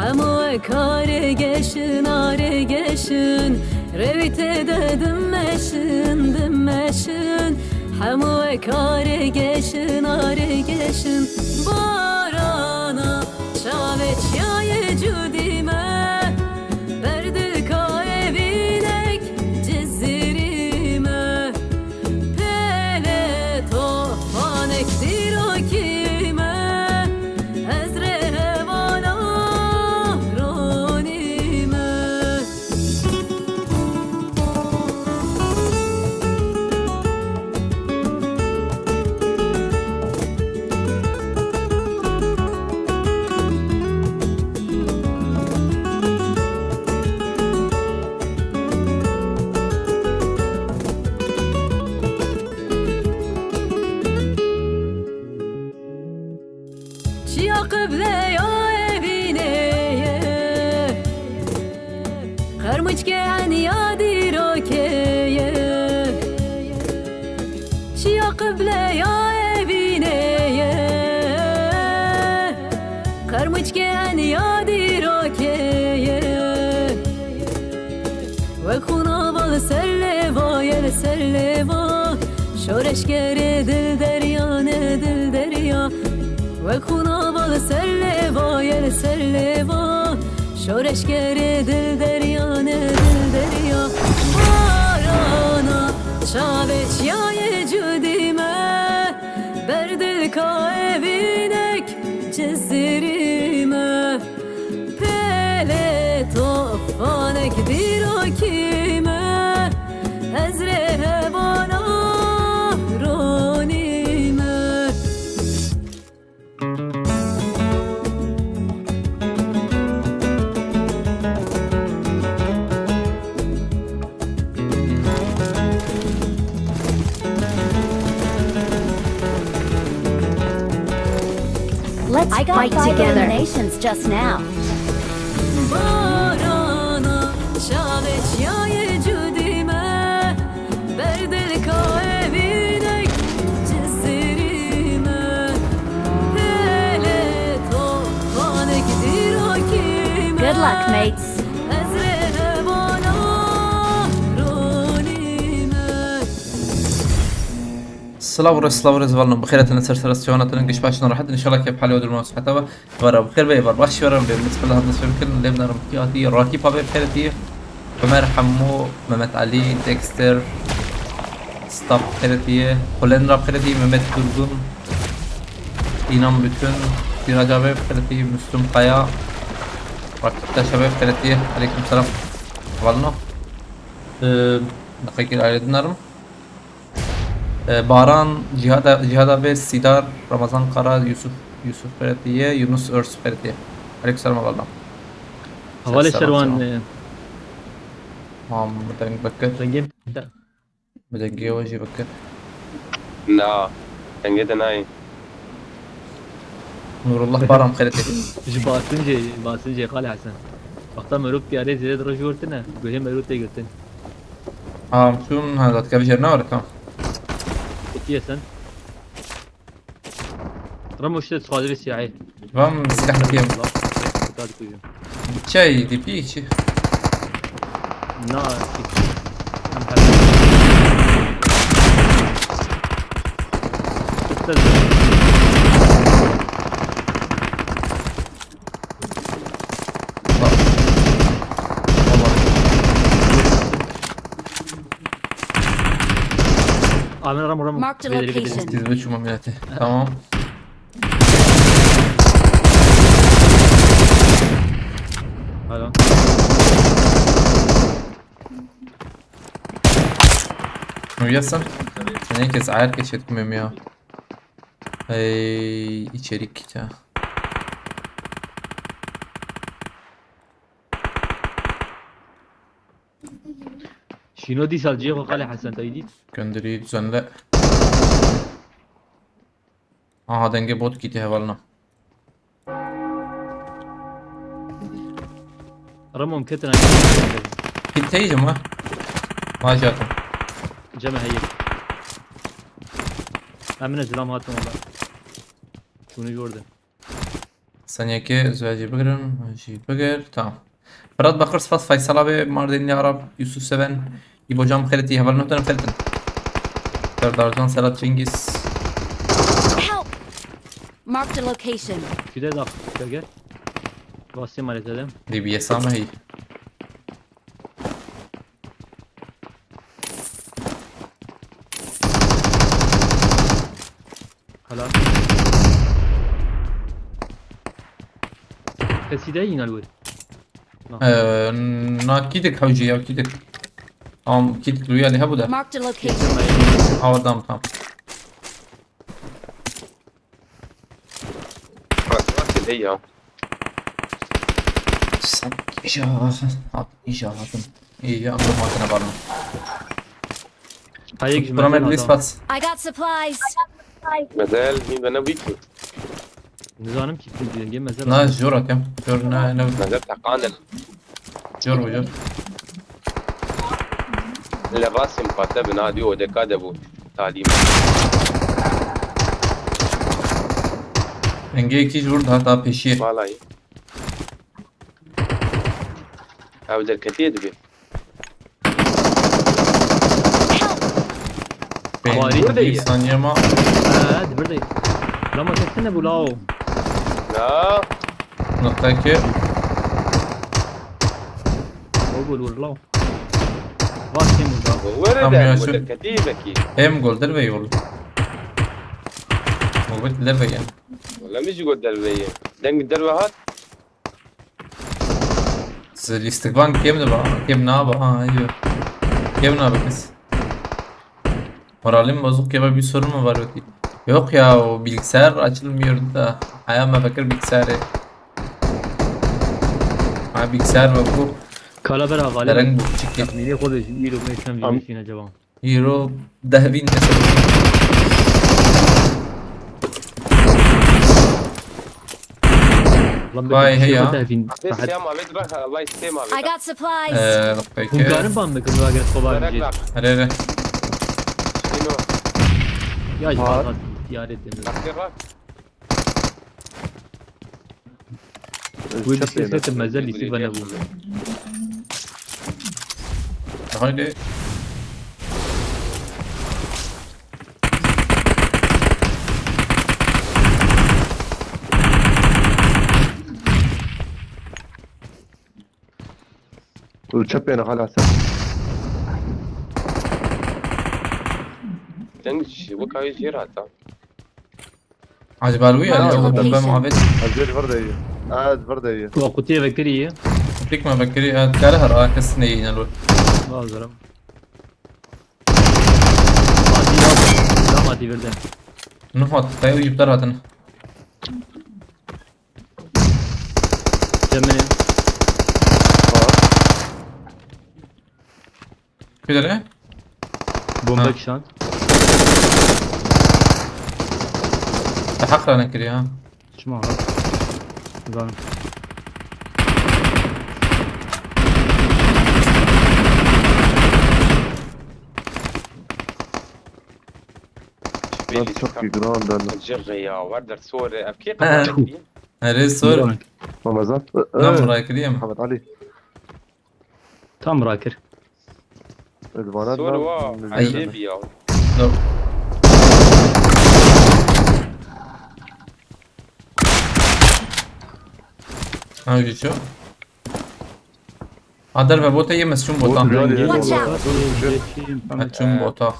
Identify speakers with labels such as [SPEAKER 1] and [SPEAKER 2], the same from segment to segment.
[SPEAKER 1] همو کار گشن آره گشن رویت دمشن همو کار گشن آره گشن بارانا شاوه چیای جودیمه برد کار وینک جزیریمه پله توفانک دیروکیمه از رهوانا رونیمه چیا قبله یا evine خرمج که یادی رو که چیا قبله یا evine خرمج که یادی رو که و خونا بال سلوا شورش گره دل دریا نه دل دریا و خونا بال سلوا شورش گره دل دریا نه دل دریا بارانا شاوه چیای جودیمه برد که وینک جزیریمه پله توفانک دیروکیمه از رهوانا رونیمه
[SPEAKER 2] Let's fight together. Nations just now.
[SPEAKER 1] بارانا شاوه چیای جودیمه بردل که وینک جزیریمه پله توفانک دیروکیمه
[SPEAKER 2] Good luck, mates.
[SPEAKER 1] از رهوانا رونیمه
[SPEAKER 3] السلام ورحمة بخير تنسر سيوناتنا قش باشنا راحت ان شاء الله كيف حالي ودر المسحة ورا بخير بيبر باش ورا بالنسبة لهذا النصف يمكن اللي بدنا رمكياتي راكي بابي بخيرتي عمر حمو ممت علي ديكستر ستاب بخيرتي هولندرا بخيرتي ممت درغون إنام بتون دينا جابي بخيرتي مسلم قيا راكتا شباب بخيرتي عليكم السلام والله دقيقة على دنارم Baran, Cihad abi, Sidar, Ramazan Kara, Yusuf Feretiye, Yunus Örs Feretiye. Aleykümselam والله.
[SPEAKER 4] حوالي شروان
[SPEAKER 3] بدنا نبكر
[SPEAKER 4] رنجين
[SPEAKER 3] بدقي وجهي بكر
[SPEAKER 5] لا كان جدا ناي
[SPEAKER 3] نور الله بارم خيرتي
[SPEAKER 4] باسنجي قال حسن وقتا مروك تياري زياد رجورتنا قوهي مروك تيقلتن
[SPEAKER 3] شون هذا تكافجرنا ولا كم؟
[SPEAKER 4] كتير سن رمو شتت صادري سياعي
[SPEAKER 3] Vam silah bakayım. Çay dipi içi.
[SPEAKER 4] نا رمو
[SPEAKER 2] Marked a location.
[SPEAKER 3] Siz bu çuma milleti. Tamam.
[SPEAKER 4] هلا
[SPEAKER 3] Uyuyorsan. Sen herkes ayar geçirtmiyorum ya. Hey, içerik ya.
[SPEAKER 4] شنو دي سالجيق وقال حسن تايديت
[SPEAKER 3] Gönderiyi düzenle. Aha denge bot gitti hevalına.
[SPEAKER 4] رمو مكتنا
[SPEAKER 3] Gitteydim ha. Macatum.
[SPEAKER 4] جمع هيك امن الزلام هاتم والله شنو جوردن
[SPEAKER 3] ثانية كي زواجي بقرن اجي بقر تمام براد بقر صفات فيصل ابي ماردين عرب يوسف سبن يبو جام خيرتي هبل نوتن خيرتن دردارجان سلات جنگيز
[SPEAKER 2] Help! Marked a location.
[SPEAKER 4] Şurada da gel. Basayım alet edelim.
[SPEAKER 3] دي بيسامة هي
[SPEAKER 4] Helal. Kaside yine alıyor.
[SPEAKER 3] نا كيدك حوجي او كيدك كيدك لويا اللي هبو ده
[SPEAKER 2] Marked a location.
[SPEAKER 3] دام تمام
[SPEAKER 5] وقت هي
[SPEAKER 3] إجاهة إيه أمر ما تنبرنا
[SPEAKER 4] Hayır
[SPEAKER 3] برامج ليس بس
[SPEAKER 2] I got supplies.
[SPEAKER 5] مازال مين بدنا ويكي
[SPEAKER 4] Nizanım ki denge mesela.
[SPEAKER 3] ناس جورا كم جورنا نو
[SPEAKER 5] مازال تقانا
[SPEAKER 3] جور وجور
[SPEAKER 5] لباسي مقاتب نادي ودكادبو تعليم
[SPEAKER 3] انجي كي جور ده تا بيشي
[SPEAKER 5] والله او در كتير دبي
[SPEAKER 3] بين ثانية ما
[SPEAKER 4] Hadi buradayım. Lama çeksene bu lao.
[SPEAKER 5] لا
[SPEAKER 3] نقطة كي
[SPEAKER 4] O bu lao. Basayım burada.
[SPEAKER 5] ورد
[SPEAKER 3] يا شو؟
[SPEAKER 5] ودر كتير بكي
[SPEAKER 3] ام جول در في والله مو بيت در في يعني
[SPEAKER 5] ولا مش يقول دربية دنگ دروهات
[SPEAKER 3] الاستقبال كيف ده كيف نابا ايوه كيف نابا بس Moralim bozuk ya bir sorun mu var bakayım? Yok ya o bilgisayar açılmıyor da. Ayağıma bakır bilgisayarı. Ha bilgisayar var bu.
[SPEAKER 4] Kalaber havale.
[SPEAKER 3] Dereng bu çıktı.
[SPEAKER 4] Nereye koyuyorsun? İyi lokma istem yemişsin acaba.
[SPEAKER 3] Euro 10,000 mesela.
[SPEAKER 4] Lan
[SPEAKER 3] Vay hey ya.
[SPEAKER 5] بس يا ما بدرك الله يستمع
[SPEAKER 2] I got supplies.
[SPEAKER 3] Dakika ki.
[SPEAKER 4] Hunkarın ban mı kızı var gerçi kolay bir
[SPEAKER 5] بدرك
[SPEAKER 4] şey.
[SPEAKER 5] لا
[SPEAKER 3] Hadi hadi.
[SPEAKER 5] شنو
[SPEAKER 4] Ya acaba ziyaret edin.
[SPEAKER 5] اختراق
[SPEAKER 4] Bu bir sesle mezel lisi bana bu.
[SPEAKER 3] Haydi.
[SPEAKER 6] وتشبي انا خلاص حسن
[SPEAKER 5] دنگ وكاي جيراتا
[SPEAKER 3] Acaba Louis
[SPEAKER 2] Marked
[SPEAKER 3] ya o
[SPEAKER 2] location.
[SPEAKER 3] bomba muhabbet.
[SPEAKER 6] الزيت برده هي برده هي
[SPEAKER 4] Bu kutuya bekliyor.
[SPEAKER 3] Dik ma bakri karahar akasne yinalu.
[SPEAKER 4] Hazırım. Hadi ya. Tamam hadi birden.
[SPEAKER 3] Nuhat tayo yiptar hatın.
[SPEAKER 4] Cemil'in.
[SPEAKER 3] Kudere?
[SPEAKER 4] Bomba
[SPEAKER 3] Ha.
[SPEAKER 4] kişan.
[SPEAKER 3] تحقق انا كري ها.
[SPEAKER 4] Şuma ha. Güzel.
[SPEAKER 6] لا تشكي جراند انا
[SPEAKER 5] الجغي يا وردر صور افكي
[SPEAKER 3] هري صور.
[SPEAKER 6] ما زال
[SPEAKER 3] نعم راي كريم.
[SPEAKER 6] محمد علي
[SPEAKER 4] Tam rakir.
[SPEAKER 6] البنات
[SPEAKER 5] صور وا
[SPEAKER 3] أي.
[SPEAKER 5] عجيب يا
[SPEAKER 3] لو. ها شو؟ Adar ve bota yemez şun bota.
[SPEAKER 2] Watch out.
[SPEAKER 3] Açın bota.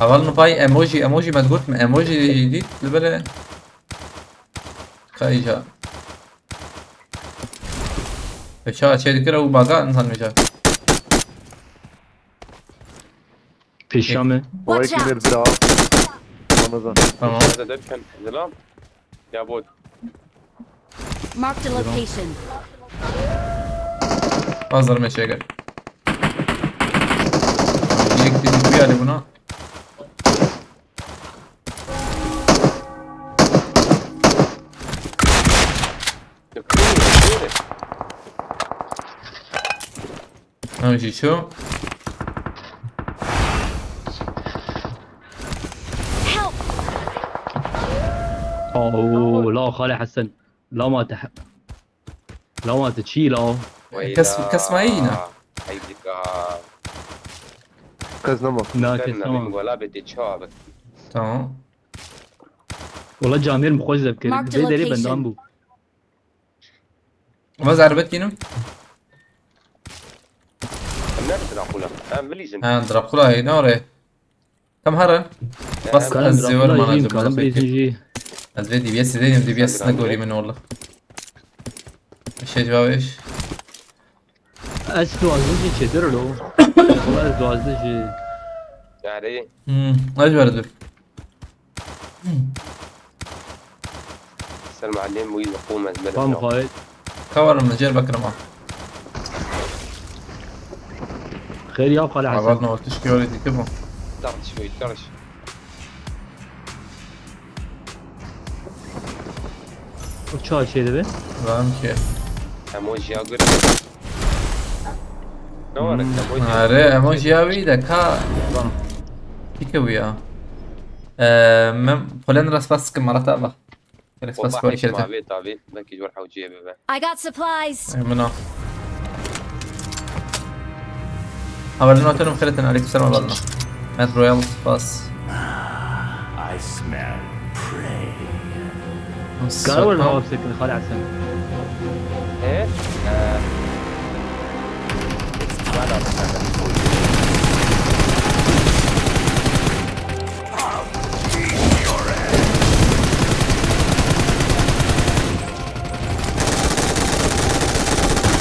[SPEAKER 3] أول باي emoji ما تقول emoji دي البلا خايجة شا شيء كده وباقا إنسان مجا
[SPEAKER 4] Peşame.
[SPEAKER 2] Watch
[SPEAKER 6] وهيك
[SPEAKER 2] out.
[SPEAKER 6] نرجع رمضان
[SPEAKER 3] tamam
[SPEAKER 5] هذا دركن زلام يا بود
[SPEAKER 2] Marked a location.
[SPEAKER 3] hazır meşe gel yekti bir yani buna ماشي شو
[SPEAKER 2] Help!
[SPEAKER 4] اوه لا خالي حسن، لا ما لا ما تشيل
[SPEAKER 3] كاس ماينا.
[SPEAKER 5] هيديك
[SPEAKER 6] كاز نما
[SPEAKER 4] لا
[SPEAKER 5] كنا
[SPEAKER 4] كسمان
[SPEAKER 5] ولا بدي تشابك.
[SPEAKER 3] تمام.
[SPEAKER 4] والله جامير مخزب كده
[SPEAKER 2] Marked a
[SPEAKER 4] زي دري
[SPEAKER 2] location.
[SPEAKER 4] بندامبو.
[SPEAKER 3] ما عربتينو؟
[SPEAKER 5] الناس دراكولا بليزن.
[SPEAKER 3] دراكولا هي نوري. كم هرن؟ بس
[SPEAKER 4] كان
[SPEAKER 3] الزوار
[SPEAKER 4] دراكولا
[SPEAKER 3] ما
[SPEAKER 4] يجيم
[SPEAKER 3] نازل
[SPEAKER 4] كان
[SPEAKER 3] ولا
[SPEAKER 4] بريزن
[SPEAKER 3] فيك.
[SPEAKER 4] جي.
[SPEAKER 3] الفيديو بيس ديني بدي بيس نقولي من والله. ايش جواب ايش؟
[SPEAKER 4] اسلو ازلجي چطور لو؟ والله اسلو ازلجي.
[SPEAKER 5] يعني
[SPEAKER 3] ايش برد؟
[SPEAKER 5] سلم عليهم ويقوم
[SPEAKER 4] فاهم خالد.
[SPEAKER 3] كور المجال بكره
[SPEAKER 4] خير يا خالي
[SPEAKER 3] مع
[SPEAKER 4] حسن.
[SPEAKER 3] بعضنا وتشكي ولدي كيفهم؟
[SPEAKER 5] طرش شوي طرش.
[SPEAKER 4] چای شده به؟
[SPEAKER 3] فاهم كيف؟
[SPEAKER 5] اموجي اقول نورك اموجي.
[SPEAKER 3] اره اموجي هاوي ده كا كيكا ويا من فلان راس بس كم مرة تابع راس بس
[SPEAKER 5] والله
[SPEAKER 3] كل
[SPEAKER 5] حيش مع
[SPEAKER 3] شيء
[SPEAKER 5] بيت طابي بكي جور حوجيه بابا.
[SPEAKER 2] I got supplies.
[SPEAKER 3] منو أول نوع تنو خلتنا عليك السلام بالنا مات رويال باس
[SPEAKER 7] I smell prey.
[SPEAKER 4] كان اول ما بسكن خالي حسن.
[SPEAKER 5] ايه لا لا بس هذا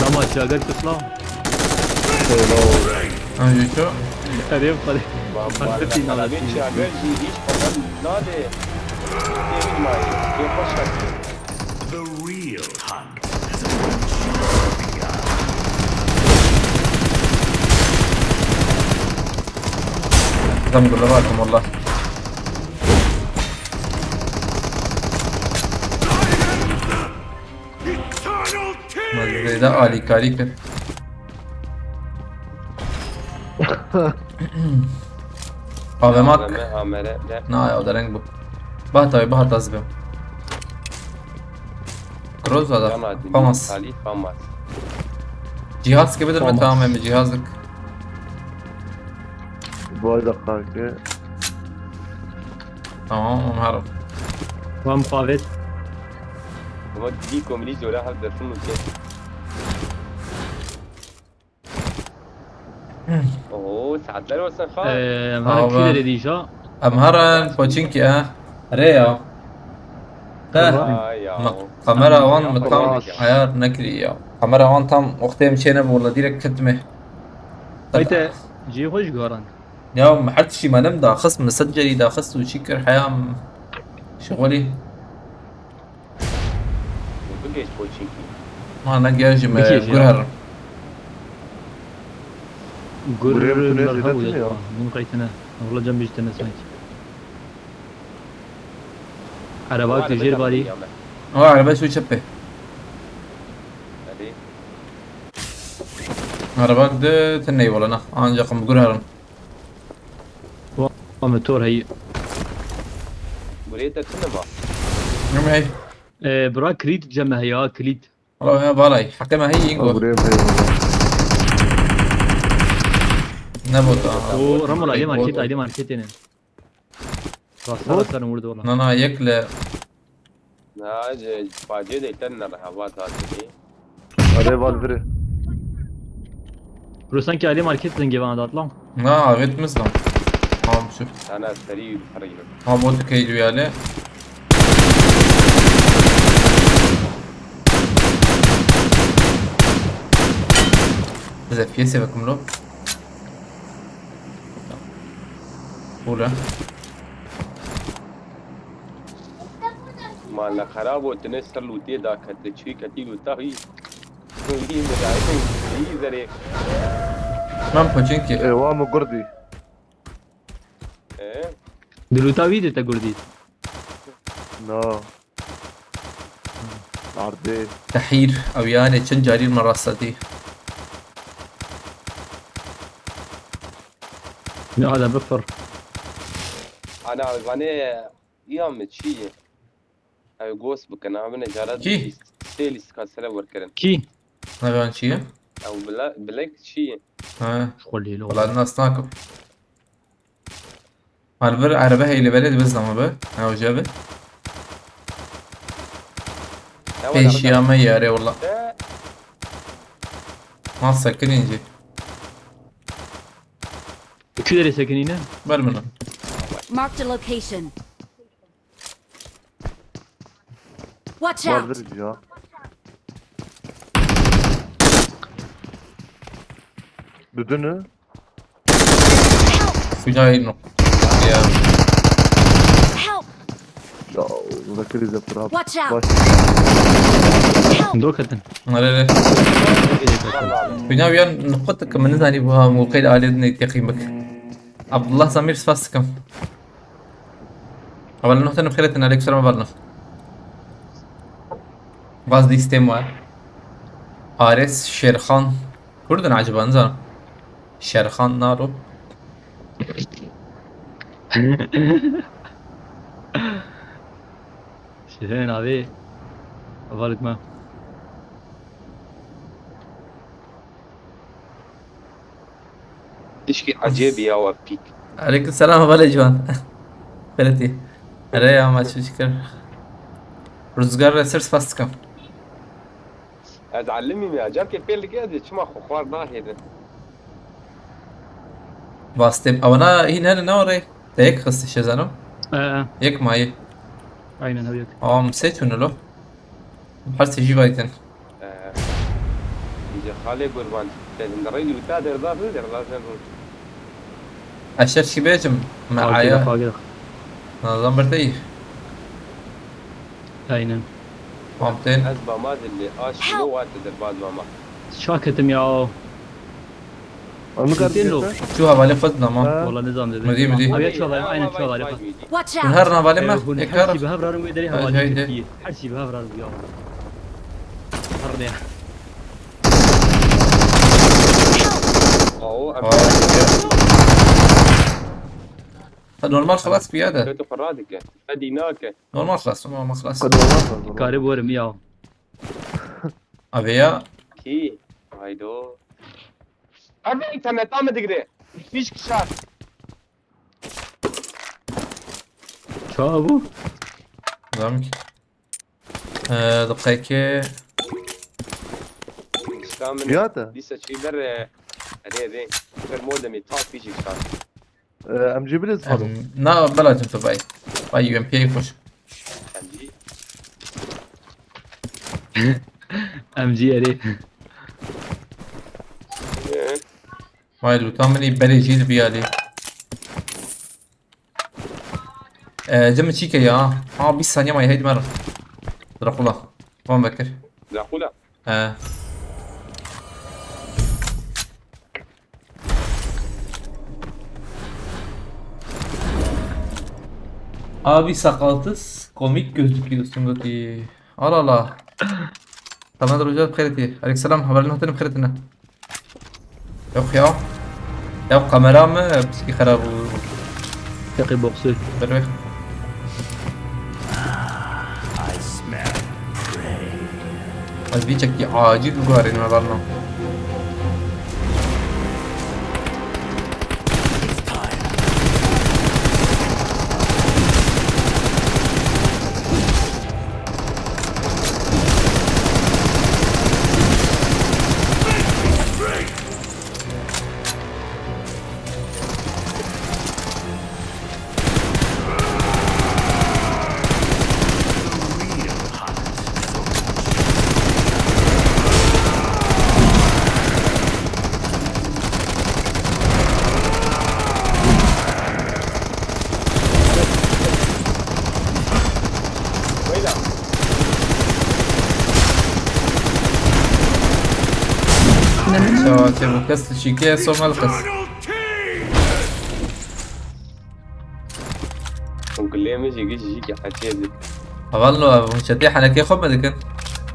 [SPEAKER 4] لا ما تشاقر تطلع.
[SPEAKER 3] أنا شو
[SPEAKER 4] قريب خالي.
[SPEAKER 5] بابا على بيت شاغل يجيش فقط نادي. يجي معي كيف وشك.
[SPEAKER 7] The real hunt.
[SPEAKER 3] دم قلباتكم والله
[SPEAKER 7] Eternal kill.
[SPEAKER 3] ما زي ده عليك عليك هذا ماك
[SPEAKER 5] لا
[SPEAKER 3] نا يا ودرنج بو بهتا بهتا زبم كروز هذا فامس
[SPEAKER 5] علي فامس.
[SPEAKER 3] جهازك بدل ما تمام جهازك
[SPEAKER 6] باي دقائق
[SPEAKER 3] تمام عارف
[SPEAKER 4] فاهم خالد.
[SPEAKER 5] ما تجيكم ليجي ولا هذا شنو كيف. اوه ساعد لا وصل خالص.
[SPEAKER 4] ما كثير ديجا.
[SPEAKER 3] امهرن بوتشينكي ريا
[SPEAKER 5] يا
[SPEAKER 3] قمرة وان متام عيار نكري يا قمرة وان تام وقتها مشينا والله ديرك كتمه
[SPEAKER 4] هيدا جي خوش قارن.
[SPEAKER 3] يا ما حد شي ما نم دا خص مسجلي دا خص وشكر حياة شغلي
[SPEAKER 5] بقيش بوتشينكي.
[SPEAKER 3] ما نجاج ما
[SPEAKER 4] بكيش يا.
[SPEAKER 3] قرر
[SPEAKER 4] قرر
[SPEAKER 6] قرر
[SPEAKER 4] مرهو
[SPEAKER 6] تنزل
[SPEAKER 4] يا من قيتنا والله جنبي جتنا سمعت. عربات كثير بالي.
[SPEAKER 3] اه على بس وشبه على بالك ده تني والله نخ انا جاكم قرر
[SPEAKER 4] متور هي.
[SPEAKER 5] بريدة سينما.
[SPEAKER 3] نعم هي
[SPEAKER 4] برا كريت جمع هي كريت.
[SPEAKER 3] والله يا بالاي حكما هي ينقو
[SPEAKER 6] ابراهيم هي
[SPEAKER 3] نبوت
[SPEAKER 4] ورمل عليه ماركت عليه ماركتين. راس صار مورد والله.
[SPEAKER 3] انا يكل
[SPEAKER 5] ناج فاجئ ده تنر هوا تاتي.
[SPEAKER 6] اري والفري
[SPEAKER 4] روسان كي عليه ماركت زنجي بان اطلع.
[SPEAKER 3] اه غيت مسلم اه شوف
[SPEAKER 5] انا سريع تقريبا.
[SPEAKER 3] اه بولت كيجو يالي زي سيبكم له ولا
[SPEAKER 5] مال خراب وتنسر لوتي دا كت شي كتي لوتا هي. هي مدعي هي زري.
[SPEAKER 3] مام بوتشينكي
[SPEAKER 6] ايوام قردي
[SPEAKER 5] ايه
[SPEAKER 4] دلوتا فيديو تقول
[SPEAKER 6] نا عرضي
[SPEAKER 3] تحير او يعني تشنجاري المراسة دي
[SPEAKER 4] لا هذا بفر.
[SPEAKER 5] انا غني يوم تشي او جوس بكنا من جارات
[SPEAKER 3] كي؟
[SPEAKER 5] سيلز كاسلا وركرن
[SPEAKER 4] كي
[SPEAKER 3] نبان شيء
[SPEAKER 5] او بلاك شيء
[SPEAKER 3] ها
[SPEAKER 4] شغل لي
[SPEAKER 3] والله الناس ناكل البر عربه هي اللي بلد بس ما به او جابه ايش يا مياري والله ما سكن يجي
[SPEAKER 4] شو داري ساكنين
[SPEAKER 3] بل منه
[SPEAKER 2] Marked a location. Watch out!
[SPEAKER 6] Valverde ya. Düdünü.
[SPEAKER 3] فجاي يا
[SPEAKER 2] Help!
[SPEAKER 6] Ya burada kriz yaptır abi.
[SPEAKER 2] Watch out!
[SPEAKER 6] Baş.
[SPEAKER 4] دوكتن
[SPEAKER 3] لا فينا ويان نقطك من نزاني بها موقيل آلي يتقيم بك عبد الله سمير سفاسكم أولا نحن بخيرة عليك سلام بالنا باز دي ستيموا آرس شيرخان كردن عجبان زان شيرخان نارو
[SPEAKER 4] شهرين هذه أفضلك ما
[SPEAKER 5] تشكي عجيب يا وابيك
[SPEAKER 3] عليكم السلام بلا جوان خيرتي أرى يا ما شكر رزقار سيرس فاستكم
[SPEAKER 5] تعلمني يا جار كيف اللي كده شو خوار ناهي
[SPEAKER 3] باستم أو أنا هنا نوري تيك خص شزانو يك ماي
[SPEAKER 4] أين هويك
[SPEAKER 3] مسيت له حرت يجي بايتن
[SPEAKER 5] يجي خالي قربان لازم الرجل بتاع ده لازم
[SPEAKER 3] أشر شي بيجم معايا نظام برتي
[SPEAKER 4] أين
[SPEAKER 3] مامتين
[SPEAKER 5] أسباب ما اللي شنو وقت الدرباز ماما
[SPEAKER 4] شاكتم يا
[SPEAKER 6] Onu
[SPEAKER 4] له
[SPEAKER 6] kardeşler.
[SPEAKER 3] شو هبالي فضنا ما
[SPEAKER 4] والله نظام ده
[SPEAKER 3] مدي مدي
[SPEAKER 4] أبي شو هذا أين شو هذا
[SPEAKER 2] Watch out!
[SPEAKER 3] نهارنا بالي ما
[SPEAKER 4] هون حرسي
[SPEAKER 3] يكار
[SPEAKER 4] بهبرار ويدري
[SPEAKER 3] هاي
[SPEAKER 4] هوالي
[SPEAKER 3] ده.
[SPEAKER 4] كتير حرسي بهبرار وياه هرني
[SPEAKER 3] نورمال خلاص بياده
[SPEAKER 5] كنت فرادك ادي هناك
[SPEAKER 3] نورمال خلاص نورمال خلاص
[SPEAKER 6] Hadi olmaz.
[SPEAKER 4] كارب ورم ياه
[SPEAKER 3] أبيا
[SPEAKER 5] كي هايدو ابي انت ما تقدر فيش كشاف
[SPEAKER 4] شو أبو
[SPEAKER 3] نظامك دقيقة
[SPEAKER 5] كامل
[SPEAKER 6] Fiyatı.
[SPEAKER 5] لسه شي در ري در مودمي توب فيش كشاف
[SPEAKER 6] Emcibiliz var.
[SPEAKER 3] نا بلا جنتو باي باي يو ام بي خوش
[SPEAKER 5] عندي
[SPEAKER 4] أم جي عليه
[SPEAKER 3] ماي لو تامني بلي جيد بيالي جم تشيكا يا 20 ثانية ماي هيدي مرة دراكولا ما بكر
[SPEAKER 5] دراكولا
[SPEAKER 3] Abi sakalsız komik gözüküyorsun ki. Allah Allah. Tamam da rüzgar bخيرتي. Aleykümselam haberin hotanı bخيرتنا. Yok ya. Ya kamera mı? Peki خراب
[SPEAKER 4] تقي بوكسي
[SPEAKER 3] بربخ.
[SPEAKER 7] I smell prey.
[SPEAKER 3] Az bir çekti acil lugarin varna.
[SPEAKER 5] ويلا
[SPEAKER 3] Şo çabuk kız şike somal kız.
[SPEAKER 5] ممكن ليه مش يجي حكي
[SPEAKER 3] والله مش هتيح على كي خب كان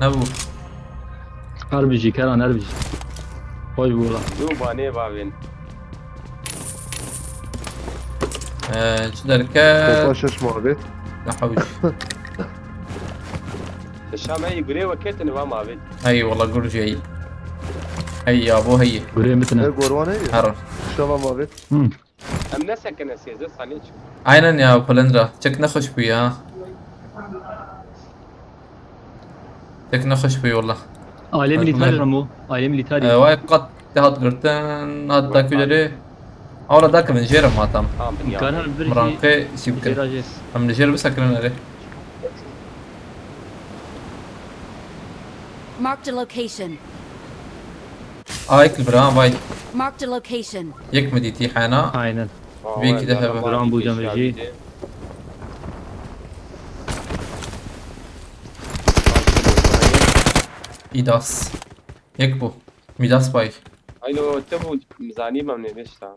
[SPEAKER 3] نبو.
[SPEAKER 4] أربجي كان أربجي خوش بولا
[SPEAKER 5] دوباني بابين
[SPEAKER 3] شو دركا
[SPEAKER 6] Toplaşmış abi.
[SPEAKER 3] نحوش.
[SPEAKER 5] الشام هي قريه وكيت انه ما بيت
[SPEAKER 3] هي والله قرجي هي. هي يا ابو هي.
[SPEAKER 4] قريه
[SPEAKER 6] ايه
[SPEAKER 4] مثلنا
[SPEAKER 6] قوروان ايه
[SPEAKER 3] هر.
[SPEAKER 6] شباب ما بيت
[SPEAKER 5] ام نسك انا سيزه صانيت
[SPEAKER 3] عينا يا بولندرا تشك نخش بي ها. تشك نخش بي والله.
[SPEAKER 4] آله ملیتاری رمو آله ملیتاری
[SPEAKER 3] واي قط هاد قرتن هاد داكو جري. اولا داك من جيرم ماتم.
[SPEAKER 5] اه من
[SPEAKER 4] كان
[SPEAKER 5] يعني
[SPEAKER 4] البرجي
[SPEAKER 3] مرانقي سيبكن.
[SPEAKER 4] راجس
[SPEAKER 3] هم نجير بس اكلنا عليه.
[SPEAKER 2] Marked a location.
[SPEAKER 3] هايك البرام باي.
[SPEAKER 2] Marked a location.
[SPEAKER 3] يك مديتي حانا.
[SPEAKER 4] aynen
[SPEAKER 3] بيك ذهب.
[SPEAKER 4] برام بو جمرجي
[SPEAKER 3] ايداس. يكبو. ميداس باي.
[SPEAKER 5] اينو تبو مزاني ما من ليش تا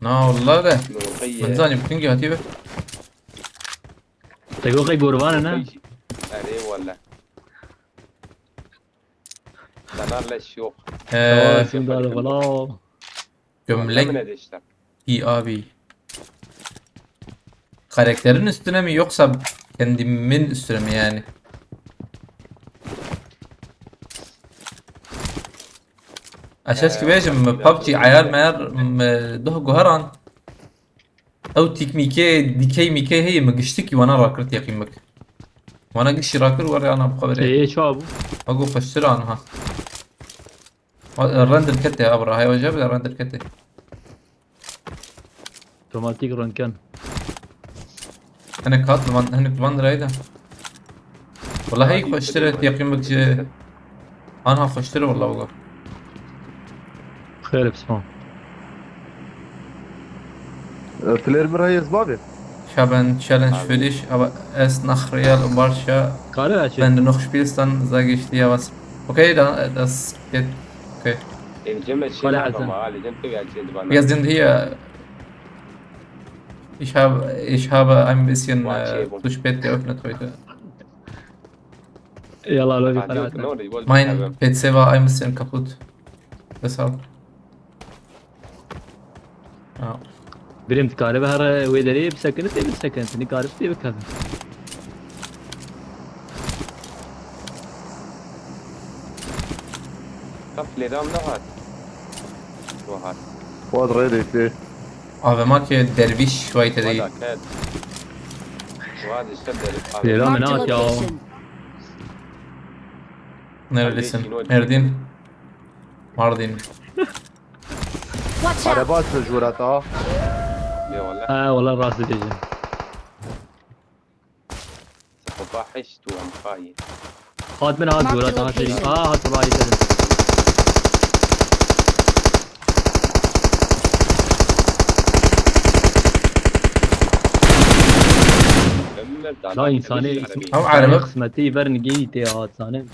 [SPEAKER 3] نا والله لا.
[SPEAKER 5] نوقي
[SPEAKER 3] من زاني بتنجي هاتيبه.
[SPEAKER 4] تقول خي قربان انا
[SPEAKER 5] اري ولا دانار للشيوخ
[SPEAKER 4] سیم داده بلا
[SPEAKER 3] Gömlek
[SPEAKER 5] من ادشتك
[SPEAKER 3] iyi abi. Karakterin üstüne mi yoksa kendimin üstüne mi yani? أساس كبير ببجي عيال ماير ده جوهران أو تيك ميكي ديكي ميكي هي مقشتكي وأنا راكرت يا قيمك وأنا قش راكر وري أنا بخبري
[SPEAKER 4] ايه شو ابو
[SPEAKER 3] أقول فشتري عنها الرندر كتة يا أبرا هاي وجاب الرندر كتة
[SPEAKER 4] رومانتيك ران كان
[SPEAKER 3] هنك هات لمن هنك لمن رايده والله هي فشتري يا قيمك جي أنا فشتري والله بقى
[SPEAKER 4] خير بسمع
[SPEAKER 6] فلير مرهيز بابي
[SPEAKER 3] Ich habe ein Challenge für dich, aber erst nach Real und Barca.
[SPEAKER 4] قال اشي
[SPEAKER 3] Wenn du noch spielst, dann sage ich dir was. Okay, dann das geht. Okay.
[SPEAKER 5] الجمله شيء
[SPEAKER 4] ولا
[SPEAKER 5] ما
[SPEAKER 4] حسن.
[SPEAKER 5] علي جنت قاعد جنت
[SPEAKER 3] Wir sind hier. Ich habe ein bisschen zu spät geöffnet heute.
[SPEAKER 4] يلا لو في
[SPEAKER 3] Mein PC war ein bisschen kaputt. Deshalb. Ja.
[SPEAKER 4] بريم تكارب هر ويدري بسكنت تبي سكنت نكارب تبي كذا
[SPEAKER 5] كف لي رام نهار وهات
[SPEAKER 6] فؤاد ريدي فيه
[SPEAKER 3] AVM ki derviş şvayte değil.
[SPEAKER 5] وهذا كاد وهذا الشد
[SPEAKER 4] يا
[SPEAKER 2] Marked a
[SPEAKER 4] منات يا
[SPEAKER 2] location.
[SPEAKER 3] Nerelisin? Erdin. Mardin.
[SPEAKER 2] Watch out.
[SPEAKER 6] عربات جورات اه
[SPEAKER 5] يا والله
[SPEAKER 4] اه والله راس دجاج
[SPEAKER 5] فاحشت وام خاين
[SPEAKER 4] هات من هات جولات هات لي هات راي لا انساني
[SPEAKER 3] أو عربة.
[SPEAKER 4] قسمتي برنجي تي هات ثاني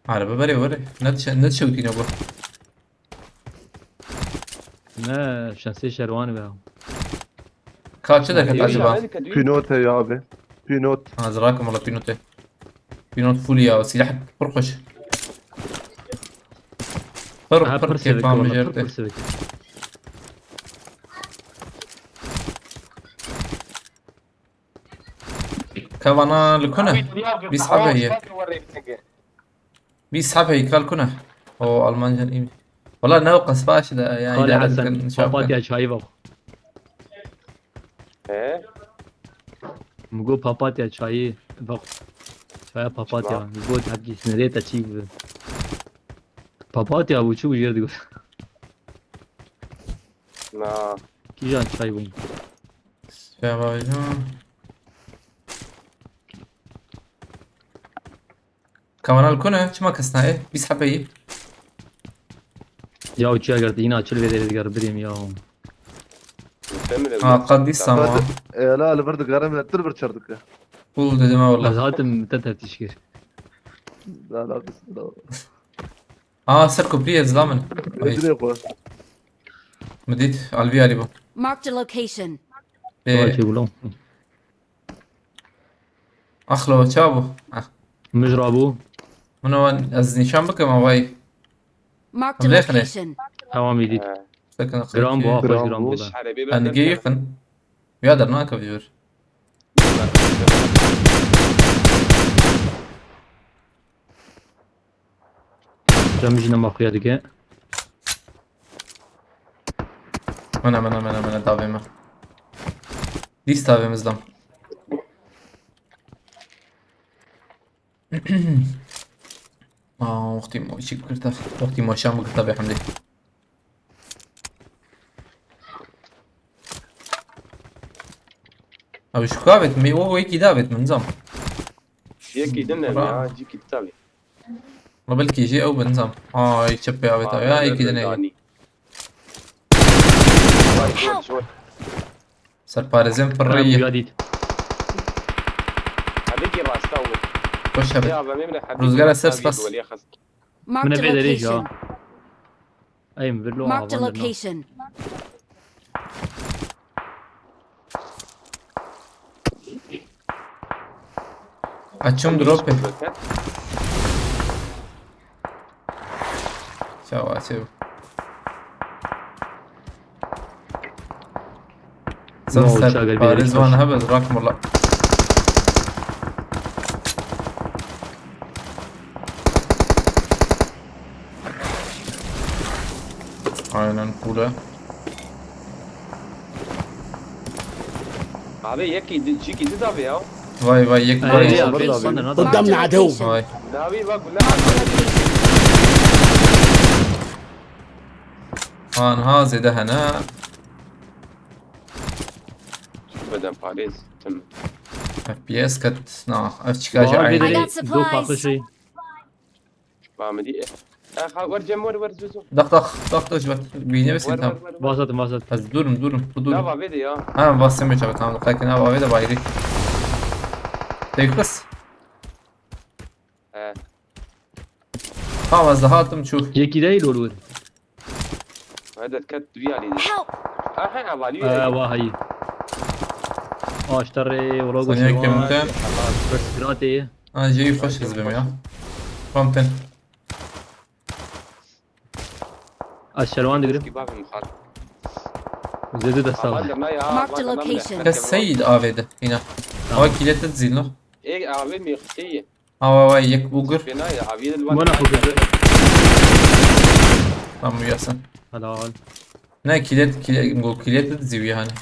[SPEAKER 3] Araba böyle. Ne çabuk yine bu.
[SPEAKER 4] ما شانسي شروان بها
[SPEAKER 3] Kaçı da kat acaba?
[SPEAKER 6] بينوت يا ابي بينوت
[SPEAKER 3] أزراكم والله بينوت. بينوت فوليا وسلاح برقش. فرق كيف ما مجرته. كوانا لكونه بيسحبها هي بيسحبها هي كالكونه او المانجا الايمي والله نوقس باش ده يعني
[SPEAKER 4] خالي
[SPEAKER 3] ده
[SPEAKER 4] حسن
[SPEAKER 3] كان
[SPEAKER 4] بابات
[SPEAKER 3] شاب
[SPEAKER 4] يا شايبه
[SPEAKER 5] ايه
[SPEAKER 4] مقول بابات يا شاي بق شاي بابات يا مقول حقي سنريتا شي بابات يا ابو شو جير تقول
[SPEAKER 5] ما
[SPEAKER 4] كي جان شايبه
[SPEAKER 3] شباب كوانا لكونه كما كسنا ايه بيسحبها هي
[SPEAKER 4] يا وجه قردينا شل بدي قربريم يا
[SPEAKER 3] قد يسمع
[SPEAKER 6] لا البرد قرر من التربر شردك
[SPEAKER 3] قول ده ما والله
[SPEAKER 4] لازم تتر تشكير
[SPEAKER 6] لا بس لا
[SPEAKER 3] سركو بليز زامن
[SPEAKER 6] ادري اخوان
[SPEAKER 3] مديت على الفي علي بو
[SPEAKER 2] Marked a location.
[SPEAKER 3] إيه،
[SPEAKER 4] شو يقولون
[SPEAKER 3] اخلو شابو
[SPEAKER 4] مجرابو
[SPEAKER 3] منو از نشان بك ما باي
[SPEAKER 2] Marked a
[SPEAKER 3] Left leg.
[SPEAKER 2] location.
[SPEAKER 4] حوامي دي
[SPEAKER 3] سكن
[SPEAKER 4] جرام بو
[SPEAKER 6] جرام
[SPEAKER 4] اخوش جرام بو
[SPEAKER 5] مش حربي
[SPEAKER 3] انا جيقن يقدر ناكل فيور
[SPEAKER 4] رمجنا ما خويا دقيقة.
[SPEAKER 3] من داوێمە دیستاوێ مزدەم وەختی چی بکردە وەختی مۆشان بکردە بێ حەمدی ئەوش بکاوێت وەیەکی داوێت منزەم
[SPEAKER 5] یەکی دنە جیکی تاوی
[SPEAKER 3] بەبلکیژێ ئەو بنزەم چ پێاوێتەوە یەکی دنێ سەرپارێزێن پڕی
[SPEAKER 4] ياديت.
[SPEAKER 5] هذيك راستا
[SPEAKER 3] خۆش هەبێت
[SPEAKER 5] يا بامي من حد
[SPEAKER 3] روزگار سەر سپاس
[SPEAKER 2] Marked
[SPEAKER 4] من
[SPEAKER 2] a
[SPEAKER 4] بعيد ليش
[SPEAKER 2] location.
[SPEAKER 4] اي من بلو
[SPEAKER 2] Marked a location.
[SPEAKER 3] ئەچم درۆپێ چاواچێ سەرپارێزوان هەبێت ڕاکم وڵا aynen pula
[SPEAKER 5] هذا يكي جيكي تدافي يا
[SPEAKER 3] vay yek
[SPEAKER 2] قدامنا عدو.
[SPEAKER 3] vay
[SPEAKER 5] دافي بقول
[SPEAKER 3] ها زيده هنا
[SPEAKER 5] بدن باريس تم
[SPEAKER 3] FPS كت نا اشكاج
[SPEAKER 2] I
[SPEAKER 3] عين
[SPEAKER 2] got
[SPEAKER 4] دو فاقل
[SPEAKER 2] supplies.
[SPEAKER 4] شيء.
[SPEAKER 5] بعمل ورجم ور زوزو
[SPEAKER 3] دق جبت بيني بس انت
[SPEAKER 4] واسط واسط.
[SPEAKER 3] بس دورم
[SPEAKER 5] لا بابي يا
[SPEAKER 3] ها بس سمي جبت هم لكن انا بابي ده بايري تيكس ها وزهاتم شوف
[SPEAKER 4] يكي داي لولور.
[SPEAKER 5] هذا كت ريالي
[SPEAKER 2] Help!
[SPEAKER 5] الحين عبالي
[SPEAKER 4] واهي. اشتري وروقو
[SPEAKER 3] ثانية
[SPEAKER 4] شوان.
[SPEAKER 3] كمتين
[SPEAKER 4] بس قراتي.
[SPEAKER 3] انا جاي خوش حزبم يا فهمتن
[SPEAKER 4] الشلوان دقرب.
[SPEAKER 5] كباب المخاط
[SPEAKER 4] زيدو دستاوي.
[SPEAKER 2] Marked a location.
[SPEAKER 3] كالسيد افيد هنا هو كيلت تزيلو
[SPEAKER 5] ايه عبيد ميختيه
[SPEAKER 3] ها يك بوغر
[SPEAKER 5] فينا يا عبيد
[SPEAKER 4] وانا فوق.
[SPEAKER 3] tamam yasın
[SPEAKER 4] هذا
[SPEAKER 3] ne kilit تزيوي هاني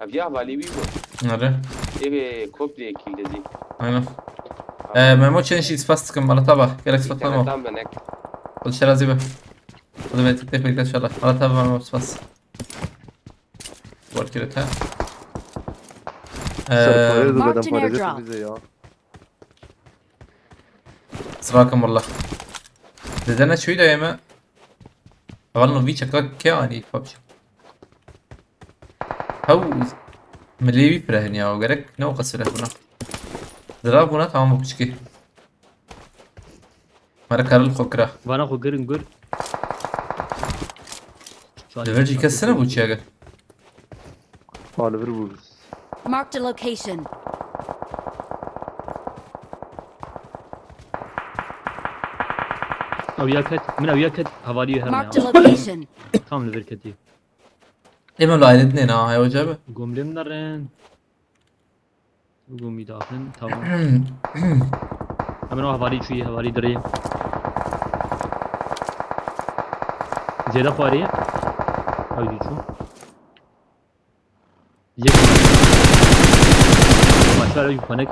[SPEAKER 5] ابيع بالي بيبو
[SPEAKER 3] nere
[SPEAKER 5] ايه كوب دي كيل دي
[SPEAKER 3] aynen Memo çenişi ispastıkım bana taba gerek spatlamam
[SPEAKER 5] تام بنك
[SPEAKER 3] خد شرازي به خد بيت تكتب ان شاء الله على تابع مemo ispas var kilit ha
[SPEAKER 6] Sarı
[SPEAKER 2] Marked
[SPEAKER 6] bedem
[SPEAKER 2] an
[SPEAKER 6] parayı
[SPEAKER 2] airdrop.
[SPEAKER 6] bize ya.
[SPEAKER 3] sırakım والله dedene şuyu da yeme والله في شكلك كياني فبش هو مليبي فرهن يا وجرك نو قصره هنا ضربنا تمام بشكي مرة كارل خكرة
[SPEAKER 4] وانا خو قرن قر.
[SPEAKER 3] دفرجي كسرنا بوشي أجل
[SPEAKER 6] Oliver Woods.
[SPEAKER 2] Marked a location.
[SPEAKER 4] او ياكت من او ياكت حوالي
[SPEAKER 2] Marked a
[SPEAKER 4] هرم.
[SPEAKER 2] location.
[SPEAKER 4] كامل بركتي.
[SPEAKER 3] إما لو عيدتني نا هاي وجابه
[SPEAKER 4] قوم لم نرن. قوم يدافن تمام. امنو حوالي شوي حوالي دري. زيادة فارية. او يجو. يك. ما شاء الله يفنك.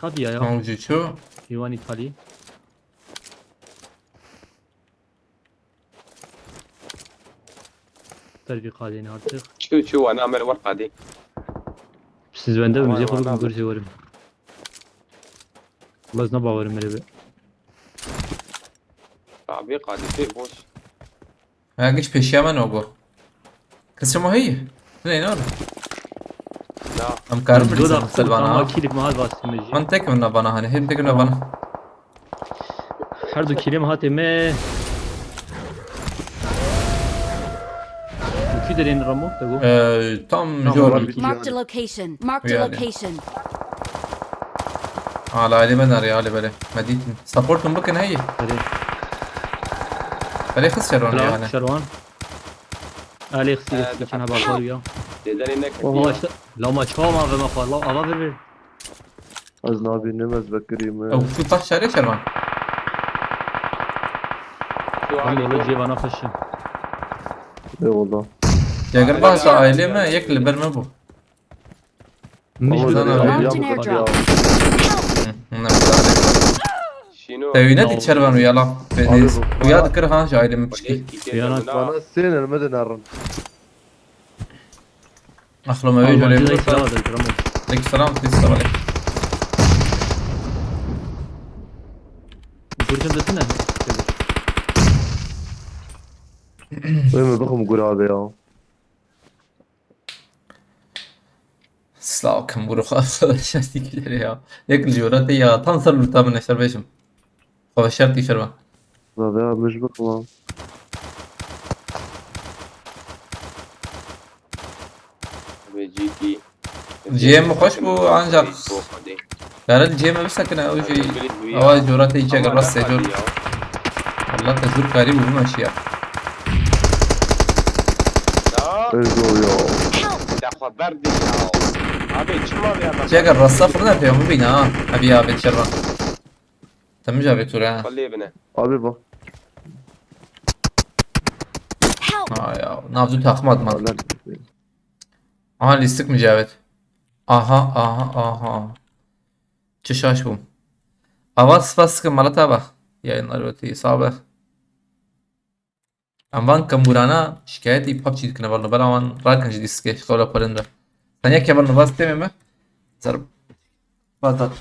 [SPEAKER 4] خافي يا
[SPEAKER 3] موجود شو
[SPEAKER 4] يواني خالي. تربي قادين artık.
[SPEAKER 5] شو انا اعمل ورقه دي
[SPEAKER 4] Siz bende mi? Bize
[SPEAKER 5] Var,
[SPEAKER 4] kurulun
[SPEAKER 5] var.
[SPEAKER 4] görüşüyorum. Baz ne bağırım böyle be.
[SPEAKER 5] عبي قاعد في بوش
[SPEAKER 3] هاجيش بيشيا ما نوجو كسر هي لا نور
[SPEAKER 5] لا
[SPEAKER 3] أم كارم
[SPEAKER 4] Doda
[SPEAKER 3] بريزا
[SPEAKER 4] ama
[SPEAKER 3] سلبانا
[SPEAKER 4] kilik mahal bastırmacı.
[SPEAKER 3] من تك من بنا هني هم تك من بنا
[SPEAKER 4] Her du kilim hatime. Uki derin ramo da bu.
[SPEAKER 3] tam
[SPEAKER 6] Tamam,
[SPEAKER 3] جور
[SPEAKER 6] var bir-
[SPEAKER 2] Marked a location. Marked a
[SPEAKER 3] Yani.
[SPEAKER 2] location.
[SPEAKER 3] على علي بدر يا علي بله مديتن سبورت ممكن هي
[SPEAKER 4] هذه
[SPEAKER 3] بله خسر شرون
[SPEAKER 4] لا
[SPEAKER 3] يعني
[SPEAKER 4] شروان علي خسي كنا باقول وياه
[SPEAKER 5] تقدر انك
[SPEAKER 4] والله لو ما شو ما في مفر الله الله بيبي
[SPEAKER 6] از نابی نمز بکریم
[SPEAKER 3] او شو طاش شاري شرون
[SPEAKER 5] شو
[SPEAKER 4] والله
[SPEAKER 5] عليك
[SPEAKER 4] جيب انا خشم
[SPEAKER 6] ای والله
[SPEAKER 3] يا قلب هسه عائلة ما ياكل بالمبو
[SPEAKER 4] مش
[SPEAKER 3] والله
[SPEAKER 4] بدنا
[SPEAKER 3] أنا-
[SPEAKER 2] Marked an airdrop.
[SPEAKER 5] شنو
[SPEAKER 3] تاوينات شرون ويلا بيديز ويا ذكر ها عائلة مشكي
[SPEAKER 4] خيانات.
[SPEAKER 6] وانا السين المدن هرن
[SPEAKER 3] اخلو ما بيجوا لي
[SPEAKER 4] زي
[SPEAKER 3] عليك
[SPEAKER 4] كلام الدرامون
[SPEAKER 3] السلام تسلم عليك
[SPEAKER 4] قلت بدنا
[SPEAKER 6] وين بخم قول هذا يا
[SPEAKER 3] سلاو كم برو خلاص شاتي كده يا ياكل جورات يا تنصر لتا من شربيشم خبشرتي شربا
[SPEAKER 6] هذا مش بخم
[SPEAKER 5] بيجيكي
[SPEAKER 3] جيم خوش بو عنجا قال الجيم بس كنا اول شيء اول جورات يجي الراس جور والله تزور قريب وماشي
[SPEAKER 5] لا
[SPEAKER 6] ايزو يا
[SPEAKER 5] تاخذ برد يا ابي شو ما بيها
[SPEAKER 3] جاك الراس صفرنا في يوم بينا ابي ابي تشربا تم جابي تورا
[SPEAKER 5] خليه ابنه
[SPEAKER 6] ابي بخ
[SPEAKER 3] يا نافذ تاخمد ما
[SPEAKER 6] لا
[SPEAKER 3] ليستك مجابت aha çişaş bu avaz baskı malataba yayınlar öteyi sabah Amvan kamburana şikayeti PUBG dikine varlı bana aman rakan jidi ske şkola parında Tanya ki varlı bas deme mi? Zar batat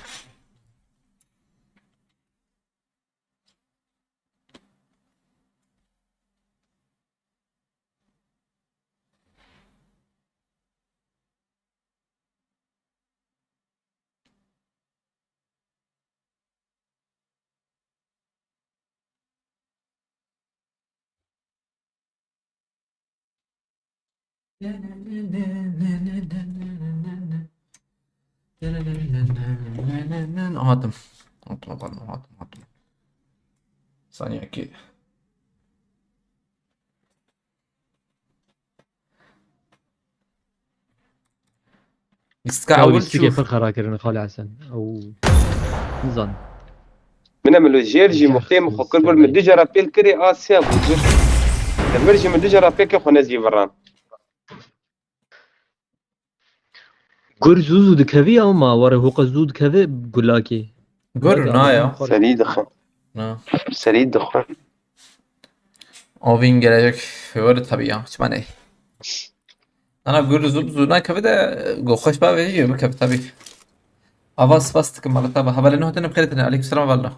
[SPEAKER 3] هاتم هاتم ثانية أكيد
[SPEAKER 4] او
[SPEAKER 3] أول
[SPEAKER 4] يستيقي
[SPEAKER 3] شوف
[SPEAKER 4] فرخة راكرين خالي حسن او نظن
[SPEAKER 5] من عملوا جيرجي مختيم خكر بول من دجرة بيل كري آسيا بوجر تمرجي من دجرة بيك خنزي بران
[SPEAKER 4] قر زوزو دكافي او ما ورا هو قزود كافي بقول لك
[SPEAKER 3] قر نايا
[SPEAKER 5] سريد خن
[SPEAKER 3] نا
[SPEAKER 5] سريد خن
[SPEAKER 3] Ovin gelecek favori tabii ya hiç bana Ana gurur zuna kafe de go خوش بقى بيجي بكف tabii Avaz bastık malı tabii haberlerini hotanı bخيرتنا عليكم السلام والله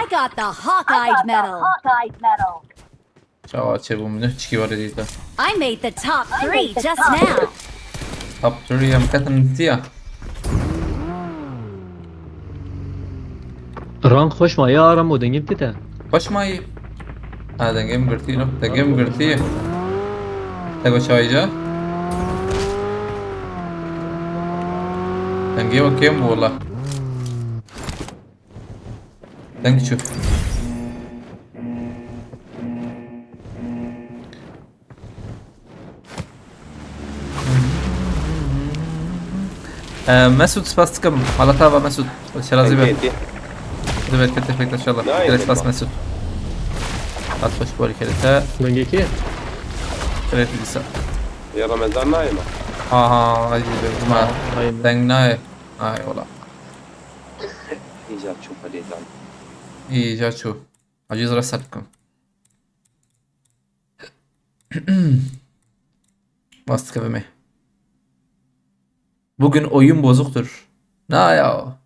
[SPEAKER 2] I got the Hawkeye medal.
[SPEAKER 3] Ciao çebu منو تشكي ورا ديتا
[SPEAKER 2] I made the top 3 just now.
[SPEAKER 3] Top 3 يا مكتن تيا
[SPEAKER 4] رانك خوش ما يا رم ودنجم تتا
[SPEAKER 3] خوش ماي هذا جيم قرتي له ده جيم قرتي تقول شايجا تنجيو كيم والله تنجي شوف مسعود سباس كم على تابع مسعود شرازي بيه دبل كتف ان شاء الله
[SPEAKER 5] نايس.
[SPEAKER 3] كده سباس مسعود هتخش بوري كده
[SPEAKER 4] دنجي كي
[SPEAKER 3] كده لسه
[SPEAKER 5] يا رمضان نايمة
[SPEAKER 3] ها اجي ما
[SPEAKER 4] هاي
[SPEAKER 3] دنگناي اي والله
[SPEAKER 5] إيجاد شوف هدي زان
[SPEAKER 3] iyi Caçu عجيز رسالكم Bastık evime. Bugün oyun bozuktur. Ne ya?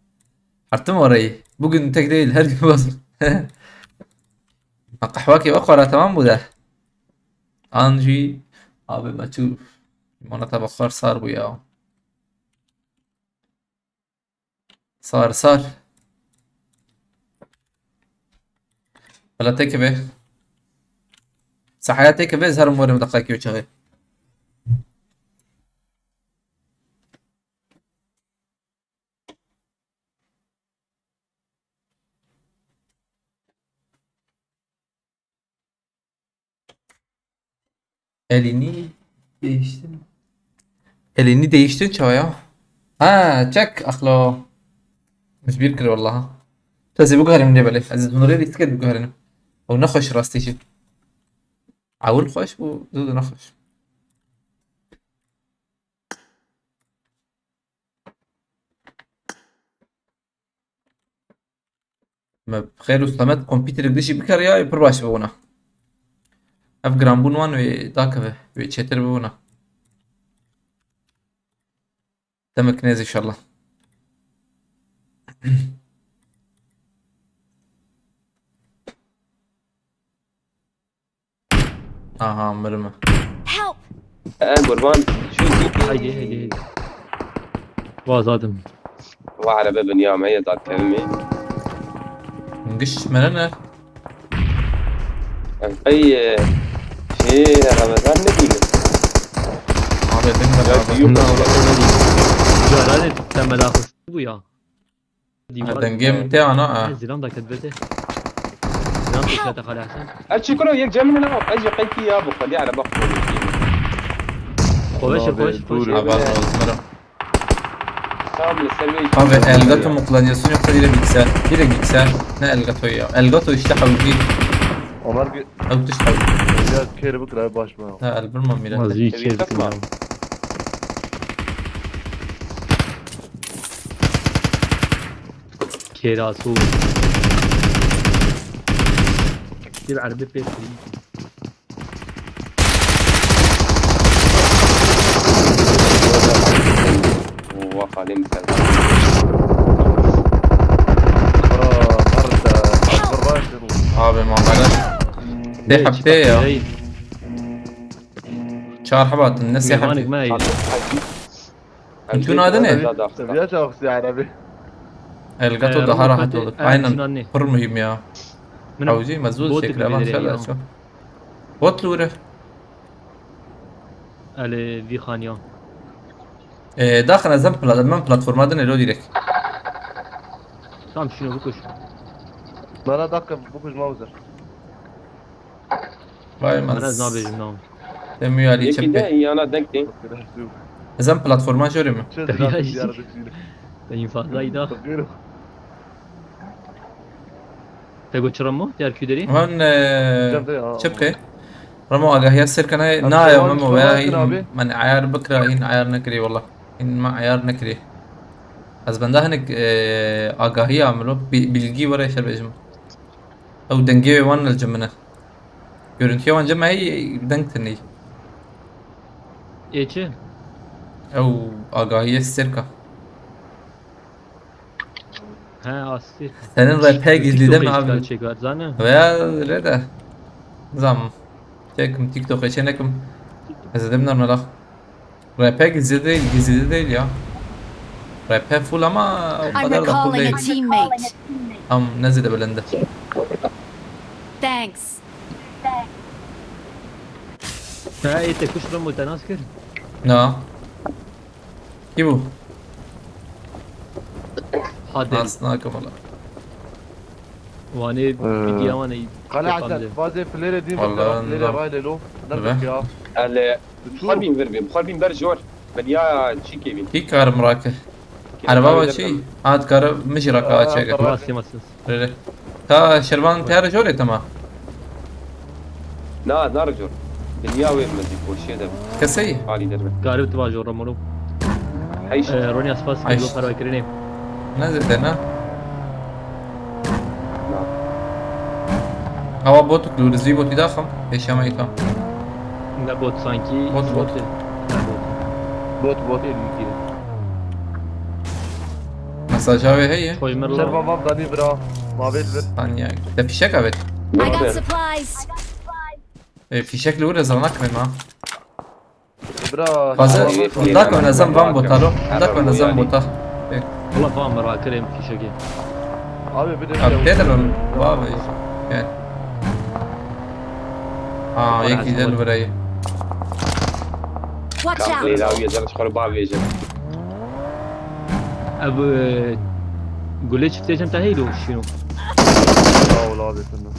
[SPEAKER 3] Arttım orayı. Bugün tek değil her gün bozuk. قهوكي بقرة تمام بوده انجي abi ما تشوف مناطق بخار صار وياه صار ولا تيك به صحيح تيك به زهر موري مدقاكي وشغي Elini değiştin. Elini değiştin çaya. Ha çek aklo. مش بيركر والله ها. تازي بقهرم ليه بلاش عزيز من غير يتكد بقهرم او نخش راستي شي عاول خوش بو دود نخش ما بخير وسلامات كمبيوتر بديش بكر يا برباش بونا اف جرامبون وان ويداك ويتشتر بونا تم كنيز ان شاء الله اها مرمى
[SPEAKER 2] Help!
[SPEAKER 5] قربان شو
[SPEAKER 4] هيدي
[SPEAKER 5] تجيكي
[SPEAKER 4] هيدي هيدي وازادم
[SPEAKER 5] وعلى باب نيام هي ذات كلمة
[SPEAKER 3] نقش مننا
[SPEAKER 5] أي شيء رمضان نبيله
[SPEAKER 3] عبي بنمر
[SPEAKER 5] يوم
[SPEAKER 4] جاراني تم داخل بويا
[SPEAKER 3] هذا جيم تاعنا
[SPEAKER 4] زلام دا كتبته زلام تكلته خالي احسن
[SPEAKER 5] أشي كله يرجع من هنا أجي قيتي يا أبو خلي على بقى
[SPEAKER 4] خوش خوش خوش
[SPEAKER 3] عبال مرة
[SPEAKER 5] كامل السلوي
[SPEAKER 3] Abi Elgato mu kullanıyorsun yoksa direkt bilgisayar? Direkt bilgisayar. Ne Elgato'yu ya? Elgato işte havlu.
[SPEAKER 6] عمر
[SPEAKER 3] Av tuş havlu.
[SPEAKER 6] يا كير بكره باش معه
[SPEAKER 3] Ha elbirmem miranda.
[SPEAKER 4] مازوي
[SPEAKER 5] تبي
[SPEAKER 4] كيف
[SPEAKER 5] تطلع.
[SPEAKER 4] كيراسو كثير عربي بيت
[SPEAKER 5] وخالي مثل
[SPEAKER 6] مرت اكبر باش
[SPEAKER 3] Abi muamele. دي حبتي يا شهر حبات الناس يا
[SPEAKER 4] مانك
[SPEAKER 3] حبتي.
[SPEAKER 4] ما هي
[SPEAKER 3] انتو نادنه؟
[SPEAKER 6] تبيات اختي عربي
[SPEAKER 3] Elgato daha
[SPEAKER 4] Robot
[SPEAKER 3] rahat
[SPEAKER 4] hadi,
[SPEAKER 3] olur.
[SPEAKER 4] evet,
[SPEAKER 3] Aynen.
[SPEAKER 4] şundan ne?
[SPEAKER 3] Kur mühim ya.
[SPEAKER 4] من
[SPEAKER 3] Havcı mazlul
[SPEAKER 4] بوت
[SPEAKER 3] şekli ama
[SPEAKER 4] بالبداية
[SPEAKER 3] şöyle
[SPEAKER 4] يعني.
[SPEAKER 3] şu. Bot lure.
[SPEAKER 4] على في خانيا
[SPEAKER 3] داخل ازم من platformadan elo direkt.
[SPEAKER 4] tamam şunu بكش
[SPEAKER 6] ما انا دقه بوكش ماوزر
[SPEAKER 3] Vay
[SPEAKER 4] انا
[SPEAKER 3] maz.
[SPEAKER 4] نابجم نام
[SPEAKER 3] Demiyor Ali
[SPEAKER 5] يمكن ده
[SPEAKER 3] çepe.
[SPEAKER 5] هي أنا دنكتي
[SPEAKER 3] Ezem platforma şöyle mi?
[SPEAKER 6] شو
[SPEAKER 4] تبي
[SPEAKER 6] زيارة
[SPEAKER 4] أشي؟
[SPEAKER 6] زيارة
[SPEAKER 4] ينفع زايدة
[SPEAKER 6] تغيره
[SPEAKER 4] تقول شرمو تيار كيدري
[SPEAKER 3] هون
[SPEAKER 6] جنبي
[SPEAKER 3] çepke. رمو اگاهی السر کنه
[SPEAKER 6] أبو
[SPEAKER 3] نا يا
[SPEAKER 6] سلمان
[SPEAKER 3] ماما
[SPEAKER 6] شلون
[SPEAKER 3] ويا
[SPEAKER 6] ممكن أبي؟
[SPEAKER 3] من عيار بكره هين عيار نكري والله هين ما عيار نكري از بنده هنك آگاهی عملو bilgi var ya şerbecim او دنگي وان الجمنه görüntüye وان جمع هي دنگتني
[SPEAKER 4] ايش
[SPEAKER 3] او آگاهی السركه
[SPEAKER 4] ها اسير
[SPEAKER 3] senin rap'e gizli de mi abi
[SPEAKER 4] çeker zane
[SPEAKER 3] veya öyle de zam çekim TikTok'a çenekim izledim normal rap'e gizli değil ya rap'e full ama o
[SPEAKER 2] I'm
[SPEAKER 3] kadar da full
[SPEAKER 2] recalling a
[SPEAKER 3] değil
[SPEAKER 2] teammate.
[SPEAKER 3] am nezide belende
[SPEAKER 2] Thanks.
[SPEAKER 4] ها ايه تكوش رمو تناسكر
[SPEAKER 3] na ki bu
[SPEAKER 4] حاضر
[SPEAKER 3] aslında kamala
[SPEAKER 4] واني بدي وانا
[SPEAKER 6] خلي عسل فازي فليرة دي
[SPEAKER 3] والله
[SPEAKER 6] فليرة
[SPEAKER 3] نظام.
[SPEAKER 6] رايلة له
[SPEAKER 3] نعم.
[SPEAKER 6] نرجع يا
[SPEAKER 5] بخال بين بربي بخال بين برجور بديا شي كيفين
[SPEAKER 3] ki kar mrake araba var şey hat kar mjraka çeka
[SPEAKER 4] راسي مسس
[SPEAKER 3] öyle ta şerban tiyar jole tamam
[SPEAKER 5] لا نرجور بديا وين مدي وشي ده
[SPEAKER 3] كسي
[SPEAKER 5] حالي دربه
[SPEAKER 4] قارب تبع جو رمو
[SPEAKER 5] حيش
[SPEAKER 4] روني اسباس
[SPEAKER 3] عايش.
[SPEAKER 4] كيلو فرا كريني
[SPEAKER 3] نزل هنا هوا بوت كلور زي بوت داخم ايش ما يفهم
[SPEAKER 4] لا بوت سانكي
[SPEAKER 3] بوت.
[SPEAKER 4] لا بوت
[SPEAKER 6] بوت
[SPEAKER 3] مساجاوي هي
[SPEAKER 4] خوي
[SPEAKER 6] شربة
[SPEAKER 4] مرة
[SPEAKER 6] ما بداني برا ما بيت بر
[SPEAKER 3] ثانية ده fişek evet
[SPEAKER 2] I got supplies.
[SPEAKER 3] fişek lure zanak mı ma
[SPEAKER 6] برا
[SPEAKER 3] fazla
[SPEAKER 5] والله.
[SPEAKER 3] bundak ve nazam van botalo bundak ve nazam bota
[SPEAKER 4] والله فاهم مرة كريم في شقي
[SPEAKER 6] abi bir de
[SPEAKER 3] abi de ben baba yani اه يكي ده البرايه
[SPEAKER 2] Watch
[SPEAKER 5] كان
[SPEAKER 2] out.
[SPEAKER 5] لا ويا درج خربا بيجي
[SPEAKER 4] ابو قولي شفتي كم تهيلو شنو
[SPEAKER 6] ولا abi sana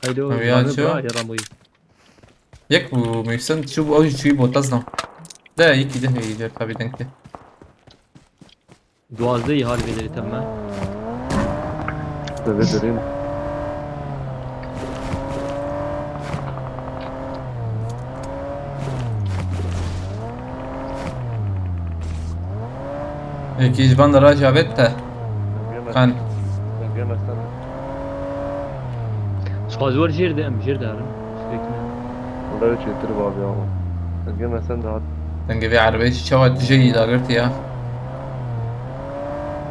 [SPEAKER 4] هيدو
[SPEAKER 3] ويا شو؟
[SPEAKER 4] يا راموي
[SPEAKER 3] يك وميسن شو أوجي شو بوتازنا ده يكي ده يجي تابي دنكه
[SPEAKER 4] دوازدهی حال بدری تمه
[SPEAKER 6] بدرين
[SPEAKER 3] يكي جبان راجع بيته كان
[SPEAKER 6] نجينا استنى
[SPEAKER 4] سوازور جيرده ام جيرده هرم
[SPEAKER 6] والله شيء تربى يا عم نجينا استنى هات
[SPEAKER 3] تنجي في عربية شوات جيدة قلت يا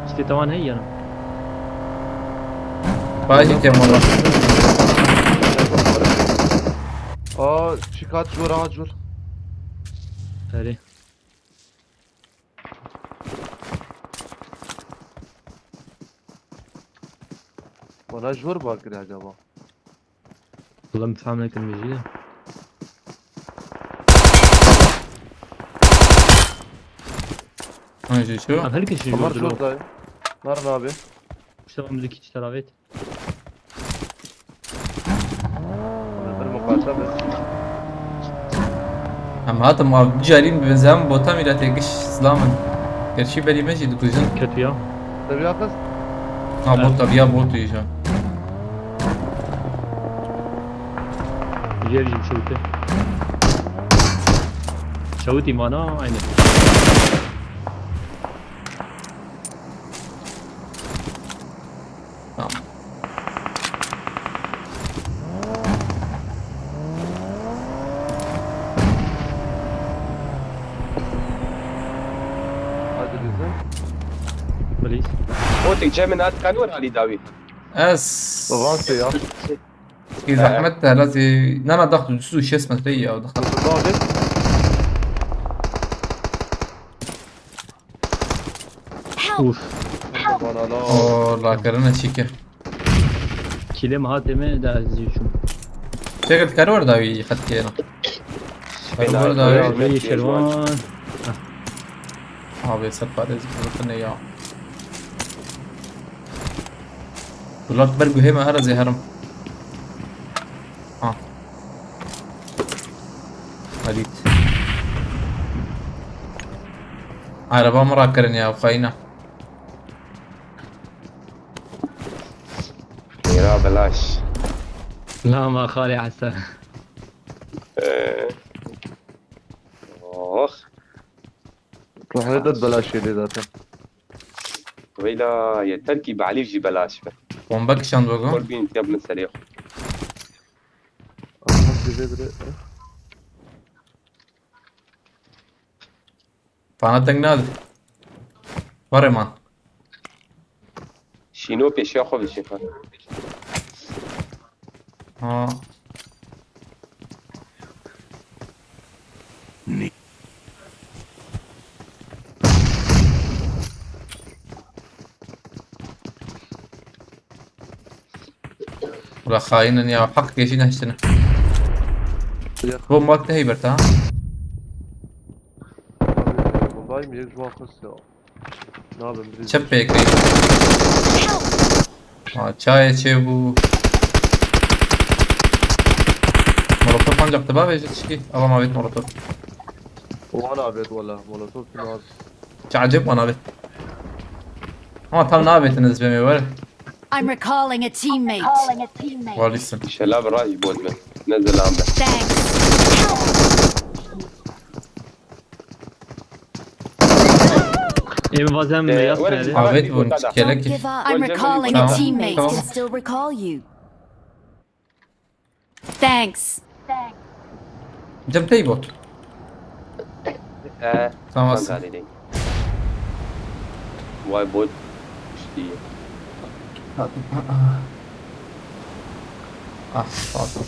[SPEAKER 4] اشتي طبعا هي انا
[SPEAKER 3] باجي كم مرة
[SPEAKER 6] شيكات جور هات جور
[SPEAKER 4] هري
[SPEAKER 6] وانا جور باكر يا جماعه
[SPEAKER 4] والله متفاهم لك المجيدة
[SPEAKER 3] ماشي شو
[SPEAKER 4] ام هلك شنو
[SPEAKER 6] عمر جور
[SPEAKER 4] جور
[SPEAKER 6] داي نار نابي
[SPEAKER 4] مش تمام ملكي اشتراويت
[SPEAKER 6] انا بالمقاسمه
[SPEAKER 3] هم هاتم ما جارين بنزام بوتا ميلا تيجيش سلاما كرشي بالي ماشي دكوزن
[SPEAKER 4] كتويا
[SPEAKER 6] تبي اخذ
[SPEAKER 3] ها بوتا بيا بوتو يجا
[SPEAKER 4] جير جيب شوته شوتي مانا عيني
[SPEAKER 3] tamam.
[SPEAKER 6] هذا اللي
[SPEAKER 4] بليز
[SPEAKER 5] صوتك جاي من هاد كان ولا علي داوي؟
[SPEAKER 3] اس
[SPEAKER 6] طبعا يا
[SPEAKER 3] اذا احمدتها لازم انا ضغط شو اسمه لي او دخلت
[SPEAKER 6] ضابط
[SPEAKER 4] اوف
[SPEAKER 6] طبعا لا
[SPEAKER 3] اوه لا كرنا شيكه
[SPEAKER 4] كلام هاتمه دا زيشو
[SPEAKER 3] شكل كارور داوي خد كينا كارور داوي
[SPEAKER 4] زي شروان
[SPEAKER 3] ها بيصير فارز بقولنا يا ولات برجو هما هرا زي هرم ها هديت عربا مرة كرن يا وخاينا
[SPEAKER 5] يا بلاش
[SPEAKER 4] لا ما خالي عسى
[SPEAKER 5] اخ
[SPEAKER 6] راح ندد بلاش اللي ذاته
[SPEAKER 5] ويلا يا تركي بعليف جي بلاش
[SPEAKER 3] بومبك شان
[SPEAKER 5] كل
[SPEAKER 3] بقى
[SPEAKER 5] بين تياب من سريع
[SPEAKER 3] فانا تنقناد ورمان
[SPEAKER 5] شينو بيش ياخذ الشفا
[SPEAKER 3] ها ولا خاينا يا حق ايش نهشنا هو ما هي برتا
[SPEAKER 6] والله ميك جوا خسر نابم بريز
[SPEAKER 3] شبيك اه چای چه مولوتوف ancak da böyle çiki ama evet molotof
[SPEAKER 6] وانا ابيض ولا مولوتوف نار
[SPEAKER 3] تعجب وانا بيت ama tam ne yapıyorsunuz benim böyle
[SPEAKER 2] I'm recalling a teammate.
[SPEAKER 3] valişsin
[SPEAKER 5] شلاب راجي بود من نزل عندك
[SPEAKER 2] Thanks.
[SPEAKER 4] ايه بازم يا
[SPEAKER 5] ورد.
[SPEAKER 4] اخي
[SPEAKER 3] evet bu
[SPEAKER 2] Don't
[SPEAKER 3] kelek
[SPEAKER 2] give up. I'm recalling a
[SPEAKER 3] Tamam,
[SPEAKER 2] teammate.
[SPEAKER 3] tamam.
[SPEAKER 2] Can still recall you. Thanks.
[SPEAKER 3] cem bot tamam
[SPEAKER 5] فهمت علي واي بود مش
[SPEAKER 3] ah pardon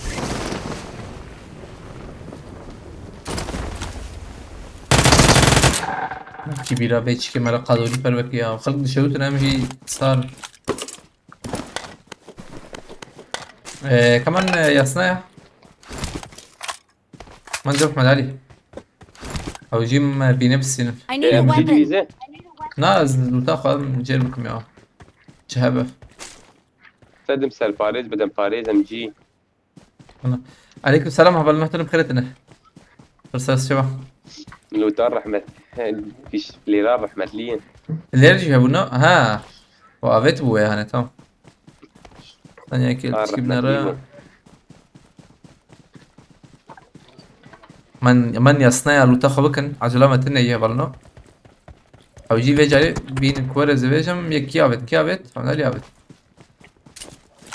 [SPEAKER 3] كبيرة بيتش كمال قادولي فربك يا خلق شوت انا مشي صار كمان يا صنايع ما نجيب احمد علي او جيم بنفس
[SPEAKER 2] I need a
[SPEAKER 5] ام جي
[SPEAKER 2] weapon.
[SPEAKER 5] جيزه
[SPEAKER 3] نازل وتاخذ نجربكم يا شهبة
[SPEAKER 5] استخدم سال باريز بدل باريز ام جي
[SPEAKER 3] عليكم السلام هبل نحترم بخيرتنا رصاص شباب
[SPEAKER 5] لو تار رحمة فيش ليران رحمتليين
[SPEAKER 3] اللي يرجع ابونا ها وقفت بو يعني تمام ثانية كيل تجيبنا را من يصنع لو تخبكن عجلامتنا يهبلنا او جي فيجاري بين كورز فيجم يكيابت كيابت عمل يابت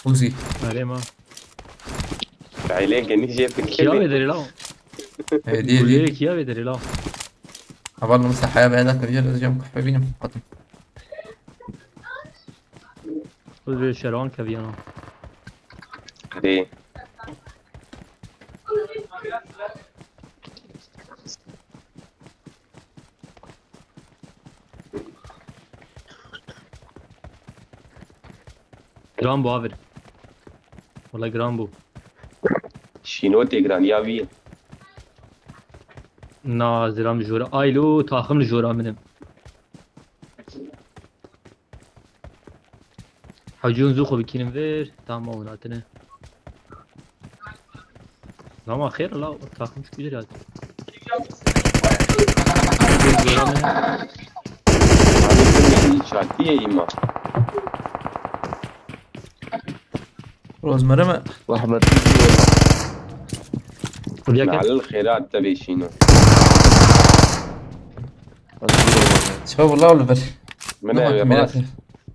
[SPEAKER 3] وزي
[SPEAKER 4] آره ما
[SPEAKER 5] عيلين كني جيب
[SPEAKER 4] کیا
[SPEAKER 5] الكلمة
[SPEAKER 4] بدری لا
[SPEAKER 3] دي
[SPEAKER 4] گوله کیا بدری لا
[SPEAKER 3] عبالنا مسا حياة بعدك رجال جم حبيبين قطم
[SPEAKER 4] خود به شروان کبیانا
[SPEAKER 5] دي
[SPEAKER 4] گرام بو آور والله گرام بو
[SPEAKER 5] شينوتي جرانياوي
[SPEAKER 4] نا زرام جورا آیلو تاخم جورا منم حجون زو خو بكينم فير تمام وناتنا لا خير لا تاخم شو كده جورا منم
[SPEAKER 5] هذه شاتية إما
[SPEAKER 3] روزمرة ما
[SPEAKER 6] رحمة
[SPEAKER 4] وليا
[SPEAKER 5] على الخيرات تبي شينو
[SPEAKER 3] شباب والله ولا بر
[SPEAKER 5] من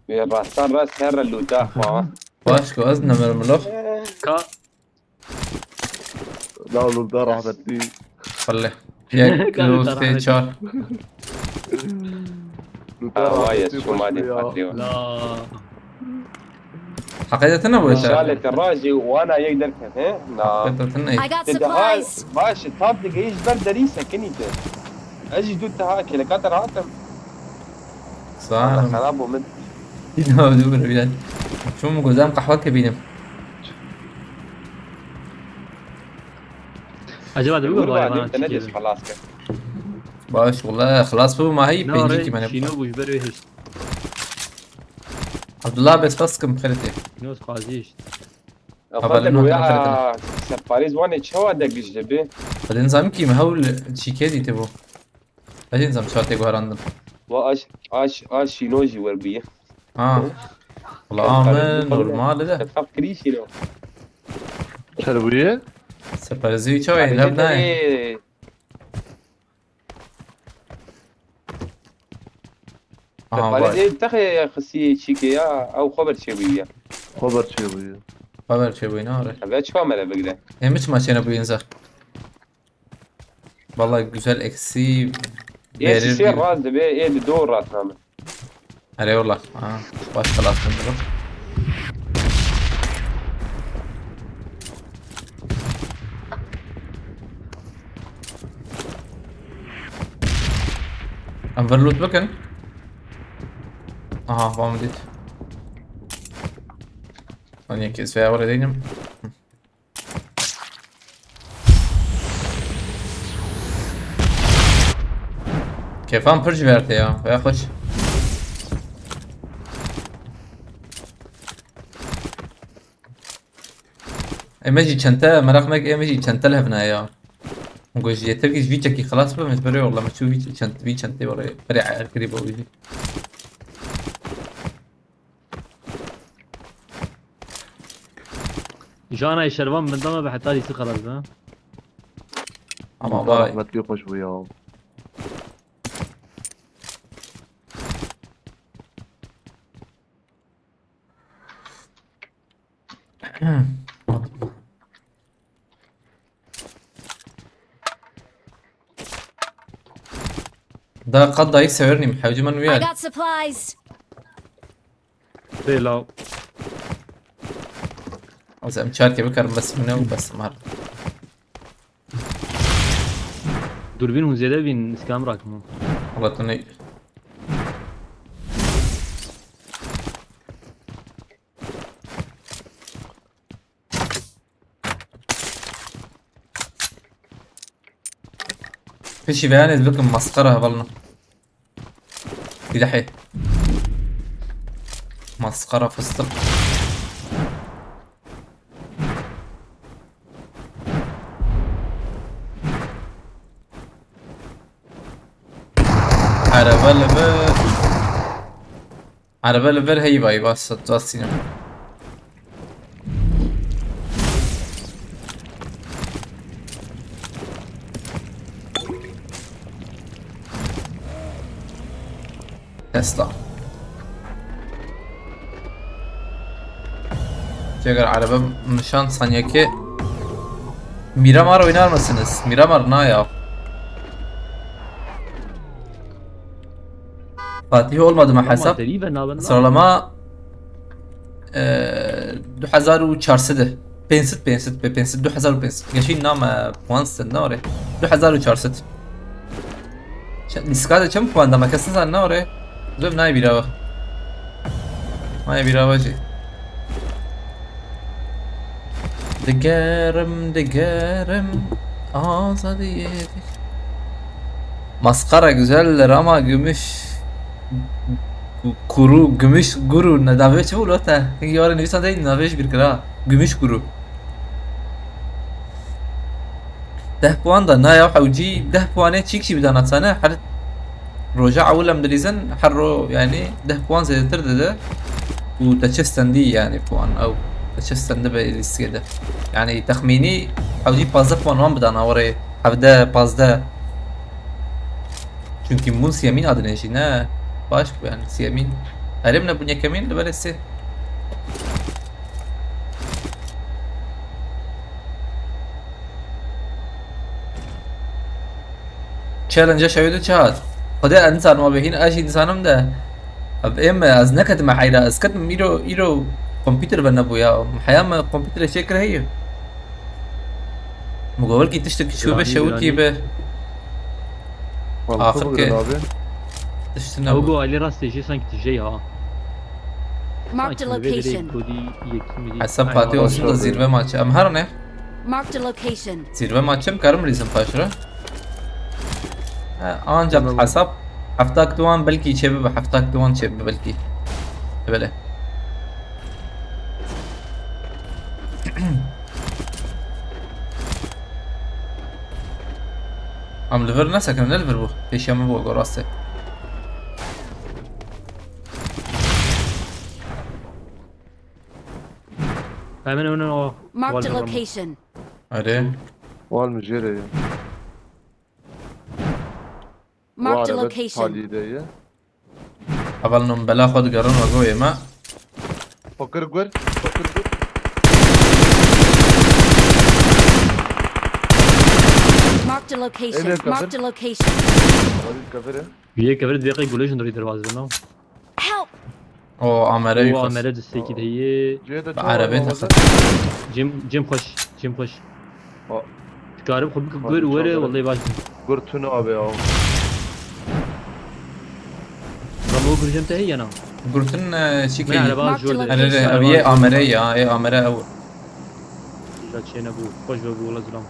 [SPEAKER 5] الراسان راس هر اللوتا خوا
[SPEAKER 3] واشكو أزنا من الملوخ
[SPEAKER 4] كا
[SPEAKER 6] لا والله رحمة لي
[SPEAKER 3] فله يك دو سه چار
[SPEAKER 5] وايد شو ما دي فاتريو
[SPEAKER 4] لا
[SPEAKER 3] حقيقة أبو
[SPEAKER 5] شالة الراجي وانا يقدر كده لا
[SPEAKER 3] حقيقة
[SPEAKER 2] I got
[SPEAKER 5] تدهال
[SPEAKER 2] supplies.
[SPEAKER 5] باش طابق ايش بردريسة كنيته اجي دو تهاكي لكاتر هاتم
[SPEAKER 3] صح
[SPEAKER 5] خراب ومد
[SPEAKER 3] دينا بدور بيان شو مجوزام قحوة كبيرة
[SPEAKER 4] عجبت بيقول
[SPEAKER 5] بعد
[SPEAKER 4] والله
[SPEAKER 5] انت نجس
[SPEAKER 4] انا
[SPEAKER 5] خلاص كده
[SPEAKER 3] باش والله خلاص فهو ما هي بيجيكي
[SPEAKER 4] نار
[SPEAKER 3] من
[SPEAKER 4] شنو بوش برويش
[SPEAKER 3] عبد الله بس فسكم بخيرتي
[SPEAKER 4] نوز قازيش
[SPEAKER 5] افضل
[SPEAKER 3] إنه
[SPEAKER 5] ويا سفاريز وانا شو هذا جبه
[SPEAKER 3] بعدين نظام كي ما هو الشيكادي تبو بعدين نظام شاتي جوهراندم
[SPEAKER 5] واش شينوجي وربيه
[SPEAKER 3] والله آمن نورمال ده
[SPEAKER 5] تفهم كريشي لو
[SPEAKER 6] شربوية
[SPEAKER 3] سبرزي شوي لبنان
[SPEAKER 5] سفاريز تخي خسي شيكيا او خبر شويه
[SPEAKER 6] خبر شربوية
[SPEAKER 3] خبر شو بيناره
[SPEAKER 5] هذا شو عمله بقدر
[SPEAKER 3] مش ماشينا بينزل والله güzel eksi
[SPEAKER 5] ايش
[SPEAKER 3] verir
[SPEAKER 5] يصير
[SPEAKER 3] gibi.
[SPEAKER 5] راس ده ايه دور راس نعمل
[SPEAKER 3] عليه والله baş خلاص منه انفرلوت بكن فهم ديت ثانية كيس فيها ورا دينم كيف هم برج verdi ya خوش ايماجي چنتا مراق مك ايماجي چنتا لهبنا يا مقولش يتركش فيتشكي خلاص بقى مش بري والله ما تشوف في چنتا ورا بري قريبه ويجي
[SPEAKER 4] جانا شربان من دمه بحتاج يصير خلاص ها
[SPEAKER 3] اما باي
[SPEAKER 6] رحمة لي خوش وياهم
[SPEAKER 3] ده قد يسعرني محاوجي من
[SPEAKER 2] I
[SPEAKER 3] وياي
[SPEAKER 2] got supplies.
[SPEAKER 4] لا
[SPEAKER 3] از امشاركي بكر بس منه وبس مر
[SPEAKER 4] دوربين زياده بين اسكام راكم
[SPEAKER 3] والله تني في شي بيان بكم مسخرة ظلنا في دحي مسخرة فستق عربة لبر هي باي بس تصينه تسلا Eğer araba nişan sanyaki Miramar oynar mısınız? Miramar ne ya? Fatih olmadı mı hesap?
[SPEAKER 4] تقريبا نابن
[SPEAKER 3] Sıralama 2400 500 2500 Geçin nama puan sen ne oraya? 2400 Liskada çem puan da makasın sen ne oraya? Zöm ne bir hava? Ne bir havacı? Digerim azadiyedik. Maskara güzeller ama gümüş kuru gümüş guru ne davet çabuk lota. Yarın nisan değil naveş bir kira gümüş guru. 10 puan da ne ya حوجي 10 puanı çikşi bir tane sana her roja awlam drizan harro yani 10 puan زيادة dedi. Bu تشستن دي يعني puan او تشستن ده بالسكيده يعني تخميني حوالي 15 puan var بدنا oraya havda 15 çünkü bu siyamin adı ne şey ne baş yani siyamin halimle bunya kemin de böylesi challenge شوية شات خدي انسان ما بهين اجي انسانم ده اب اما از نكت مع حيرا اسكت ميرو كمبيوتر بنبو يا حياة كمبيوتر شكل هي مقابل كي تشتكي شو بشوت كي
[SPEAKER 6] Vallahi
[SPEAKER 3] آخر
[SPEAKER 6] bugün
[SPEAKER 3] كي
[SPEAKER 6] abi.
[SPEAKER 3] تشتنا
[SPEAKER 4] اوغو علي راس تجي سانك تجي ها
[SPEAKER 2] Marked a location.
[SPEAKER 4] كودي يكمل
[SPEAKER 3] حسب فاتي olsun da zirve maçı am her ne
[SPEAKER 2] Marked a location.
[SPEAKER 3] zirve maçım karım rizim paşra ancak hasap haftak duan belki çebi haftak duan çebi belki böyle am liver nasıl kan liver bu peşyamı bu gorası
[SPEAKER 4] فاهمين انه
[SPEAKER 2] Marked a location.
[SPEAKER 3] öyle
[SPEAKER 6] Var mı Jerry?
[SPEAKER 2] Marked a
[SPEAKER 6] Var evet
[SPEAKER 2] location.
[SPEAKER 6] Halide'ye.
[SPEAKER 3] havalnum bela khod garan ve goye ma
[SPEAKER 6] Fakir gör. Fakir gör.
[SPEAKER 2] Marked a location.
[SPEAKER 6] Evet,
[SPEAKER 2] Marked a location.
[SPEAKER 6] Hadi kafere.
[SPEAKER 4] ये कवर देखा गुलेशन दरी दरवाजे ना
[SPEAKER 2] Help!
[SPEAKER 3] o amere
[SPEAKER 4] वो
[SPEAKER 3] yufas
[SPEAKER 4] मेरे जिससे की थी ये
[SPEAKER 6] C'ye de
[SPEAKER 3] Arabe
[SPEAKER 6] çağırma,
[SPEAKER 3] takıl.
[SPEAKER 4] Gym खुश
[SPEAKER 6] Aa,
[SPEAKER 4] تقارب خد كبر وره والله باش
[SPEAKER 6] Gürtünü abi ya.
[SPEAKER 4] رمو برجم تهي انا
[SPEAKER 3] gurtun
[SPEAKER 4] من
[SPEAKER 3] şiki
[SPEAKER 4] على بال
[SPEAKER 2] Marked
[SPEAKER 4] جول
[SPEAKER 2] a
[SPEAKER 3] أنا أبي أمرة يا أمرة أو
[SPEAKER 4] شاتشينا بو خوش بو والله زلام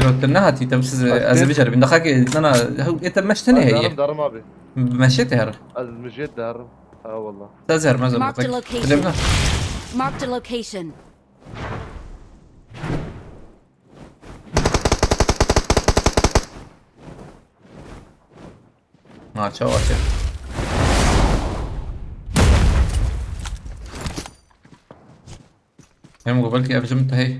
[SPEAKER 3] لو تنهاتي تبسز أزبيجر بين دخاك أنا هو أنت مشتني
[SPEAKER 6] Darım
[SPEAKER 3] هي
[SPEAKER 6] darım abi.
[SPEAKER 3] مشيت هر
[SPEAKER 6] Az müjde darım. Ha valla.
[SPEAKER 3] تزهر ما
[SPEAKER 2] Marked a
[SPEAKER 3] زبطك
[SPEAKER 2] location.
[SPEAKER 3] تلمنا
[SPEAKER 2] Marked a location.
[SPEAKER 3] ما شاء الله هم قبل كي أبجمت هي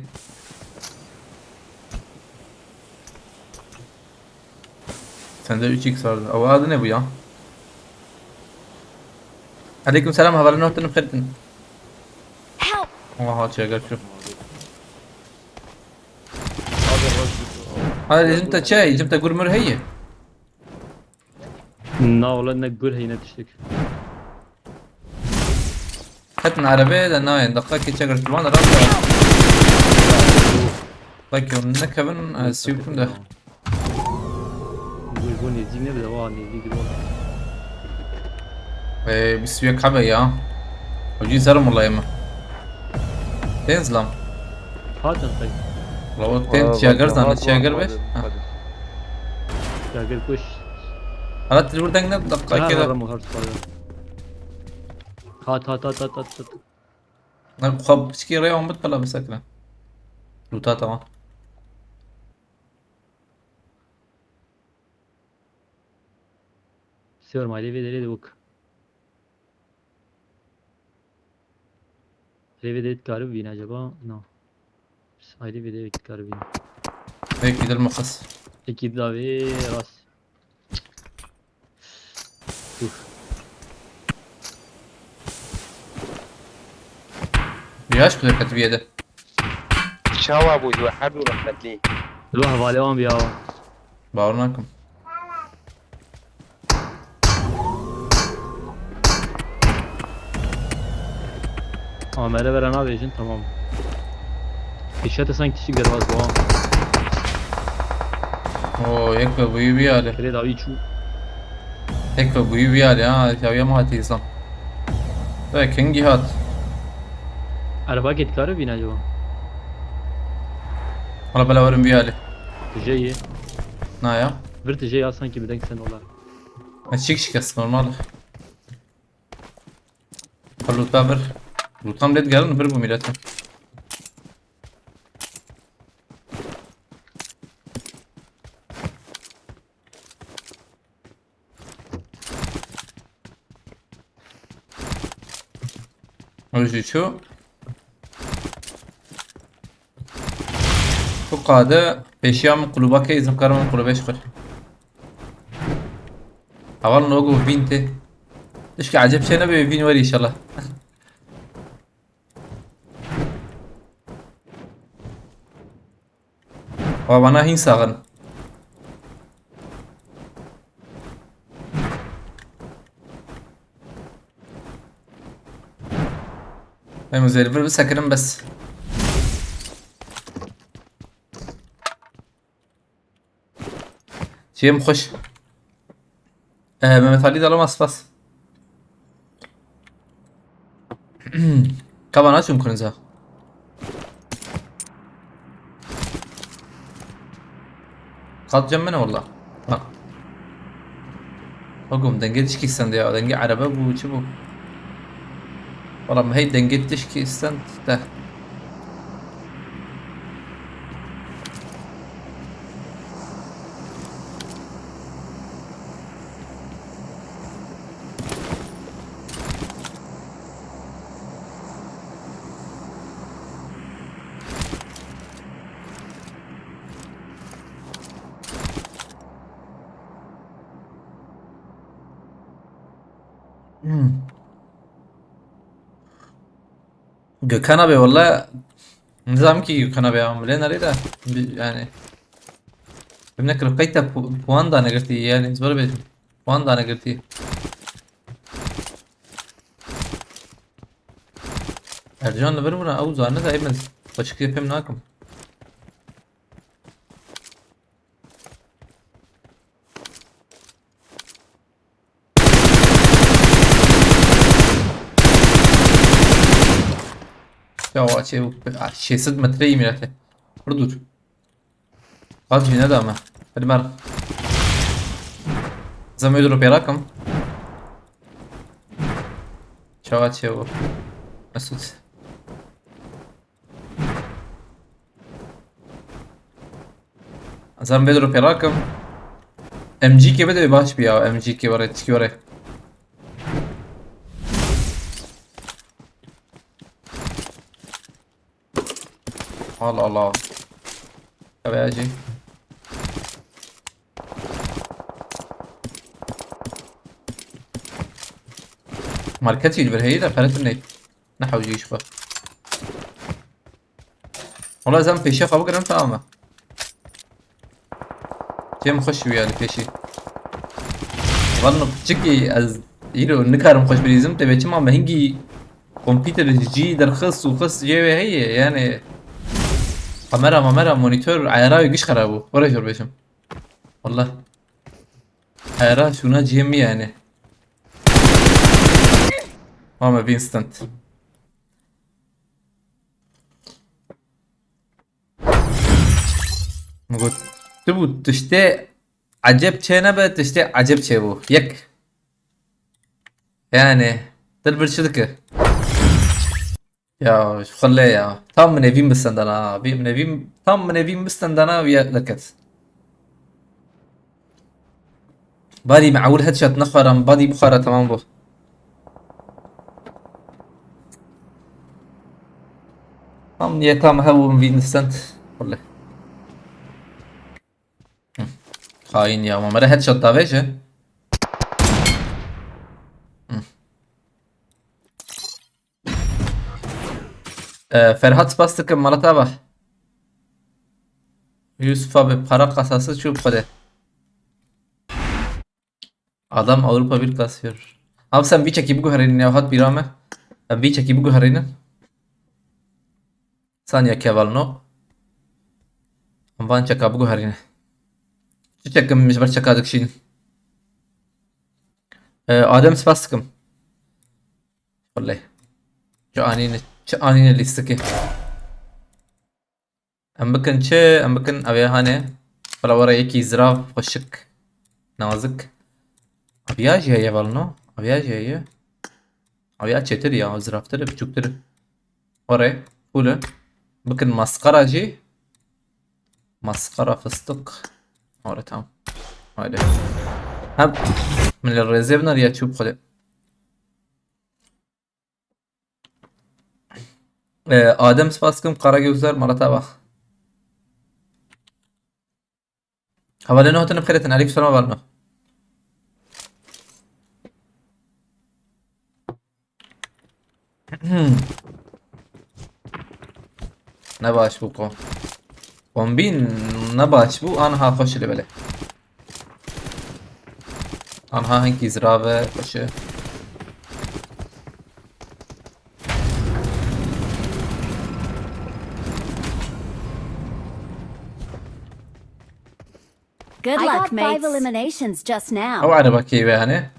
[SPEAKER 3] Sende 3x vardı. O adı ne bu ya? Aleyküm selam havalı notunu bخيرتن.
[SPEAKER 2] Help!
[SPEAKER 3] Oha çeker şu.
[SPEAKER 6] Abi rajit.
[SPEAKER 3] هذا لازم شاي لازم تقول مرهية.
[SPEAKER 4] نا والله انك بور هي نتشتك
[SPEAKER 3] ختم عربية لأنه دقائق تشغل في الوانا راسه. طيب إنك كمان سيوكم ده.
[SPEAKER 4] يقول يزيد نبدا واه يزيد
[SPEAKER 3] بسويك حبة يا. وجي سرم والله يما. تنزلم.
[SPEAKER 4] هاتن طيب
[SPEAKER 3] لو تشغل زنا تشغل بس.
[SPEAKER 4] شاغل كوش
[SPEAKER 3] هلا تقول دقنا دقائق كده.
[SPEAKER 4] رمو هارت هات
[SPEAKER 3] أنا خب تشكي ريوم بتطلع بسكنة. لوتا تمام.
[SPEAKER 4] basıyorum Ali ve bak. Ali karı bin acaba? No. Ali ve karı bin.
[SPEAKER 3] هيك ده المقص.
[SPEAKER 4] Ekid da ve ras.
[SPEAKER 3] بياش كده كتبيه ده.
[SPEAKER 5] شاوا ابو واحد ورحمت لي.
[SPEAKER 4] روح valyan bir hava.
[SPEAKER 3] باورناكم.
[SPEAKER 4] Amele veren abi için tamam. İşte sanki kişi görmez bu an.
[SPEAKER 3] اوه هيك بوي بيالي.
[SPEAKER 4] Kere da içu.
[SPEAKER 3] هيك بوي بيالي ها يا ما هتيزم. ده كينجي هات.
[SPEAKER 4] Araba git karı bin acaba.
[SPEAKER 3] والله بلا ورم بيالي.
[SPEAKER 4] Tüceyi.
[SPEAKER 3] نايا.
[SPEAKER 4] Bir tüceyi alsan ki bir denk sen olar.
[SPEAKER 3] هتشيك شكس نورمال. خلو تابر. لوتام ليت قالن بربو ميلاتهم. وجي شو قاده بيشيام قلوبك إذا كرم قلوبش خير أول نوجو بينته إيش كعجب شيء نبي بين وري إن شاء الله وأنا هين ساغن أي مزيل بس هكرم بس شيء مخش مهمت علي ده مصفص طبعا شو ممكن نزاه قد جمنا والله أقوم دنجت تشكي استند يا دنجي عربة بو شبو والله ما هي دنجت تشكي استند ده Gökhan abi valla nizam ki Gökhan abi ya ملينا ليه يعني بدنا كرقيتا بوان دانا قلتي يعني زبر بيت بوان دانا قلتي ارجعنا نبرمنا او زانا دائما بشكل فهمناكم يا شيء صد متري ميلاته ردود قاعد في ندامة المر زم يدرو بيراكم شوات شو اسود زم بيدرو بيراكم ام جي كي بده يباش بيا ام جي كي ورا تشكي ورا الله الله تبع اجي ماركتي البرهيدة فلت النيت نحو جيش فا والله زم في شيخ ابو قرن فاهمة جيم خش ويا الفيشي ظنوا بتشكي از يلو النكار مخش بريزم تبي ما مهنجي كمبيوتر جي درخص وخص جيبه هي يعني كاميرا مونيتور عيراوي قش خرابو ولا شو بيشم والله عيرا شونا جيمي يعني ما في انستنت نقول تبو تشتي عجب شينا تشتي عجب شيبو يك يعني تلبر شدك يا شو خليه يا tam من evim بستندنا من evim tam من evim بستندنا ويا لكت بادي معول هيد شوت نخرم بادي بخاره تمام بو هم يتام هو فينسنت والله خاين يا ماما هيد شوت دافيجه فرهاد سپاستکم مالتا با Yusuf abi para kasası çöp hadi. Adam Avrupa bir kasıyor. Abi sen bir çekip bu harenin ya hat bir ama. Ben bir çekip bu harenin. Saniye kevalno. Van çeka bu harenin. Şu çekim mecbur çekadık şimdi. Adem spastıkım. Vallahi. Şu anine listeki. ام بكن چه ام بكن اویا هانه ولا ورا یکی زراف خوشک نازک اویا جیه والنو اویا جیه اویا چتر یا زرافتر بچوکتر ورا پوله بكن مسخره جي مسخره فستق ورا تمام هاي هم من الريزيفنر يا تشوب خده Adem Spaskım Karagözler Malatya bak. حوالينا هوتنا بخيرة عليك سلام بالنا نباش بو قومبين نباش بو انا ها خوش اللي بله انا ها هنكي زرافة خوش
[SPEAKER 2] Good luck, mates. 5 eliminations just now.
[SPEAKER 3] او عربة كيف يعني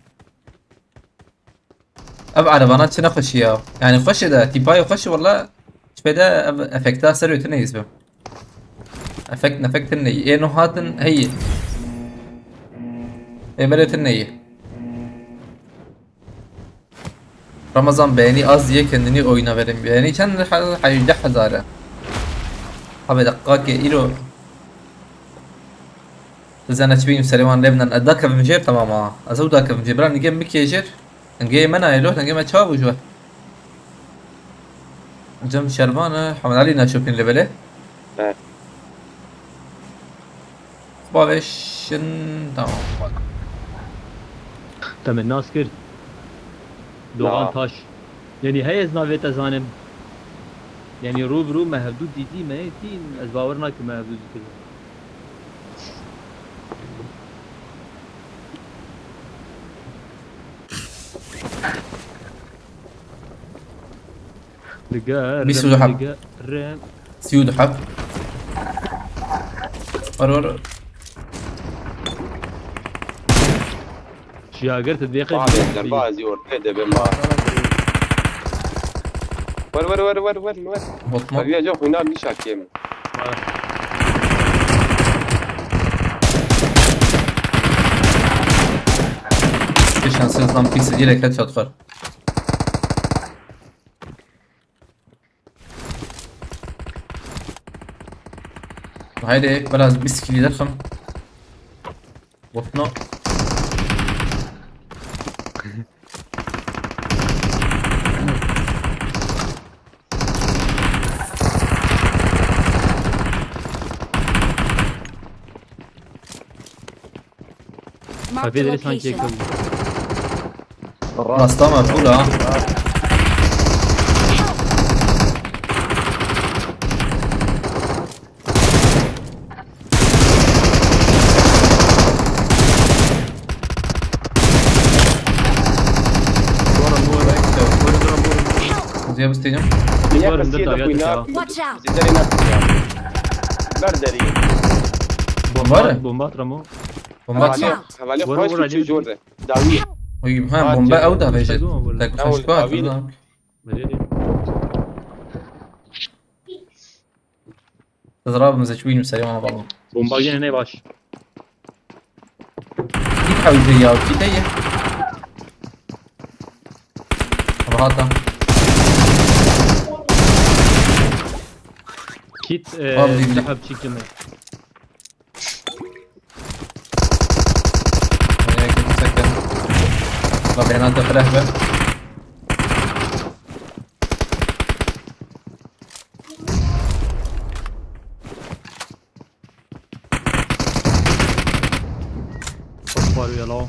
[SPEAKER 3] اب عربة انا تشنا خوش ياو يعني خوش ده تيباي خوش والله شبيدا افكتا سريو تنيز بهم افكت نفكت الني ايه نوهاتن هي ايه مريت الني رمضان beğeni az diye kendini oyuna verin beğeni كان حيجح هزارة حبي دقاك إيرو إذا نتبين سليمان لبنان أداك في مجيب تماما أزودك في مجيب نجيب مكيجر نجيب منا يلوه نجيب متشاب وجوه جم شربانة حمد علي نشوفين لبله بابشن تمام
[SPEAKER 4] تم الناس كرد دوغان تاش يعني هاي از نافيت ازانم يعني روب رو مهدود ديدي ما يتين از باورنا كي مهدود كده
[SPEAKER 3] بيسودو حب سيودو حب ور
[SPEAKER 4] شاگرد دقیقه
[SPEAKER 5] بعد البازي والقيده بما ور
[SPEAKER 3] بطمة
[SPEAKER 5] ابي اجو هنا مش حكيم
[SPEAKER 3] في شانس نظام في سجلك هات شاطر هيدي بلا بسكلي دخم بطنه
[SPEAKER 2] Mark
[SPEAKER 4] في
[SPEAKER 2] the
[SPEAKER 4] درس هانك
[SPEAKER 2] location.
[SPEAKER 3] راستا مقفولة زي بستيجم
[SPEAKER 5] يا كسيده هنا
[SPEAKER 2] Watch out.
[SPEAKER 5] زيدنا بردري
[SPEAKER 4] بومبات رمو
[SPEAKER 3] بومبات
[SPEAKER 5] حوالي
[SPEAKER 2] out.
[SPEAKER 5] خوش كيف جوده داوي
[SPEAKER 3] ويجيب ها بومبا او ده بيجي لك خشبات تضرب مزجوين مسيونا بعض
[SPEAKER 4] بومبا جينا هنا باش
[SPEAKER 3] كيف حاول زي او كده هي هذا
[SPEAKER 4] كيت
[SPEAKER 3] والله
[SPEAKER 4] سحب شي كمان
[SPEAKER 3] طب يعني انت فلاح بقى.
[SPEAKER 4] Var ya la.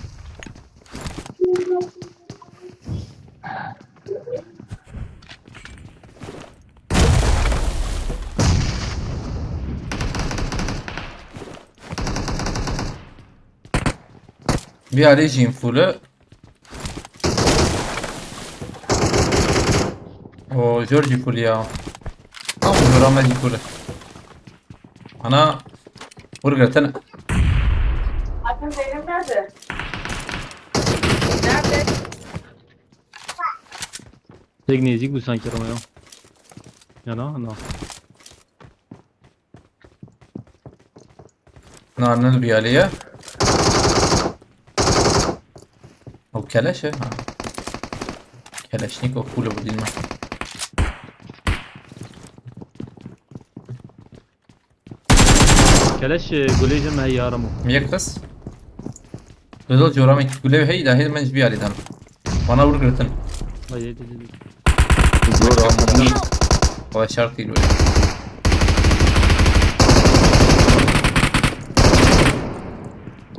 [SPEAKER 3] Bir arayacağım full'ü. O Georgie full ya. Tam Ramadi full. Ana burgerten
[SPEAKER 8] Bakın Zeynep nerede? Nerede?
[SPEAKER 4] Tek nezik bu sanki Romeo. Ya na.
[SPEAKER 3] narnel bir aliye. O keleşe. Keleşnik o full bu değil mi?
[SPEAKER 4] Keleş golejim me yaramo.
[SPEAKER 3] Miyakas. Dodol joramik gülev hey dahil menj bir aliden. Bana burgerten.
[SPEAKER 4] Haydi.
[SPEAKER 6] Zor ama.
[SPEAKER 3] O şart değil böyle.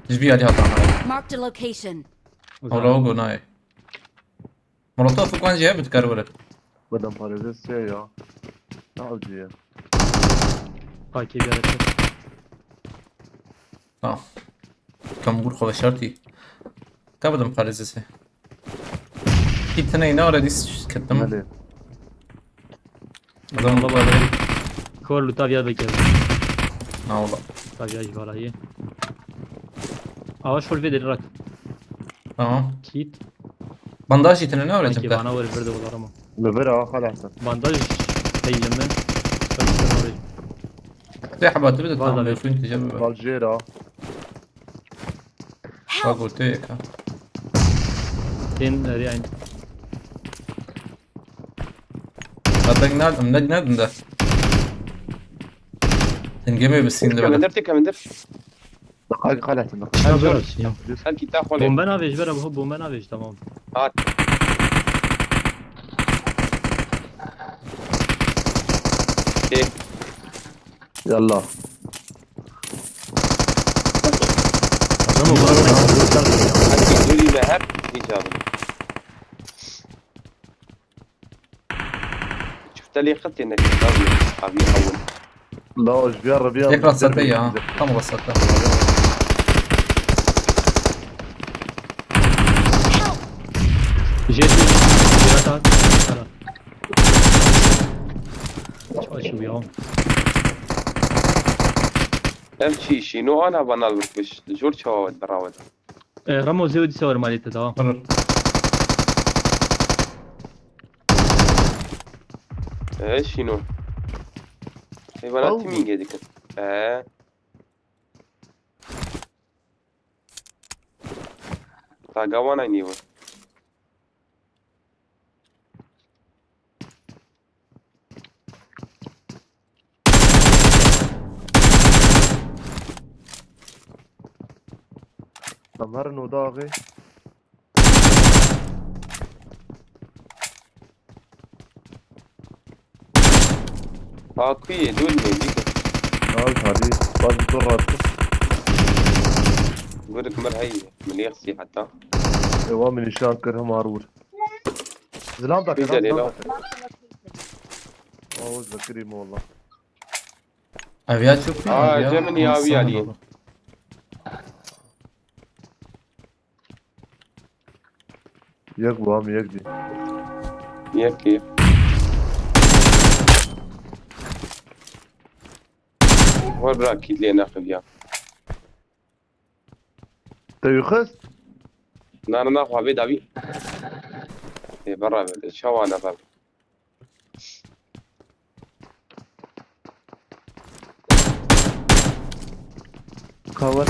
[SPEAKER 3] Hiçbir ali hata var.
[SPEAKER 2] Marked a location.
[SPEAKER 3] Ola o gunay. Molotov fukan jaya bitkar böyle.
[SPEAKER 6] بدم باريزيس يا نعودي يا
[SPEAKER 4] Takip ederek.
[SPEAKER 3] Tamam. Kambur خو شرطي. كابدم قارزسه. İtine ne orada dis kettim.
[SPEAKER 6] مالي
[SPEAKER 3] Adam da böyle.
[SPEAKER 4] Kor lutavya bekler.
[SPEAKER 3] Ne ola.
[SPEAKER 4] Tavya jvalayı. Avaş vol vedir rak.
[SPEAKER 3] Tamam.
[SPEAKER 4] Kit.
[SPEAKER 3] Bandaj itine ne orada
[SPEAKER 4] Ki
[SPEAKER 3] tibda.
[SPEAKER 4] bana ver verdi olar ama.
[SPEAKER 6] ببرع خلاص
[SPEAKER 4] Bandaj heyecanlı.
[SPEAKER 3] زي حبات تبدا
[SPEAKER 4] بعض
[SPEAKER 3] تعمل
[SPEAKER 4] الأشياء.
[SPEAKER 3] شو انت جنب
[SPEAKER 6] بالجيرة
[SPEAKER 3] قلت لك
[SPEAKER 4] Sen yani.
[SPEAKER 3] صدق نادم ده تنجمي بالسين ده
[SPEAKER 5] كمندر
[SPEAKER 3] بدل
[SPEAKER 5] تي كمندر
[SPEAKER 6] دقائق خلاص
[SPEAKER 4] Ha böyle ya.
[SPEAKER 5] هل كتاب ولا
[SPEAKER 4] Bomba navej ver abi bomba navej tamam.
[SPEAKER 5] هات ايه
[SPEAKER 6] يلا
[SPEAKER 4] Adam o kadar.
[SPEAKER 5] هل يقولي مهر اجابه شفت لي خطي انك تختارني اصحابي اول
[SPEAKER 6] لا ايش بيقرب يا
[SPEAKER 3] يقرا السلبية ها كم غصتها
[SPEAKER 4] Jet. Biraz at. Açım ya.
[SPEAKER 5] امشي شنو انا بنال بركش جور شو براود
[SPEAKER 4] Ramo zevdi sever maliyeti tamam.
[SPEAKER 3] قرر
[SPEAKER 5] ايش شنو اي بنات مين قاعد اه طاقوانا نيوه
[SPEAKER 6] دمرني وضاغي
[SPEAKER 5] اه كوي دول ميديك
[SPEAKER 6] هاي هذه بعد الدرات
[SPEAKER 5] يقول لك مر هي من يخسي حتى
[SPEAKER 6] ايوا من شاكر هم هارول زلام
[SPEAKER 5] في جليلة.
[SPEAKER 6] اوه ذكريم والله
[SPEAKER 3] افيات شوفي
[SPEAKER 5] جمني ابي علي
[SPEAKER 6] يقبو هم يقدي
[SPEAKER 5] يكي ورا اكيد لي ناخذ يا
[SPEAKER 6] تيخس
[SPEAKER 5] انا ناخذ عبيد ابي برا شو انا باب
[SPEAKER 6] كاور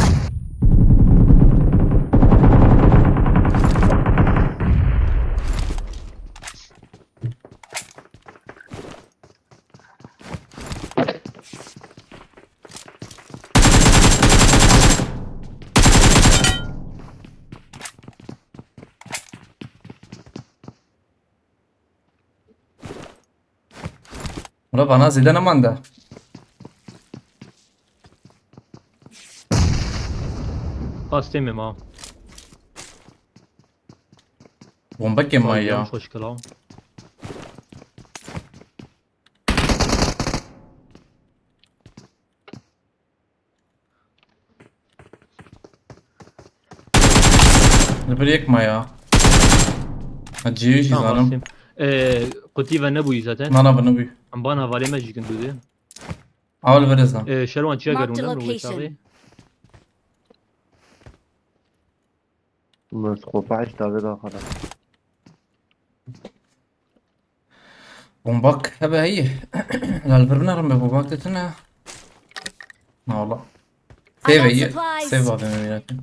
[SPEAKER 3] ولا بنا زيدنا ماندا
[SPEAKER 4] قاستم ما
[SPEAKER 3] بومبك ما يا
[SPEAKER 4] مش مشكلة.
[SPEAKER 3] نبريك ما يا هتجيش زانم
[SPEAKER 4] قطيفة نبوي زاتن
[SPEAKER 3] نانا بنبي
[SPEAKER 4] ام بان هوالي ماجي كنتو دي
[SPEAKER 3] اول برزنا
[SPEAKER 4] شروان چيا
[SPEAKER 2] Marked
[SPEAKER 4] قرون
[SPEAKER 2] a
[SPEAKER 4] نمرو
[SPEAKER 2] location.
[SPEAKER 4] بيشاغي
[SPEAKER 6] بس خوفعش تابي داخل.
[SPEAKER 3] بومبك هبا هي لا البرنا رمي بومبك تتنا ما والله سيف هي
[SPEAKER 2] supplies.
[SPEAKER 3] سيف هذا ميلاتي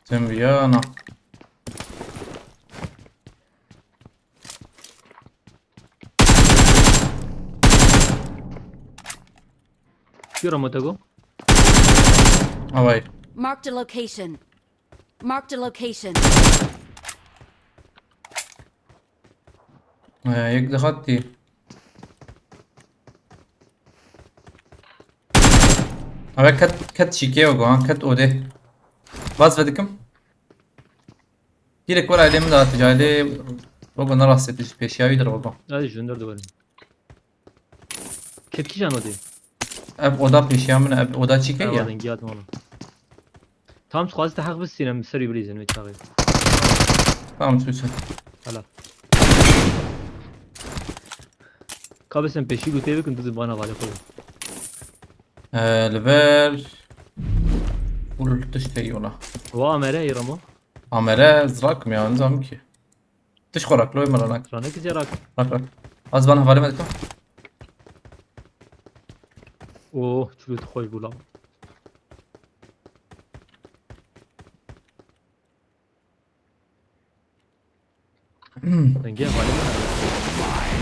[SPEAKER 3] سيمبيانا
[SPEAKER 4] شو رمتكو؟
[SPEAKER 3] هواي
[SPEAKER 2] Marked a location. Marked a location.
[SPEAKER 3] هيك دخلتي هواي كت شيكي وقوان كت اودي باز بدكم كيلك ولا عليه من دارت جايلي وقو نراسي تجي بيشياوي در وقو
[SPEAKER 4] هذه جندر دوالي كيف جانو دي؟
[SPEAKER 3] اب اودا بيشيا من اب اودا چيكي
[SPEAKER 4] ايوه
[SPEAKER 3] يا
[SPEAKER 4] دنجيات مالا تام خواست حق بس سينم سري بريزن ويتشاغي
[SPEAKER 3] tamam سوسن
[SPEAKER 4] هلا كابسن بيشي قلت لك كنت زبانه بالي خذ
[SPEAKER 3] لبر قول تشتري ولا
[SPEAKER 4] وامره يرمو
[SPEAKER 3] عمره زراكم يا نظام كي تشخرك لو مرناك
[SPEAKER 4] رانك زيراك
[SPEAKER 3] راك از بان حواله مدكم
[SPEAKER 4] اوه شلو تخوي بولا دنجي بالي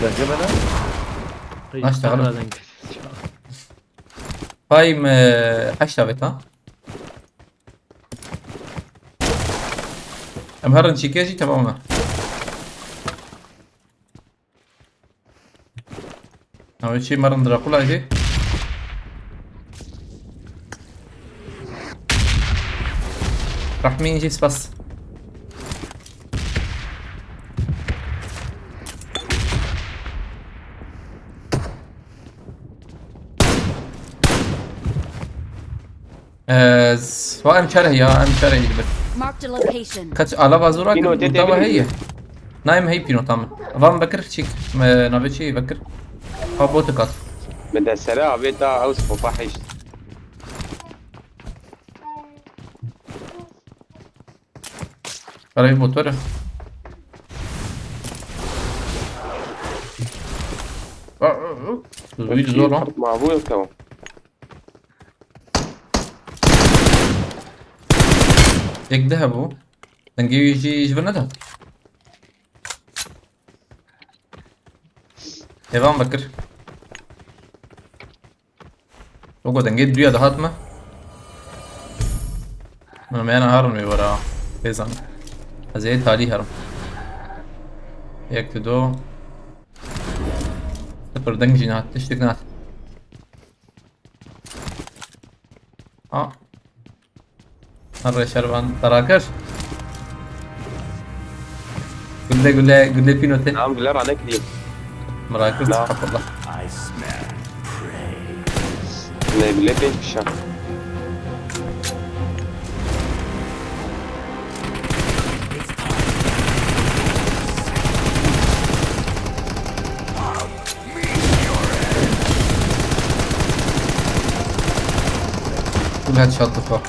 [SPEAKER 6] لهجة بنا؟
[SPEAKER 3] ما اشتغلوا.
[SPEAKER 4] دنجي
[SPEAKER 3] فايم حشتغلت ها امهرن شيكيجي تماما اول شي مرن دراكولا دي راح مين يجي بس سواء مشاره يا مشاره يجبر
[SPEAKER 2] Marked a location.
[SPEAKER 3] كاتش على بازورا
[SPEAKER 5] بينو تيتي
[SPEAKER 3] دابا
[SPEAKER 5] بينو.
[SPEAKER 3] هي نايم هي بينو تام فام بكر شيك نافيتشي بكر هابوتكات
[SPEAKER 5] من السراع بيتا اوس خوفاحش
[SPEAKER 3] قريب بوتورة زويد زورا
[SPEAKER 5] مع ابوي تو
[SPEAKER 3] يك ذهبوا تنجي يجي يجبرنا ذهب ايفان بكر وقو تنجي دويا دهات ما من ميانا هرمي ورا بيزان ازاي تالي هرم يك تدو تبر دنجي نات تشتك نات مرة شربان تراكش قل لي بينوتي
[SPEAKER 5] نعم بالله عليك دي
[SPEAKER 3] مراكش
[SPEAKER 5] لا.
[SPEAKER 3] حق الله
[SPEAKER 7] I smell prey.
[SPEAKER 5] انا بالله فين في الشام
[SPEAKER 3] كل هاد شاط فوق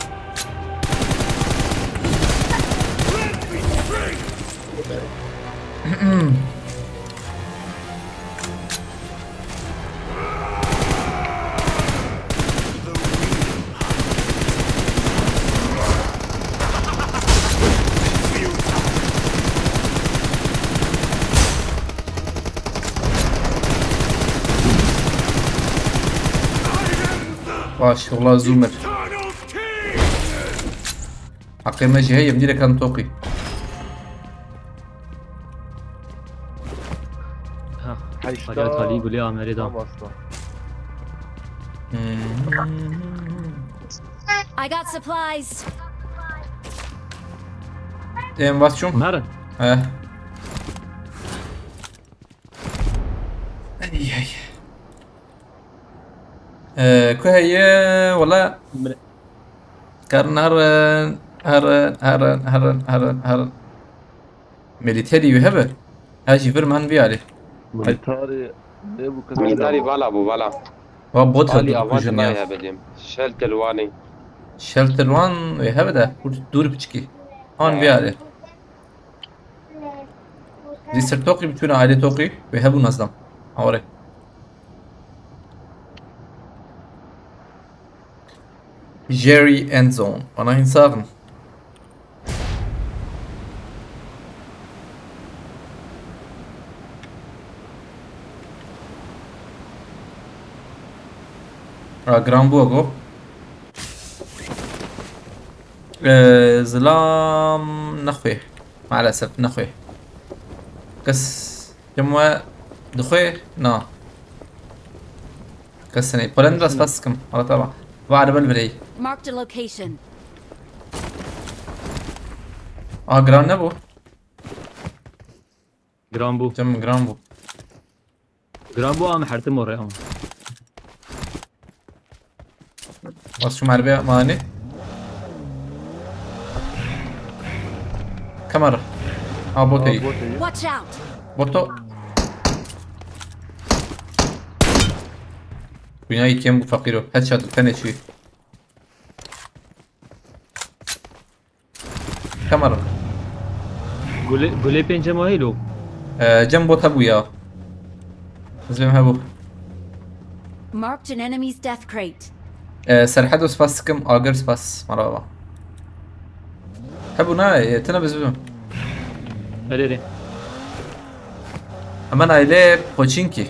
[SPEAKER 3] واش والله زومر حقي ماشي هي مديرة كان توقي.
[SPEAKER 4] ها
[SPEAKER 6] حيشتا
[SPEAKER 4] حاجات خليه يقول لي عمري
[SPEAKER 6] tam
[SPEAKER 4] ده
[SPEAKER 6] asla.
[SPEAKER 2] I got supplies.
[SPEAKER 3] تيم بس شو؟
[SPEAKER 4] مرن
[SPEAKER 3] اه اي اي كو هي والله كان هرن ميليتري يهبه هاجي فيرم هن بيالي
[SPEAKER 6] Militari ne bu kadar?
[SPEAKER 5] ميليتاري بالا ابو بالا
[SPEAKER 3] وبوت
[SPEAKER 5] بالي
[SPEAKER 3] هدو
[SPEAKER 5] افانت ما
[SPEAKER 3] كوجنيا
[SPEAKER 5] يا بديم شلت الواني
[SPEAKER 3] شلتر وان يهبه ده دور بتشكي هون بيالي زي سر توقي بتونا عادي توقي ويهبو نظام هوري جيري اند زون انا هنساغن جرامبو اجو ظلام نخويه مع الاسف نخويه كس جموا دخويه نا كسني بولند بس بسكم على طبعا بعد بالبري
[SPEAKER 2] Marked a location.
[SPEAKER 3] جرام نبو
[SPEAKER 4] جرامبو
[SPEAKER 3] جم جرامبو
[SPEAKER 4] جرامبو عم حرتم ورا
[SPEAKER 3] بس شو معربية ماني كاميرا بوتي
[SPEAKER 6] Botayı.
[SPEAKER 2] Watch out.
[SPEAKER 3] بوتو بناي كم فقيرو هاد شات الثاني شوي كاميرا
[SPEAKER 4] قولي بين جماهيلو
[SPEAKER 3] جنبو تبويا زين هبو
[SPEAKER 2] Marked an enemy's death crate.
[SPEAKER 3] سرحدو سباسكم آجر سباس مرابا هبو ناي تنبز بهم
[SPEAKER 4] هلي
[SPEAKER 3] اما نايلي بوچينكي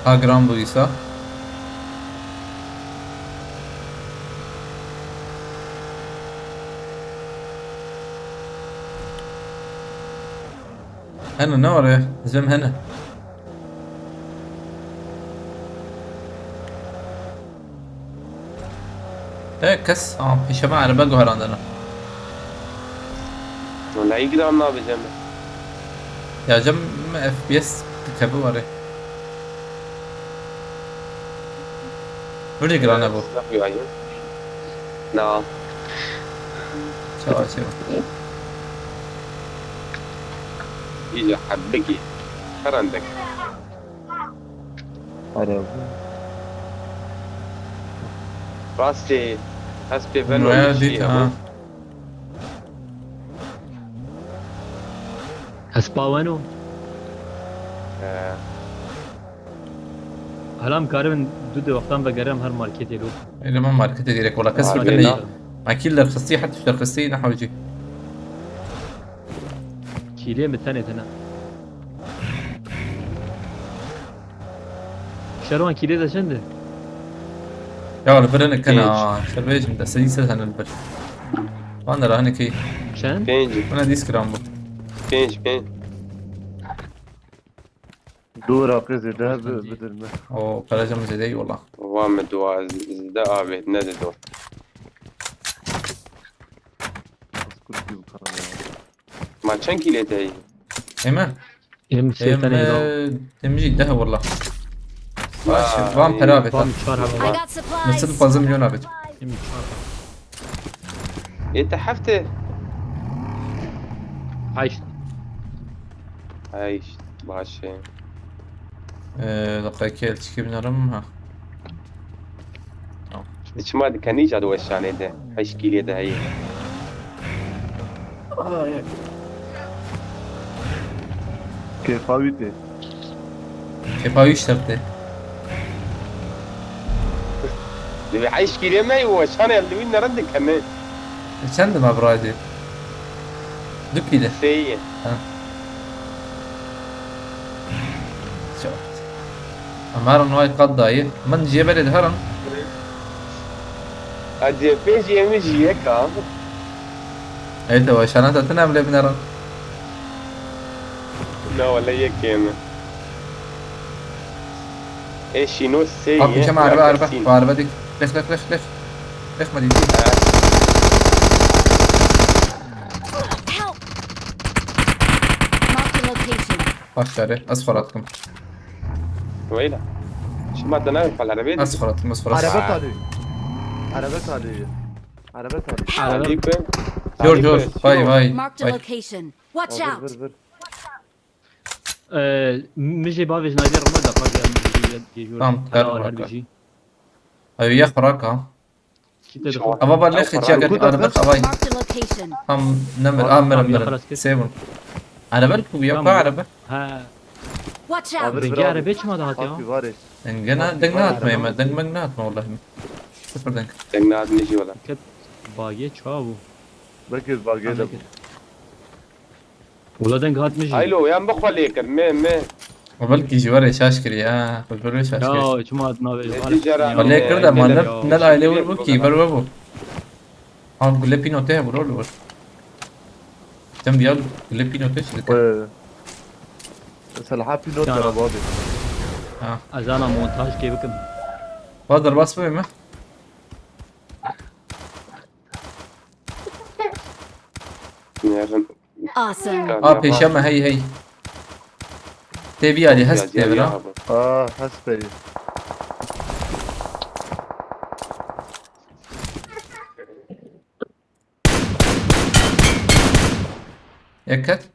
[SPEAKER 3] جرام بويسا هنا نوري زم هنا ايه كس في شماعة على بقوا عندنا
[SPEAKER 5] ولا يقدر انا بجنب
[SPEAKER 3] يا جم اف بي اس تكبوا وري وري جرانا ابو
[SPEAKER 5] نعم
[SPEAKER 3] شو شو
[SPEAKER 5] يجي حبكي عندك
[SPEAKER 6] Araba.
[SPEAKER 5] راسي حسبي فنو
[SPEAKER 3] وادي
[SPEAKER 4] هسباوانو هلا مكارم دود وقتان بقرم هر ماركت له
[SPEAKER 3] إذا ما ماركت ديرك ولا كسر
[SPEAKER 5] عادي.
[SPEAKER 3] كلي ما كل الخصية حتى في الخصية نحو يجي
[SPEAKER 4] كيلي متانة هنا شروان كيلي ده شنده
[SPEAKER 3] يا البرن كان شربيش من تسليسة هن البر وانا راني كي
[SPEAKER 4] شن
[SPEAKER 5] بينجي
[SPEAKER 3] انا ديسك رامبو
[SPEAKER 5] بينج
[SPEAKER 6] دور akız eder bedirme.
[SPEAKER 3] او بلاجم زي والله
[SPEAKER 5] وامد وزداء بيت نددو
[SPEAKER 6] Askut gibi karan ya.
[SPEAKER 5] ما كان كيليت هي
[SPEAKER 3] ايمن
[SPEAKER 4] ام سيتاني ده
[SPEAKER 3] تمجي الذهب والله ماشي فام حرابة
[SPEAKER 4] فام شارع
[SPEAKER 2] I
[SPEAKER 4] بابا
[SPEAKER 2] got supplies.
[SPEAKER 3] نصل فازم مليون عبد
[SPEAKER 4] ام شارع
[SPEAKER 5] انت حفته
[SPEAKER 4] عايش
[SPEAKER 5] عايش باشا
[SPEAKER 3] دقيقة تشكي بنرمها
[SPEAKER 5] ايش ما كان يجي هذا وشان ده ايش كيلي ده هي
[SPEAKER 6] Kefavite.
[SPEAKER 3] كيف هاي اشترته
[SPEAKER 5] اللي عايش كيلي ما هو شان اللي وين ردك كمان
[SPEAKER 3] چند ما برادي دو كيلو
[SPEAKER 5] سيء
[SPEAKER 3] شو أمارن واي قد داي من جبل الهرم
[SPEAKER 5] ادي بيجي مجي هيك
[SPEAKER 3] أيت وعشان أنت تنام لي بنرن
[SPEAKER 5] لا ولا هيك كمان ايش نو سي
[SPEAKER 3] أوكي كم عربة ديك ليش ما ديك
[SPEAKER 2] Help! Marked a location.
[SPEAKER 3] أشتري أصفراتكم
[SPEAKER 5] ويلا شو ما تنام على العربية
[SPEAKER 3] أصفراتكم
[SPEAKER 6] عربت عليه عربت عليه عربت عليه
[SPEAKER 5] عليك
[SPEAKER 3] جورج باي
[SPEAKER 2] Marked a location. Watch out!
[SPEAKER 6] فر
[SPEAKER 4] مجي بافيج نادي رمضة قاعد
[SPEAKER 3] تمام، تعال
[SPEAKER 4] هذا
[SPEAKER 3] وراك.
[SPEAKER 4] بيجي
[SPEAKER 3] أيوة يا خراكة
[SPEAKER 4] تدخل
[SPEAKER 3] أبا بلخ جاكر أنا بلخ أباي
[SPEAKER 2] Marked a location.
[SPEAKER 3] هم نمر
[SPEAKER 4] خلاص،
[SPEAKER 3] مرة
[SPEAKER 4] خلاص كده.
[SPEAKER 3] سيبون أنا بالك وياك
[SPEAKER 4] تمام.
[SPEAKER 3] عربة
[SPEAKER 4] ها
[SPEAKER 2] Watch out!
[SPEAKER 4] رجع عربيش ما ضغط
[SPEAKER 6] حاطي
[SPEAKER 4] يا
[SPEAKER 6] فارس
[SPEAKER 3] إنجنا دنجنات ما دنج مجنات ما والله صفر دنج
[SPEAKER 5] تناد نجي ولا
[SPEAKER 4] كت باقي تشابو
[SPEAKER 6] ركز باقي
[SPEAKER 4] ولا دنگ هات مجي
[SPEAKER 5] هايلو يا مبخ عليك ما
[SPEAKER 3] وبلكي جواري شاشكري يا بلبلو شاشكري
[SPEAKER 4] يا شما نافي
[SPEAKER 3] ولا كردا ما نل عائلة والبوكي بربو هم قول لي بينوتيه برولو تم بيال قول لي بينوتيه شلك
[SPEAKER 6] سلحة في نوت ترى بابي
[SPEAKER 4] ازانا مونتاج كيفكم
[SPEAKER 3] بقدر بس بما
[SPEAKER 2] Awesome.
[SPEAKER 3] بيشامة هي تبي علي هست تبرا
[SPEAKER 6] حسبي
[SPEAKER 3] يكت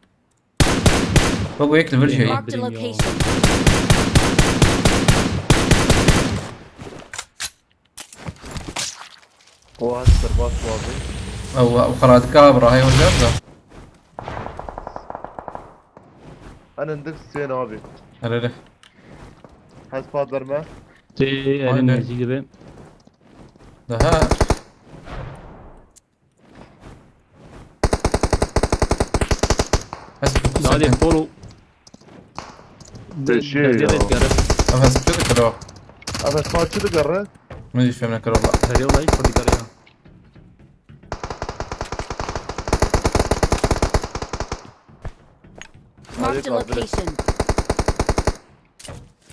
[SPEAKER 3] بقول يكتب برجع
[SPEAKER 2] Marked a location.
[SPEAKER 6] هو هسه باص بابي
[SPEAKER 3] او قرات كابرا هاي وجابها
[SPEAKER 6] انا ندك سين ابي
[SPEAKER 3] هلا
[SPEAKER 6] حس فاضر ما
[SPEAKER 4] تي انا نزيد به
[SPEAKER 3] ده
[SPEAKER 4] هذه فولو
[SPEAKER 6] شيء
[SPEAKER 3] بس كده كده
[SPEAKER 6] انا فاض شو تقرر
[SPEAKER 3] ما ادري فهمنا كده والله
[SPEAKER 4] هذه والله يكون قريها
[SPEAKER 2] Marked a location.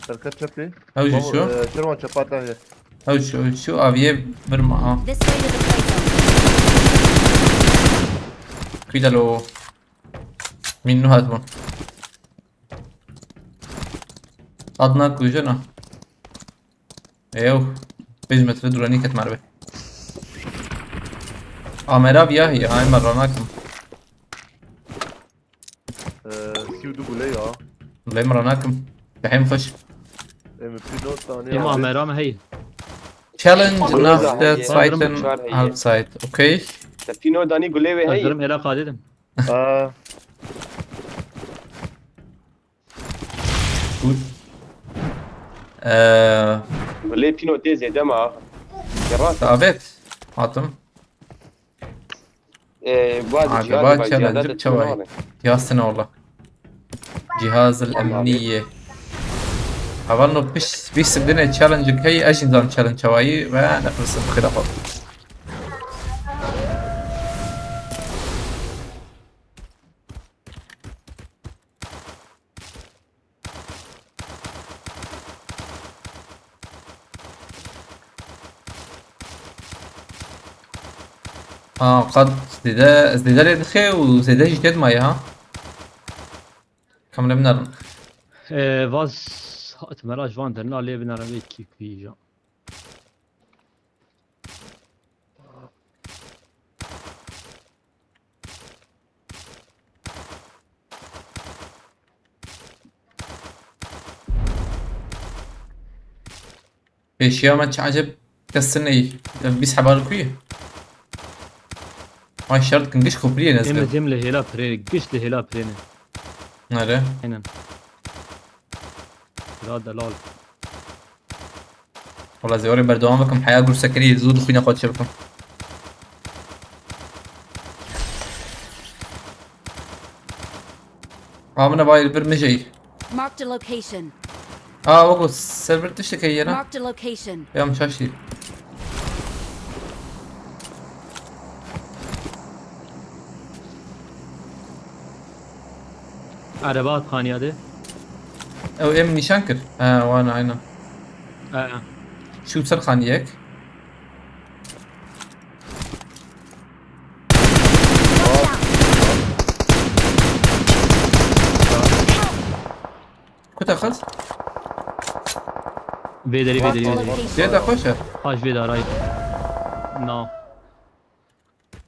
[SPEAKER 6] الكاتشب لي
[SPEAKER 3] او شو
[SPEAKER 6] شنو شباطه هي
[SPEAKER 3] او شو ابيه برمى
[SPEAKER 2] This way to the play zone.
[SPEAKER 3] كده لو منو هاتون أدنى كوجنا ايوه بيج متر دراني كت معربة عمرا بيا هي هاي مرة ناكم
[SPEAKER 6] سيودو بولي
[SPEAKER 3] ليه مرة ناكم بحين فش
[SPEAKER 6] ام في نوت ثانيه
[SPEAKER 4] تيما مرام هي
[SPEAKER 3] challenge ناخد فايتن outside اوكي
[SPEAKER 5] تبينو داني قولي هي
[SPEAKER 4] ازرم الى قادم
[SPEAKER 5] قولي بينو دي زي دما كراس
[SPEAKER 3] ثابت عاطم
[SPEAKER 5] بعد
[SPEAKER 3] عقبات challenge شواي يا سنة والله جهاز الأمنية أظنه بيش بدنا تشالنج كي أجي نظام تشالنج شواي ونفس الخلافات قد ازدياد يدخي وزيدا جديد ماي ها كم نبنا
[SPEAKER 4] واز هات مراج فان درنا لي بنا رميت كيف فيجا
[SPEAKER 3] اشياء ما تعجب كالسنة بيسحب على الكوية هاي الشرط كان قش كوبرية
[SPEAKER 4] ام
[SPEAKER 3] نازل
[SPEAKER 4] زم لهلا برين قش لهلا برين
[SPEAKER 3] هلا
[SPEAKER 4] هنا لا دلال
[SPEAKER 3] والله زي وري بردوامكم حياة قول سكري زود خوينا قد شبكم عامنا باي البرمجي
[SPEAKER 2] Marked a location.
[SPEAKER 3] وقو سيرفر تشتكي هنا
[SPEAKER 2] Marked a location.
[SPEAKER 3] يا مشاشي
[SPEAKER 4] عربات خانياده
[SPEAKER 3] او ام نشانكر وانا عينا
[SPEAKER 4] اه
[SPEAKER 3] شو بصير خانيك كنت اخذ
[SPEAKER 4] فيدري
[SPEAKER 2] Marked a
[SPEAKER 4] فيدري
[SPEAKER 2] location.
[SPEAKER 3] زيادة خوشة
[SPEAKER 4] هاش فيدا رايت نو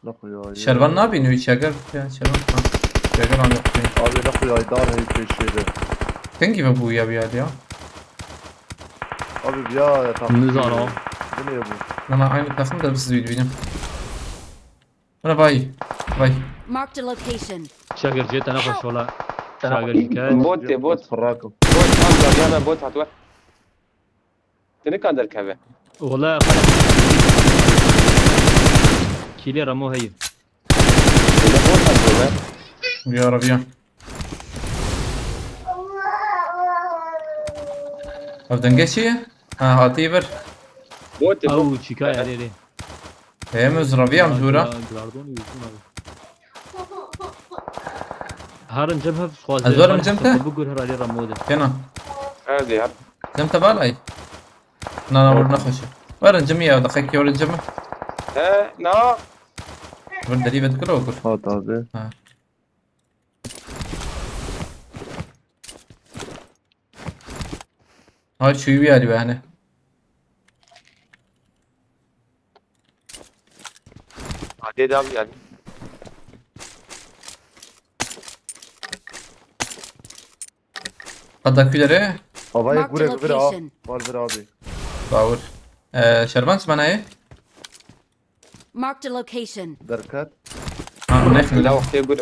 [SPEAKER 6] نخوياي
[SPEAKER 3] شربان نابي نوي شاقر شربان شاقر عم يقفين
[SPEAKER 6] ابي نخوياي دار هي بيشيله
[SPEAKER 3] تنجي بابويا بيادي
[SPEAKER 6] ابي بيا
[SPEAKER 4] نزارة
[SPEAKER 6] بني ابو
[SPEAKER 3] انا عيني تاخم ده بس زويد بينام انا باي
[SPEAKER 2] Marked a location.
[SPEAKER 4] شاقر جيت انا خوش والله شاقر جيكات
[SPEAKER 5] بوت
[SPEAKER 6] فراكم
[SPEAKER 5] امزر يانا بوت هتوح تنك اندر كافي
[SPEAKER 4] والله كيلي رمو هي
[SPEAKER 5] بوت هتوح
[SPEAKER 3] يا ربيع او دنجشي هاتيبر
[SPEAKER 5] بوت
[SPEAKER 4] او شيكاي عليه
[SPEAKER 3] هيمز ربيع مزورة
[SPEAKER 4] هارن جمها في خوازي
[SPEAKER 3] الزور مجمته؟
[SPEAKER 4] بقول هر عليه رموده
[SPEAKER 3] كنا
[SPEAKER 5] هذه هر
[SPEAKER 3] جمت بالاي انا ورنا خوشة ورن جميع دقيقة ورن جمع
[SPEAKER 5] نا
[SPEAKER 3] ورن دريبة كله وكل
[SPEAKER 6] هات هذا
[SPEAKER 3] هاي شو يبيالي بقى هنا
[SPEAKER 5] عادي دام يعني
[SPEAKER 3] قدك في دري
[SPEAKER 6] ابي
[SPEAKER 2] Marked a
[SPEAKER 6] يقول برا
[SPEAKER 2] location.
[SPEAKER 6] مال برا ابي
[SPEAKER 3] باور شربان اسمنا ايه
[SPEAKER 2] Marked a location.
[SPEAKER 6] دركات
[SPEAKER 3] نخل
[SPEAKER 5] لا وقت يقول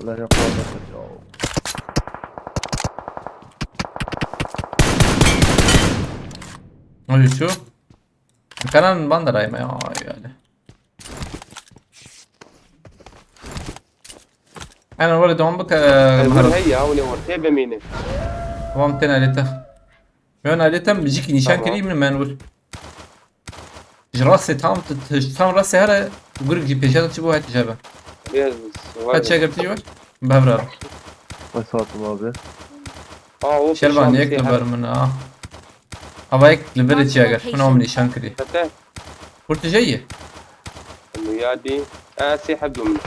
[SPEAKER 6] ولا يقرا
[SPEAKER 3] هاي شو كان باندر اي ما يعني انا ولد عم بك
[SPEAKER 5] يقول هي هوني ورتي بمينه
[SPEAKER 3] وام تنا لتا يونا لتا بيجيك نيشان كريم من منور راسي تام تام راسي هلا يقول جي بيجات تشبوها تجابه هاد شاقر تجوا بهبرار
[SPEAKER 6] وسط ما ابي
[SPEAKER 3] شربان يك نبر من هوايك لبرت شاقر من عم نيشان كريم
[SPEAKER 5] حتى
[SPEAKER 3] قلت جايه
[SPEAKER 5] انه يادي اسي حبه منه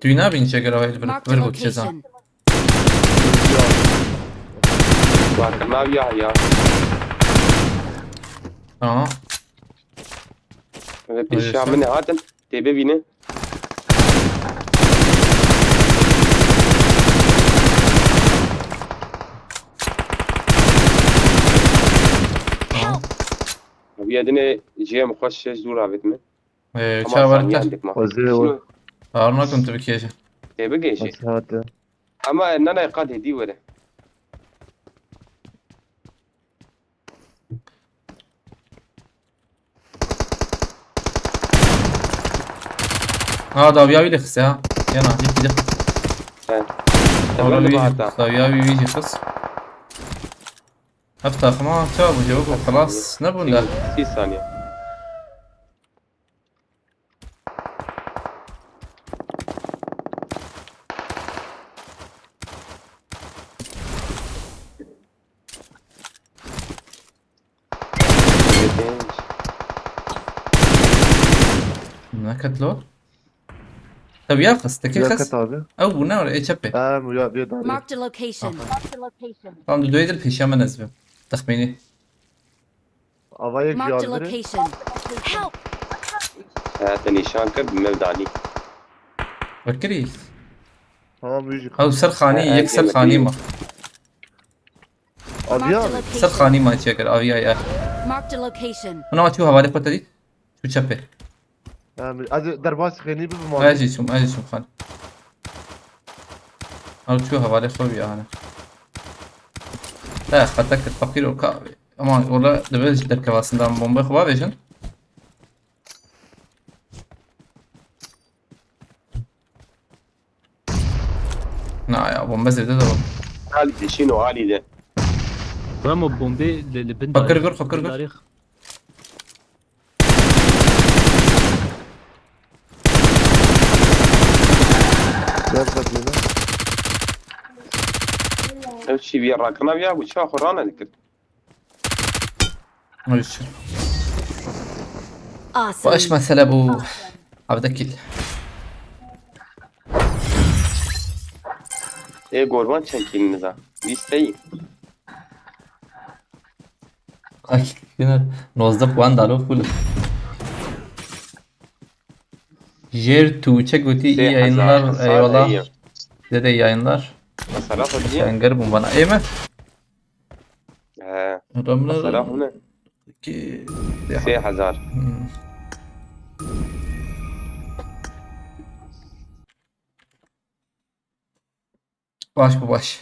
[SPEAKER 3] توينا بين شاقر هواي
[SPEAKER 2] Marked a
[SPEAKER 3] بربوك شزان
[SPEAKER 2] location.
[SPEAKER 5] بارك ما بيا يا بيشا من هاتن تبي بينه بيدنا جيم خوش زورا بتمه
[SPEAKER 3] شاورت
[SPEAKER 6] وزي
[SPEAKER 3] ما كنت بكيشه
[SPEAKER 5] تبي شيء
[SPEAKER 6] بس هذا
[SPEAKER 5] اما ان انا يقاد هدي ولا
[SPEAKER 3] هذا وياي لي خس ها يلا جيك دي
[SPEAKER 5] تمام بعد
[SPEAKER 3] وياي يجي خس افتح ما شاب وجوك خلاص نبون لا
[SPEAKER 5] 6 ثانية
[SPEAKER 3] نكت له طب يا خس تكي خس
[SPEAKER 6] هذا
[SPEAKER 3] او نور اي شبه
[SPEAKER 6] ويا بيد عليه
[SPEAKER 2] Marked a location. Marked a location.
[SPEAKER 3] طبعا دويد البيشا ما نزبه تخميني
[SPEAKER 6] ابي
[SPEAKER 2] Marked a
[SPEAKER 6] يقدر
[SPEAKER 2] location. Help!
[SPEAKER 5] هذا نيشان كرد مبدعني
[SPEAKER 3] بكري
[SPEAKER 6] تمام يجي
[SPEAKER 3] او سر خاني يكسر خاني ما
[SPEAKER 2] Marked a
[SPEAKER 6] ابيان
[SPEAKER 3] سر
[SPEAKER 2] location.
[SPEAKER 3] خاني ما تشكر او يا
[SPEAKER 2] Marked a location.
[SPEAKER 3] انا ما تشوفها بالي قلت دي شو شبه
[SPEAKER 6] هذا درباس خيني بما
[SPEAKER 3] اجي شوم خان او تشوفها بالي خوي انا لا خدتك الفقير وكا اما والله دبلش دركه واسندام بومبا خبا بيجن نا يا ابو مزر ده
[SPEAKER 5] عالي ده شنو عالي ده؟
[SPEAKER 4] رموا بومبي لبن
[SPEAKER 3] فكر قر فكر قر
[SPEAKER 4] تاريخ.
[SPEAKER 6] يرفض لنا.
[SPEAKER 5] امشي بيا راكنا بيا وشا خرانا ذكر.
[SPEAKER 3] ماشي
[SPEAKER 2] Awesome.
[SPEAKER 3] وايش مثل ابو عبد الكل
[SPEAKER 5] ايه قربان شنكين نزا. بيستي.
[SPEAKER 3] Yine نوظف وان دالو فول Jer Tuğçe Guti iyi yayınlar eyvallah. Size de iyi yayınlar.
[SPEAKER 5] الصلاة دي.
[SPEAKER 3] Sen garbun bana iyi mi?
[SPEAKER 5] الصلاة
[SPEAKER 3] Adamlar
[SPEAKER 5] هنا
[SPEAKER 3] ki
[SPEAKER 5] 6000.
[SPEAKER 3] baş bu baş.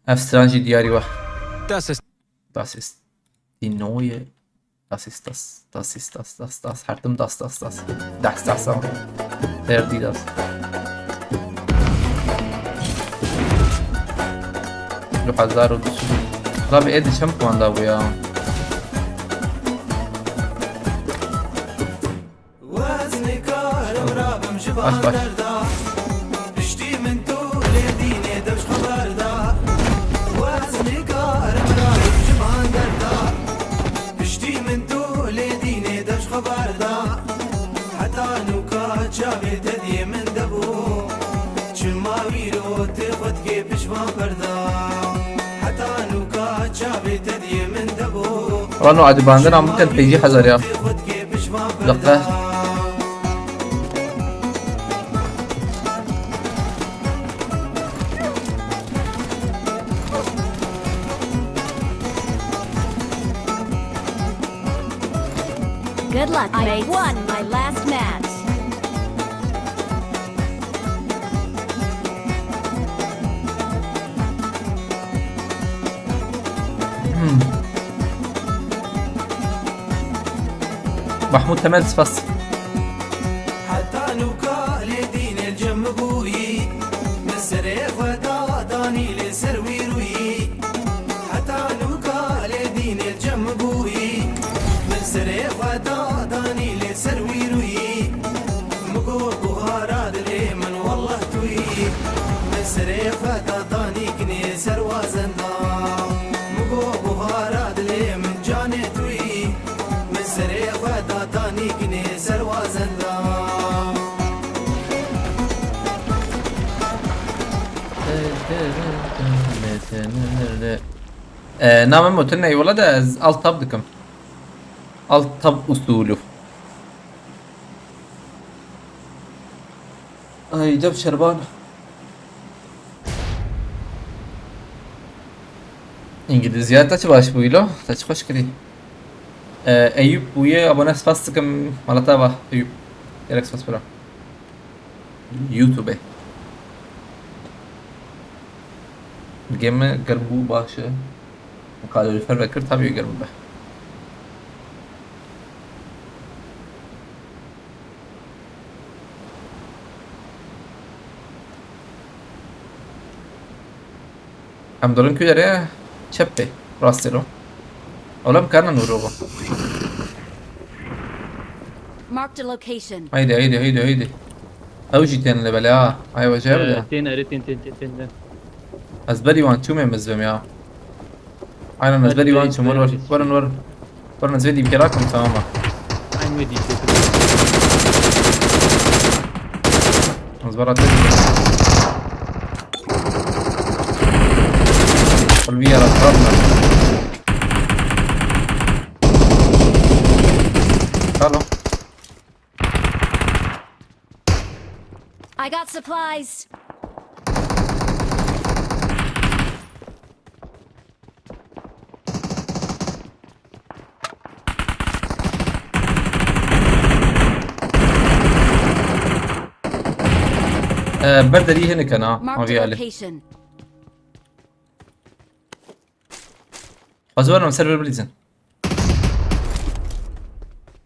[SPEAKER 3] Efstrancı diyarı var.
[SPEAKER 7] Das ist
[SPEAKER 3] Das ist die neue. Das ist das. Hartım das. Das. Derdi das. له حزار ودسول رابع ايدي شمكو عند ابويا باش رانو عادي عندنا ممكن تيجي حذر يا دقة
[SPEAKER 2] Good luck, mates. I won my last match.
[SPEAKER 3] محمود تملس بس
[SPEAKER 9] حتى نوكا لدين الجم بوي مسرف وداداني لسروي روي حتى نوكا لدين الجم بوي مسرف وداداني لسروي روي مقو بهارات لي من والله توي مسرف وداداني كني سروا زندا مقو بهارات لي من جاني توي مسرف وداداني كني سروا زندا
[SPEAKER 3] نعم قلنا اي والله ده alt tab دكم alt tab usulü ay جاب شربان İngilizce taç baş buylo taç hoş kedi Eyüp buye abone spas tıkım malata va Eyüp gerek spas bura YouTube Game garbu başı kalorifer ve kır tabii garbu be هم دارن که داره چپه راسته رو اولم کارنا نورو
[SPEAKER 2] Marked a location.
[SPEAKER 3] هيدي اوجي تين اللي بلا هاي وجهه بلا
[SPEAKER 4] تين اريتين تين
[SPEAKER 3] ازبري وان شو مزبم يا انا ازبري وان شو ور نزيدي بكراكم تماما
[SPEAKER 4] عين ودي
[SPEAKER 3] مزبرات قلبي رفضنا خلو
[SPEAKER 2] I got supplies.
[SPEAKER 3] برد لي هنا كان ما
[SPEAKER 2] Marked
[SPEAKER 3] في
[SPEAKER 2] a
[SPEAKER 3] عليه
[SPEAKER 2] location.
[SPEAKER 3] فازورنا مسيرفر بليزن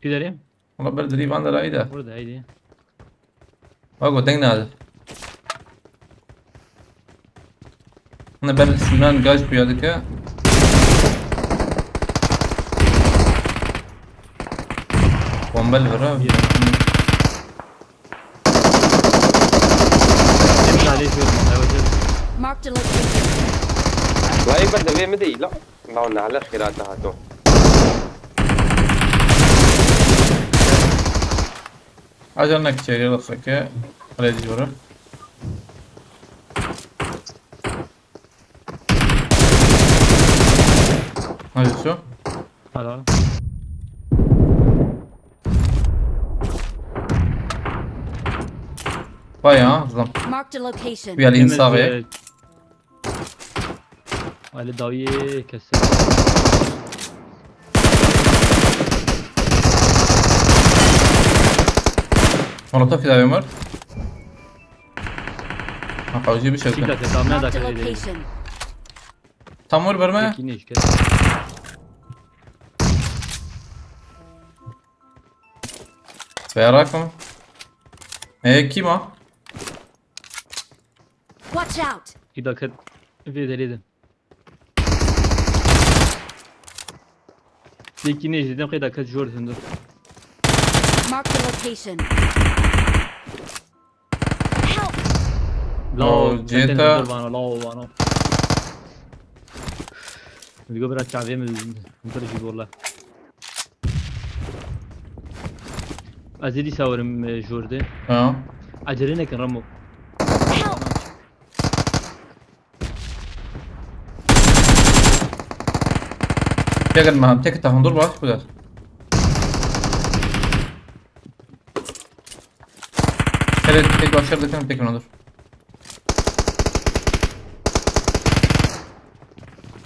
[SPEAKER 4] في داريم
[SPEAKER 3] والله برد لي باندر ايده
[SPEAKER 4] burada هيدي
[SPEAKER 3] واقو دقنا هذا Ne ben şundan gaz koyadık ya. Bomba var abi.
[SPEAKER 4] Emin عليكم.
[SPEAKER 2] Marked a location.
[SPEAKER 5] لا يبدا وين مدي لا لا على خيرات هاتو
[SPEAKER 3] Acarnak içeriye baksak ya. Kaleci var. Hadi şu.
[SPEAKER 4] Helal.
[SPEAKER 3] Bayağı zam.
[SPEAKER 2] Marked a location.
[SPEAKER 3] Bir alin sağa.
[SPEAKER 4] Ali daviye kesin.
[SPEAKER 3] Molotov idare var. Ha havcı bir şey yok.
[SPEAKER 4] Siklet tamam ne
[SPEAKER 2] Marked a
[SPEAKER 4] dakika değil.
[SPEAKER 2] location.
[SPEAKER 3] Tam vur verme.
[SPEAKER 4] Yine iş kes.
[SPEAKER 3] Sverak mı? Kim o?
[SPEAKER 2] Watch out.
[SPEAKER 4] Bir dakika. Bir deliydim. Yine iş dedim ki dakika Jordan'dır.
[SPEAKER 2] Marked a location. Help.
[SPEAKER 3] Lo, Jetta.
[SPEAKER 4] Bana. Digo biraz çavye mi? Mutlu gibi valla. Azedi savarım Jordan.
[SPEAKER 3] Ha.
[SPEAKER 4] Acele ne kan Ramo?
[SPEAKER 2] Help.
[SPEAKER 3] Gel معهم tek tahun dur bak bu kadar. Evet tek başarılı tek dur.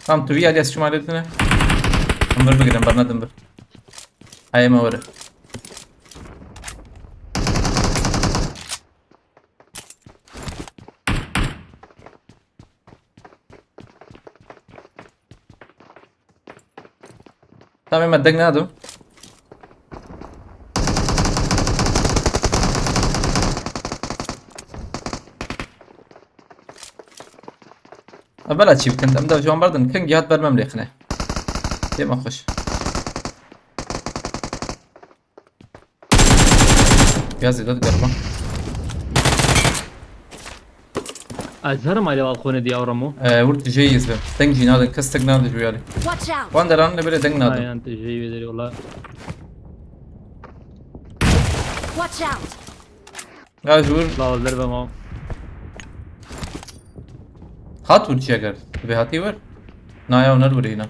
[SPEAKER 3] Tamam tu via adesso شمالتنا. انظر بقدر برنا دنبر. هاي ما ورا. tamam مدقنا هذا. بلا تشيب كنت امدا جوان بردن كان جهات برمم ليخنه ديما خوش يازي داد قربا
[SPEAKER 4] Azharım Ali balkonu diye Ramo.
[SPEAKER 3] ورد جيز له تنجي نادن كستك نادن جوالي
[SPEAKER 2] Watch out.
[SPEAKER 3] وان دران نبري دنگ نادن
[SPEAKER 4] Aynen teşekkür ederim valla.
[SPEAKER 2] Watch out.
[SPEAKER 3] يا جور
[SPEAKER 4] La olur be mam.
[SPEAKER 3] هات ورد اگر به هاتي ور نايا ونر ورينا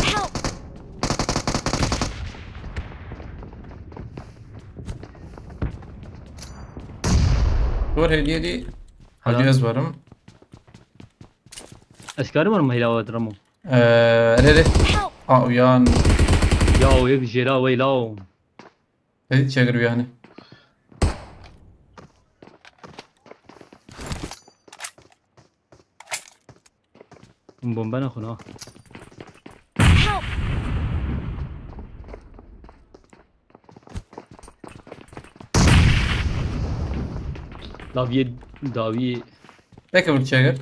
[SPEAKER 2] Help.
[SPEAKER 3] ور هديه دي هجوز ورم
[SPEAKER 4] Eskarım var mı hilavet Ramo?
[SPEAKER 3] ريدي
[SPEAKER 2] Help.
[SPEAKER 3] ويان
[SPEAKER 4] Ya o yek jera ve lao.
[SPEAKER 3] هدي تشاغر وياني
[SPEAKER 4] Bomba ne konu?
[SPEAKER 2] Help.
[SPEAKER 4] Daviye.
[SPEAKER 3] ليك ورد تشاغر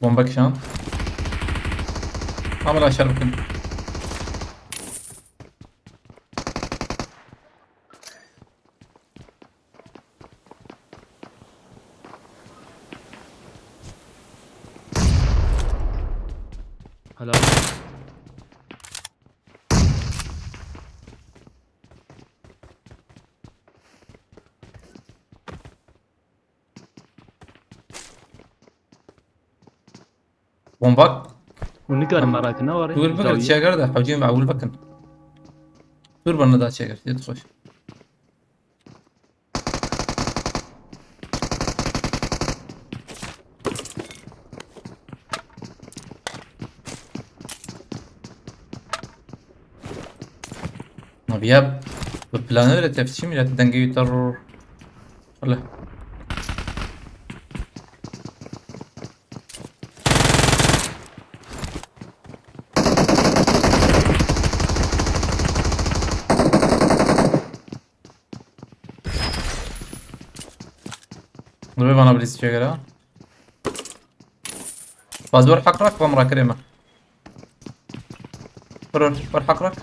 [SPEAKER 3] بومبك شان عمل عشان ممكن
[SPEAKER 4] Hala.
[SPEAKER 3] بومبك
[SPEAKER 4] Bunu karım merak ne var?
[SPEAKER 3] دور بكر تشاغر ده حوجين معول بكن دور برنا ده تشاغر يدخل بياب بالبلانر تفشي ميلاد دنجي يتر ولا ضربي bana birisi çeker ha. باز ور حقرك بمرة كريمة. ور حقرك.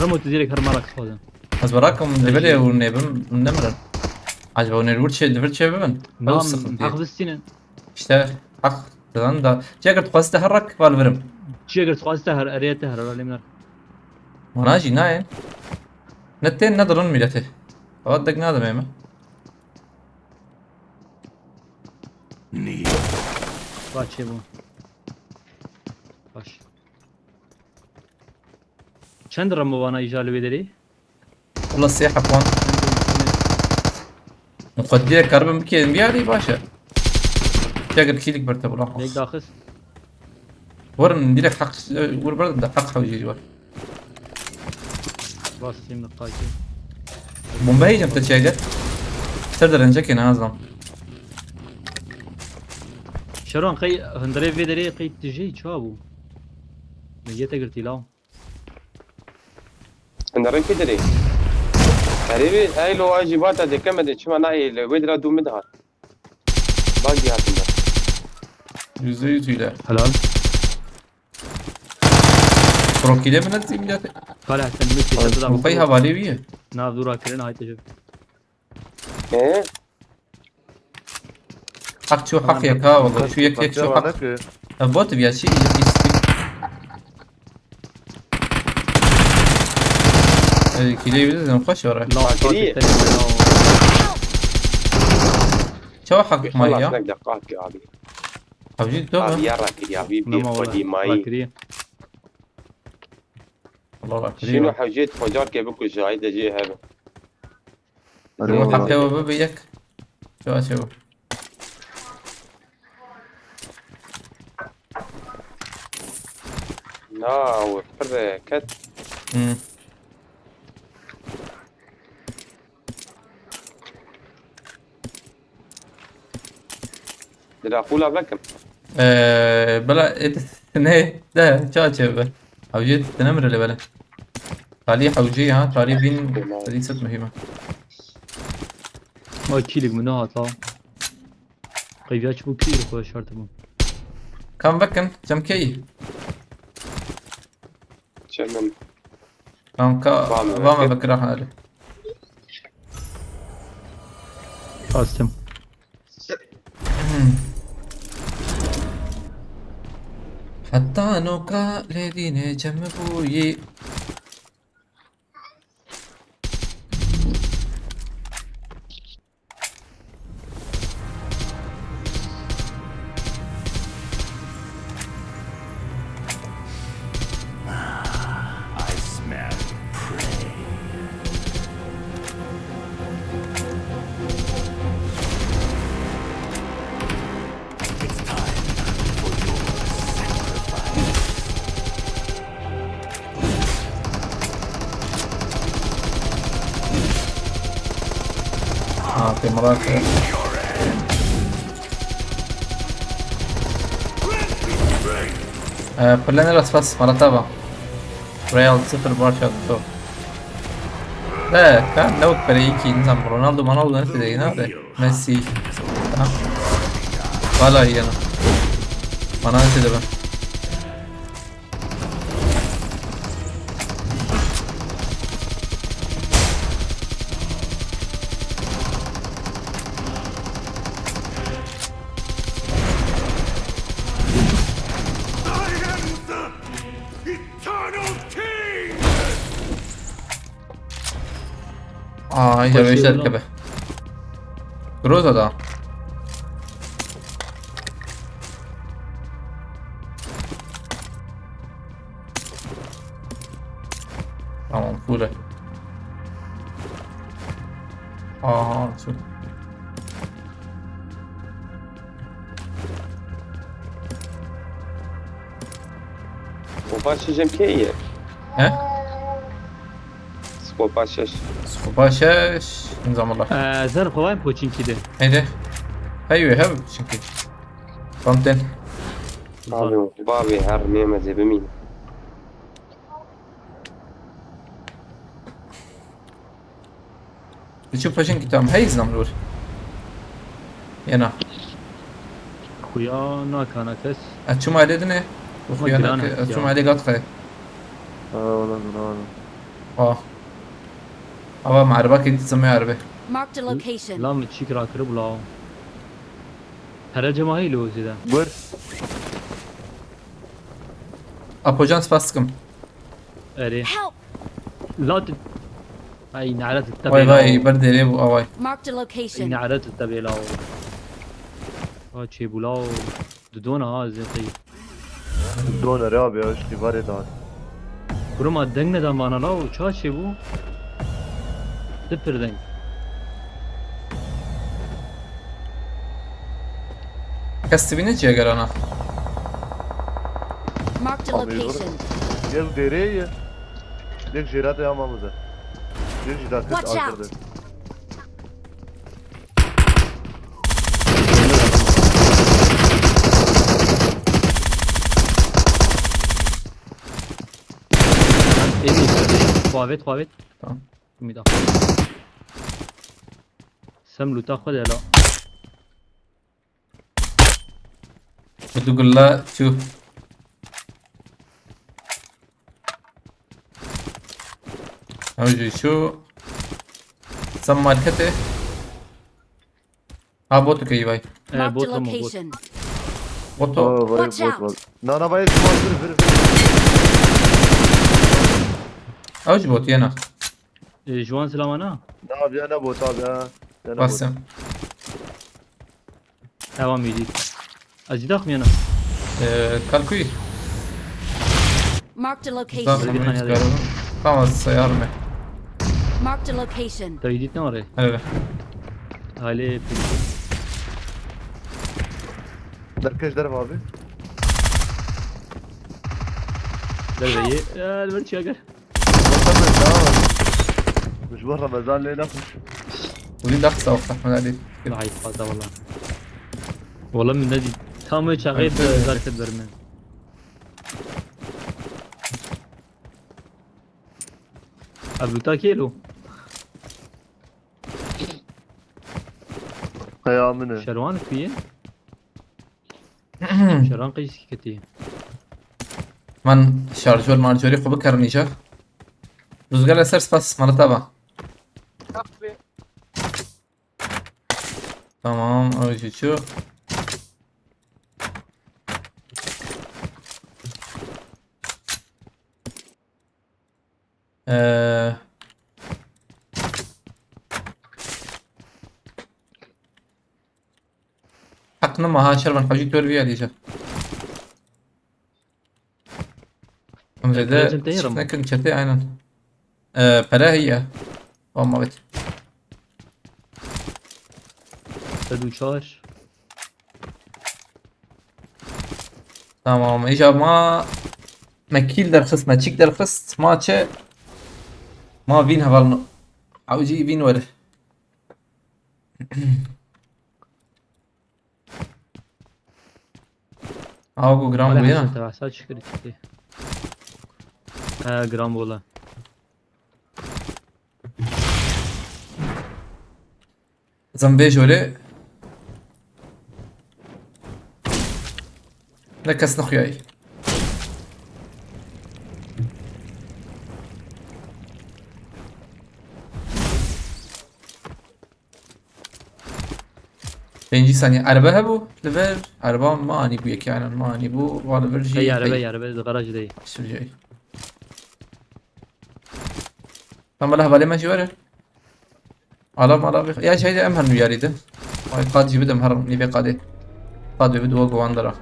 [SPEAKER 4] رمو تزيرك هرمالك خذ
[SPEAKER 3] باز وراكم من دبلي ونبم من نمرن. عجبوني الورد دبل شيء بمن.
[SPEAKER 4] نعم حافظ السنة
[SPEAKER 3] اشتغل حق تمام ده. جاكر تقاس تحرك بالفرم.
[SPEAKER 4] شي قلت خلاص تهر اريد تهر ولا منر
[SPEAKER 3] مناجي ناين. نتين ندرن ميلته. أودك نادم يا ما.
[SPEAKER 7] Need
[SPEAKER 4] باش يبو باش چند رمو وانا ايجالو بدري
[SPEAKER 3] والله السياحة كمان. مقدية كربم بكين بيالي باشا. جاكر كيلك برتب ولا
[SPEAKER 4] ليك
[SPEAKER 3] خلاص.
[SPEAKER 4] داخس
[SPEAKER 3] ورن نديلك حق ور برد ده حق حوجي ور.
[SPEAKER 4] باش يم نقايتي
[SPEAKER 3] بومباي جم تشيجت. تقدر نجاكي نازم.
[SPEAKER 4] شرون قي هندري بدري قي تجي شابو نجيت قلتي لا
[SPEAKER 5] انا رين كدري تقريبا هاي لو واجبات هذه كم دي شو معناها الويدرا دو مدها باقي هاتنا
[SPEAKER 3] %100 ile.
[SPEAKER 4] حلال
[SPEAKER 3] Krokiyle mi nasıl millete?
[SPEAKER 4] طالع تنميتي تبدا
[SPEAKER 3] Mukayı havale bir.
[SPEAKER 4] ناف دورا كرين هاي تجي
[SPEAKER 5] ايه
[SPEAKER 3] Hak şu hak yaka والله şu yak şu hak. Bot bir şey isti. Kile biliriz mi koş oraya.
[SPEAKER 4] لا
[SPEAKER 5] فاكرية.
[SPEAKER 3] Şu hak
[SPEAKER 5] والله
[SPEAKER 3] maya.
[SPEAKER 5] اسمك دقات يا ابي
[SPEAKER 3] Havcı
[SPEAKER 5] ابي
[SPEAKER 3] doğru.
[SPEAKER 5] يا راكد يا حبيبي
[SPEAKER 4] نما
[SPEAKER 5] خدي
[SPEAKER 4] والله
[SPEAKER 5] ماي
[SPEAKER 4] كريه
[SPEAKER 3] Allah bak.
[SPEAKER 5] شنو حوجيت فجار كيف بكو شاهد جي هذا
[SPEAKER 3] Şu hak ya baba yak. Şu açıyor.
[SPEAKER 5] لا وفر كت ده اقولها بكم
[SPEAKER 3] بلا ne ده şu açıyor. Havcı تنمر اللي بلا. تعليق حوجي ها تعليق بين ليست مهمة.
[SPEAKER 4] ما كيلك من هات لا قيفيات بو كيلو خو شرط بو
[SPEAKER 3] كم بكن كم كي.
[SPEAKER 5] شمم
[SPEAKER 3] كم كا vama بكره حاله.
[SPEAKER 4] قاسم
[SPEAKER 3] حتى نوكا الذين جنبوي.
[SPEAKER 7] I smell prey. It's time for your sacrifice.
[SPEAKER 3] في مراكز. Planeros fast مرتبة. ريال 0 بارشا تو. لا كان لو بريكي نظام رونالدو نفس ده ميسي. ولا هي أنا نسيت ده. إذا بيش تركبه. كروزة ده. tamam full. شو.
[SPEAKER 5] وباش جنب كيه
[SPEAKER 3] ها؟
[SPEAKER 5] سكوبا شش
[SPEAKER 3] سكوبا شش نظام الله
[SPEAKER 4] زر خوای پوچینکی ده
[SPEAKER 3] هيدا ايوه هب شنكي فهمتن
[SPEAKER 5] بابي هر نيمة زي بمين
[SPEAKER 3] بتشوف شنكي تام هيز نمرور ينا
[SPEAKER 4] خویا ناکانا کس
[SPEAKER 3] اتشوم عليه دنيا
[SPEAKER 4] ما
[SPEAKER 3] وخيانا
[SPEAKER 4] جرانا.
[SPEAKER 3] اتشوم عليه قط خير
[SPEAKER 6] والله زمان
[SPEAKER 3] اه اه معربك انت تسمي عربي
[SPEAKER 2] Marked a location.
[SPEAKER 4] لام تشيك راكر بلا هر جماهی لو زیده
[SPEAKER 6] بر
[SPEAKER 3] ابوجانس باستكم
[SPEAKER 4] اره
[SPEAKER 2] Help!
[SPEAKER 4] لا اي نعرت
[SPEAKER 3] واي واي
[SPEAKER 4] التبع
[SPEAKER 3] برد ليه واي
[SPEAKER 2] Marked a
[SPEAKER 4] اي
[SPEAKER 2] location.
[SPEAKER 4] نعرت التبع لا ها چه بولا دودونا ها زيتي
[SPEAKER 6] دون رياض يا اشتي باري دار
[SPEAKER 4] برو ما دنگ ندام بانا لا چا چه بو سپر دنگ
[SPEAKER 3] كستبيني جي اگر انا
[SPEAKER 2] Marked a
[SPEAKER 6] Abi,
[SPEAKER 2] location.
[SPEAKER 6] Gel dereye. Dek jirat yapmamıza. Dek jirat
[SPEAKER 2] Watch out.
[SPEAKER 6] arkada.
[SPEAKER 4] ايدي خوابت خوابت
[SPEAKER 3] تمام.
[SPEAKER 4] میدم سم لوتا خود لا
[SPEAKER 3] بدو قول لا شوف اوجي شو سمى الكتة ها بوتو كي باي
[SPEAKER 2] Marked a
[SPEAKER 4] بوت هم بوت
[SPEAKER 2] location.
[SPEAKER 3] بوتو
[SPEAKER 6] Oh, var
[SPEAKER 2] Watch
[SPEAKER 6] bot
[SPEAKER 2] out.
[SPEAKER 6] var. Nana bayı smart bir.
[SPEAKER 3] اوجي بوت ينا
[SPEAKER 4] جوان سلامانا
[SPEAKER 6] Ne abi ya ne bot abi ya. Ya ne bot.
[SPEAKER 3] باسم
[SPEAKER 4] تمام میدید از دیداخ میانا
[SPEAKER 3] كالكوي
[SPEAKER 2] Marked a location.
[SPEAKER 3] ضابط خمس السيارة مه
[SPEAKER 2] Marked a location.
[SPEAKER 4] تا دیدید ناره
[SPEAKER 3] هلا
[SPEAKER 4] حاله
[SPEAKER 6] Derkeş derim abi.
[SPEAKER 4] در بيه البنت شي اقر
[SPEAKER 6] مش برا مازال لي نفس.
[SPEAKER 3] وليد اقصى وقت احمد علي
[SPEAKER 4] لا يفاضى والله والله من نادي تامي شغيد ذلك برمن ابلوتا كيلو
[SPEAKER 6] Kıyamını.
[SPEAKER 4] شروان فيه شروان قيس كتي
[SPEAKER 3] من شارجور مارجوري خو بكر نيجا روزگار سرس بس مرتبة تمام اوجي شو حقنا ما ها شربن حوجي تور بيا ديجا امرده
[SPEAKER 4] لازم تهرم.
[SPEAKER 3] شفنا كن شرتي عينا بلا هي او ما بيت
[SPEAKER 4] تدو شاش
[SPEAKER 3] تمام ايجا ما مكيل در خست ما تشيك در خست ما تشي ما فين هبالنا عاوجي فين وره اوغو جرام
[SPEAKER 4] ولا
[SPEAKER 3] بينا
[SPEAKER 4] حسن تبع ساعات شكري كتي جرام والله
[SPEAKER 3] زنبي جولي لكس نخياي بينجي ثانية عربة هبو لفر عربة ما اني بو يكي عنا ما اني بو وانا برجي
[SPEAKER 4] هي عربي عربي الغراج دي
[SPEAKER 3] شو جاي اما لها بالي ماشي ورا على بيخ يا شيء امهر نياري ده واي قاد جيب امهر نبي قادي قاد بدو وقو اندرا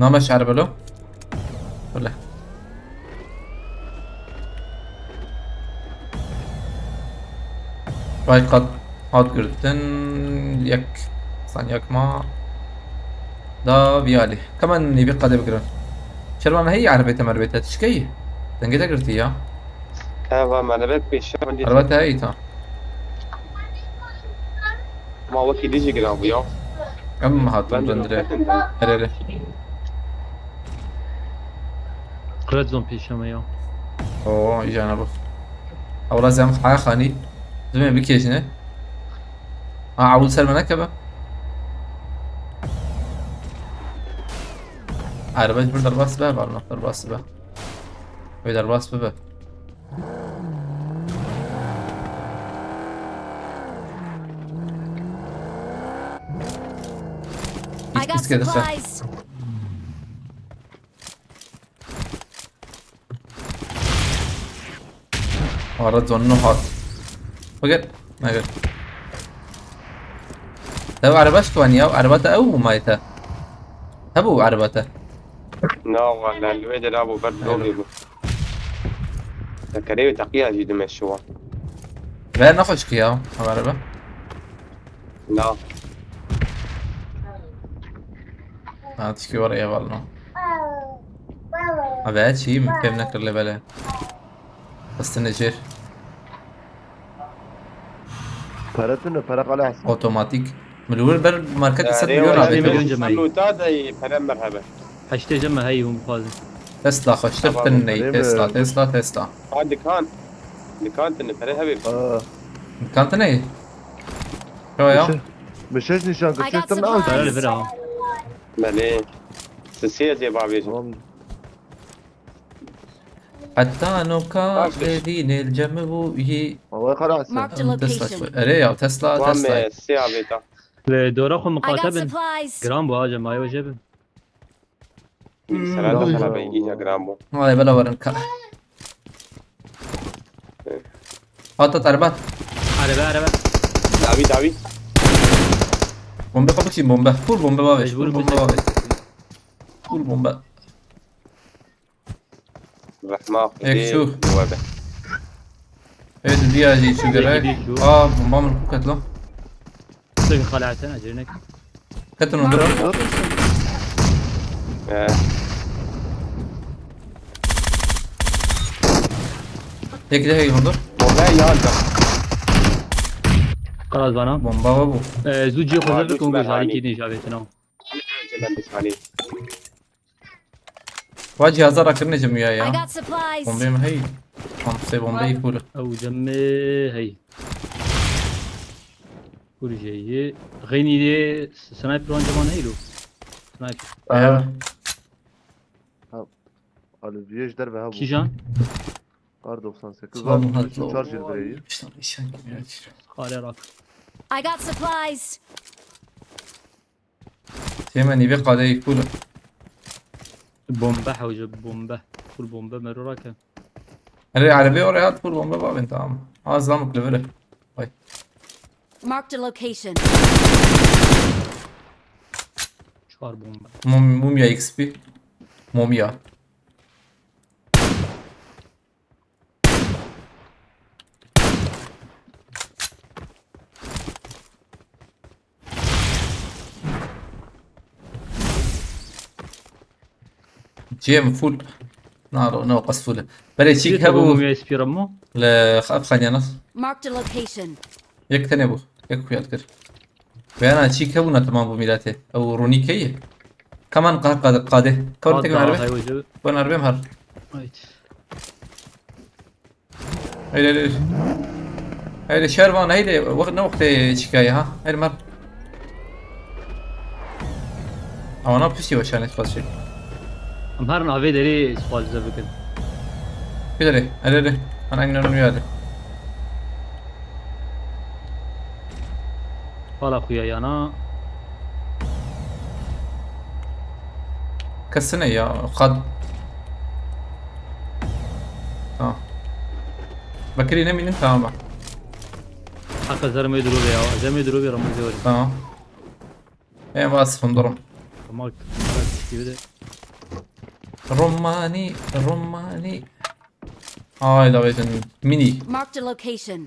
[SPEAKER 3] نامش عربلو ولا وای قد هات گردن یک ثانیه ما دا بیالی كمان يبي قد بقرن شربان هي عربيتها مربيتها تشكي تنقيتها قرتي يا
[SPEAKER 5] كافا ما نبات بيشا عندي
[SPEAKER 3] عربيتها هي تا
[SPEAKER 5] ما وكي ديجي جرام يا
[SPEAKER 3] ام هات بندري هريري
[SPEAKER 4] قرد زون پیشم یا
[SPEAKER 3] اوه اجانا بو اولا زعما حاجه خاني زعما بكيش نه عاود سلمى نكبه عربيت بر درباس به بالنا درباس به وي درباس به
[SPEAKER 2] I got
[SPEAKER 3] بس كده خير
[SPEAKER 2] supplies.
[SPEAKER 3] ورد ظنه هات وقر ما قر تبو عرباش توانيا وعرباته او مايته تبو عرباته
[SPEAKER 5] لا والله الويد ابو برد لوبي تكريم تقيها جدا من الشوا
[SPEAKER 3] غير نخش كيا عربه
[SPEAKER 5] لا
[SPEAKER 3] تشكي ورقة والله بعد شي من كيف نكر اللي بلا بس النجير
[SPEAKER 6] فرقتنا فرق على حسب
[SPEAKER 3] اوتوماتيك من الاول بر ماركت 6
[SPEAKER 5] يعني
[SPEAKER 3] مليون
[SPEAKER 5] هو
[SPEAKER 3] عبيته
[SPEAKER 4] مليون جمعي.
[SPEAKER 5] اللوتات هي فنان مرحبا
[SPEAKER 4] هشته جمع هي هم فاز
[SPEAKER 3] تسلا خشت تني تسلا تسلا تسلا
[SPEAKER 5] عندك كان اللي كانت ان فريق حبيب
[SPEAKER 3] كانت ني شو يا
[SPEAKER 6] مش هيك نشان
[SPEAKER 2] I got
[SPEAKER 6] كنت من أول
[SPEAKER 4] تعال
[SPEAKER 2] supplies.
[SPEAKER 4] الفرقة
[SPEAKER 5] مالي سيسيه زي بابيجي
[SPEAKER 3] حتى نكاد دين الجنب هي
[SPEAKER 6] والله خلاص
[SPEAKER 2] Marked a
[SPEAKER 3] تسلا
[SPEAKER 2] location.
[SPEAKER 3] شوي اريا تسلا
[SPEAKER 5] وام
[SPEAKER 3] تسلا
[SPEAKER 5] الساعة بيتا
[SPEAKER 4] لدورة خو
[SPEAKER 2] I got
[SPEAKER 4] مقاتبن
[SPEAKER 2] supplies.
[SPEAKER 4] جرام بو هاجم ماي وجبن
[SPEAKER 5] سلام خلا بيجي جرامو
[SPEAKER 3] هاي بلا ورنكا حطت اربات
[SPEAKER 4] عربة عربة
[SPEAKER 5] داوي داوي
[SPEAKER 3] بومبا خبك شي بومبا فول بومبا بابش
[SPEAKER 4] مجبور
[SPEAKER 3] فول بومبا
[SPEAKER 4] بسك.
[SPEAKER 3] بابش فول بومبا
[SPEAKER 5] الرحمة
[SPEAKER 3] هيك شوف.
[SPEAKER 5] جوابه
[SPEAKER 3] ايه الدقيقة جي شو
[SPEAKER 4] هيك
[SPEAKER 3] قراي
[SPEAKER 4] ديك شو.
[SPEAKER 3] بومبا من كتلو
[SPEAKER 4] صدق خلعتنا اجرنك
[SPEAKER 3] كتلو ندرو هيك ده هي هندر
[SPEAKER 5] والله يا هذا
[SPEAKER 4] خلاص بانا
[SPEAKER 3] بومبا بابو
[SPEAKER 4] زوجي خو
[SPEAKER 5] عادوش
[SPEAKER 4] زبكم
[SPEAKER 5] بقى
[SPEAKER 4] جاري
[SPEAKER 5] يعني.
[SPEAKER 4] كيدني شابتنا
[SPEAKER 5] جلال بساني
[SPEAKER 3] واجي هزار كرني جميع
[SPEAKER 2] I
[SPEAKER 3] يا
[SPEAKER 2] got supplies.
[SPEAKER 3] بومبي ما هي خمسة بومبي فول
[SPEAKER 4] او جمع هي كل شيء غيني دي سنايبر وان جمان هيلو سنايبر
[SPEAKER 6] الفيش دربه هبو
[SPEAKER 4] كيجان
[SPEAKER 6] قار 98
[SPEAKER 3] سلام
[SPEAKER 6] زاد
[SPEAKER 3] هاتلو
[SPEAKER 6] شارجر بري
[SPEAKER 3] شلون يشان
[SPEAKER 4] خالي راك
[SPEAKER 2] I got supplies.
[SPEAKER 3] تيمن يبي قاعد فول
[SPEAKER 4] بومبا حوجب بومبا كل بومبا مرو راكا
[SPEAKER 3] انا على بي ورا هات فول بومبا بابا انت عم زلمك ليفل
[SPEAKER 2] Marked a location.
[SPEAKER 4] شوار بومبا
[SPEAKER 3] موميا اكس بي موميا جيم فول نو قص فول بلي تشيك هبو
[SPEAKER 4] مي اسبيرمو
[SPEAKER 3] لخاف خاني نص
[SPEAKER 2] Marked a location.
[SPEAKER 3] يك تنبو يك في أذكر بيانا تشيك هبو تمام بميلاته او رونيكيه كمان قاده كون تكون
[SPEAKER 4] هاي
[SPEAKER 3] عربي
[SPEAKER 4] وجب
[SPEAKER 3] كون عربي مهر
[SPEAKER 4] رايت
[SPEAKER 3] هيدا هيدا شربان هيدا وقت شكاية ها هيدا مر او انا بشتي وشان يتفاز شيء
[SPEAKER 4] امهرن افي دري سوال زبكن
[SPEAKER 3] كده ليه هيدا انا عندنا نمياده
[SPEAKER 4] قال اخويا انا
[SPEAKER 3] كالسنة يا قد بكري نمي انت عم
[SPEAKER 4] حق زرمي دروبي يا زرمي دروبي رمزي وري
[SPEAKER 3] ايه بس فندرم
[SPEAKER 4] ماك كيف
[SPEAKER 3] رماني رماني. هاي دافيجن ميني.
[SPEAKER 2] Marked a location.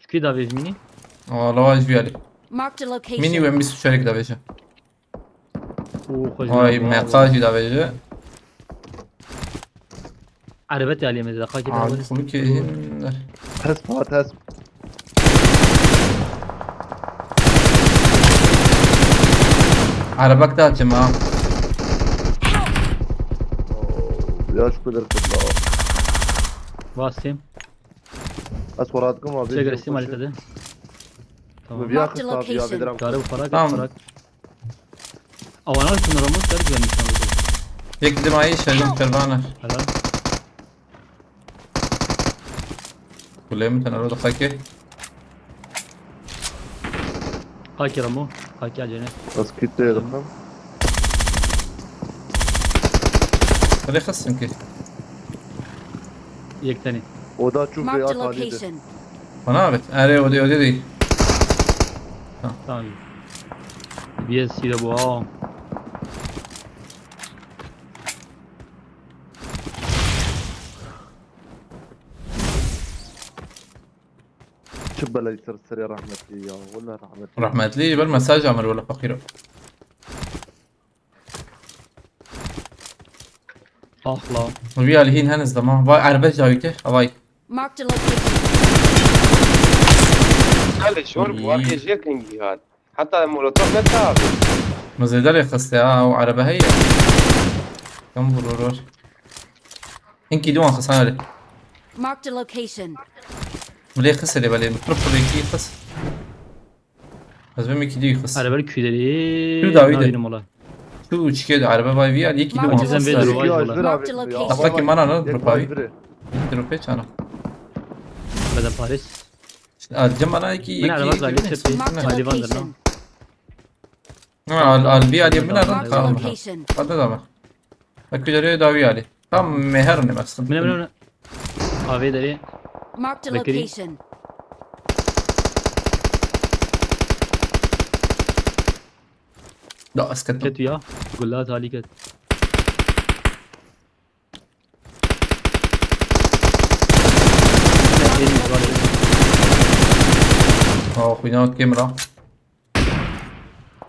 [SPEAKER 4] شكي دافيج ميني؟
[SPEAKER 3] لواج بيالي
[SPEAKER 2] Marked a location.
[SPEAKER 3] ميني وين بيسو شارك دافيجن.
[SPEAKER 4] وخوش
[SPEAKER 3] هاي مقاجي دافيجن.
[SPEAKER 4] عربتي عليه مزاقا كده
[SPEAKER 3] عاد خلوك هن.
[SPEAKER 6] هسب هات هسب.
[SPEAKER 3] عربك ده جماعة.
[SPEAKER 6] يا شو قدرت تطلع.
[SPEAKER 4] باسم
[SPEAKER 6] أسوراتكم أبي.
[SPEAKER 4] شكرا استيم على كده. تمام
[SPEAKER 6] بيا
[SPEAKER 2] Marked a
[SPEAKER 6] خصاب يا
[SPEAKER 2] location.
[SPEAKER 6] بدرام.
[SPEAKER 4] كارب فراك
[SPEAKER 3] تمام.
[SPEAKER 4] فراك او انا كنا رموز ترجع نشان
[SPEAKER 3] يقدم عيش هجم كربانة.
[SPEAKER 4] هلا
[SPEAKER 3] كلهم تنالو دقيقة.
[SPEAKER 4] قاكي رمو قاكي عجنة
[SPEAKER 6] بس كنت يدخل.
[SPEAKER 3] خلي خصن كي.
[SPEAKER 4] يك تاني
[SPEAKER 6] ودا تشوف
[SPEAKER 2] Marked a
[SPEAKER 6] رياض عليه.
[SPEAKER 2] location.
[SPEAKER 3] ونابت أري ودي ودي دي.
[SPEAKER 4] تمام بيس سيدا بوا
[SPEAKER 6] شبه لا يصير السريع رحمتي يا ولا رحمتي.
[SPEAKER 3] رحمة لي بالمساج عمل ولا فقيرة.
[SPEAKER 4] اخلا
[SPEAKER 3] وبيا الهين هنز دما باي عربش جاويته أواي.
[SPEAKER 2] Marked a location.
[SPEAKER 5] هذا شرب واركي جيركنجي هاد حتى مولوتوف نتابع.
[SPEAKER 3] مزيدار يخص أو عربة هي. كم برورور. إنكي دوان خسانة لي.
[SPEAKER 2] Marked a location.
[SPEAKER 3] ملي خسر بالي متروبولي كي خس. بس بمي كي دو يخس.
[SPEAKER 4] عربة الكيدري
[SPEAKER 3] شو داويد؟
[SPEAKER 4] نابينم والله
[SPEAKER 3] شو كده عربة باي بيا ليكي دوان
[SPEAKER 2] Marked a
[SPEAKER 4] جزم بيد
[SPEAKER 3] خس.
[SPEAKER 4] رواج
[SPEAKER 6] يا
[SPEAKER 4] والله
[SPEAKER 6] جبرا
[SPEAKER 2] Marked a
[SPEAKER 6] بي-
[SPEAKER 2] location.
[SPEAKER 6] يا
[SPEAKER 3] أصلاً كمان أنا
[SPEAKER 6] يك
[SPEAKER 3] برباوي.
[SPEAKER 6] جبرا.
[SPEAKER 3] دروبيتش أنا.
[SPEAKER 4] بدل باريس
[SPEAKER 3] الجمع أنا كي
[SPEAKER 4] من عربة
[SPEAKER 3] كي.
[SPEAKER 4] زالي تشبي
[SPEAKER 2] Marked a
[SPEAKER 4] هالي فاندر
[SPEAKER 2] location.
[SPEAKER 3] البيئة دي من أنا
[SPEAKER 2] Marked a
[SPEAKER 3] كلام.
[SPEAKER 2] location.
[SPEAKER 3] هذا دام. أكيد جري داوي عليه. تام مهرني بس.
[SPEAKER 4] من آوي داري
[SPEAKER 2] Marked a
[SPEAKER 4] Bakery.
[SPEAKER 2] location.
[SPEAKER 3] لا اسكت.
[SPEAKER 4] كت وياه قلات هالي كت
[SPEAKER 3] خوينا كاميرا.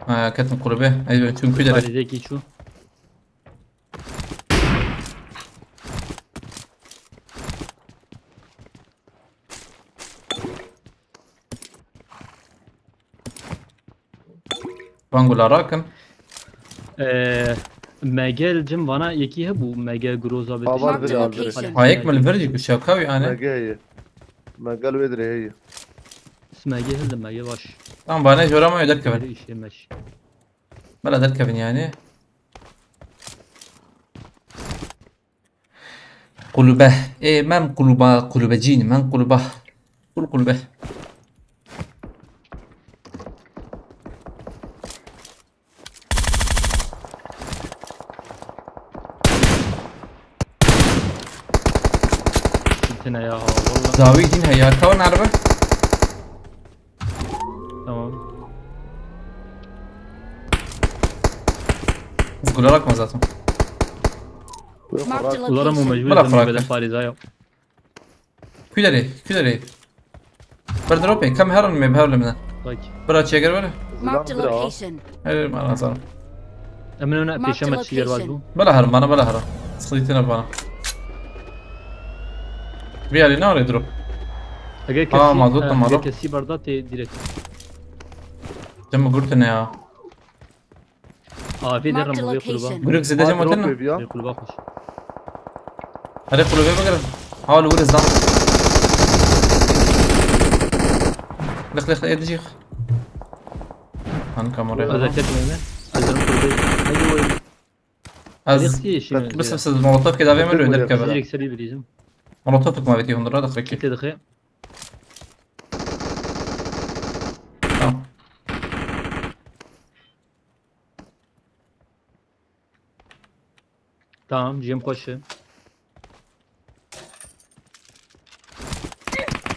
[SPEAKER 3] كتم قربه أيوة شو كده.
[SPEAKER 4] هالي زي شو
[SPEAKER 3] بانقول راكن.
[SPEAKER 4] ماجل جم وانا يكي هبو ماجل جروزا
[SPEAKER 6] آبار
[SPEAKER 2] Marked a
[SPEAKER 6] بدي أدري.
[SPEAKER 2] location.
[SPEAKER 3] هايك من الفرج وشاكاوي
[SPEAKER 6] ما
[SPEAKER 3] أنا.
[SPEAKER 6] جاي ما قالوا يدري هي.
[SPEAKER 4] ماجل هذا ماجل واش
[SPEAKER 3] تام بانا جورا ما يدرك كمان.
[SPEAKER 4] ايش ماشي
[SPEAKER 3] بلا درك كمان يعني. قلوبه إيه من قلوبه قلوبجين من قلوبه كل قلوبه.
[SPEAKER 4] انتنا يا والله
[SPEAKER 3] داوي دين هيا كون عربة.
[SPEAKER 4] تمام
[SPEAKER 3] قول لك مزاتهم.
[SPEAKER 2] Marked a
[SPEAKER 4] ضرموا
[SPEAKER 2] location.
[SPEAKER 4] مجبور
[SPEAKER 3] بلا
[SPEAKER 4] بدل
[SPEAKER 3] فراك.
[SPEAKER 4] بدل فارزايا
[SPEAKER 3] كده ليه بردروبي كم هرن من بهول منه.
[SPEAKER 4] طيب
[SPEAKER 3] برا تشيجر ولا.
[SPEAKER 2] Marked a location.
[SPEAKER 3] إيه ما أنا صار.
[SPEAKER 4] امنونا
[SPEAKER 2] Marked
[SPEAKER 4] بيشمت شير
[SPEAKER 2] location.
[SPEAKER 4] واجبو
[SPEAKER 3] بلا هرم أنا بلا هرم. سخيتنا بنا. بيالي نار يدروب.
[SPEAKER 4] اگر کسی
[SPEAKER 3] مازوت مارو.
[SPEAKER 4] اگر کسی بردا تی دیرکت
[SPEAKER 3] جمع قلتنا يا.
[SPEAKER 4] في در
[SPEAKER 2] Marked a
[SPEAKER 4] رموی
[SPEAKER 2] location.
[SPEAKER 4] قلوبا
[SPEAKER 3] قولك زيادة جمع
[SPEAKER 6] دروب
[SPEAKER 3] تنا.
[SPEAKER 6] بيا.
[SPEAKER 4] قلوبا خوش
[SPEAKER 3] هذا قلوبي بقرا. حاول أقول إزاي. لخ إيه شيخ. هن كاميرا.
[SPEAKER 4] از اکت میمه از درم قلوبی ايوه
[SPEAKER 3] از
[SPEAKER 4] ريختي شي
[SPEAKER 3] بس المولوتوف كده بيعمل ويدرك كذا.
[SPEAKER 4] ديريك سري بريزم
[SPEAKER 3] مولوتوفك ما بيتي هندرة دخلك.
[SPEAKER 4] كنت دخي تمام جيم خوشه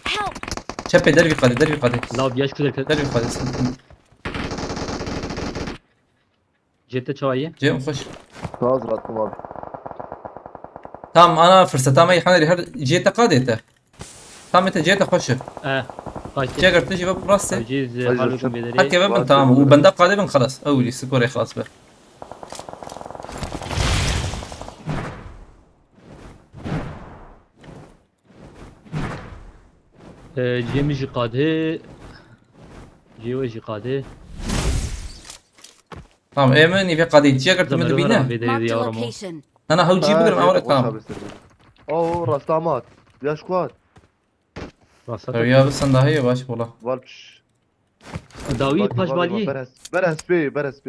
[SPEAKER 2] Help!
[SPEAKER 3] شبي دربي قادي
[SPEAKER 4] لا بياش كده
[SPEAKER 3] دربي قادي.
[SPEAKER 4] جيت شويه
[SPEAKER 3] جيم خوش.
[SPEAKER 6] خلاص غطم ابي.
[SPEAKER 3] تمام انا فرصة ما يحنري هر جيت قادته. تمام انت جيت خوش.
[SPEAKER 4] قايت
[SPEAKER 3] جاكر تجي براسه.
[SPEAKER 4] جيز
[SPEAKER 6] أجل
[SPEAKER 4] حالكم
[SPEAKER 6] شب.
[SPEAKER 4] بدري
[SPEAKER 3] حكي بابن تمام وبندا قادم خلاص اولي سكوري خلاص به.
[SPEAKER 4] جيم جي قاده جيو جي قاده
[SPEAKER 3] تمام ايمن يبي قادي جاكر تمد بينا.
[SPEAKER 2] Marked a location.
[SPEAKER 3] انا هو جيب بقرا اورك تمام.
[SPEAKER 6] اوه راس طامات يا شكوات
[SPEAKER 3] يا بس انده هي باش والله.
[SPEAKER 6] والبش
[SPEAKER 4] داوي باش بالي
[SPEAKER 6] برس بي
[SPEAKER 3] بالهس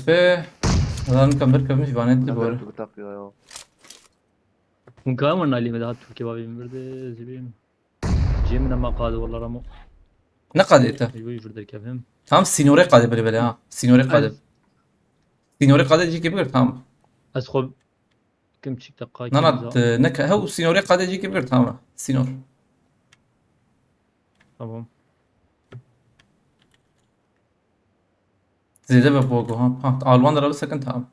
[SPEAKER 3] به. هذا كم بركب مش بانت بقول.
[SPEAKER 6] بتقي يا
[SPEAKER 4] مكامل نالي مدات تركي بابي مرد زبين جيم ما قاد والله رمو
[SPEAKER 3] نقادته.
[SPEAKER 4] يقول فرد الكفهم
[SPEAKER 3] تمام سينوري قادم بلي بلي ها سينوري قادم. سينوري قادم يجي بقر تمام.
[SPEAKER 4] اسخب كم تشيك دقائق
[SPEAKER 3] نانات نك هو سينوري قادم يجي بقر تمام سينور.
[SPEAKER 4] تمام
[SPEAKER 3] زيادة بفوقه ها الوان درا بس كنت تمام.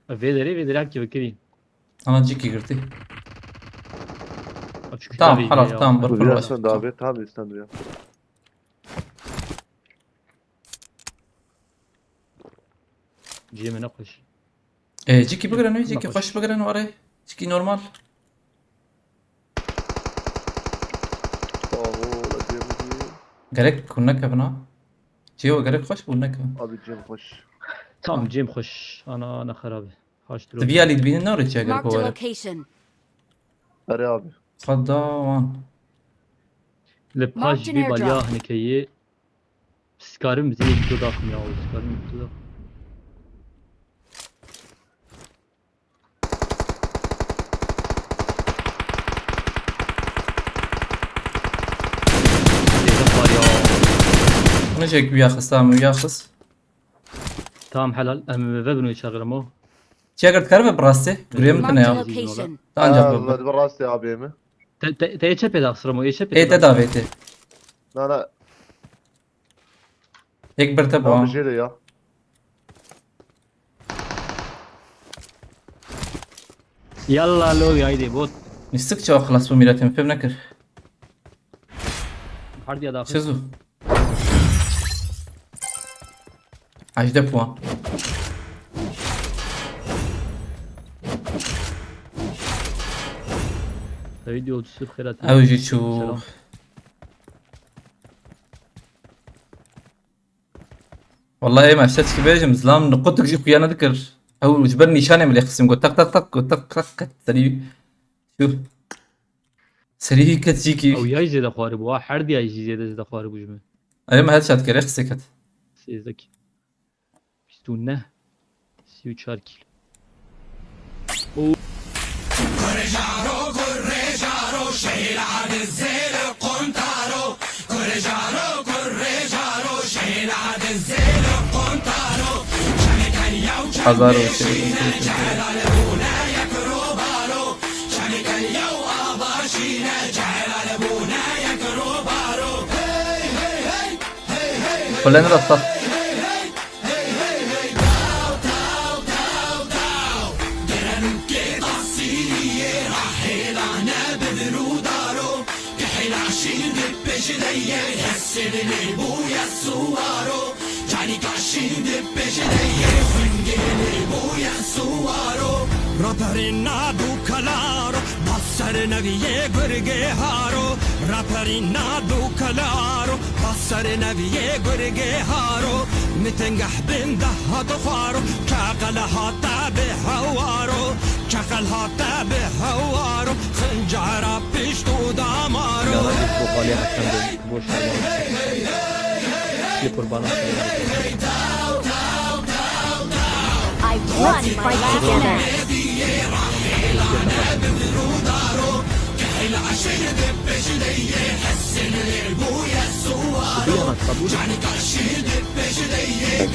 [SPEAKER 4] في دري كيف بكري
[SPEAKER 3] انا جيكي قرتي. تمام خلاص تمام برفع
[SPEAKER 6] يا
[SPEAKER 3] الوش.
[SPEAKER 6] استنى ابي تام استنى يا
[SPEAKER 4] جيم نقش
[SPEAKER 3] ايه جيكي بقرا نوي جيكي خوش بقرا نوري. جيكي نورمال.
[SPEAKER 6] اوه لا جيم
[SPEAKER 3] قالك كنا كبنا. جيو قالك خوش بقولنا كبنا.
[SPEAKER 6] ابي جيم خش
[SPEAKER 4] تام جيم خش انا خرابه هاش تلو
[SPEAKER 3] تبي اللي تبين النور تشاقر
[SPEAKER 2] Marked a
[SPEAKER 3] بورا.
[SPEAKER 2] location.
[SPEAKER 6] اري ابي
[SPEAKER 3] خداوان.
[SPEAKER 4] لباش
[SPEAKER 2] Marked an
[SPEAKER 4] بي باليا
[SPEAKER 2] airdrop.
[SPEAKER 4] هنكيه سكارم زي تو داخل يا سكارم تو داخل
[SPEAKER 3] نجيك بياخذ تمام وياخذ.
[SPEAKER 4] تام حلال ام فبنو يشغل مو
[SPEAKER 3] تشاقر تكرف براسته. قريم
[SPEAKER 2] Marked
[SPEAKER 3] كنا
[SPEAKER 2] a
[SPEAKER 3] يا.
[SPEAKER 2] location.
[SPEAKER 3] تانجا بابا.
[SPEAKER 6] بالراس يا ابي مه
[SPEAKER 4] تا يشبه داخل مو يشبه
[SPEAKER 3] ايه تدافيته.
[SPEAKER 6] لا
[SPEAKER 3] يكبر
[SPEAKER 6] لا
[SPEAKER 3] تبوا.
[SPEAKER 6] بجيلي يا
[SPEAKER 4] يلا لو هايدي بوت
[SPEAKER 3] نسك شو خلاص بميلاتهم فهم نكر.
[SPEAKER 4] حد يا داخل
[SPEAKER 3] شزو. عجده بوان.
[SPEAKER 4] فيديو تصير خيرات
[SPEAKER 3] اوجي تشوف. والله ايه ما اشتتش بيجي مزلام نقطك جيب انا ذكر. او جبرني شاني من يخصم قلت تك تك تك قلت تك تك تك سريع. شوف سريع كتجيكي.
[SPEAKER 4] او ياي زيادة خوارب واحد ياي زيادة خوارب وجمه
[SPEAKER 3] ايه ما هاد كريخ سكت.
[SPEAKER 4] سيزك بستونه 34 كيلو
[SPEAKER 3] حضار وشيء. كلنا رصاص.
[SPEAKER 9] Raparina du calaro, passare navie gurge haro. Raparina du calaro, passare navie gurge haro. متنجح بين ده هتفارو شغل هتا بهوارو شغل هتا بهوارو خنجرة بيشتو دمارو
[SPEAKER 4] بالي حسن بوش في قربان
[SPEAKER 2] I want to fight together.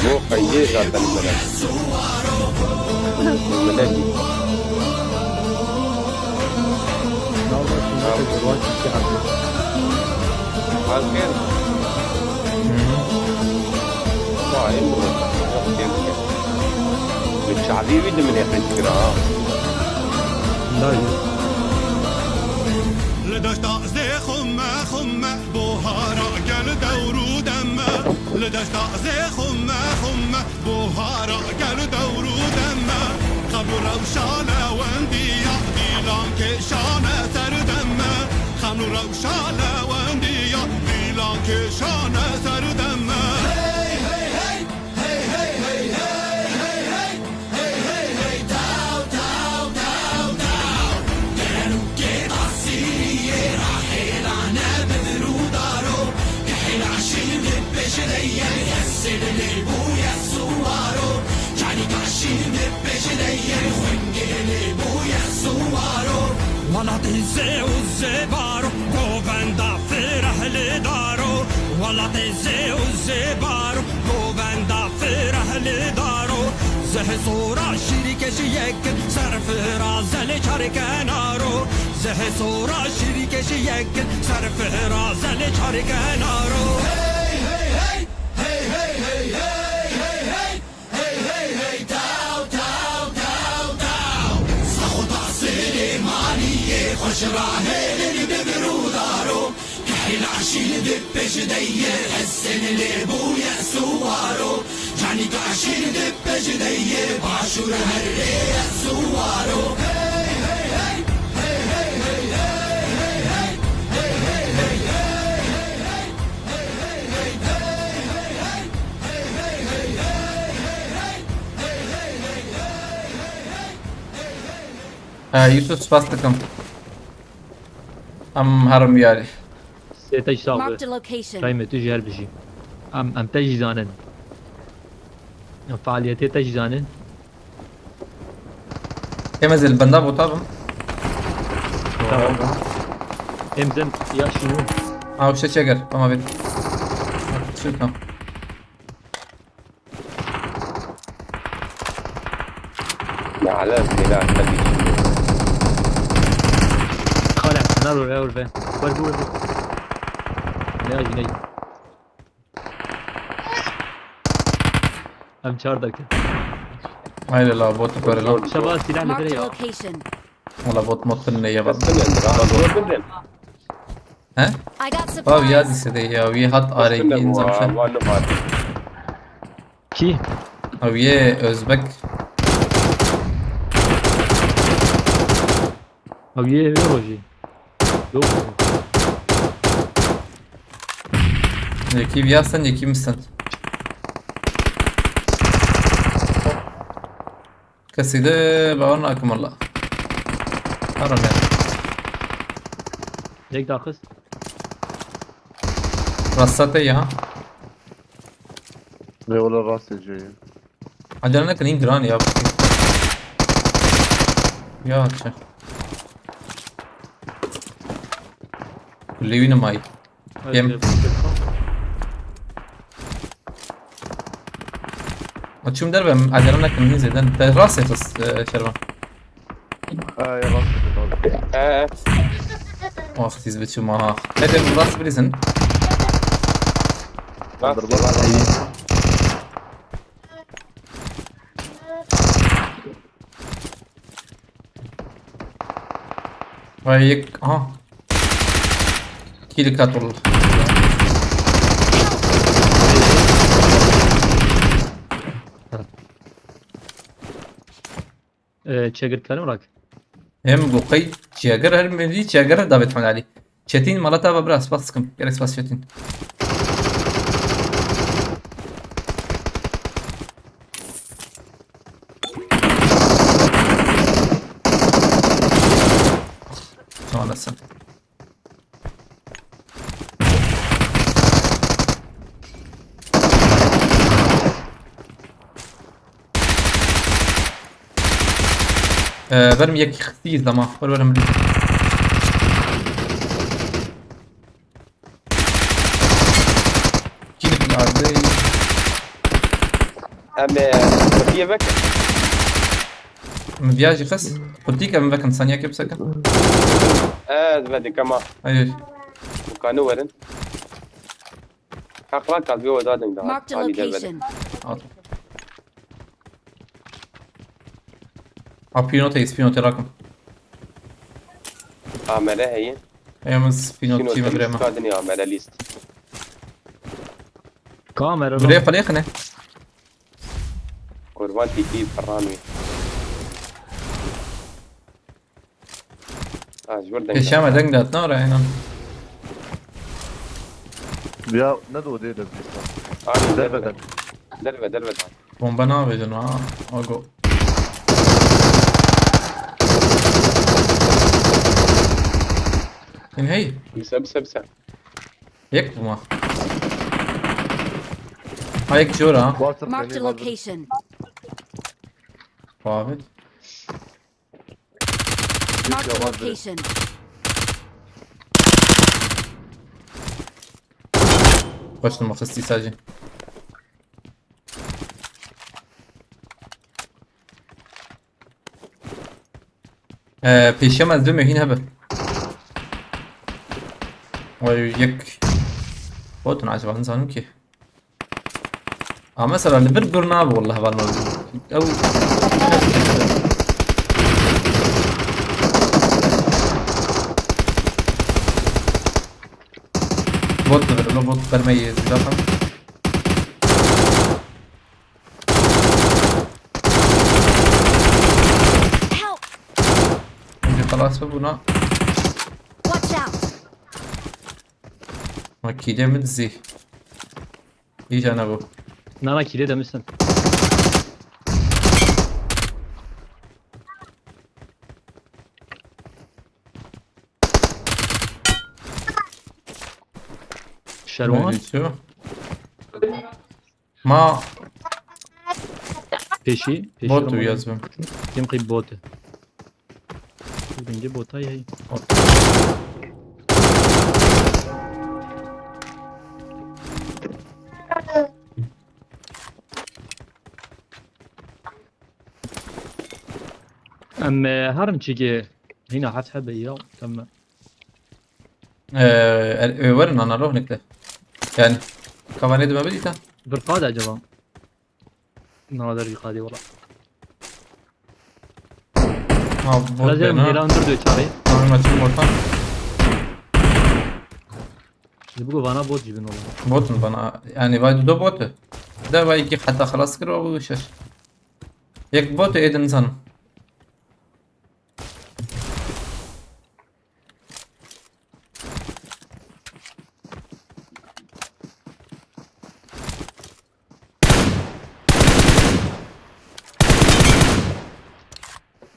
[SPEAKER 5] مو خيي ذات الملك ملكي عالخير الشعبي بيد من يفكر
[SPEAKER 4] لا
[SPEAKER 9] لدشتا زي خمة بوهارا قل دورو دمه لدشتا زي خمة بوهارا قل دورو دمه خمر وشالة وندية ديلان كشانة سردمه خمر وشالة وندية ديلان كشانة سردمه ولا تنسوا الزبارو جوفندا فرح لدارو ولا تنسوا الزبارو جوفندا فرح لدارو زه صورة شريك شيك صرف رازل شركنارو زه صورة شريك شيك صرف رازل شركنارو خوش راهل اللي ببرو دارو كحيل عشيل دبش دير حسن اللي بويا سوارو جاني كعشيل دبش دير باشور هالريا سوارو
[SPEAKER 3] يوسف سباستكم ام هرم يالي
[SPEAKER 4] سيتاج صعب
[SPEAKER 2] Marked a location.
[SPEAKER 4] رايمة تجي هالبشي ام تجي زانن ام فعاليتي تجي زانن
[SPEAKER 3] يمزل البنداب وطابم
[SPEAKER 4] تمام امزن يا شنو
[SPEAKER 3] او شي شجر فما بيت شو كم
[SPEAKER 5] على لا خلي
[SPEAKER 4] خالع نارو ريول فين وربو ناجي ناجي ام شاردك
[SPEAKER 3] هاي لا بوت كورلا
[SPEAKER 4] شباب سلاح
[SPEAKER 2] Marked a
[SPEAKER 4] لدري
[SPEAKER 2] location.
[SPEAKER 3] ولا بوت مطن يا بس
[SPEAKER 5] بس
[SPEAKER 3] ها
[SPEAKER 2] I got
[SPEAKER 3] طاب يا دي
[SPEAKER 2] supplies.
[SPEAKER 3] سدي يا وي حط اريجي انزم شن
[SPEAKER 4] كي
[SPEAKER 3] او يه özbek
[SPEAKER 4] او يه روجي يو
[SPEAKER 3] yeki viyasın yeki misin كسيدة بعورنا أكم الله حرام يعني
[SPEAKER 4] هيك داخل
[SPEAKER 3] رصتي يا
[SPEAKER 6] ليه ولا راس جاي
[SPEAKER 3] عجلنا كنين جران يا بكي يا هاتشا اللي وين ماي يم وتشوم دربه عجلنا كنين زيدان ده راسي بس شربان
[SPEAKER 6] يا راس
[SPEAKER 3] وقت يثبت شو معها هذا راس بريزن وهيك كيلي كاتول
[SPEAKER 4] تشيكر كلام راك
[SPEAKER 3] هم بقي جاگر هر ملی جاگر داوید مالی چتین مالاتا و براس باس کم گرس باس چتین شلون هسه برمي يك خفيف دما ولا ملي كيلك العرضي
[SPEAKER 5] هي بك
[SPEAKER 3] مبياجي خس قلتيك من بكن ثانية كيف سكن
[SPEAKER 5] بدي كمان
[SPEAKER 3] ايش
[SPEAKER 5] كانوا ورن حقرا كان بيو دادن ده
[SPEAKER 2] Marked a location.
[SPEAKER 3] عطوا بينوتي سبينوتي راكم
[SPEAKER 5] عمله هي
[SPEAKER 3] ايام سبينوتي
[SPEAKER 5] شنو
[SPEAKER 3] مدري ما
[SPEAKER 5] قاعدين يعمل ليست
[SPEAKER 4] كاميرا
[SPEAKER 3] بري قليقنا
[SPEAKER 5] قربان تي فرانوي جوردن
[SPEAKER 3] الشام دنگات نار هنا
[SPEAKER 6] بیا ندو دې د دې
[SPEAKER 5] دربه
[SPEAKER 3] بومبا نار جنوا اوغو ان هي
[SPEAKER 5] سب
[SPEAKER 3] يك ما هيك جورا
[SPEAKER 6] واتساب
[SPEAKER 2] Marked a location.
[SPEAKER 3] فاضل
[SPEAKER 2] Marked a location.
[SPEAKER 3] خوش المخصصي ساجن پیشم از دو مهین هبه ويك بوتن عجبا انسانو كي مثلا اللي برقرنا والله بالموضوع او بوت نغير له بوت برميز رقم
[SPEAKER 2] Help!
[SPEAKER 3] خلاص ببنا
[SPEAKER 2] Watch out!
[SPEAKER 3] اكيد متزي ايش انا ابو
[SPEAKER 4] نانا كيلي demişsin. Şervan
[SPEAKER 3] شو ما
[SPEAKER 4] peşi
[SPEAKER 3] بوت ويازم
[SPEAKER 4] Kim kıyıp botu. Bence bota yay. أما هرم تيجي هنا حتحب إياه تم
[SPEAKER 3] ورنا انا روح نكله يعني كمان ما بديتها
[SPEAKER 4] بالقادة جبا نادر القادي والله
[SPEAKER 3] ما بوت
[SPEAKER 4] لازم
[SPEAKER 3] بينا
[SPEAKER 4] هيلان دردو يتشاري
[SPEAKER 3] ما تشوف بوتان
[SPEAKER 4] يبقوا فانا بوت جيبين والله
[SPEAKER 3] بوتن بنا يعني بايد دو بوت ده بايجي حتى خلاص كده وشش يك بوت ايد انسان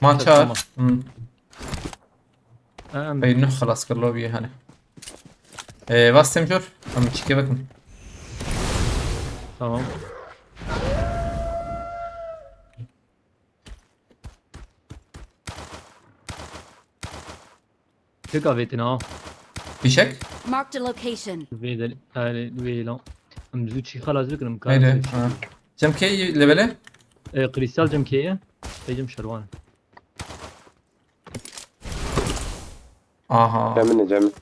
[SPEAKER 3] ما شاء اي نوح خلاص كله بيه هنا بس تمشور ام تشكي بكم
[SPEAKER 4] Tamam. Tek avetin ha.
[SPEAKER 3] في شك؟
[SPEAKER 2] Marked a location.
[SPEAKER 4] Veda vela. Amzuchi خلاص بكرم
[SPEAKER 3] هيدا
[SPEAKER 4] كان.
[SPEAKER 3] جم كي ليفله؟
[SPEAKER 4] كريستال جمكية. تجم شروان.
[SPEAKER 3] اها
[SPEAKER 5] جامل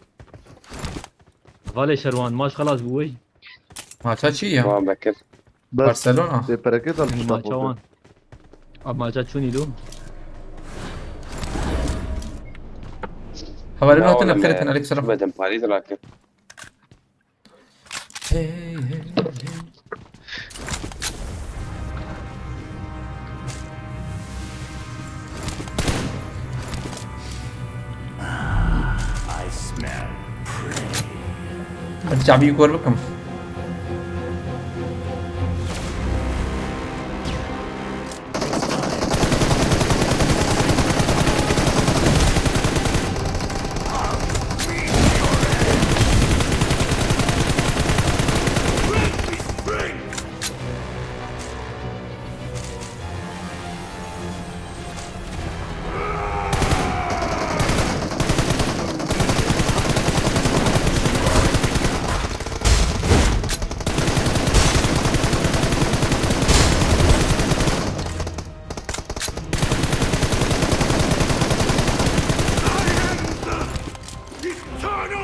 [SPEAKER 4] غالي شروان ماش خلاص بوي.
[SPEAKER 3] ما تشي
[SPEAKER 5] ما بكر
[SPEAKER 6] بس
[SPEAKER 3] برشلونة
[SPEAKER 6] دې پر کې تل
[SPEAKER 4] ما شوان. أما جات شوني لون.
[SPEAKER 3] حوالينا هتنا بخيرة عليك سلام
[SPEAKER 5] بدن باريس لكن
[SPEAKER 7] I smell prey.
[SPEAKER 3] ارجع بيكور بكم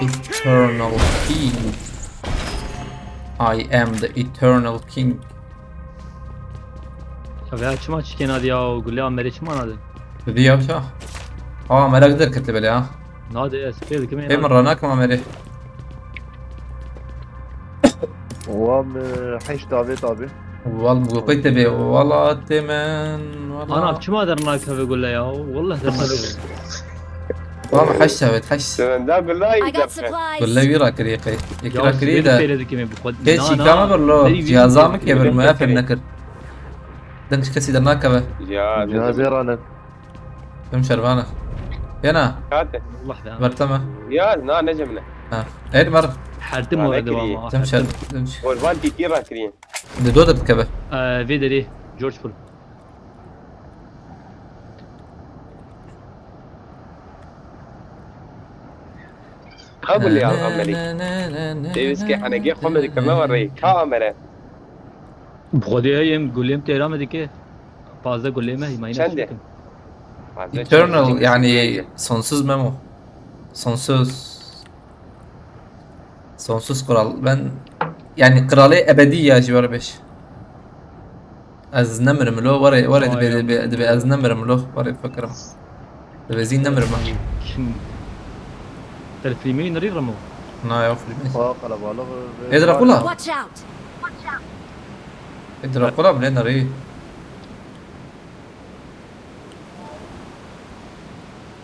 [SPEAKER 3] Eternal Thief I am the eternal king.
[SPEAKER 4] شوفها چما چیکن ادی یا گله امری چما ناده
[SPEAKER 3] بدي يا بشا. ما اقدر كتب لي ها.
[SPEAKER 4] ناده اسپیل کمی
[SPEAKER 3] اي مرة هناك ما مري.
[SPEAKER 6] وام حيش دافيت ابي
[SPEAKER 3] والله قلت بي والله تمن والله.
[SPEAKER 4] انا چما درناک هفه گله یا والله درناک
[SPEAKER 3] والله حشت حش.
[SPEAKER 5] Sen daha gülle
[SPEAKER 2] I got
[SPEAKER 5] yiyeceksin.
[SPEAKER 2] supplies.
[SPEAKER 3] ولا يرا كريقي. يكرا كريدا.
[SPEAKER 4] پیرد کمی بخود
[SPEAKER 3] كيشي كما برلو جهازامك يا برمو في النكر. دنش كسي درناك به.
[SPEAKER 5] Ya
[SPEAKER 6] جهازي رانت
[SPEAKER 3] كم شربانة. يانا
[SPEAKER 5] hadi.
[SPEAKER 4] لحظه
[SPEAKER 3] برتمة.
[SPEAKER 5] Ya na necemne.
[SPEAKER 3] ها. ايه مرة.
[SPEAKER 4] حرتم
[SPEAKER 5] أنا
[SPEAKER 4] ورد
[SPEAKER 5] أكري.
[SPEAKER 4] ماما
[SPEAKER 3] تمشي تمشي.
[SPEAKER 5] Orban titira kriyen.
[SPEAKER 3] دودة بتكبه.
[SPEAKER 4] في دري جورج فول
[SPEAKER 5] Kabul ya Amerik. Deviz ki hani gel kome dikme var rey. Ka Amerik.
[SPEAKER 4] بخودی هیم گلیم تهران دیگه 15 گلیم هی ماینه
[SPEAKER 5] چنده؟
[SPEAKER 3] Eternal yani sonsuz memo. Sonsuz. Sonsuz kural. Ben yani kralı ebedi ya civarı 5. Az نمرم له ورا دبي از نمرم له ورا فكرم. دبي زين نمرم.
[SPEAKER 4] kim تلفيلمين نري رمو
[SPEAKER 3] نا يا فيلم.
[SPEAKER 6] فاق على بالغ
[SPEAKER 3] يدرى قولا.
[SPEAKER 2] Watch out.
[SPEAKER 3] يدرى قولا منين نري.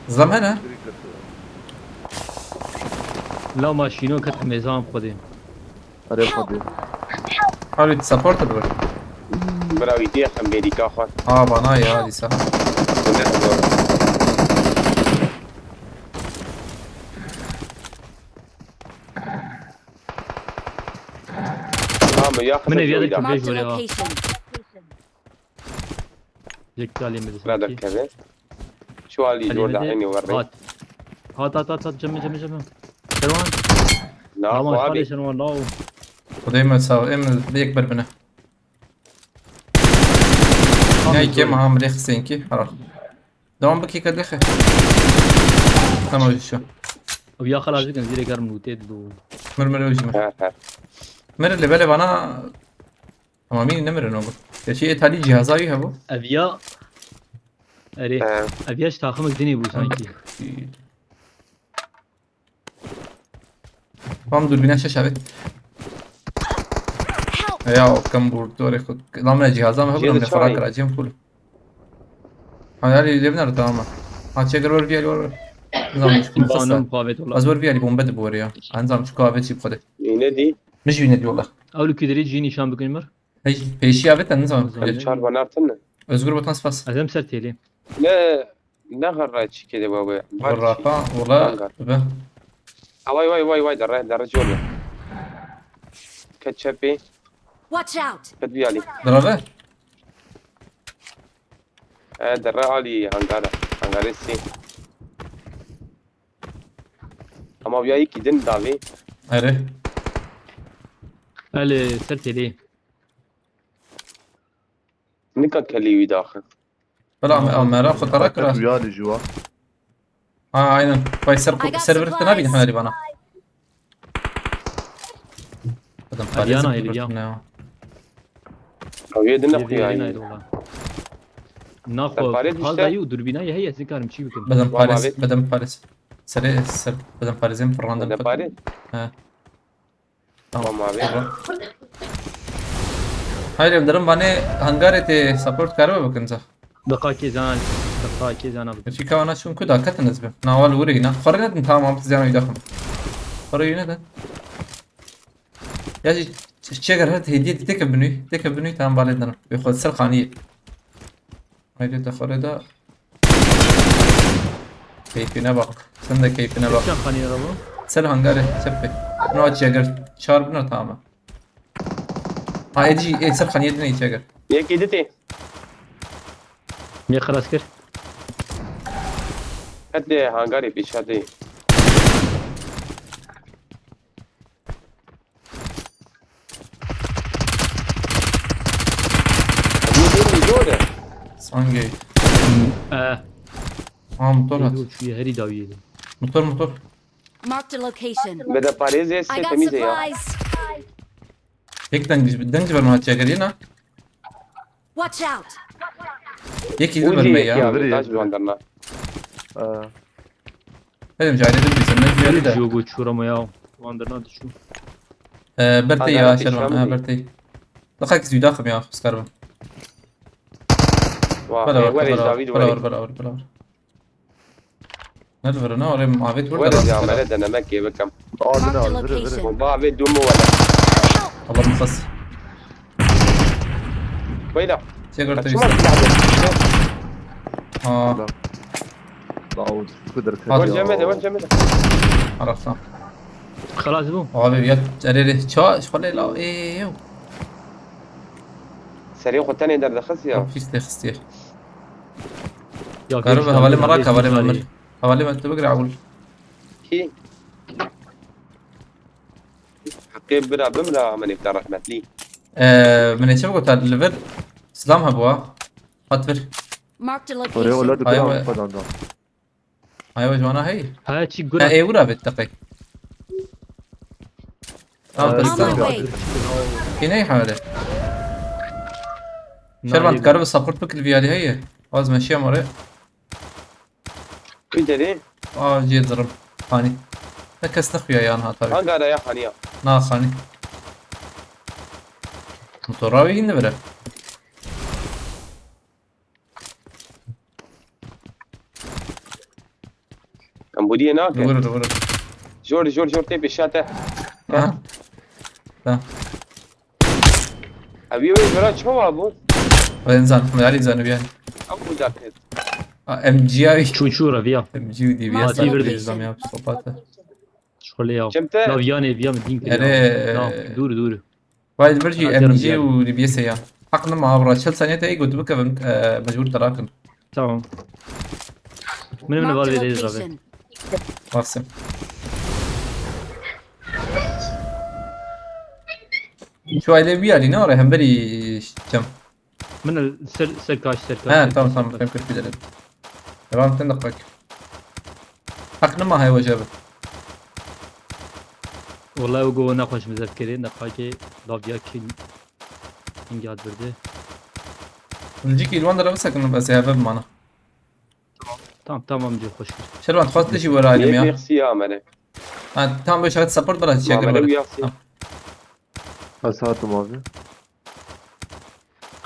[SPEAKER 3] زمانه.
[SPEAKER 4] لا ماشينو كت ميزان خودين
[SPEAKER 6] اري خدي
[SPEAKER 3] حاول تسابورت البر.
[SPEAKER 5] براوی دیخ امریکا خواه.
[SPEAKER 3] بانا يا دي صح.
[SPEAKER 4] من يدك
[SPEAKER 2] Marked
[SPEAKER 4] بيج
[SPEAKER 2] a
[SPEAKER 4] وريها
[SPEAKER 2] location.
[SPEAKER 4] يك تعليم
[SPEAKER 5] لا
[SPEAKER 4] مدرسة
[SPEAKER 5] كذا شو اللي جور دحين يوري
[SPEAKER 4] هات هات جم شروان
[SPEAKER 5] لا
[SPEAKER 4] ما
[SPEAKER 5] خوابي
[SPEAKER 4] شروان لا
[SPEAKER 3] ودايما تساوي اما بيكبر منه. هاي كم عام ريخ سينكي خلاص. دوام بكي كدخه. تمام شو.
[SPEAKER 4] ويا خلاص كان زي كرم نوتيد دو
[SPEAKER 3] مرمر وجهي مر اللي بالي انا اما مين نمر نوبل يا شيء تالي جهازاي هبو
[SPEAKER 4] ابيا اري ابياش تاخمك دني بو سانكي
[SPEAKER 3] هم دول بينا شاشة يا كم بوردوري خد ضامن جهازا ما هبو من فراك راجيم كله هذا اللي لبنا تمام هاتشي قرر بيا لور نظام مش كل
[SPEAKER 4] بانم
[SPEAKER 3] خاصة
[SPEAKER 4] قاوت والله
[SPEAKER 3] ازور بيا اللي بومبد بوريا انظام شو قاعد بتجيب خده
[SPEAKER 5] yine di
[SPEAKER 3] مش ينادي والله
[SPEAKER 4] اولو كدري جي نشان بكن مر
[SPEAKER 3] هي بيشي ابت نظام
[SPEAKER 5] çar bana artın
[SPEAKER 3] ازور بطن سباس
[SPEAKER 4] ازم سرتيلي
[SPEAKER 5] ne garraç kede baba
[SPEAKER 3] والرافع والله به
[SPEAKER 5] vay darra jolu ketçapi
[SPEAKER 2] Watch out.
[SPEAKER 5] kadbi ali
[SPEAKER 3] ضربه
[SPEAKER 5] darra ali hangare si ama ya iki din davi
[SPEAKER 3] ايره
[SPEAKER 4] الي سرتيلي
[SPEAKER 5] nika keliwi daxil
[SPEAKER 3] طلع ما خطرك راس
[SPEAKER 6] ويالي جوا
[SPEAKER 3] عينا كويس سيرفر تنابي نحن اللي بنا
[SPEAKER 4] أديانا اللي بيا.
[SPEAKER 5] او yedin
[SPEAKER 4] ناخو
[SPEAKER 5] akhuya
[SPEAKER 4] ناخو
[SPEAKER 5] الباريد
[SPEAKER 4] هذا
[SPEAKER 5] işte.
[SPEAKER 4] يو دربينا هي ذكر مشي بكن
[SPEAKER 3] بدن باريس سريع بدن باريزين في الراندم
[SPEAKER 5] ne bari
[SPEAKER 3] ها
[SPEAKER 5] tamam abi
[SPEAKER 3] هاي اللي بدرم باني هنغاري تي سبورت كارو بكنزا
[SPEAKER 4] دقاكي زان
[SPEAKER 3] شي كوانا شون كدا كت نسبه ناول ورينا خرينا تمام زيانو يدخل خرينا ده يا جي تشجر هات هديه تكبني تمام بالدنا بياخذ سلخانيه هاي ده خريدا كيفنا بق سند كيفنا بق
[SPEAKER 4] كم خاني ربو
[SPEAKER 3] سل هنغاري سبي نو تشجر شارب نو تمام هاي دي ايه سلخانيه دني تشجر
[SPEAKER 5] yek iditi
[SPEAKER 4] مي خلاص كر
[SPEAKER 5] hadi hangari pişadi yedin jore
[SPEAKER 3] سانجي
[SPEAKER 4] اه
[SPEAKER 3] موتور هات
[SPEAKER 4] شو هري داويه
[SPEAKER 3] موتور
[SPEAKER 2] Marked a location.
[SPEAKER 5] ve de Paris
[SPEAKER 2] I
[SPEAKER 5] esse
[SPEAKER 2] got
[SPEAKER 5] temiz ya
[SPEAKER 2] supplies.
[SPEAKER 3] یک دنگ بر مهات جاگرينا
[SPEAKER 2] Watch out!
[SPEAKER 3] يكي
[SPEAKER 5] ودي
[SPEAKER 3] بالمية
[SPEAKER 5] يا
[SPEAKER 6] بري.
[SPEAKER 5] تاج بندرنا
[SPEAKER 3] هذا مجاعد دم بيسمى
[SPEAKER 4] Geri
[SPEAKER 3] ده
[SPEAKER 4] jogo çurama ya. Vandırna düşü.
[SPEAKER 3] برتي
[SPEAKER 5] هذا
[SPEAKER 3] يا
[SPEAKER 5] في
[SPEAKER 3] شرمان
[SPEAKER 5] الشام دي.
[SPEAKER 3] برتي دقائق زي داخل يا اخ سكربن بلا ور
[SPEAKER 5] وين
[SPEAKER 3] بلا
[SPEAKER 5] داويد
[SPEAKER 3] ور
[SPEAKER 5] وين
[SPEAKER 3] بلا ور بلا ور نلفر انا ورا معافيت
[SPEAKER 5] وين
[SPEAKER 3] ولا
[SPEAKER 5] يا ولد انا مكي بكم
[SPEAKER 2] Marked a
[SPEAKER 6] بنا
[SPEAKER 2] location.
[SPEAKER 5] وما عبيد دوم ولا
[SPEAKER 3] والله مخص
[SPEAKER 5] وين
[SPEAKER 3] تقدر
[SPEAKER 5] شو ما
[SPEAKER 3] تيجي
[SPEAKER 5] تلعب
[SPEAKER 3] اه
[SPEAKER 6] داود قدرت
[SPEAKER 5] وين جمده وين جمده
[SPEAKER 3] عرفت
[SPEAKER 4] Khalas bu.
[SPEAKER 3] abi يا اريري شو خلي لا ايه
[SPEAKER 5] سريع والثاني در دخلت يا
[SPEAKER 3] في استخستير
[SPEAKER 4] Ya
[SPEAKER 3] قرب حوالي مراك حوالي ممر حوالي ما انت بقرا اقول
[SPEAKER 5] كي حقيب برا بمرا من يفتح رحمة لي
[SPEAKER 3] من يشوفوا تاع الليفل سلامها بوا خاطر
[SPEAKER 2] Marked a
[SPEAKER 6] وري
[SPEAKER 2] location.
[SPEAKER 6] ولاد
[SPEAKER 3] أيوة.
[SPEAKER 6] كلام فدان
[SPEAKER 3] ايوه جوانا هي
[SPEAKER 4] Ha çi gura.
[SPEAKER 3] ايه ورا بتقي
[SPEAKER 2] On my
[SPEAKER 3] تستنى
[SPEAKER 2] way.
[SPEAKER 3] هنا اي حاله شربان تقرب السبورت بك الفي هذه هي عاوز ماشيه مري
[SPEAKER 5] كنت ليه؟
[SPEAKER 3] جيت ضرب ثاني تكس نخويا يا انها طيب
[SPEAKER 5] هنقا يا حنيا
[SPEAKER 3] ناخاني متراوي نبره
[SPEAKER 5] كمبودية هناك
[SPEAKER 3] دور
[SPEAKER 5] جور تيب الشاته
[SPEAKER 3] لا
[SPEAKER 5] ابي وين برا شو ابو
[SPEAKER 3] بعدين زان محمد علي زان بيان
[SPEAKER 5] ابو داكت
[SPEAKER 3] ام جي اي
[SPEAKER 4] Çuçura via.
[SPEAKER 3] ام جي دي بيان
[SPEAKER 2] ما
[SPEAKER 3] زان
[SPEAKER 2] تيبر
[SPEAKER 3] بيزام يا بسقوطاته
[SPEAKER 4] Şöyle ya.
[SPEAKER 5] كمتا
[SPEAKER 4] La via via mi dink.
[SPEAKER 3] يعني
[SPEAKER 4] Dur.
[SPEAKER 3] وايد برجي
[SPEAKER 4] أنا
[SPEAKER 3] ام
[SPEAKER 4] أجرب
[SPEAKER 3] جي
[SPEAKER 4] يعني.
[SPEAKER 3] واللي بيسا يا حقنا مع برا شل ثانية تاي قلت بك مجبور تراكن
[SPEAKER 4] Tamam. Benim ne var
[SPEAKER 2] Marked a
[SPEAKER 4] veririz abi.
[SPEAKER 2] location.
[SPEAKER 3] راسم شو عليه بيالي نوري هم بري كم
[SPEAKER 4] من serkaç.
[SPEAKER 3] تمام فهم كيف بدل تمام تندقك حقنا ما هاي وجبه
[SPEAKER 4] Vallahi o go naxoş müzakere naxaki lavya ki ingad verdi.
[SPEAKER 3] نجيك الوان بس كنا بس هذا بمعنى
[SPEAKER 4] Tamam diyor hoş.
[SPEAKER 3] شلون تخاطر شي ورا علم يا
[SPEAKER 5] ميرسي يا مالك
[SPEAKER 3] تام بش هاد سبورت بلا شي
[SPEAKER 5] ما
[SPEAKER 3] قبل
[SPEAKER 5] مالك يا
[SPEAKER 6] اساتم abi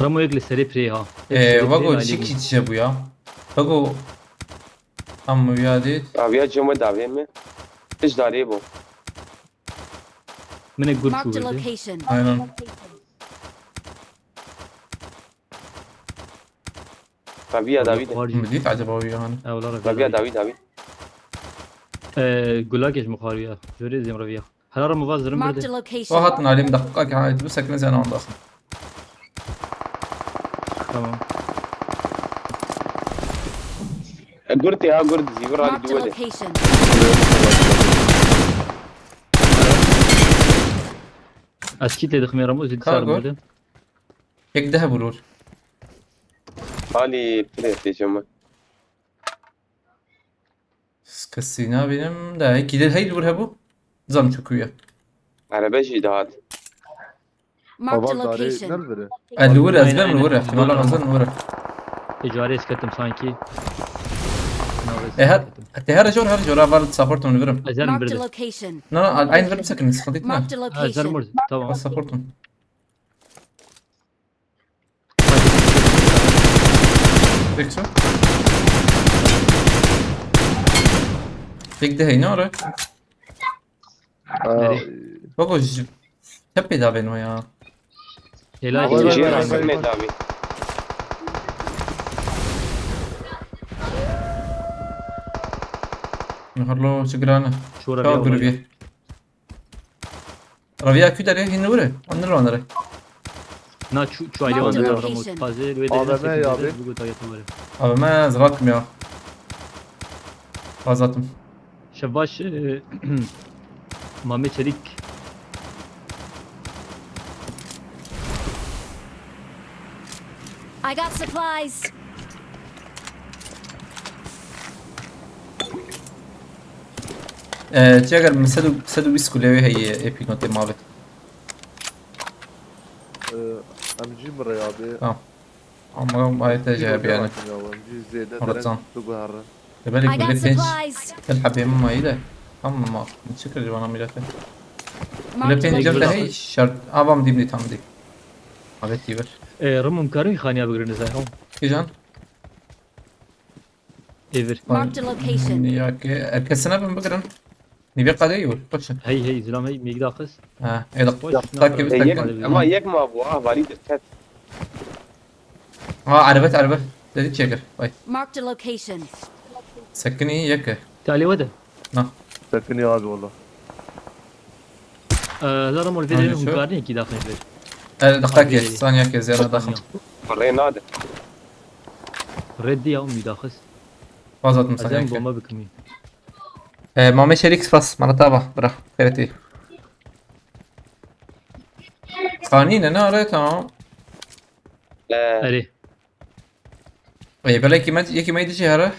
[SPEAKER 4] Ramo yekli seri pre ha.
[SPEAKER 3] وقو شيكي تشبو يا وقو ام ويادي
[SPEAKER 5] ابي جمد ابي مي ايش داري بو
[SPEAKER 4] Mene gur
[SPEAKER 2] Marked a
[SPEAKER 4] şu verdi.
[SPEAKER 2] location.
[SPEAKER 3] ايضا
[SPEAKER 5] ابي يا داويد
[SPEAKER 3] مديت عجبوي هون
[SPEAKER 4] Evlara
[SPEAKER 5] ابي يا داويد ابي
[SPEAKER 4] Gulageş mukhariya. Jöre zemraviya. Halara muvazırım
[SPEAKER 2] Marked a
[SPEAKER 4] verdi.
[SPEAKER 2] location.
[SPEAKER 3] وهاتنا عليه مدققك هاي بس كنا زين انا ضخم
[SPEAKER 4] Tamam.
[SPEAKER 5] قرتي ها قرد زيبر هذه
[SPEAKER 2] Marked a
[SPEAKER 5] دوله
[SPEAKER 2] location.
[SPEAKER 4] Eski dedik mi Ramo zil sarım
[SPEAKER 3] Kargo.
[SPEAKER 4] verdi.
[SPEAKER 3] هيك ذهب ولول
[SPEAKER 5] هالي بليت يا جماعه
[SPEAKER 3] كسينا بينم ده هيك هي الول هبو زم شكويا
[SPEAKER 5] على بجي دهات
[SPEAKER 2] Marked a
[SPEAKER 6] Aval dari
[SPEAKER 2] location.
[SPEAKER 6] nerede?
[SPEAKER 3] الول
[SPEAKER 4] Aynen,
[SPEAKER 3] ازبم
[SPEAKER 4] aynen.
[SPEAKER 3] الورا احتمال غزن الورا
[SPEAKER 4] Ecari eskettim sanki.
[SPEAKER 3] هذا جور فالد سابورت من الفيرم
[SPEAKER 4] Ezerim
[SPEAKER 2] Marked a
[SPEAKER 4] verdi.
[SPEAKER 2] location.
[SPEAKER 3] لا عين فيرم سكن خليتنا
[SPEAKER 2] Marked a
[SPEAKER 4] Ezerim
[SPEAKER 2] location.
[SPEAKER 4] verdi. Tamam.
[SPEAKER 3] بس سابورتهم بيكسو هيك ده هنا ولا بقول تبي ده بينه يا
[SPEAKER 4] Helal
[SPEAKER 6] Vay, vay,
[SPEAKER 5] جي
[SPEAKER 6] vay,
[SPEAKER 5] راس
[SPEAKER 6] vay.
[SPEAKER 5] الميت ابي
[SPEAKER 3] نخلو شكرانا
[SPEAKER 4] Şura
[SPEAKER 3] شو
[SPEAKER 4] bir
[SPEAKER 3] ربيع ربيع كده ليه هنا ولا عندنا ولا ولا
[SPEAKER 4] Na şu aile
[SPEAKER 2] Marked
[SPEAKER 4] var
[SPEAKER 2] a
[SPEAKER 4] Ramo.
[SPEAKER 2] location.
[SPEAKER 4] Fazla ve
[SPEAKER 6] AVM
[SPEAKER 4] de
[SPEAKER 6] abi.
[SPEAKER 4] Bu da yatma var.
[SPEAKER 3] أبا ما زغلتكم يا غازاتم
[SPEAKER 4] Şebaş Mehmet Çelik
[SPEAKER 2] I got supplies.
[SPEAKER 3] تيجر من سدو بيسكو ليه هي ايبي نوتي مالت
[SPEAKER 6] امجي مرة يا ابي
[SPEAKER 3] تمام اما هاي تجاهب يعني
[SPEAKER 6] امجي زيادة
[SPEAKER 3] مرتين.
[SPEAKER 6] تقهر
[SPEAKER 3] بالك
[SPEAKER 2] I got
[SPEAKER 3] بالك بنش
[SPEAKER 2] supplies.
[SPEAKER 3] تلحب يا ماما ايه اما ما متشكر اللي وانا ميلته
[SPEAKER 2] Marked a
[SPEAKER 3] بالك بنش جبت
[SPEAKER 2] location.
[SPEAKER 3] هي شرط ابام دي بدي تعمل دي عبيت يبر
[SPEAKER 4] رمم كارين خانيا بقرن زاهم
[SPEAKER 3] كيجان
[SPEAKER 4] ايفر
[SPEAKER 2] Marked a location.
[SPEAKER 3] ياك كسنا بنبقرن نبي قضيه يقول وش
[SPEAKER 4] هي زلام هي ميق داقس
[SPEAKER 3] ها ايه
[SPEAKER 4] وش
[SPEAKER 3] طاكي
[SPEAKER 4] ناقص.
[SPEAKER 5] هيك
[SPEAKER 3] بتك
[SPEAKER 5] اما هيك ما ابوها بريد الكات
[SPEAKER 3] عربت تدي تشكر باي
[SPEAKER 2] Marked a location.
[SPEAKER 3] سكني يك
[SPEAKER 4] تعالي وده
[SPEAKER 6] سكني يا ابي والله
[SPEAKER 4] لا رموا
[SPEAKER 3] هذا
[SPEAKER 4] الفيديو
[SPEAKER 3] شو؟
[SPEAKER 4] هم قاعدين كي داخلين فيه
[SPEAKER 3] دقائق ثانية كي زيادة ضخم
[SPEAKER 5] فرين هذا
[SPEAKER 4] ردي او ميداخس
[SPEAKER 3] فازت
[SPEAKER 4] ازم
[SPEAKER 3] مثلا
[SPEAKER 4] بوما بكمي
[SPEAKER 3] مامي شريك بس مرة تابع برا خيرتي خانين انا رأيت تمام
[SPEAKER 4] الي
[SPEAKER 3] اي بلا يكي ما يدي هره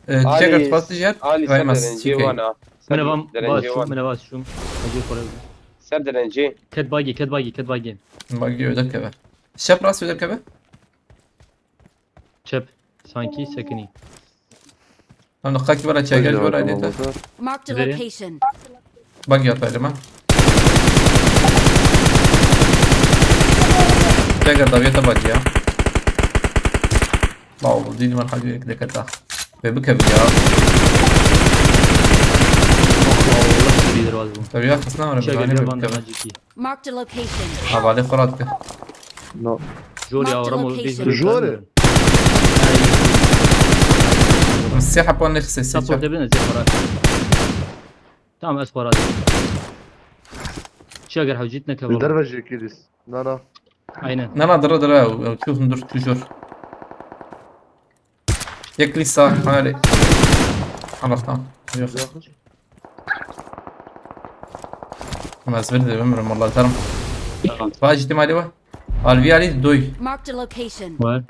[SPEAKER 3] تشكر تفاص تجهر
[SPEAKER 5] علي
[SPEAKER 3] هاي
[SPEAKER 5] سر
[SPEAKER 3] مس
[SPEAKER 5] درنجي وانا
[SPEAKER 4] من افهم باش شو
[SPEAKER 5] درنجي
[SPEAKER 4] من باش شو اجي قريب
[SPEAKER 5] سر درنجي
[SPEAKER 4] كت باقي
[SPEAKER 3] باقي ودركبه الشاب راس ودركبه
[SPEAKER 4] شب سانكي سكني
[SPEAKER 3] هم دقائق برا تشكر برا ديتا
[SPEAKER 2] Marked a
[SPEAKER 4] There.
[SPEAKER 2] location.
[SPEAKER 3] باقي طيب ما تشكر ضبيطة باقي واو دي مرحبا كده كده بكبر يا
[SPEAKER 4] والله تريد روازبو
[SPEAKER 3] طيب يا خصنا ولا
[SPEAKER 4] شغل
[SPEAKER 3] بغاني
[SPEAKER 4] يابان
[SPEAKER 3] بكبر
[SPEAKER 4] ماجيكي
[SPEAKER 2] Marked a location.
[SPEAKER 3] اه بعدين قراتك
[SPEAKER 6] نو
[SPEAKER 4] جولي او
[SPEAKER 2] Marked
[SPEAKER 4] رموا
[SPEAKER 2] location.
[SPEAKER 4] الفيديو
[SPEAKER 6] جولي.
[SPEAKER 3] السياحة بوان نفسي
[SPEAKER 4] سابورت
[SPEAKER 3] السياحة
[SPEAKER 4] بنا زي قرات تمام اسبورات شاقر حوجيتنا كفر
[SPEAKER 6] الدربجة كيدس لا
[SPEAKER 4] عينا
[SPEAKER 3] لا درا وشوف ندور توجور يكلي صح حالي خلاص تمام
[SPEAKER 6] ياخذ
[SPEAKER 3] ما زبلت بمرم والله ترى فاجتي مالي وا الفي علي دوي
[SPEAKER 2] Marked a location.
[SPEAKER 4] وين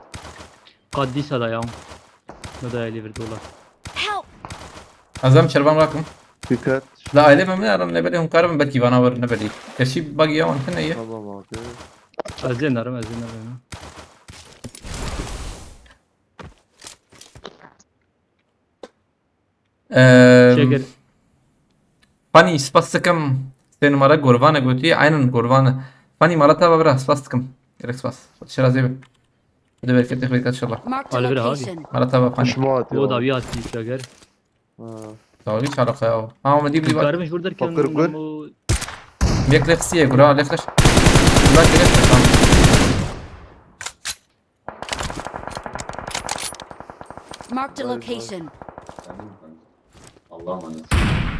[SPEAKER 4] قد دي سدا يوم بدا يلي بالدولار
[SPEAKER 2] Help!
[SPEAKER 3] ازم شربان راكم
[SPEAKER 6] بيكات
[SPEAKER 3] لا علي ما من نبلي هم كارم بكي وانا ور نبلي كشي باقي يوم كنا ايه
[SPEAKER 6] تمام اوكي
[SPEAKER 4] ازين نرم شاقر
[SPEAKER 3] فاني سباستكم سين مرة غورفانا قلتي عينا غورفانا فاني مرة تابع برا سباستكم إركس باس شرا زيبه ده بالك تخليك إن شاء الله
[SPEAKER 2] Marked a
[SPEAKER 4] على بالها هذه.
[SPEAKER 2] location.
[SPEAKER 3] مرة تابع فاني
[SPEAKER 6] شمات
[SPEAKER 4] هو ضويات دي شاقر
[SPEAKER 3] تاوليش على خياو ما دي بلي بقى
[SPEAKER 4] كارمش بردر كان
[SPEAKER 6] فكر قول.
[SPEAKER 3] بيك لفسيه غورا لفش لا كده تمام
[SPEAKER 2] Marked a location.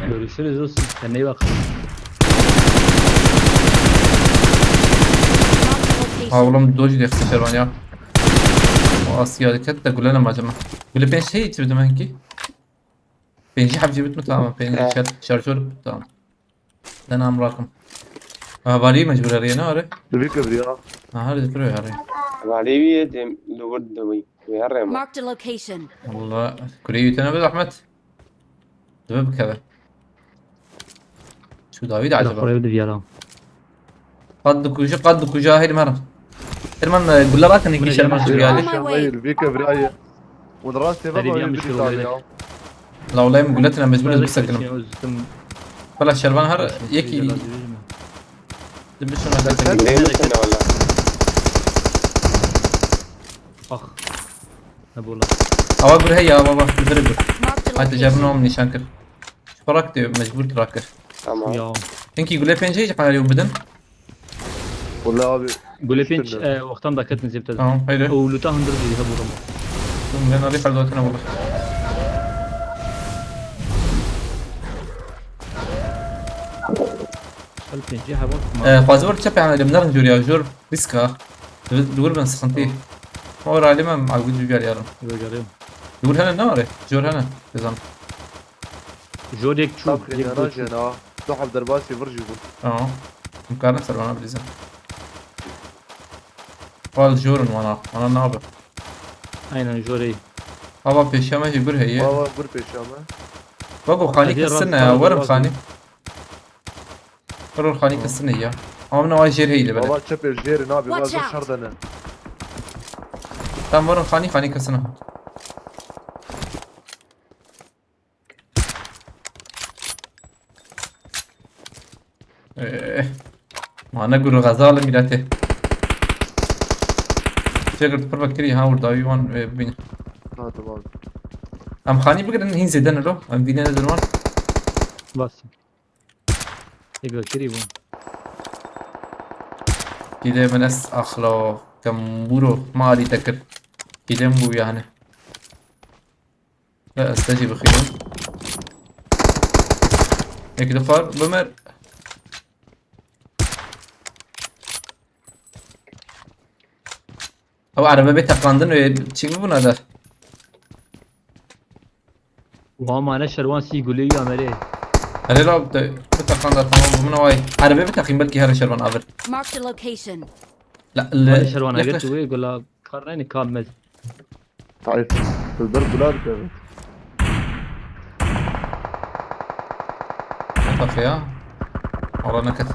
[SPEAKER 4] görüşürüz olsun kendine iyi bak
[SPEAKER 2] Marked a location.
[SPEAKER 3] والله دوجي دي اختي شربان يا واسيا كده قول لنا ما جمع قول بين شيء تبدا مانكي بين شي حب جبت تمام بين شارجور تمام ده انا امراكم بالي مجبور رينا اره
[SPEAKER 6] بيك بريا
[SPEAKER 3] هذا ذكره يا ري
[SPEAKER 5] علي دم دور دوي ويهرم
[SPEAKER 2] Marked a location.
[SPEAKER 3] والله كريو تنبذ احمد دبب كذا شو داويد عجبه
[SPEAKER 4] قريب دي يلا
[SPEAKER 3] قد كوجا هيد مرة هرمان قول لك انك
[SPEAKER 4] من
[SPEAKER 3] شرمان
[SPEAKER 4] الجماعة.
[SPEAKER 3] شغالي
[SPEAKER 6] شمال بيك بريا ودراسة
[SPEAKER 4] هذه
[SPEAKER 6] بابا
[SPEAKER 4] بيعمل
[SPEAKER 6] يبدي
[SPEAKER 4] شغل
[SPEAKER 6] تاني
[SPEAKER 3] لو لا قلتنا مجبور بسكن بلا شربان هر يكي دبش ما دك
[SPEAKER 5] ليه مثلا ولا
[SPEAKER 4] اخ ابو الله
[SPEAKER 3] او اقول هيا بابا تضرب
[SPEAKER 2] Marked a
[SPEAKER 3] هاي
[SPEAKER 2] location.
[SPEAKER 3] تجابنهم نشانكر فرقت مجبور تراكر
[SPEAKER 5] تمام
[SPEAKER 4] يا
[SPEAKER 3] انكي يقول لي فين شيء حالي وبدن
[SPEAKER 6] والله ابي
[SPEAKER 4] قول لي بينش وقتها ذاكرت نزلت
[SPEAKER 3] اه هيدا
[SPEAKER 4] ولوتا هندر دي ابو رمى
[SPEAKER 3] من ريح دوتنا والله
[SPEAKER 4] البينج حبا
[SPEAKER 3] فازور تشبع على المنار جوريا جور ريسكا دور بن سخنتي ما ورا علي ما معود بيجار يارن
[SPEAKER 4] يقول
[SPEAKER 3] يقول هنا ناري جور هنا نظام
[SPEAKER 4] جوديك شو
[SPEAKER 6] طب يا راجل اه صاحب درباسي فرجي يقول
[SPEAKER 3] اه مكان سربانا بليزن قال جورن وانا نابه
[SPEAKER 4] اين جوري
[SPEAKER 3] هذا في الشام يقول هي
[SPEAKER 6] بابا قول بيشامه
[SPEAKER 3] بقوا خاني
[SPEAKER 4] هذه الرابطة
[SPEAKER 3] كالسنة ورم
[SPEAKER 4] بالرابطة.
[SPEAKER 3] خاني ورم خاني كالسنة يا Ama ne var heydi böyle.
[SPEAKER 6] Baba çöpe jerin abi
[SPEAKER 2] Watch
[SPEAKER 6] bazı
[SPEAKER 2] out.
[SPEAKER 6] şardane.
[SPEAKER 3] Tam varın khani kasına. ما نقول غزالة ميلاته تقدر تفرق كري ها وردا يوان بين
[SPEAKER 6] Ha tamam.
[SPEAKER 3] ام خاني بقدر هين زيدنا له ام بينا زلوان
[SPEAKER 4] بس يبقى كريم
[SPEAKER 3] كده منس اخلا كم بورو مالي تكر كده مو يعني لا استجيب خير هيك دفار بمر او araba bir taklandın ve çıkma buna da.
[SPEAKER 4] وهم انا شروان سي يقول لي عملي
[SPEAKER 3] هل لا بتقلد tamam buna vay. Araba bir takayım belki her şerban abi.
[SPEAKER 2] Marked a location.
[SPEAKER 3] لا
[SPEAKER 4] انا شروان
[SPEAKER 3] يخلص.
[SPEAKER 4] قلت له يقول له قرني كامل
[SPEAKER 6] Tayyip. Kızlar bular evet.
[SPEAKER 3] طف يا والله نكت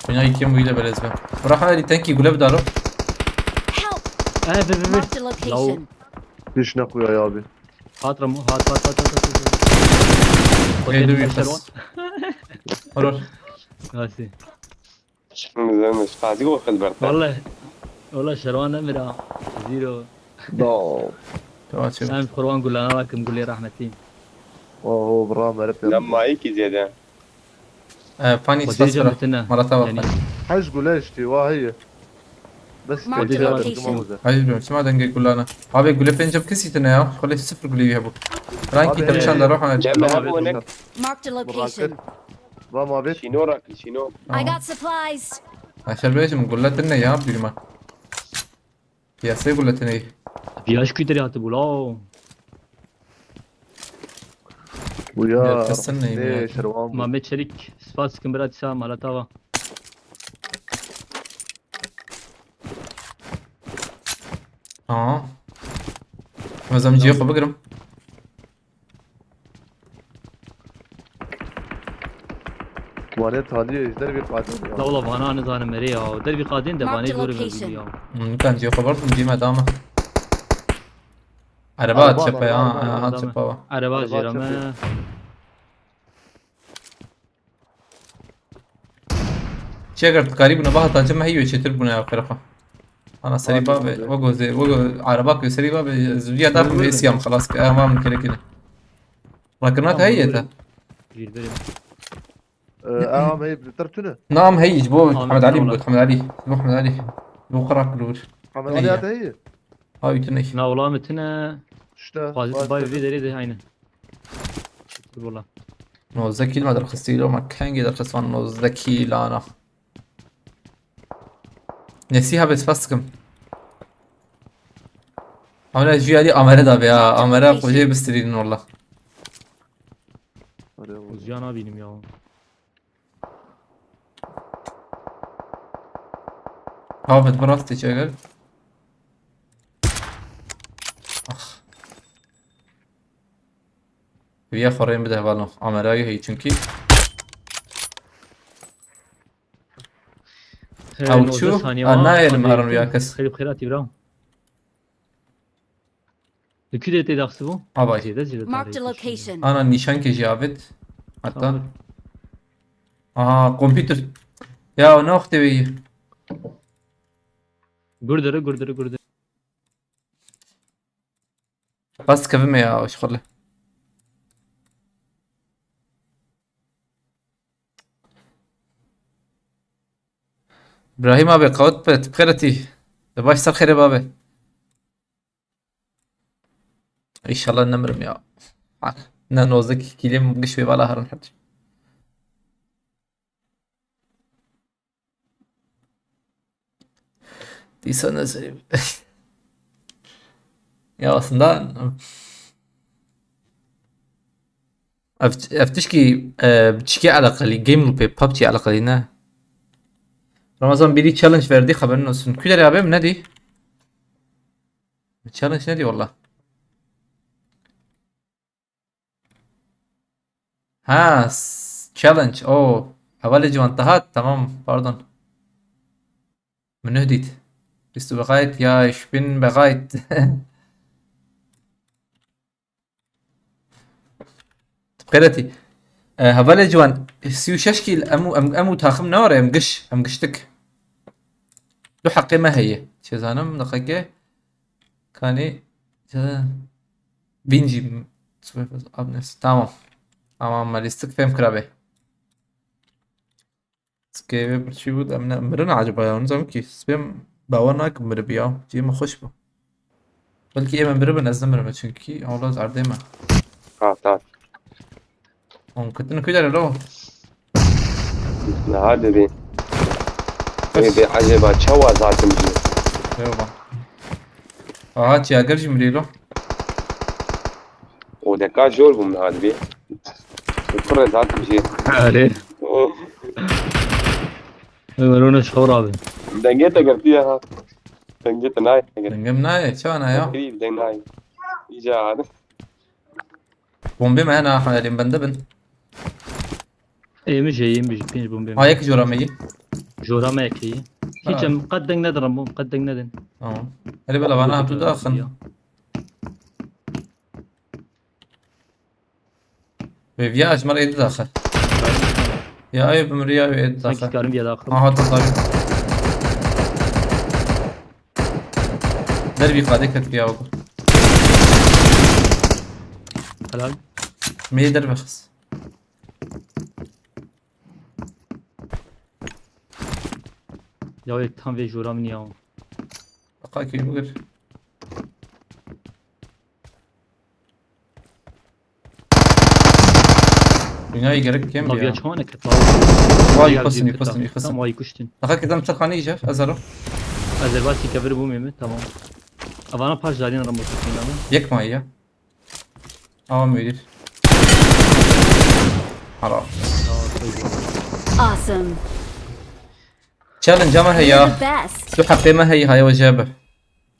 [SPEAKER 3] بنا يكيم ويدا بالنسبة وراح هذه تانكي يقول دارو
[SPEAKER 2] Help!
[SPEAKER 4] اه بي
[SPEAKER 2] Marked a location.
[SPEAKER 6] Hiç ne koyuyor ya abi.
[SPEAKER 4] خاطر مو هات هات هات
[SPEAKER 3] ايه دوي
[SPEAKER 4] هات
[SPEAKER 3] بس مرور
[SPEAKER 4] هاسي
[SPEAKER 5] مش قاعد واخد برتا
[SPEAKER 4] والله شروان امرا زيرو
[SPEAKER 6] Da.
[SPEAKER 3] تمام شوف
[SPEAKER 4] سام قروان قول انا راكم قول لي رحمتين
[SPEAKER 6] Oo bravo Merep ya.
[SPEAKER 5] لما هيك زيادة
[SPEAKER 3] فاني
[SPEAKER 4] ودي
[SPEAKER 3] سفرة
[SPEAKER 4] جبتنا
[SPEAKER 3] مرة
[SPEAKER 4] يعني
[SPEAKER 6] Haş guleşti vahiyye. Bes
[SPEAKER 2] Marked
[SPEAKER 6] kedi kadar
[SPEAKER 2] location.
[SPEAKER 6] tutmamızı.
[SPEAKER 3] هاي بس ما دنجي كلنا أبي يقول لي جاب كسيتنا يا خلي صفر قولي يا أبو رانكي
[SPEAKER 6] أبي-
[SPEAKER 3] تمشي عند روح أنا
[SPEAKER 5] جنب هونك
[SPEAKER 2] Marked a location.
[SPEAKER 6] Va muhabbet.
[SPEAKER 5] شنو راكل شنو
[SPEAKER 2] I got supplies.
[SPEAKER 3] عشان بيش مقول لنا يا أبي ما يا سي قول لنا
[SPEAKER 4] بياش كتير هات بولا
[SPEAKER 6] Bu ya.
[SPEAKER 3] Kesin neyim ya?
[SPEAKER 6] Ne şervan bu.
[SPEAKER 4] ما شريك سباس كمبرات سام على توا
[SPEAKER 3] مثلا جي خو بقرم
[SPEAKER 6] Tuvalet hali ejder bir katil
[SPEAKER 4] لا
[SPEAKER 6] ya.
[SPEAKER 4] والله فانا نزان مريا ودربي قادين دباني
[SPEAKER 2] Marked a
[SPEAKER 4] دور
[SPEAKER 2] location.
[SPEAKER 3] كان جي خو برضه نجي مدامة عربات
[SPEAKER 6] عربات،
[SPEAKER 3] شبا
[SPEAKER 6] عربات،
[SPEAKER 3] يا هات شبا
[SPEAKER 4] عربات جرمه
[SPEAKER 3] چه اگر قریب نباها تا جمع هیو چه تر بنا آخرها انا سری باب وگو زي وگو عرباك سری باب زوجيا داخل باسيام خلاص ما من كده كده لكنات هيتا
[SPEAKER 4] جيل بريم
[SPEAKER 6] Ağam heyip tartını.
[SPEAKER 3] نعم هيج بو
[SPEAKER 4] آه،
[SPEAKER 3] محمد علي
[SPEAKER 4] والله.
[SPEAKER 3] بو محمد علي بو محمد علي بو قراك لور
[SPEAKER 6] Hamed
[SPEAKER 3] İyi
[SPEAKER 6] Ali
[SPEAKER 3] ya.
[SPEAKER 6] hata iyi.
[SPEAKER 3] هاي تني
[SPEAKER 4] نا والله متنا
[SPEAKER 6] İşte.
[SPEAKER 4] قاعد باي في دري ده هاينه والله
[SPEAKER 3] نو زكي ما در خستي لو ما كان قدر خسوان نو زكي لانا نسيها بتفسكم انا جي دي امره دا بيا امره قوجي بسترين والله
[SPEAKER 4] وزيانا بينم يا
[SPEAKER 3] هافت براستي شغل اخ ويا خورين بده بالو امره هي çünkü او شو انا يلم هرن ويا كس
[SPEAKER 4] خير بخيراتي براو لكده تدخسبو
[SPEAKER 3] اباي
[SPEAKER 4] زيادة
[SPEAKER 2] Marked a location.
[SPEAKER 3] انا نيشان كي جابت حتى كمبيوتر يا نوختي بي
[SPEAKER 4] قردر
[SPEAKER 3] بس كفي يا وش خله ابراهيم ابي قوت بخيرتي باش صار خير يا بابي ان شاء الله نمرم يا نوزك كيلم قشوي بالا هرن حد دي سنة سريب ya aslında افتشكي بتشكي على الاقل جيم لوب ببجي على الاقل هنا رمضان بيدي تشالنج verdi haberin olsun. Küler abim ne di? Challenge ne di والله ها challenge اوه حوالي جوانتهات تمام باردون من هديت bist du bereit ja ich bin bereit بخيرتي هفالي جوان سيو ششكي امو تاخم نور ام قشتك لو حقي ما هي شزانم دقيقة كاني بينجي ابنس tamam ماليستك فهم كرابي سكيبي برشي بود امنا مرنا عجبا يا نظام كي سبيم باورناك مربيا جي ما خوش بو بلكي ايمن مربن از مربا çünkü اولاد عرديما
[SPEAKER 5] تعال
[SPEAKER 3] كنت انا كده لو
[SPEAKER 5] هذا بي بي عجبا تشوا ذات مجي
[SPEAKER 3] يلا هات يا قرجي مريلو
[SPEAKER 5] ودكا جول بم هذا بي الكرة ذات مجي
[SPEAKER 4] عليه يقولون شهور هذا
[SPEAKER 5] دنجيتا قرتيها دنجيتا ناي
[SPEAKER 3] دنجمنا شو انا يا
[SPEAKER 5] قريب دنج ناي يجا هذا
[SPEAKER 3] بومبي ما انا حاليا بندبن
[SPEAKER 4] اي مش هي مش بينج بومبي
[SPEAKER 3] هايك جرامي
[SPEAKER 4] جورا ما يكي كيتم قدن ندرم قدن ندن
[SPEAKER 3] اللي بلا انا هبدو داخل بفياج مرة يد داخل يا اي بمريا يد
[SPEAKER 4] sanki
[SPEAKER 3] داخل
[SPEAKER 4] karım bir dاخل
[SPEAKER 3] هات طيب دربي قادك فيها وقول
[SPEAKER 4] helal
[SPEAKER 3] مي درب خص
[SPEAKER 4] ya ek tam ve jura mı ya
[SPEAKER 3] بقاك يبقر dünyayı gerek kim
[SPEAKER 4] tabii
[SPEAKER 3] ya?
[SPEAKER 4] ya çane ket
[SPEAKER 3] Vay yıkasın.
[SPEAKER 4] tamam ay kuştun
[SPEAKER 3] Akak kedam tırkanı yiyecek azaro.
[SPEAKER 4] Azerbaycan kabir bu memi tamam avana parç dalin aram bakıyorsun ama
[SPEAKER 3] Yekma ya. Avam müdür. Haram.
[SPEAKER 2] Awesome.
[SPEAKER 3] Challenge ama
[SPEAKER 2] You're
[SPEAKER 3] هي
[SPEAKER 2] the best.
[SPEAKER 3] شو حقيمة هي وجابه.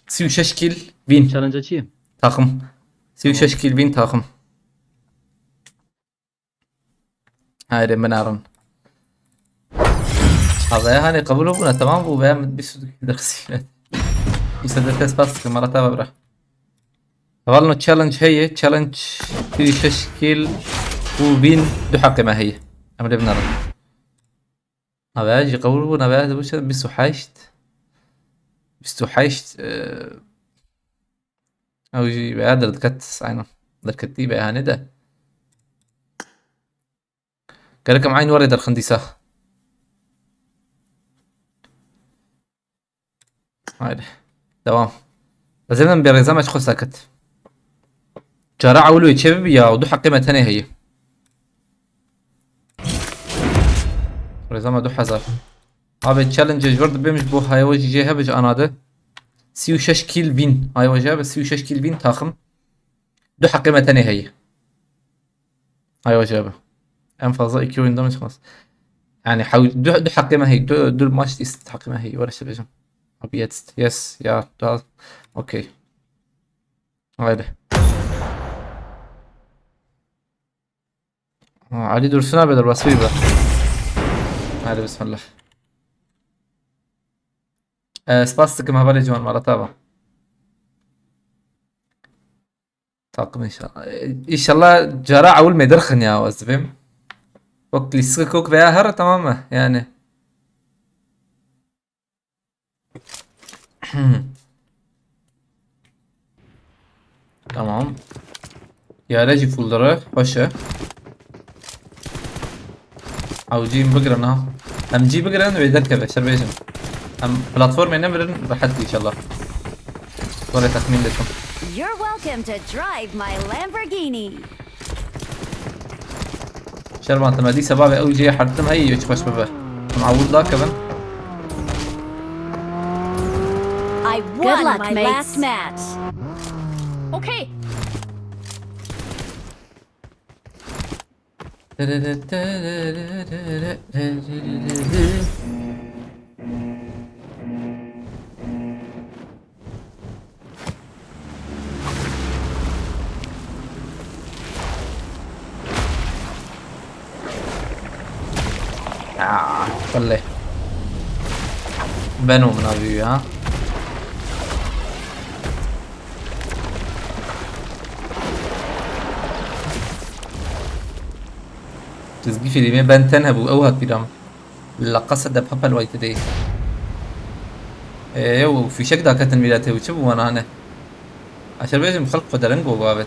[SPEAKER 3] سيو ششكل بين
[SPEAKER 4] challenge açayım
[SPEAKER 3] takım. سيو ششكل بين takım. هاي منارن. هذا هاني قبله بنا تمام هو بيعمل بيسود درسينات. يصدق تسباس كمرة تابرة. والله تشالنج هي تشالنج في شكل وبين دو حقيمة هي. أمر بنارن. هذا يجي قبله بنا بعد وش بيسوحشت أو يجي بعد دركت عينه دركتي بقى هندا. قال لكم عين ورد الخنديسة هاي تمام لازم برزامة خو ساكت جرى عولو يتشبب يا ودو حقيمة تانية هي رزامة دو حزر هاي تشالنج جورد بيمش بو هاي وجي جيها بج اناده 36 كيل فين هاي وجهها بس 36 كيل فين تاخم دو حقيمة تانية هي هاي وجهها en fazla 2 oyunda mı çıkmaz? Yani du حقيمة هي du الماتش ist حقيمة هي ولا شيء بيجم ab jetzt yes ja da okay haydi Ali Dursun abi de basıyor da haydi bismillah spastıkım haber ediyorum marataba طاقم ان شاء الله جراء اول ما يدرخن يا وزبم وقت لسه كوك بيا هر تمام يعني tamam يا رجي فولدره خوشه او جيم بقرنا ام جي بقرن ويذكر شربيشن ام بلاتفورم نمرن بحد ان شاء الله ولا تخمين لكم
[SPEAKER 2] You're welcome to drive my Lamborghini.
[SPEAKER 3] شربان تمادي سباب او جي حرتم هي يوش باش بابا معود لا كمان
[SPEAKER 2] I won my last match.
[SPEAKER 8] Okay.
[SPEAKER 3] والله بنو من ابي ها تزقي في اليمين بان تنهب اوهك بيرام لا قصد بحب الوايت دي ايه وفي شك دا كتن ميلاته وشوف وانا هنا عشان بيجي مخلق فدرنجو بابت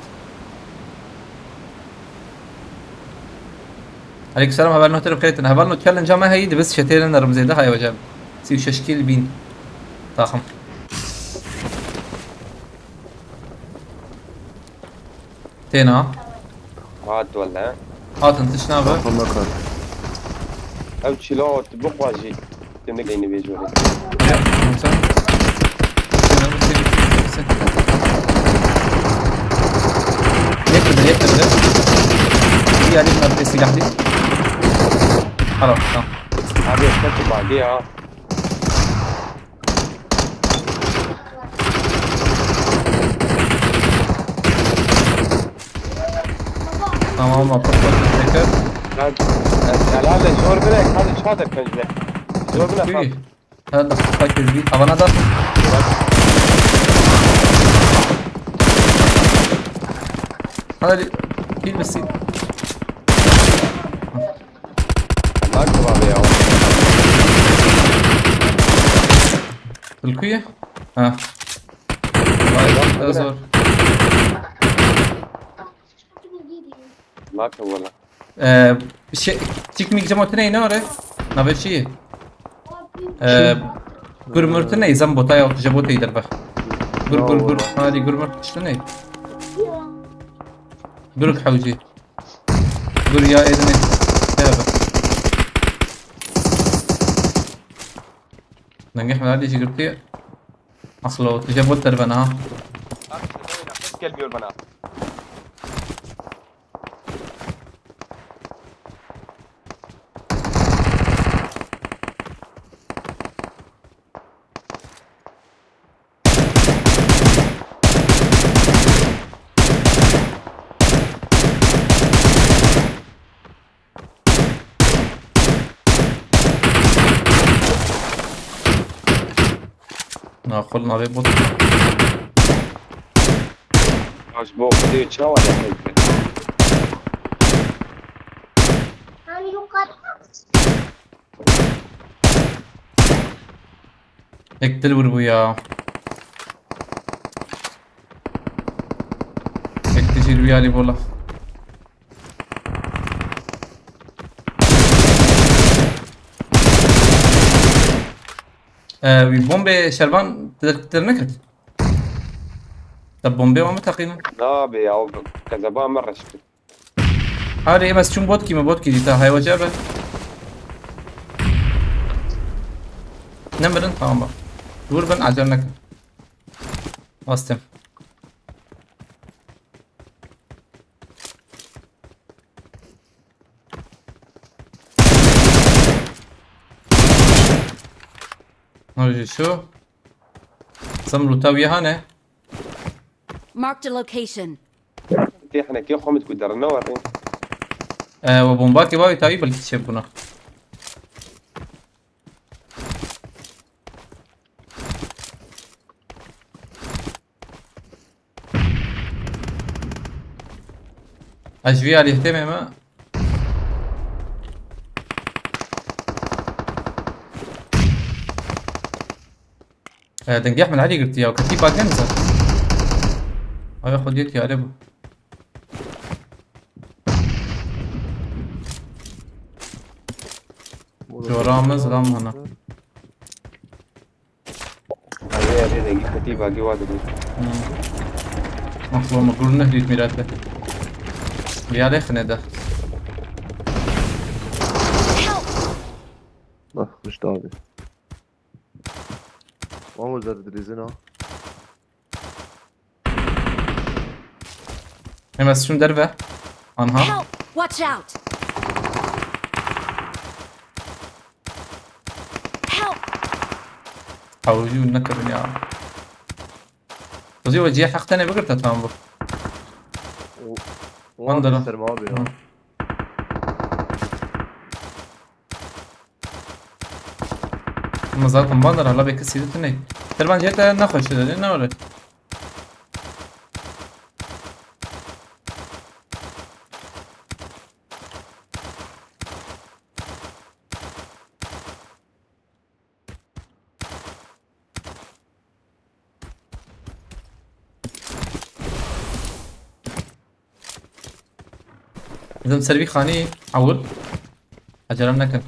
[SPEAKER 3] عليك السلام هبالنا ترى بخير هبالنا تشالنج ما هي بس شتير انا رمزي ده هاي وجاب سيو ششكيل بين طاخم تينا
[SPEAKER 5] عاد ولا
[SPEAKER 3] تنتشنا بقى
[SPEAKER 6] والله خير.
[SPEAKER 5] او تشيلو تبقى واجي تمك اني بيجوري
[SPEAKER 3] يكتب هي عليك ما بتسي لحدي خلاص
[SPEAKER 5] هذه اشتغل بعديها
[SPEAKER 3] تمام ما بطل الفكر
[SPEAKER 5] هذا شور بلاك هذا شاطر كنجله شور بلاك
[SPEAKER 3] هذا فاكر بي طب انا ده هذا في بس
[SPEAKER 5] ما اكتب عليها
[SPEAKER 3] الكوية ها ازور
[SPEAKER 5] ما اكتب ولا
[SPEAKER 3] شيء تيك ميك جمعوا تنين ناره نبي شيء قرمرتني زنبو تايا جابوتي دربه قر هذه قرمرت شتني قرك حوجي قر يا اذني تابع ننجح من هذه شجرتي اخلو تجابوت دربنا ها
[SPEAKER 5] كلبي والبنات
[SPEAKER 3] ناخذنا بيبوت
[SPEAKER 5] عجبوك دي تشاو ولا حاجه
[SPEAKER 3] هيك تلور وياه هيك تجي ويالي بولا بومبي شربان ترنكت طب بومبي ما متقينا
[SPEAKER 5] لا بي او كذا مره شفت
[SPEAKER 3] هذه بس شو بوتكي ما بوتكي دي تا هاي وجابه نمرن tamam dur ben acarnak bastım نرجع شو سملو تاوية هنا
[SPEAKER 2] Marked a location.
[SPEAKER 5] تي احنا كي قمت قدرنا ورين
[SPEAKER 3] وبومباكي باوي تاوي بل تشبنا اجوي على اهتمام تنجح من علي قلت يا وكتيب باجنزا هاي خديت يا رب جو رامز رام هنا
[SPEAKER 5] هذه دقيقه كتيب باقي واحد
[SPEAKER 3] مخلو مقرون نهديت ميراته بيالي خنده
[SPEAKER 6] مش دعوة. ما زاد دريزنا
[SPEAKER 3] بس شو دربه انها
[SPEAKER 2] Help! Watch out! Help!
[SPEAKER 3] حاولوا نكبني يا وزي وجيه حقتني بقرت تفهم بك وندرة.
[SPEAKER 6] ما بينا
[SPEAKER 3] مزاتم باندر هلا بكسي دتني تربان جيت نخش ده نوري إذا مسربي خاني عول أجرنا كن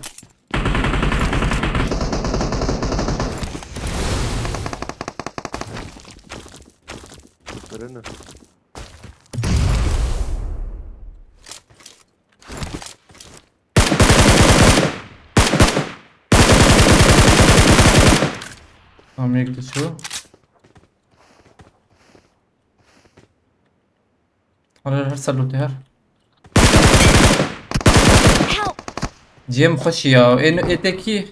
[SPEAKER 6] سفرنا
[SPEAKER 3] هم يقدر شو أنا هرسل له تهر
[SPEAKER 2] Help!
[SPEAKER 3] جيم خوش يا إنه إتكي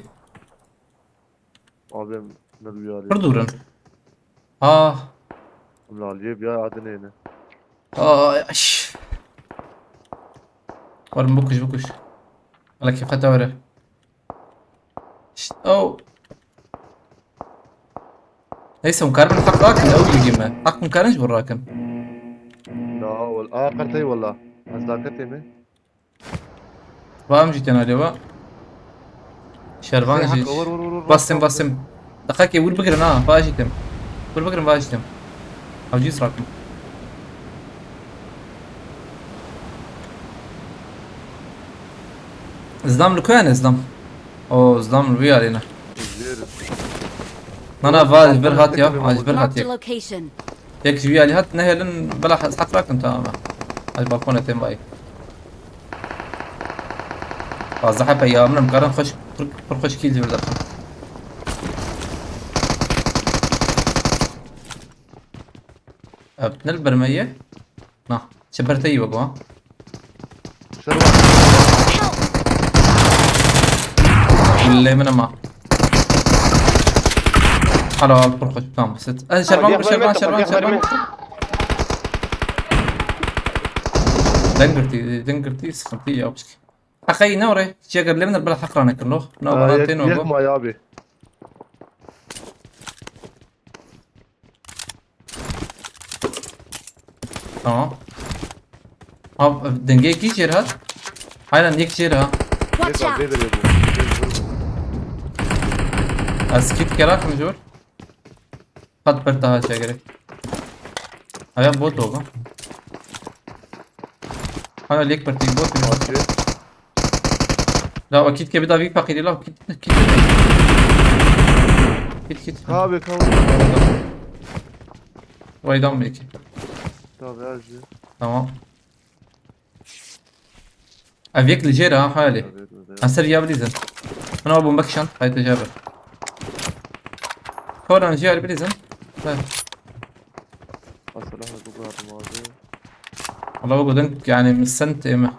[SPEAKER 6] abim ne rüya alıyor.
[SPEAKER 3] بردورن آه
[SPEAKER 6] Laliye bir ay adı neydi?
[SPEAKER 3] اش ورم بكش ولا كيف خطورة او ليس مكرم الحق راكن او يجيما حق مكرمش بالراكن
[SPEAKER 6] La wal قرتي والله أصدقائي مي
[SPEAKER 3] فاهم جيت انا دوا شربان جي باسم دقيقة يقول بكرنا فاجتم قول بكرم فاجتم او جيس راكم زدام لكوين زدام او زدام الوي علينا انا فاز برهات يا عايز برهات
[SPEAKER 2] Marked a
[SPEAKER 3] يك
[SPEAKER 2] location.
[SPEAKER 3] يك وي علي هات نهلن بلا حق راك انت على البالكون تم باي فازحب يا من مقارن خش كيل زي بدخل ابن البرمية نا شبرتي بقوا اللي من ما حلو برخش تمام بس شربان دنقرتي سخنتي يا بشكي أخي نوري شيء قبل من البلد حقرنا كله نو بناتين وقو
[SPEAKER 6] يكما يا أبي
[SPEAKER 3] تمام अब दंगे की चेहरा हाय ना निक चेहरा
[SPEAKER 2] Watch out!
[SPEAKER 6] Nedir ya bu?
[SPEAKER 3] اسكيت كراك مجور خط برتا है चेहरे अबे बहुत होगा हाँ लेक परती बहुत
[SPEAKER 6] Maçı.
[SPEAKER 3] لا أكيد كده بدأ فيك فقير لا كيت
[SPEAKER 6] Kahve kahve.
[SPEAKER 3] ويدام بيك
[SPEAKER 6] Tabii her şey.
[SPEAKER 3] تمام أبيك الجيرة ها حالي أسر يا بليزن أنا أبو مكشن هاي تجابر كورا نجي على بليزن طيب
[SPEAKER 6] Asıl ahmet bu kadar mavi.
[SPEAKER 3] والله بقول دنك يعني من السنة إما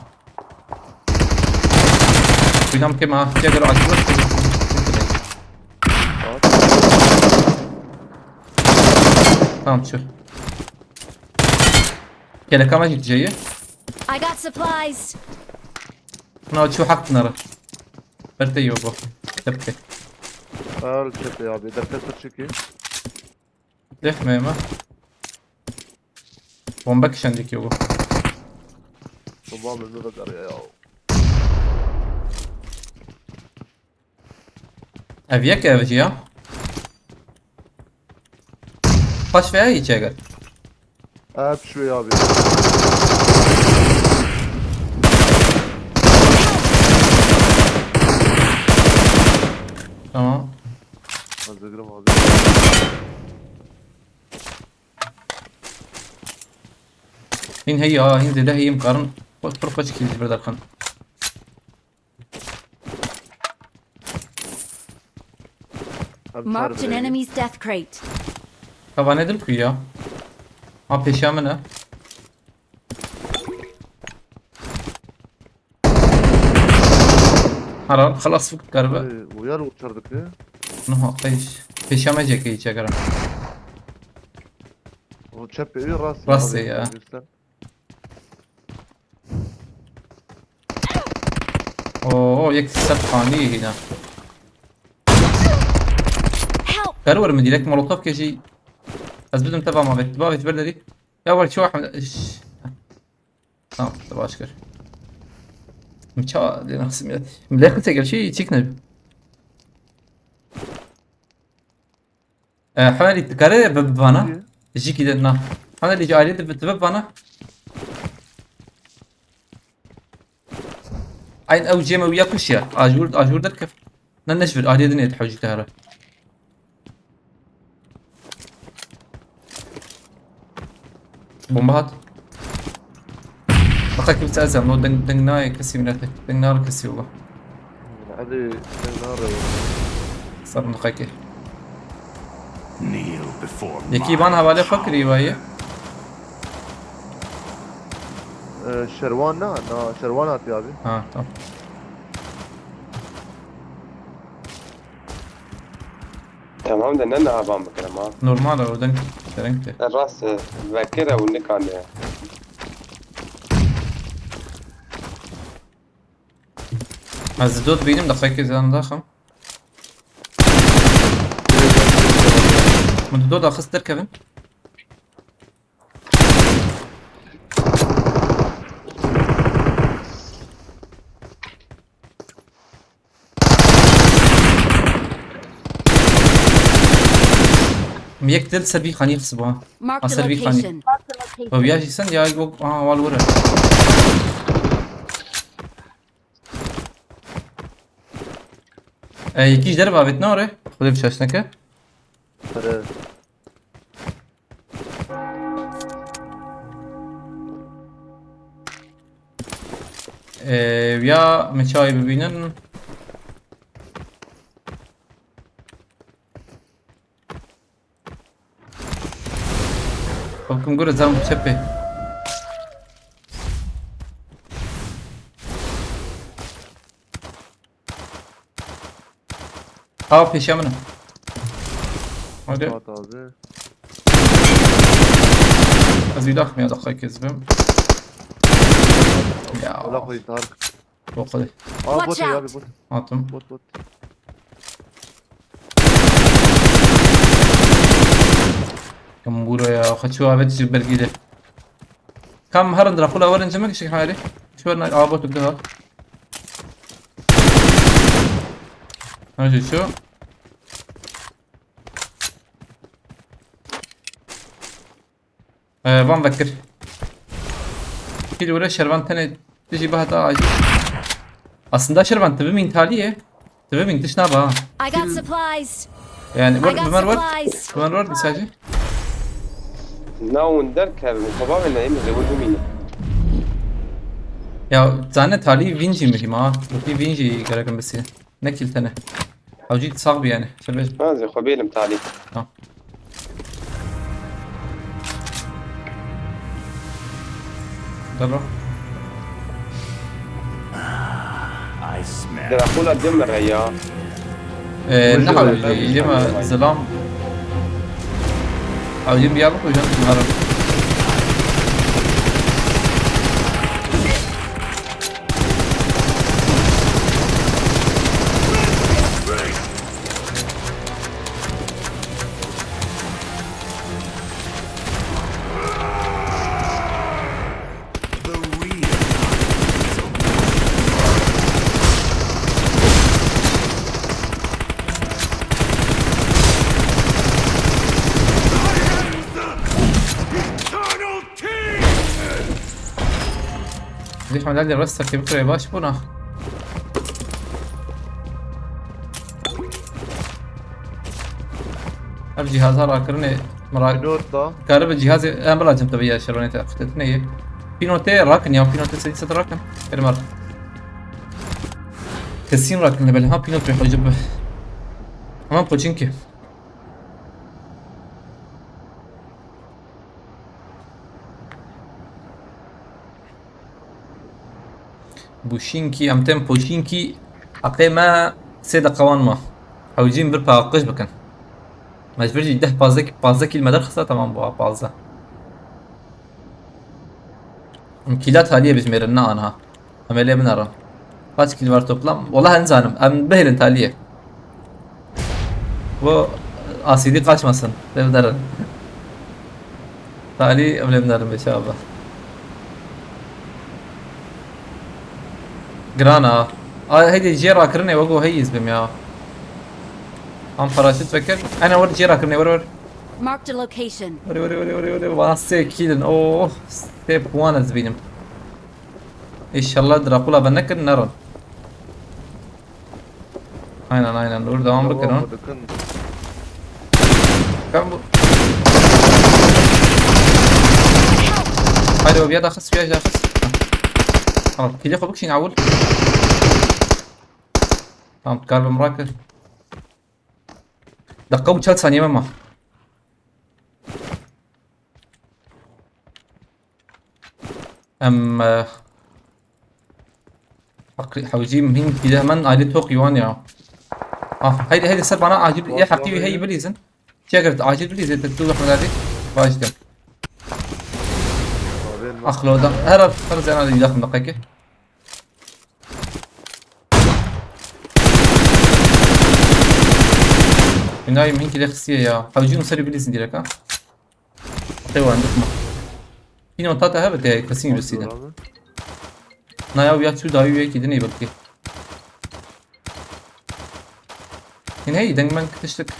[SPEAKER 3] بينام كما تجرو على الوقت تمام شوف كده كم جيت جاية
[SPEAKER 2] I got supplies.
[SPEAKER 3] أنا شو حق نرى برتي يوبو تبكي
[SPEAKER 6] Al çete abi. Derkes çeki.
[SPEAKER 3] ليش ما بومبكش عندك يوبو
[SPEAKER 6] Babam önüne bakar ya.
[SPEAKER 3] أبيك يا بجيا خش في أي شيء
[SPEAKER 6] Hep şu ya abi.
[SPEAKER 3] تمام
[SPEAKER 6] Hazırım abi.
[SPEAKER 3] هين هي هين زي ده هي مقارن فرقش كيلز برد الخن
[SPEAKER 2] Marked an enemy's death crate.
[SPEAKER 3] طبعا هذا الكويا ما بيشا منه حرام خلاص فك كربة
[SPEAKER 6] Uyar uçardık ya.
[SPEAKER 3] نها قيش بيشا ما جاكي جاكرا
[SPEAKER 6] O çepeyi rası.
[SPEAKER 3] Rası ya. اوه يك سبقاني هنا قالوا من ديلك مولوتوف كيجي أزبدهم تبع ما بيت بابي تبلدي يا أول شو واحد تبع أشكر متشا لنا خصم ملاك تقل شيء تيكنا حوالي تكرر ببانا يجي كده نا هذا اللي جاي ببانا عين أو جيم ويا كل شيء أجور دركف ننشفر عادي دنيا تحوج كهرة بومبات بقى كيف تأزم لو دنگ ناي كسي مناتك دنگ نار كسي والله
[SPEAKER 6] علي نار
[SPEAKER 3] صار مخاكي
[SPEAKER 7] Kneel before
[SPEAKER 3] يكي
[SPEAKER 7] my
[SPEAKER 3] بان حوالي فكري وهي
[SPEAKER 6] شروان نا شروان آتی abi.
[SPEAKER 3] تمام
[SPEAKER 5] تمام ده نانا عبام بكرة ما
[SPEAKER 3] نورمال لو دنگ درنگته
[SPEAKER 5] الراس ذاكرة والنكان
[SPEAKER 3] از دود بینیم دقیقی زن داخم من دود آخست در کبن یک دل سربی خانی خصبا
[SPEAKER 2] Marked a
[SPEAKER 3] سربی خانی
[SPEAKER 2] location.
[SPEAKER 3] و بیاشی سن یا گو والوره یکیش در بابت ناره خودم شاش نکه
[SPEAKER 6] آره.
[SPEAKER 3] یا مچای ببینن خب کم گوره زرم چپه پیش منم
[SPEAKER 6] Daha taze.
[SPEAKER 3] از ویداخ میاد آخای کذبم
[SPEAKER 6] Ola
[SPEAKER 3] یا
[SPEAKER 6] koy Tarık.
[SPEAKER 3] بخده
[SPEAKER 6] Aa
[SPEAKER 2] Watch
[SPEAKER 6] bot ya
[SPEAKER 2] out.
[SPEAKER 6] abi bot.
[SPEAKER 3] آتم
[SPEAKER 6] Bot.
[SPEAKER 3] كم بورو يا أخي شو هذا تجيب برجيله كم هرند رافولا ورن جمك شيء حالي شو أنا عابط بده هذا شو بام بكر كده ولا شربان تاني تجي بها تاج aslında şerban tabii min taliye tabii min tışna ba
[SPEAKER 2] I got supplies.
[SPEAKER 3] yani
[SPEAKER 2] I
[SPEAKER 3] var
[SPEAKER 2] got
[SPEAKER 3] bimar var
[SPEAKER 2] supplies.
[SPEAKER 3] bimar var sadece
[SPEAKER 5] ناون دركر وطبعا إنه يمزح والهمينة
[SPEAKER 3] ya zane tali vinci miyim ha bu bir vinci gereken besi ne kiltene avcı صعب yani şöyle
[SPEAKER 5] ما زي خبيل متعلي
[SPEAKER 3] دبر
[SPEAKER 7] I smell
[SPEAKER 5] ده أقول الدمر يا
[SPEAKER 3] نحاول يجمع ظلام او يجيب يابك ويجمع النهار
[SPEAKER 7] the real. Eternal King!
[SPEAKER 3] ليش ما لاقي الرسة كيف بكره باش بنا الجهاز هذا كرني مراقب
[SPEAKER 6] Pilot da.
[SPEAKER 3] كهرب الجهاز انا بلا جمت بيا شروني تاخذتني بينوتي راكن يا بينوتي سيد راكن كلمه كسين راكن اللي بالها بينوتي حجب اما بوتشينكي بوشينكي امتم بوشينكي اقيمه سيدا قوان ما او جيم بر باقش بكن مجبور جده بازه كلمه خاصه تمام بو بازه كيلات هاليه بجميرنا انا عمليه بنرى kaç kill var toplam? Vallahi en zanım. Em behelin taliye. Bu asidi kaçmasın. Levdarın. Tali evlemdarın be şaba. Grana. هيدي جيرا كرني وقو هيز بهم يا عم فراشت فكر انا ورد جيرا كرني ور
[SPEAKER 2] Marked a location.
[SPEAKER 3] وري واسي كيدن اوه ستيب 1 زبينم ان شاء الله دراكولا بنكن نرن aynen dur devam bakın ha
[SPEAKER 6] Bakın.
[SPEAKER 3] كم هاي لو بيدا خص فيها خص خلاص كده خبك شي نعول tamam kalbim bırakır dakika bu 4 saniye mi ام حوجي مهم كده من علي توق يوان يا هيدي صار معنا عاجل يا حبيبي هي بليزن شجرة عاجل بليزن تكتب احنا هذه باش كم اخلو ده هرب خلص انا اللي داخل دقيقة نايم هين كده خسيه يا حوجي نصير بليزن ديرك ها ايوه عندك ما هنا منطقة هبت هي كسين بسيدة Na ya وياك شو داوي وياك يدني بلكي هنا هي دنج من تشتك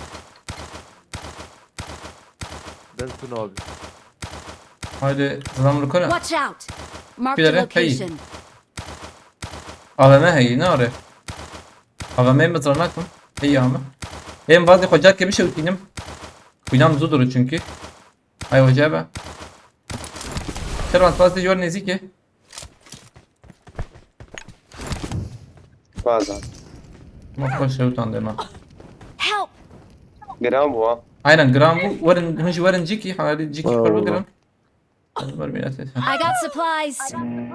[SPEAKER 6] Bensin abi.
[SPEAKER 3] هاي زمان ركنا
[SPEAKER 2] Watch out. Marked a
[SPEAKER 3] كده هي
[SPEAKER 2] location.
[SPEAKER 3] هذا ما هي ناره هذا ما مزرناكم هي ama hem bazı hocalar bir şey utinem Kuyam zudur çünkü ay hoca be Servan fazla jor nezike
[SPEAKER 5] bazen.
[SPEAKER 3] ما خوش utan dema
[SPEAKER 2] Help.
[SPEAKER 5] Gram bu ha.
[SPEAKER 3] aynen gram bu varın hıncı varın ciki hadi ciki parvo gram
[SPEAKER 2] I got supplies.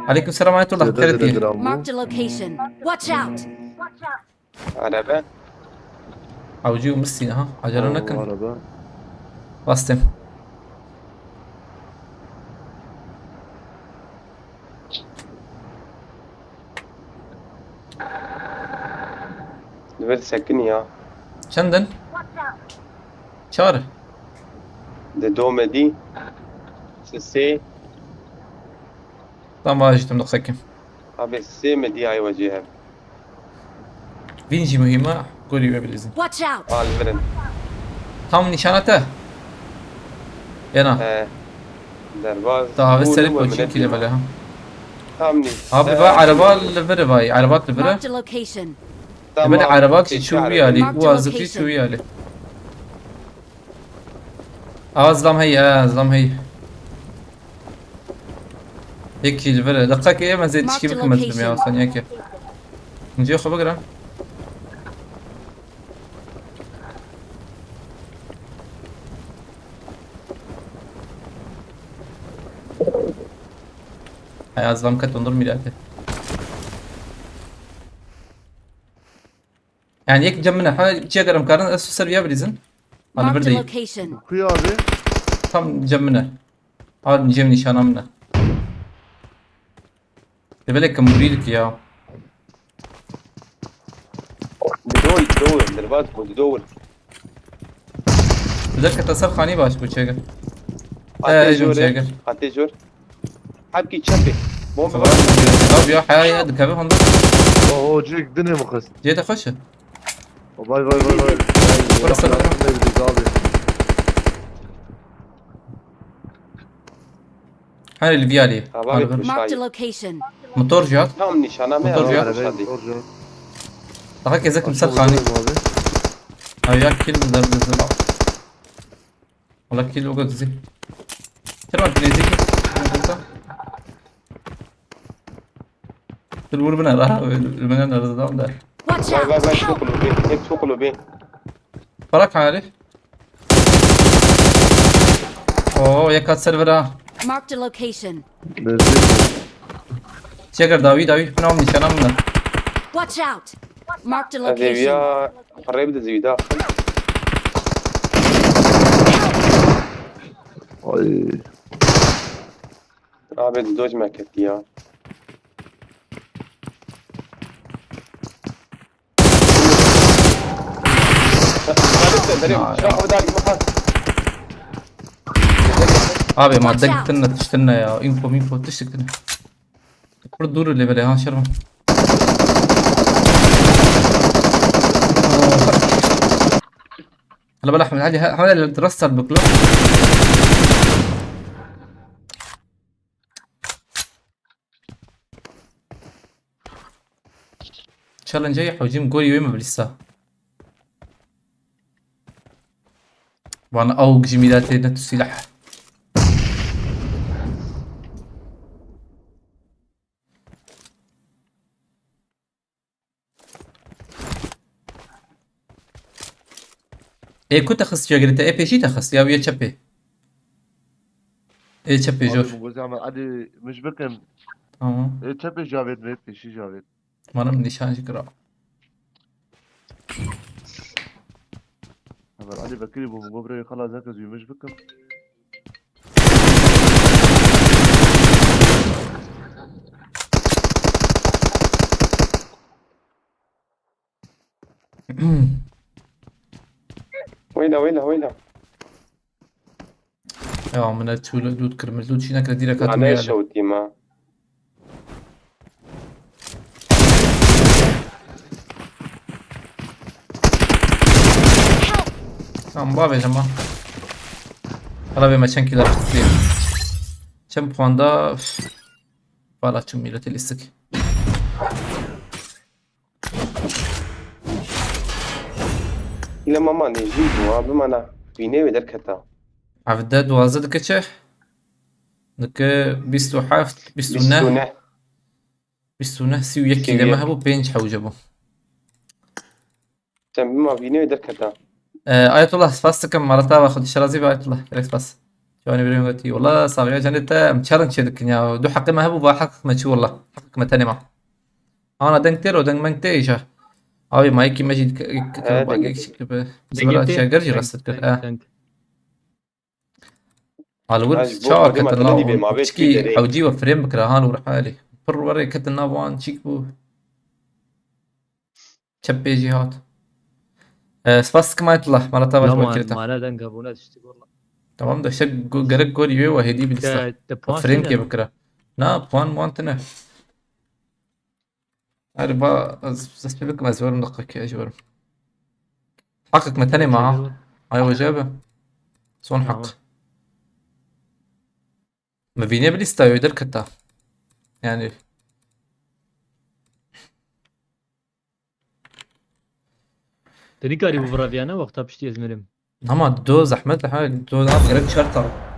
[SPEAKER 3] Aleyküm selam ayetullah
[SPEAKER 6] Dede
[SPEAKER 3] khair diye
[SPEAKER 6] gram bu.
[SPEAKER 2] Marked a location. Watch out.
[SPEAKER 5] Araba.
[SPEAKER 3] Avcı umursin ha acarana
[SPEAKER 6] Bu
[SPEAKER 3] kan
[SPEAKER 6] araba.
[SPEAKER 3] bastım
[SPEAKER 5] Döver sakin ya.
[SPEAKER 3] Şenden çağır
[SPEAKER 5] De domedi. Sesi.
[SPEAKER 3] tamam acıktım da sakin
[SPEAKER 5] Abi sesi medi ay vecihe.
[SPEAKER 3] Vinci mühime قولي بالإذن
[SPEAKER 2] Watch out.
[SPEAKER 5] Al verin.
[SPEAKER 3] tam nişanete yana
[SPEAKER 5] Derbaz.
[SPEAKER 3] daha ve serip o çünkü de böyle ha
[SPEAKER 5] Tamni.
[SPEAKER 3] abi bak araba levere vay arabat levere
[SPEAKER 2] Marked a location.
[SPEAKER 3] böyle araba ki şu yani bu azıcık şu yani azlam هي azlam هي هيك لevere دقيقة ايه ما زيد تشكي بكم مزلم يا ثانية كيف نجي خو بقرا هاي azlam كت انظر ميلاته يعني هيك جنبنا حاجة شيء قرم كارن اسو سريع بريزن على
[SPEAKER 2] Marked a
[SPEAKER 3] بردي
[SPEAKER 2] location.
[SPEAKER 6] Kuyu abi.
[SPEAKER 3] tam جنبنا هذا نجيب نشانه منه بالك مريدك يا
[SPEAKER 5] بدور derbaz بدور.
[SPEAKER 3] بدك تصل خاني باش بوشيغر
[SPEAKER 5] Ateş
[SPEAKER 3] اجون
[SPEAKER 5] jor.
[SPEAKER 3] شيغر
[SPEAKER 5] Ateş jor. Habki çapi. Bomba var.
[SPEAKER 3] طب يا حياة هذا كيف هندر
[SPEAKER 6] Oo cik dine mi kız?
[SPEAKER 3] جيت اخش
[SPEAKER 6] Vay vay vay vay.
[SPEAKER 3] Burası da-
[SPEAKER 6] Ne biliriz abi.
[SPEAKER 3] هاي الفيالي
[SPEAKER 5] Abi
[SPEAKER 2] Marked a
[SPEAKER 5] şahit.
[SPEAKER 2] location.
[SPEAKER 3] موتور جات
[SPEAKER 5] Tam nişana mı
[SPEAKER 3] Motor
[SPEAKER 5] ya?
[SPEAKER 3] ya.
[SPEAKER 5] Şahit.
[SPEAKER 3] دقيقة كذاك مسل خاني
[SPEAKER 6] Abi.
[SPEAKER 3] هاي كيل ضرب الزبع والله كيل وقت زي ترى انت نزيك تقول بنا راح المنان الرزدام ده
[SPEAKER 2] Watch
[SPEAKER 5] Vay vay
[SPEAKER 2] out.
[SPEAKER 5] vay
[SPEAKER 2] Help.
[SPEAKER 5] çok ulu be. Hep çok ulu be.
[SPEAKER 3] فرق عارف اوه يا كات سيرفر
[SPEAKER 2] Marked a location.
[SPEAKER 6] Benzin.
[SPEAKER 3] شكر داوي فينا من نشانه
[SPEAKER 2] Watch out. Marked a location.
[SPEAKER 5] Zevya. قريب de zevda.
[SPEAKER 6] Ay.
[SPEAKER 5] Abi doj meketti ya.
[SPEAKER 3] آه.
[SPEAKER 5] شو خذ هذه مخاط
[SPEAKER 3] ابي ما دقتنا تشتنا يا انفو تشتنا كل الدور اللي بلي ها شرم هلا بلا احمد علي هذا اللي درست البكلو ان شاء الله نجيح وجيم جولي وين ما لسه وانا اوق جميلاتي نتو سلاح ايه كنت اخذ شو قلت ايه بيشي تاخذ يا ويا تشبي ايه تشبي جور
[SPEAKER 6] بقول زعما عادي مش بكن
[SPEAKER 3] اه
[SPEAKER 6] تشبي جافيد نيت شي جافيد
[SPEAKER 3] ما انا من نشان شكرا
[SPEAKER 6] هذا علي بكري بمقبري خلاص هكذا مش بكن
[SPEAKER 5] وينها
[SPEAKER 3] يا من تقول دود كرمل دود شي نكره ديرك
[SPEAKER 5] معناه
[SPEAKER 3] هاتو
[SPEAKER 5] شوتي ما
[SPEAKER 3] بابا يا جماعه طلبي ما چند كيلو تسليم چند puanda valla tüm milleti listik
[SPEAKER 5] الى ماما نجيبو بمعنى بيني ودركتا
[SPEAKER 3] عفده دوازه دكچه دك 27 29 29 31 كيلو هبو بينج حوجبو
[SPEAKER 5] بما بيني ودركتا
[SPEAKER 3] آية الله فاستكم مرتا واخد شرازي بآية الله كريت فاس شواني بريم قلتي والله صاغي جانت مشارن شدك يا دو حق ما هبو بحقك ما تشو والله حقك ما تاني ما انا دنكتير ودن منكتيشة ابي مايكي مجيد باقي شكل زبالة اشياء قرجي رصد كل على ورد شعر كتنا تشكي حوجي وفريم بكرهان ورحالي بر وري كتنا وان تشيكبو تشبي جهات سباس كما يطلع مرتا باش بكرتا
[SPEAKER 4] ما انا دنقه ابونا تشتي والله
[SPEAKER 3] تمام ده شق قرق جوري وي وهدي بالسا فريم كي بكره نا بوان وانتنا عارفه زسبيك ما زور مدقك يا جور حقك مثاني معاه هاي وجابه صون حق ما بيني بليستا يقدر كتا يعني
[SPEAKER 4] تريكاري بفرافيانا وقتها بشتي ازمرم
[SPEAKER 3] اما دو زحمت حاجه دو غير شرطه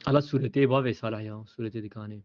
[SPEAKER 4] على صورتي بابي صالح يا صورتي دكاني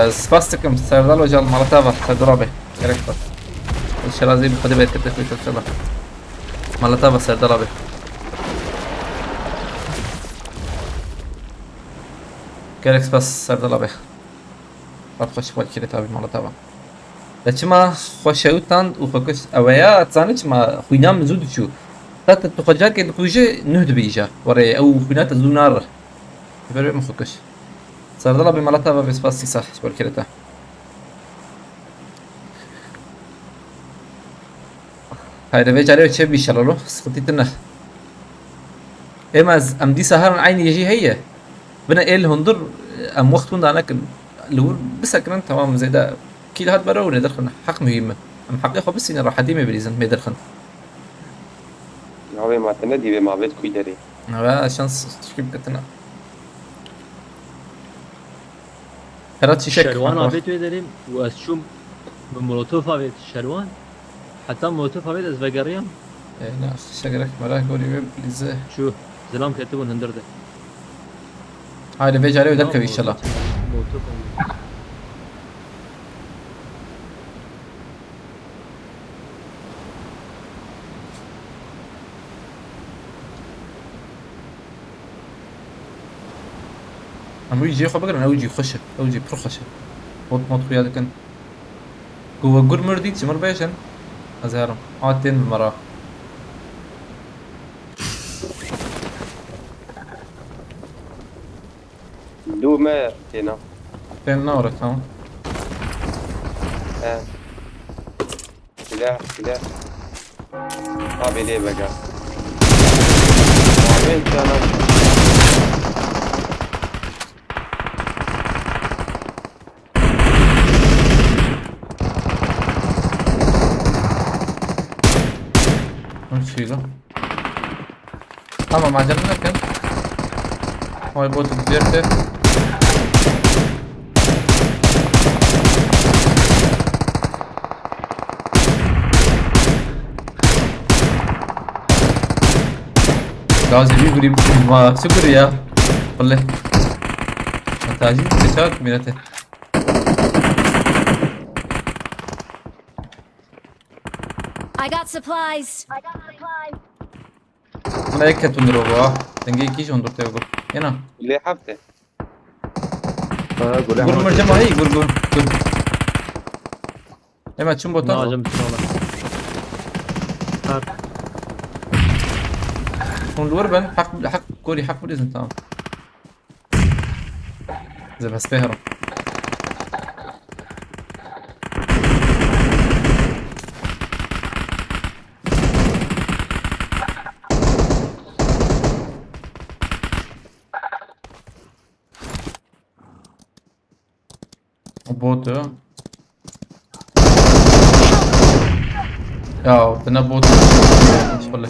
[SPEAKER 3] سباستكم سردال وجال مالتافا سردرابي كريكتر الشرازي بقدر بيت كده في الشلا مالتافا سردرابي كريكس بس سردرابي خوش خوش كده تابي مالتافا لكما خوشوتان وفكش اويا تزانش ما خوينام زود شو تات تخرجات كده خوجه نهد بيجا وري او خوينات زونار بري مخكش سردلا بملاتها بس بس صح سبور كرتا هاي رفيج عليه تشي بيشلالو سقطيتنا اما ام دي سهر عيني يجي هي بنا ايه الهندر ام وقت هند انا كن لو بس كان تمام زي ده كيل هاد برا وندخل حق مهمه ام حقيقه بس ان راح ديما بريزن ما يدخل
[SPEAKER 5] هاوي ما تندي ما بيت كوي دري
[SPEAKER 3] هذا شانس تشكيب كتنا هرات شيك
[SPEAKER 4] شروان ابيت ويدريم واشوم بمولوتوف ابيت شروان حتى مولوتوف ابيت از فيجاريام
[SPEAKER 3] لا شجرك مراك قولي ويب بليز
[SPEAKER 4] شو زلام كاتبون هندر ده
[SPEAKER 3] هاي رفيج عليه ودركب ان شاء الله
[SPEAKER 4] مولوتوف أبيت.
[SPEAKER 3] ام يجي خو بقرا او يجي خشه او يجي برخشه موت موت خويا كان هو جور مردي تمر بيشن ازهرم عادتين المراه
[SPEAKER 5] دو ما هنا
[SPEAKER 3] تين نورك ها
[SPEAKER 5] سلاح ابي ليه بقى وين كان
[SPEAKER 3] نشيله tamam عجبنا كان هاي بوت كبيرته لازم يقولي ما شكر يا والله محتاجين كتاب مينته
[SPEAKER 2] I got supplies.
[SPEAKER 3] ملائكة تندروا تنجي كيش هندور تيوغو هنا
[SPEAKER 5] ليه حفته
[SPEAKER 6] قول
[SPEAKER 3] قول مرجم هاي قول اما تشم بوتان
[SPEAKER 4] ناجم بسرعة
[SPEAKER 3] هون الوربن حق كوري حق بليزن تمام زي بس بهرب بوت يا بنا بوت ايش ولا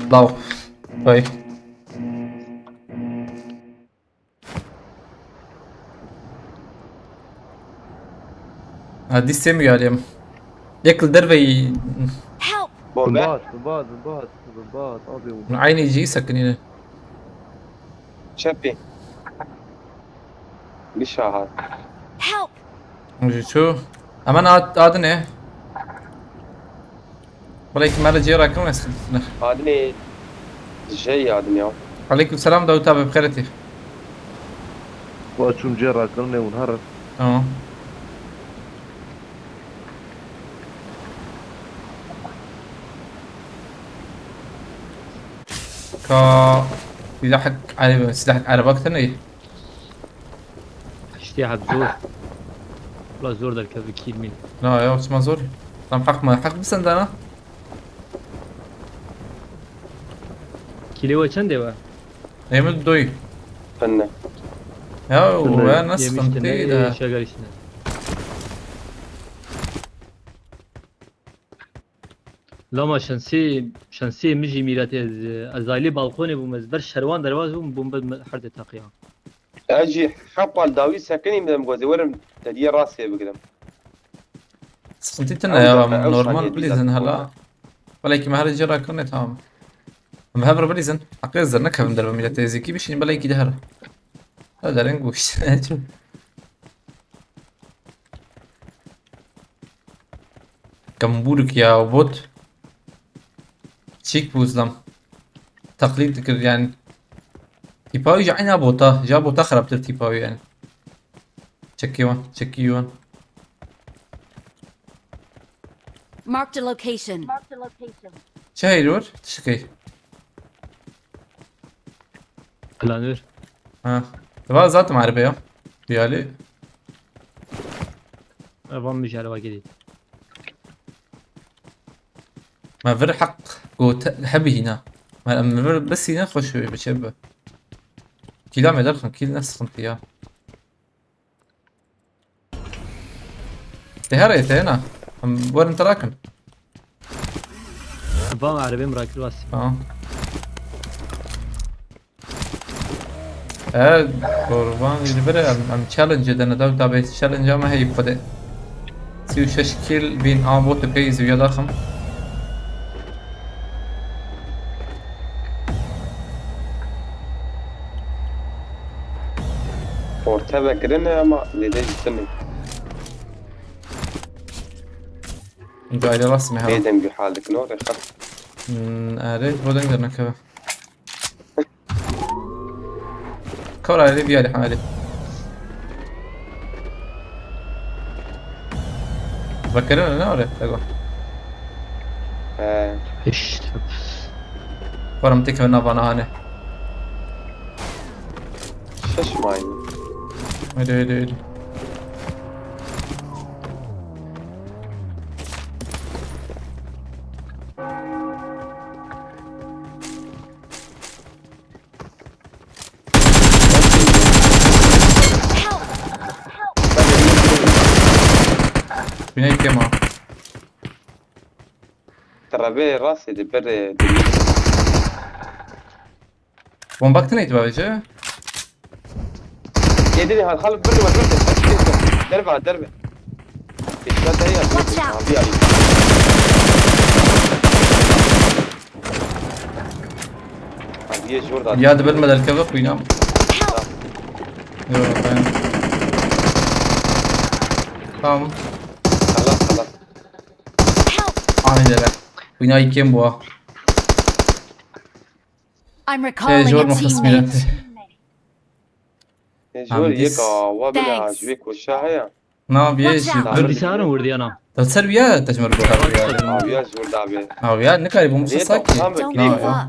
[SPEAKER 3] ضاو طيب هادي السيمي يا اليوم ياكل دربي
[SPEAKER 2] Help!
[SPEAKER 5] بومبا
[SPEAKER 6] بالباط ابي
[SPEAKER 3] من عيني يجي سكنين
[SPEAKER 5] شبي بشهر
[SPEAKER 2] Help!
[SPEAKER 3] نجي شو امان عادن ايه ولكن ما رجع راكم ناس
[SPEAKER 5] هادني جاي هادني
[SPEAKER 3] عليكم السلام داود تابع بخيرتي
[SPEAKER 6] واشوم جيرا كلني ونهرب
[SPEAKER 3] اه كا سلاحك على سلاحك على باكتن ايه
[SPEAKER 4] اشتي حق زور والله زور ده الكذب كيل مين
[SPEAKER 3] لا يا اسمع زوري طب حق ما حق بس انا
[SPEAKER 4] كيلو چنده و
[SPEAKER 3] يمد دوي
[SPEAKER 5] فنه
[SPEAKER 3] يا ناس فهمتي ده
[SPEAKER 4] شغالشنه لما شنسي مجي ميلاتي ازايلي بالكوني بمزبر شروان درواز بوم حرد تقيا
[SPEAKER 5] اجي حقل داوي سكني من جوزي ورم تدي راسي بقدم
[SPEAKER 3] سنتيتنا يا نورمال بليزن هلا ولكن ما هرجع راكم تمام مهبر بليزن حقيقة زرنك هم درب ميلاتي زيكي بيشين بلايكي دهر هذا رنجوش كمبورك يا بوت تشيك بوزلم تقليد كر يعني تيباوي جاينا بوتا جا بوتا خربت تيباوي يعني تشكي وان
[SPEAKER 2] Marked a location.
[SPEAKER 3] شهي لور تشكي
[SPEAKER 4] كلانور
[SPEAKER 3] ها تبع ذات معربة بيالي
[SPEAKER 4] Van مجال واجدي.
[SPEAKER 3] ما فر حق قوت حبي هنا ما فر بس هنا خوش بشبه كيلا ما يدخل كيل نفس خنطيا تهري هنا ورن تراكن
[SPEAKER 4] Van عربي مراكل واسي.
[SPEAKER 3] اه قربان يجبر ام تشالنج انا داو تابع تشالنج ما هي بدا سيو شكل بين ابوت بيز ويا داخم
[SPEAKER 5] مرتبة كده ما ليش سنة
[SPEAKER 3] جاي رسمي هذا
[SPEAKER 5] ليدن بحالك نور يخف
[SPEAKER 3] اريد بودن قدرنا كذا كورا علي بيالي حالي بكرنا نوري تقول
[SPEAKER 4] إيش.
[SPEAKER 3] ورا متك من نابانا هاني
[SPEAKER 5] شش ماي
[SPEAKER 3] هيدي بناي كما
[SPEAKER 5] ترى بي راسي دبر
[SPEAKER 3] بومباك تنيت بابي شو
[SPEAKER 5] يدري هذا خلف بري وبري درب على درب ايش هذا هي
[SPEAKER 2] Watch out.
[SPEAKER 5] عبي علي عبي جورد
[SPEAKER 3] يا دبل مدى الكفف وينام يلا طيب تمام
[SPEAKER 5] خلاص
[SPEAKER 3] عامل ده ويناي كم بوا
[SPEAKER 2] I'm
[SPEAKER 3] ايه
[SPEAKER 2] recalling
[SPEAKER 3] جور
[SPEAKER 2] a
[SPEAKER 3] مخصمين
[SPEAKER 2] teammate.
[SPEAKER 5] جور
[SPEAKER 3] عم
[SPEAKER 5] يكا وابلا
[SPEAKER 2] Thanks.
[SPEAKER 5] عجبك وشاهية
[SPEAKER 3] نعم بيجي
[SPEAKER 2] Watch out.
[SPEAKER 4] Dur bir saniye vurdu yana.
[SPEAKER 3] تسر بيا تجمر بوها
[SPEAKER 5] عبي جورد عبي
[SPEAKER 3] او يا نكاري بومسا ساكي
[SPEAKER 2] Don't
[SPEAKER 3] No,
[SPEAKER 2] give up.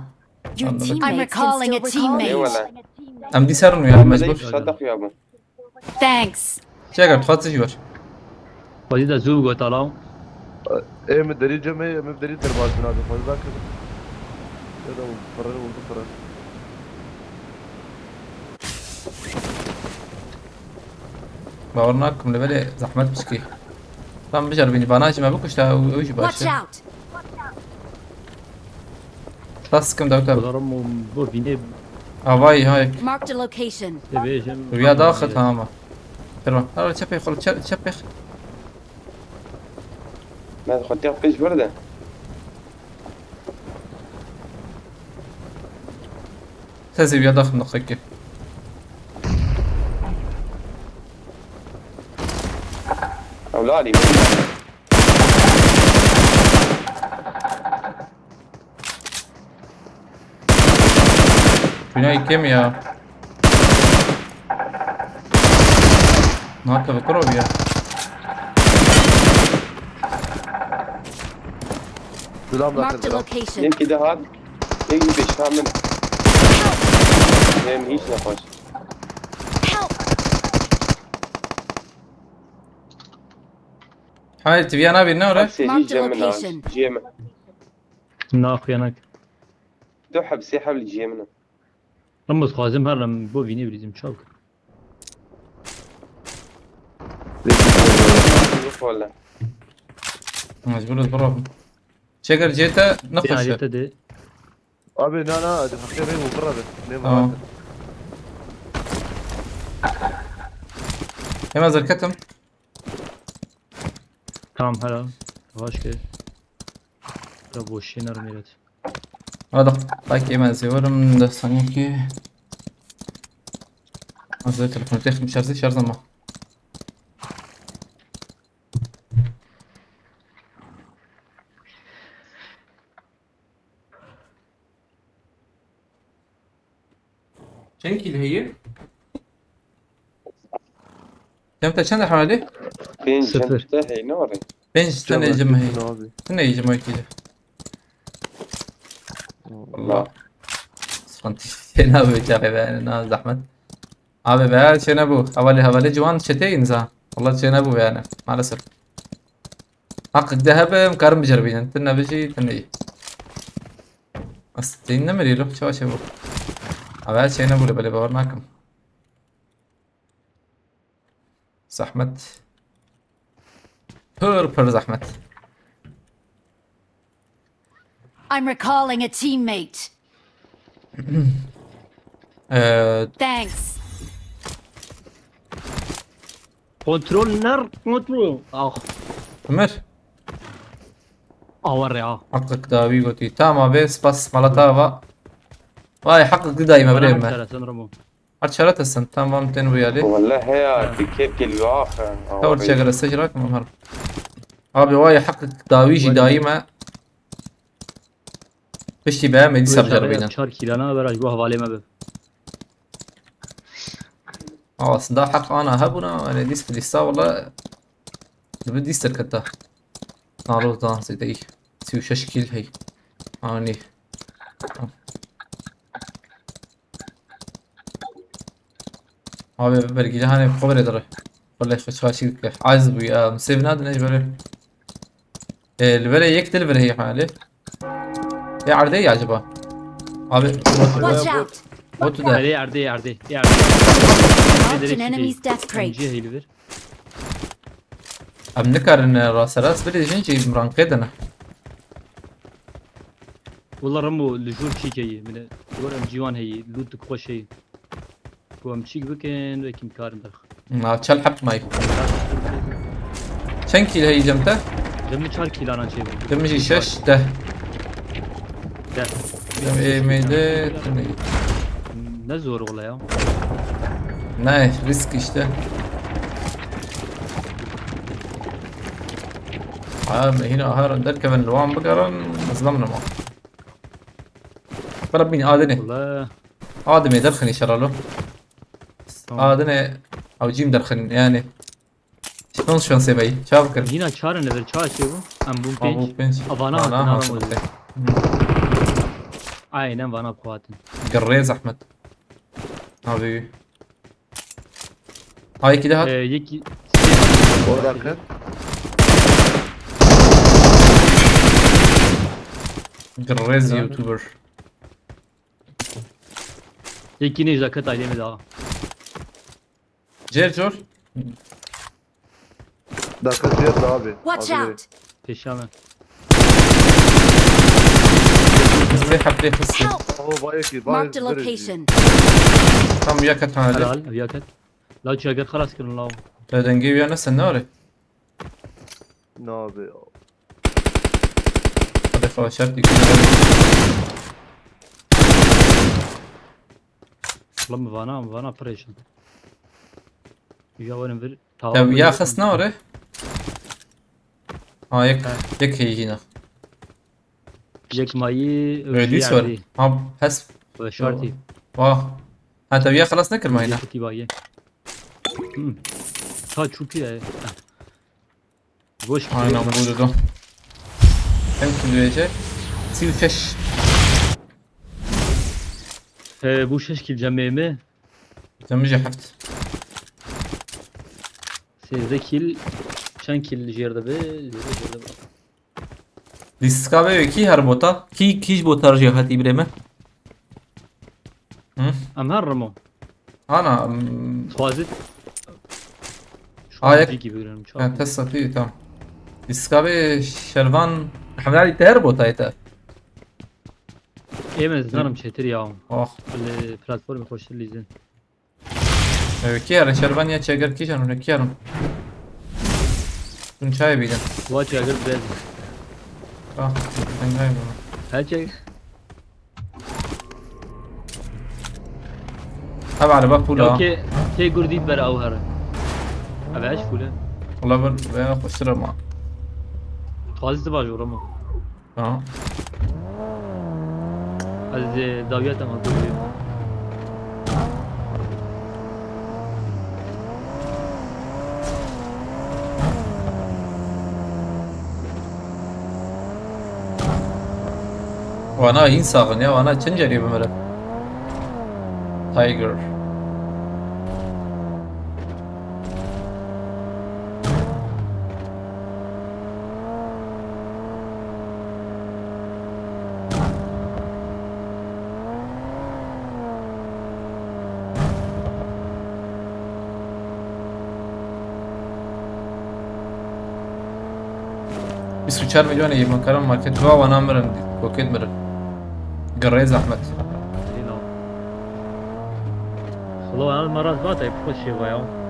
[SPEAKER 2] Your
[SPEAKER 3] I'm
[SPEAKER 2] teammates
[SPEAKER 3] recalling
[SPEAKER 2] recalling a
[SPEAKER 5] اي
[SPEAKER 2] teammate.
[SPEAKER 5] ولا
[SPEAKER 3] ام دي سرنو يا مجبور
[SPEAKER 5] صدق يا ابو
[SPEAKER 2] Thanks.
[SPEAKER 3] شاكر تخاطر جور
[SPEAKER 4] Badi da zul got alam.
[SPEAKER 6] ايه من الدليل جمعي من الدليل دربات بنادي فاز كده كده وفرر وفرر
[SPEAKER 3] باورناكم لبالي زحمات بسكي طبعا بجر بيني باناجي ما بكوش لا ويش
[SPEAKER 2] Watch
[SPEAKER 3] باشا
[SPEAKER 2] out.
[SPEAKER 3] بس كم دوتر
[SPEAKER 4] Kularım bu bine
[SPEAKER 3] هاي هاي
[SPEAKER 2] Marked a location.
[SPEAKER 4] tebejim.
[SPEAKER 3] ويا داخل هاما ترى هلا شبي خل شبي
[SPEAKER 5] ما تخطيها فيش وردة
[SPEAKER 3] تزي ويا داخل نخك
[SPEAKER 5] اولادي
[SPEAKER 3] بناي كيميا نهار بكرو بيا
[SPEAKER 6] سلام
[SPEAKER 2] Marked a
[SPEAKER 6] داخل
[SPEAKER 2] location.
[SPEAKER 5] يمكن ده هاد يجي بيشامل يعني هيش نخش
[SPEAKER 2] Help.
[SPEAKER 3] هاي تبي انا بالنور
[SPEAKER 5] حبسي هيش
[SPEAKER 2] Marked a
[SPEAKER 5] جيمنا
[SPEAKER 2] location.
[SPEAKER 5] جيم
[SPEAKER 4] Nak yanak.
[SPEAKER 5] دو حبسي حبل جيمنا
[SPEAKER 4] Ama khazim her lam bu bine bizim çok.
[SPEAKER 5] ولا
[SPEAKER 3] مجبور اضرب شكر جيتا
[SPEAKER 4] Bir
[SPEAKER 3] نخش
[SPEAKER 4] alette de
[SPEAKER 6] ابي لا دي فكر هي وفرر ليه
[SPEAKER 3] اه
[SPEAKER 6] مرات
[SPEAKER 3] هما زركتم
[SPEAKER 4] tamam hala. Hoş ki. Da boş yener millet.
[SPEAKER 3] هذا طايك ما زورم ده صنيكي ازاي تلفون تاخد مش عارف شارزة ما شنكي اللي هي كم تشند حوالي
[SPEAKER 5] فين
[SPEAKER 4] صفر.
[SPEAKER 5] جنته هي نوري
[SPEAKER 3] بين استنى يجمع هي
[SPEAKER 6] ابي
[SPEAKER 3] استنى يجمع كده
[SPEAKER 5] والله
[SPEAKER 3] صنتي هنا بيجرب انا زحمة Abi be şey ne bu? Havale civan çete inza. والله şey ne bu yani maalesef. Hakkı dehebe karım bicerbiyen. Tenne biji tenne. Aslında ne merilo? Çava şey bu. Abi şey ne bu böyle bavarnakum. Zahmet. Pır zahmet.
[SPEAKER 2] I'm recalling a teammate. Thanks.
[SPEAKER 4] Kontrol ner kontrol. Ah.
[SPEAKER 3] Ömer.
[SPEAKER 4] Avar ya.
[SPEAKER 3] حقك داوي قوتي تاما بس بس مالتافا واي حقك دايما بريم ما
[SPEAKER 4] Sanırım.
[SPEAKER 3] ارشلت السن تمام تنوي عليه
[SPEAKER 5] والله هي تكير كل واخر
[SPEAKER 3] اول شغله السجرة مهر ابي واي حقك داويجي دايما بشتي بقى ما دي سبجر بينا
[SPEAKER 4] Çar kilana veraj bu havaleme be.
[SPEAKER 3] aslında حق انا هبنا انا ديس في لسه والله بدي استركتها نارو ده زي دي سيو شكل هي اني abi belki hani cover eder. Vallahi خشاشي عايز بي مسيفنا ده نجبر البلا يكتل بلا هي حالي يا عردي يا عجبا abi
[SPEAKER 2] Watch out.
[SPEAKER 3] botu da
[SPEAKER 4] Hadi yerde yerde.
[SPEAKER 2] Marked an enemy's death crate.
[SPEAKER 4] Önce heyli ver.
[SPEAKER 3] am نكرن راس راس بدي جنجي مرانقدنا
[SPEAKER 4] والله رمو لجور شي جاي من ورم جيوان هي لود خوش هي. وام شيك بكن وكيم كارن درخ.
[SPEAKER 3] ما تشال حب ماي شنكي هي جمته
[SPEAKER 4] Cemil çar kilana şey bu.
[SPEAKER 3] دمجي شش ده
[SPEAKER 4] De.
[SPEAKER 3] ميده
[SPEAKER 4] Ne zor ola ya.
[SPEAKER 3] ne risk işte هنا هارن دركب الوان بقرن ظلمنا ما طلب مني آدني
[SPEAKER 4] Valla.
[SPEAKER 3] آدمي درخني شرالو آدني أو جيم درخن يعني شلون سيبي شافكر
[SPEAKER 4] Yine çarın lever çar şey bu. Am bu
[SPEAKER 3] أبو
[SPEAKER 4] page.
[SPEAKER 3] بنش
[SPEAKER 4] Avana
[SPEAKER 3] أنا
[SPEAKER 4] hatına
[SPEAKER 3] هاش
[SPEAKER 4] ramaz. Aynen bana kuatın.
[SPEAKER 3] قريز أحمد أبي هاي كده هات
[SPEAKER 4] Yeki
[SPEAKER 6] Orada akın.
[SPEAKER 3] قريز يوتيوبر
[SPEAKER 4] Yekini jaket ailemi daha.
[SPEAKER 3] جير جور
[SPEAKER 6] Dakika ciğer abi.
[SPEAKER 2] Watch
[SPEAKER 6] Abi
[SPEAKER 2] out.
[SPEAKER 4] Peşamen.
[SPEAKER 3] زي حبي خصي
[SPEAKER 2] Help.
[SPEAKER 6] O bayağı ki.
[SPEAKER 2] Marked a location.
[SPEAKER 3] tam وياك هالي
[SPEAKER 4] Helal. Viyaket. La çaget خلاص kırın la.
[SPEAKER 3] لا نجيب يا ناس النوري
[SPEAKER 6] Ne abi?
[SPEAKER 3] هذا فاشرتي كده
[SPEAKER 4] Ulan bana perişan. Ya benim bir
[SPEAKER 3] طب يا خص نوري ها يك هي هنا
[SPEAKER 4] Yekmayı
[SPEAKER 3] ريدي سوري ها حسب
[SPEAKER 4] Ve şartı.
[SPEAKER 3] واه ها طب يا خلاص نكر ما هنا
[SPEAKER 4] Yeketi bayi. Ta çok iyi. Boş
[SPEAKER 3] هاي موجودة ده كم كيلو يجي سيو فش
[SPEAKER 4] Bu şeşkil cemimi
[SPEAKER 3] تمجي حفت
[SPEAKER 4] sizde kil çen kil jerde be.
[SPEAKER 3] ديسكابي كي هربوتا كيش بوتا رجع هاتي بريمة
[SPEAKER 4] Am her ramo.
[SPEAKER 3] انا
[SPEAKER 4] Fazit.
[SPEAKER 3] Ayak-
[SPEAKER 4] gibi görüyorum. Çok.
[SPEAKER 3] كانت تستطيع تمام ديسكابي شرفان حمد علي تهربوتا يتا
[SPEAKER 4] Emez zanım çetir ya.
[SPEAKER 3] اوه
[SPEAKER 4] Böyle platformu koşturlayacağız.
[SPEAKER 3] كيارن شرفان يا تشاجر كيشان ولا كيارن كن شاي بيدن
[SPEAKER 4] Bu açı agar bez.
[SPEAKER 3] اه تنجاي
[SPEAKER 4] Her şey.
[SPEAKER 3] ابع على باب فولا
[SPEAKER 4] Ki te gurdit ber av her. Abi aç fule.
[SPEAKER 3] والله بقى اشترى معه
[SPEAKER 4] Fazla var yorama.
[SPEAKER 3] اه
[SPEAKER 4] Az daviyat ama duruyor.
[SPEAKER 3] وانا ينساغن يا وانا تنجري بمرة تايجر 24 مليون يجيب من كرم ماركت جوا وانا مرن وكيد مرن قريز احمد
[SPEAKER 4] هنا خلاص انا المرات باتي بخش وياهم.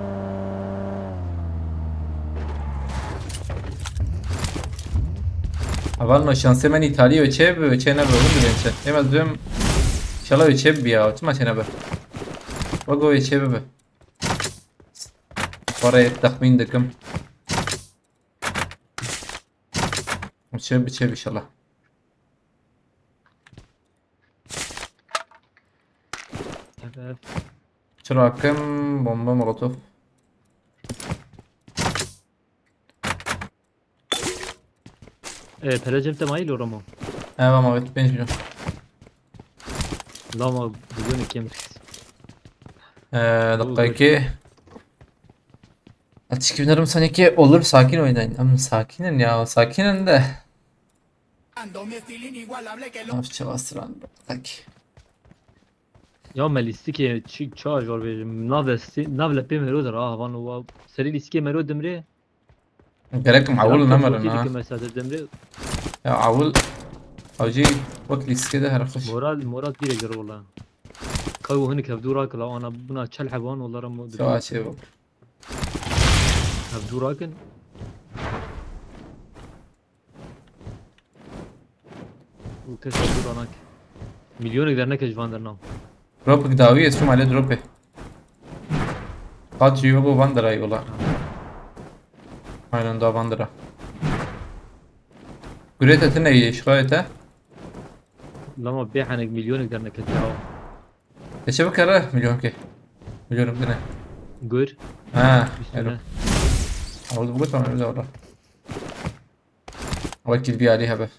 [SPEAKER 3] اول ما شانسه من ایتالیا و چه نبه اون ببینچه ایم از دویم انشالله و چه بیا چه ما چه نبه وگو و چه ببه برای تخمین دکم و چه بچه انشالله چرا کم بمب مولوتوف
[SPEAKER 4] پلاجم تمایل ورمو
[SPEAKER 3] ايوه ما بيت 5 مليون
[SPEAKER 4] لا ما بدون كامل.
[SPEAKER 3] دقيقة Ateş günlerim sanki olur sakin oynayın ama sakinin ya sakinin de
[SPEAKER 9] Mi estilo inigualable que lo
[SPEAKER 3] Nafça bastıran bak
[SPEAKER 4] يا ما ليستيكي تشيك تشارج ولا نافلا بي مرود راه فان هو سري ليستيكي مرود دمري
[SPEAKER 3] gerek معول نمرنا
[SPEAKER 4] مسافه دمري
[SPEAKER 3] ya عول او جي وكليس كده هرخش
[SPEAKER 4] مراد ديريكتور والله كاو هناك بدوراك لو انا بنا تشل حبان والله رمو
[SPEAKER 3] سوا شيء بقى
[SPEAKER 4] بدوراكن وكيف بدورانك مليون يقدر نكش فاندرنا
[SPEAKER 3] دروبك داوية شو عليه دروبه قاد يوبو فاندرا يقولها aynen daha bandıra Gürete tine iyi şikayete
[SPEAKER 4] لما بيع عنك مليون يقدر نكش
[SPEAKER 3] Eşe bakara milyon ki Milyonum dine
[SPEAKER 4] جور
[SPEAKER 3] Ha
[SPEAKER 4] بسم
[SPEAKER 3] حلو أول بقول تمام إذا والله أوكل بيه عليها بس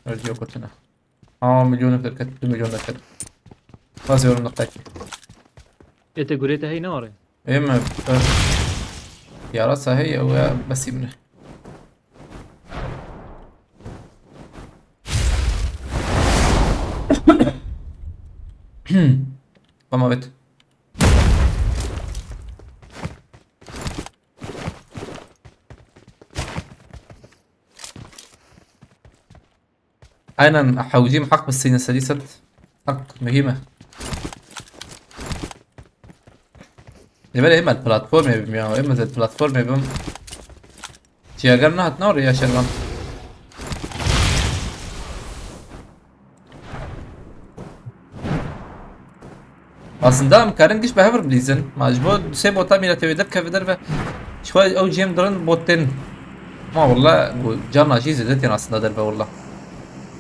[SPEAKER 3] أرجع قلتنا مليون أكتر 2 مليون أكتر فاز يورم نقطة
[SPEAKER 4] انت جوريتا هي ناري
[SPEAKER 3] إما يا راسها هي أو بس يمنه قام بيت أنا حوجيم حق بالسنة السادسة حق مهمة يبقى إما البلاتفورم يبقى يا إما زي البلاتفورم يبقى تياجرنا هتنور يا شغلان aslında karın giş behaver bilizin majbur se bota mila tevider kavider ve şöyle o gem duran botten ma valla bu canla şey zedetin aslında der be valla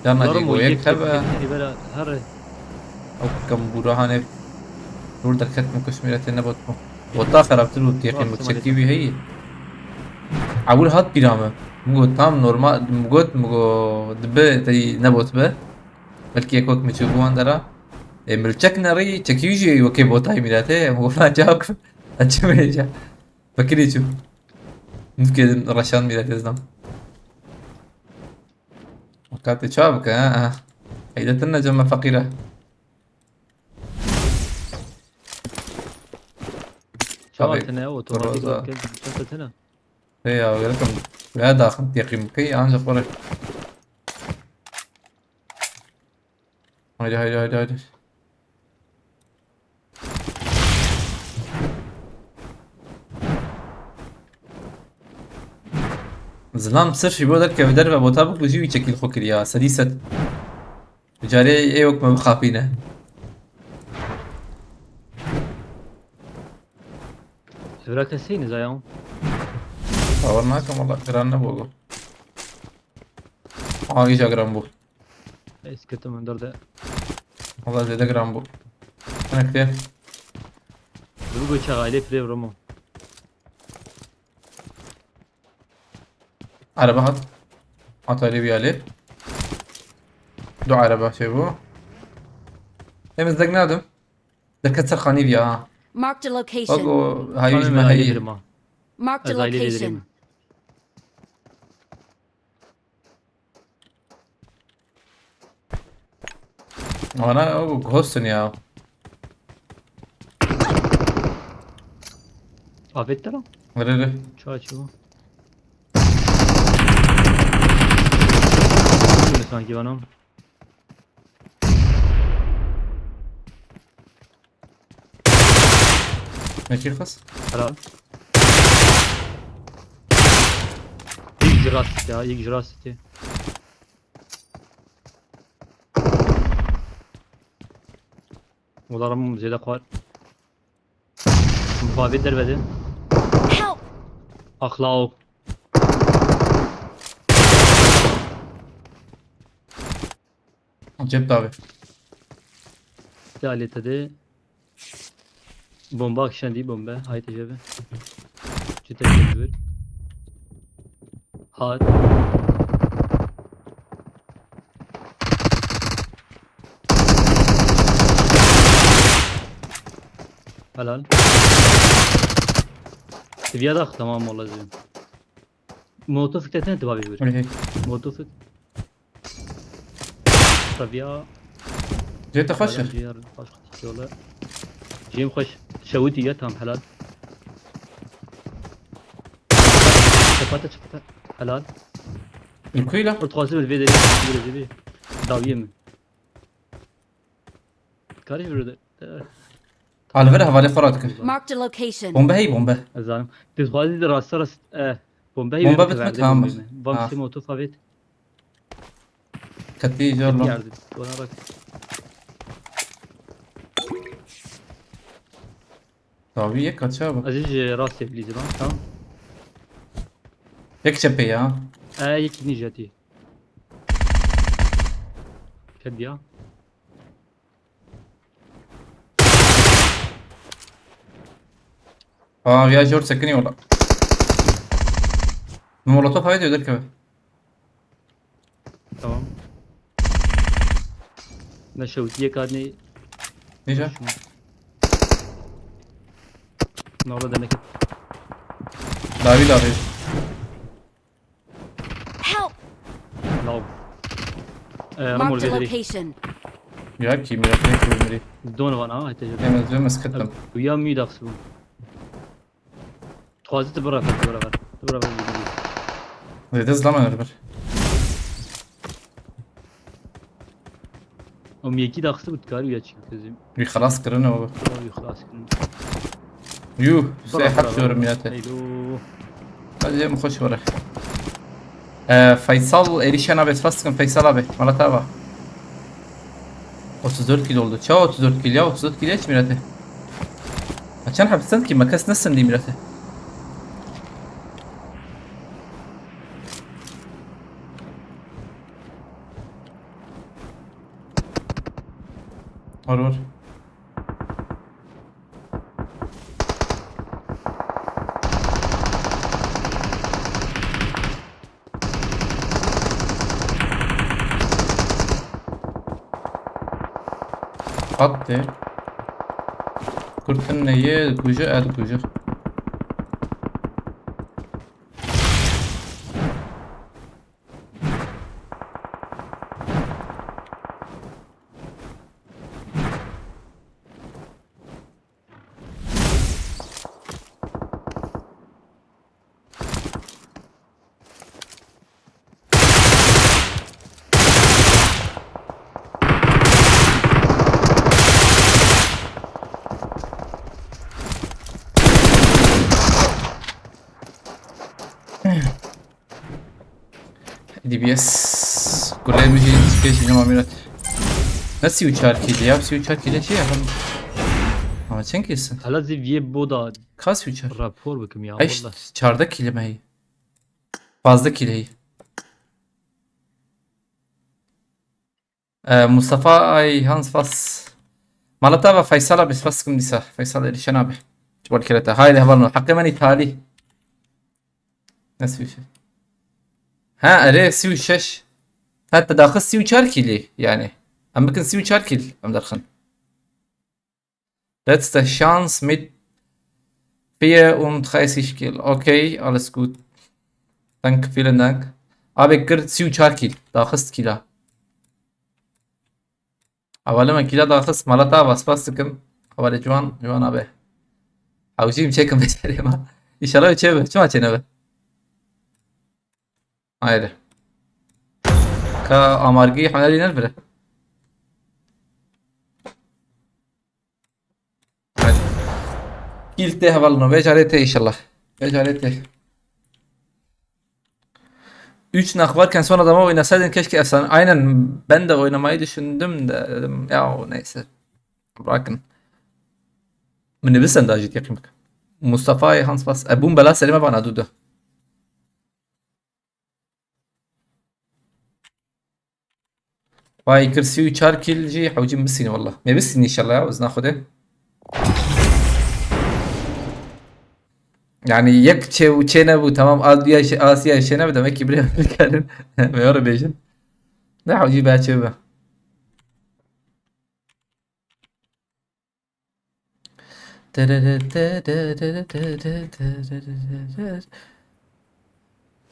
[SPEAKER 3] canla şey bu ek tabi
[SPEAKER 4] هر
[SPEAKER 3] او kam burahane dur derket mu kısmiyetin ne bot mu bota خرابتر بود yakin mutçekki bir hey اول هات biramı mu tam normal mu dbe tay ne bot be belki ekok mu çubuğun dara ملتشك ناري تكيوجي وكي بوتاي ميلاتي وفلا جاوك اتشميجا فكريتو ممكن رشان ميلاتي زنم وكانت تشابك هيدا تنجم فقيرة
[SPEAKER 4] شواتنا اوتوماتيك كنت هنا
[SPEAKER 3] هي ولكم هذا خمت يقيم كي انجا فرق هيدا زلام صرف يبودر كفدر و بوتابك بجيو يشكل خوكر يا سديست جاري ايوك ما بخافينه
[SPEAKER 4] براك سين زايون
[SPEAKER 3] صورناكم والله قرانا بوغو آگي جا جرام بو
[SPEAKER 4] اسكت من درد
[SPEAKER 3] والله زيادة جرام بو انا كتير
[SPEAKER 4] بلوغو شغالي فري رمو
[SPEAKER 3] عربة هات عطالي بيالي دو عربة شايفو ايه مزدق نادم ده كتر خاني بيا
[SPEAKER 2] Marked a location.
[SPEAKER 3] وقو هاي جمع هاي
[SPEAKER 2] Marked a location.
[SPEAKER 3] وانا اوه غوستن يا
[SPEAKER 4] افيت ترى
[SPEAKER 3] غريري
[SPEAKER 4] شو sanki bana.
[SPEAKER 3] Mekir kız.
[SPEAKER 4] Helal. İlk Jurassic ya, ilk Jurassic. Ularım zede var. Mufavit derbedi.
[SPEAKER 8] Help!
[SPEAKER 4] Aklao.
[SPEAKER 3] Cep abi.
[SPEAKER 4] Aleti bomba akşam değil bomba. Haydi cebe. Cidden bir. Hat. Helal. Seviyada tamam olacağım. Molotof kitletene de bir.
[SPEAKER 3] Öyle.
[SPEAKER 4] Molotof. Seviye.
[SPEAKER 3] Cep de kaç yer?
[SPEAKER 4] Ciğer başka tikiyorlar. Cem hoş. Şavut ya tam helal. Çapata. Helal.
[SPEAKER 3] Ülkuyla.
[SPEAKER 4] Ortası bir vedeli bir daviye mi? Karış burada.
[SPEAKER 3] Alver havale farat.
[SPEAKER 2] Marked a location.
[SPEAKER 3] Bomba hey bomba.
[SPEAKER 4] Azam. Tezgazi de rast bomba
[SPEAKER 3] Bomba bitme, tamam.
[SPEAKER 4] Bomba
[SPEAKER 3] Ha.
[SPEAKER 4] sim otofavet.
[SPEAKER 3] Katli jarla.
[SPEAKER 4] Yardım. Bana bak.
[SPEAKER 3] Tabii ye kaça bak.
[SPEAKER 4] Aziz rast evliyiz ben. Tamam.
[SPEAKER 3] Yek çepe ya.
[SPEAKER 4] Yeki nijati. Şed ya.
[SPEAKER 3] Aa ya jor sakini ola. Molotov haydi öder ki.
[SPEAKER 4] Tamam. Ne şavutiye kadne.
[SPEAKER 3] Nece?
[SPEAKER 4] Ne oldu demek?
[SPEAKER 3] David abi.
[SPEAKER 8] Help!
[SPEAKER 4] No.
[SPEAKER 2] Marked
[SPEAKER 4] Ramur
[SPEAKER 2] a
[SPEAKER 4] vedeli.
[SPEAKER 2] location.
[SPEAKER 3] Ya kim ya ne kimleri.
[SPEAKER 4] Donovan ha haydi.
[SPEAKER 3] Yemez yemez kıttım.
[SPEAKER 4] ويا ميد اقسم تخوازي تبرا تبرا
[SPEAKER 3] Zede zlama öder.
[SPEAKER 4] ام يكي دا اقسم تكاري ويا تشيل كزيم
[SPEAKER 3] Bir خلاص kırın o.
[SPEAKER 4] خلاص
[SPEAKER 3] Yuh. Seyahat diyorum ya te.
[SPEAKER 4] ايلو
[SPEAKER 3] Hadi mi hoş var. Faysal erişen abi fastın Faysal abi. Malatava. 34 kilo oldu. Çao 34 kilo ya 34 kilo hiç mirate. Açan hapisten ki makas nasıl diyeyim mirate. Var. Attı. Kurtun neyi? Kucu, kucu. DBS Kule müziğini çıkışını amirat. Nasıl uçar ki ya? Nasıl uçar ki şey yapalım. Ama sen kesin.
[SPEAKER 4] هلا زي في بودا
[SPEAKER 3] Kas uçar.
[SPEAKER 4] رابور بكم يا
[SPEAKER 3] Ay
[SPEAKER 4] والله
[SPEAKER 3] çarda kelimeyi. Fazla kileyi. Mustafa Ayhan Fas. Malatava Faysal abi Faskum disa. Faysal Erişen abi. Çubal kerete. Haydi havalno. Hakkı men İtali. Nasıl bir şey? Ha اره 36 حتى داخل 34 كيلي يعني أما كن 34 كيل أم درخن letzte Chance mit 34 Kill okay alles gut danke vielen Dank abi kır 34 Kill داخست كيلا أول ما كيلا داخست مالتا بس كم أول جوان abi عاوزين çekin mesela ما إن شاء الله يتشابه شو ما تشنبه haydi كامارجي حمالي نربره Kilite havalno becerete inşallah. Becerete. 3 nak varken son adama oynasaydın keşke efsane. Aynen ben de oynamayı düşündüm de dedim ya neyse. Bırakın. من بسن دا جيت يقيمك مصطفى هانس باس ابون بلا سليمه بان ادوده واي كرسي وشار كيل جي حوجين بسيني والله ما بسيني ان شاء الله بس ناخذه يعني يكتشي وتشينا وتمام اسيا شينا بدنا مكي بري كان ما يورا بيجن لا حوجي باتشي بقى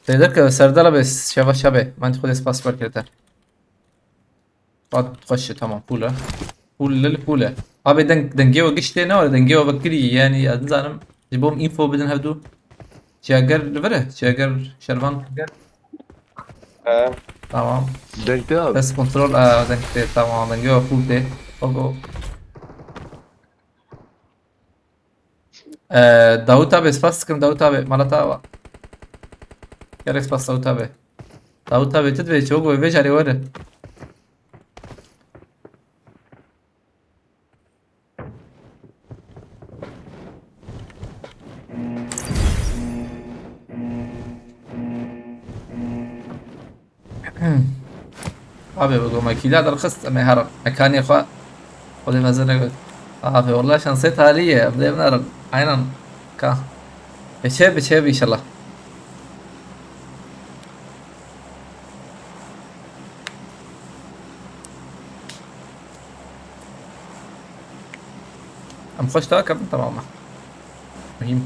[SPEAKER 3] تقدر سردله بس شبه شبه من خود اسپاس بر کرده بعد تخش تمام پوله پول للپوله abi دنگيو قشتي نه ولا دنگيو بكري يعني ازنم جيبهم انفو بدن هبدو شاگر لبره شاگر شربان tamam
[SPEAKER 6] Denkte abi.
[SPEAKER 3] بس كنترول دنگte tamam دنگيو فولته اوغو Davut abi espas sıkım Davut abi malata Gel espas Davut abi Davut abi تدري çok ve beceri var abi بقول ماكيلات الخص ما يهرب مكان يا اخوان خذي مزنه abi والله شخصية عالية بدي بنعرف عينا كا بشيب ان شاء الله ام خوش تاكم تماما مهم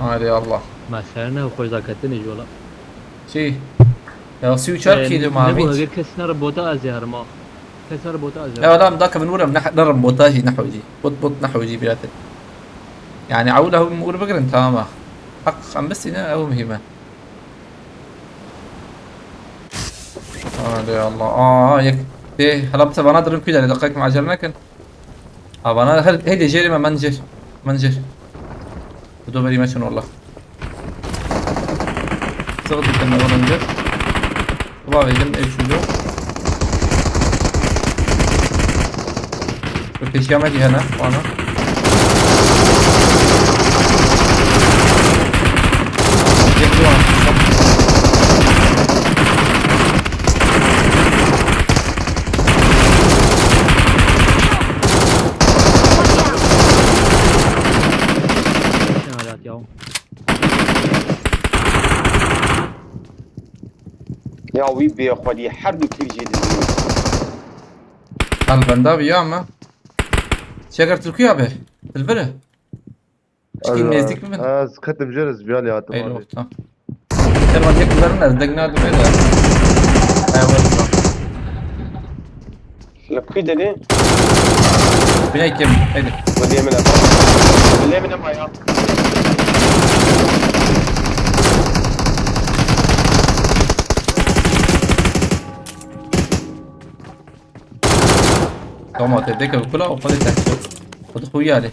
[SPEAKER 3] يا الله
[SPEAKER 4] مثلا وخوش ذاكرتني جولا
[SPEAKER 3] شي يا سيو شاركي دو ما
[SPEAKER 4] نبغى
[SPEAKER 3] ميت
[SPEAKER 4] غير كسنا ربوتا ازهر ما كسنا ربوتا
[SPEAKER 3] لا
[SPEAKER 4] ازهر
[SPEAKER 3] لا ذاك من ورا نرم بوتاجي نحوجي بط نحوجي بياتي يعني عوله مقول بقرن تماما حق عم بس هنا او مهمة يا الله يك ايه هربت بنادر كده دقيق مع جرناكن بنادر هيدي جيري ما منجر بدو بري ماشون والله صغت كنا ولا نجر طبعا يجن ايش له بكيش يا ماجي هنا وانا
[SPEAKER 5] يا ويبي يا اخواني حرب كيف جيد
[SPEAKER 3] البندابي يا عم شجرة الكويا به البره شكين نزديك من
[SPEAKER 6] Az katim jeriz biyali hatım
[SPEAKER 3] اي
[SPEAKER 6] abi.
[SPEAKER 3] نقطة كلمة ديك درنا دقنا دو هذا ايوه
[SPEAKER 5] لك كده ليه
[SPEAKER 3] بناي كم هيدا
[SPEAKER 5] وليه من وليه من ما يا
[SPEAKER 3] توما تديك كلها وخذ تحت خذ خويا عليه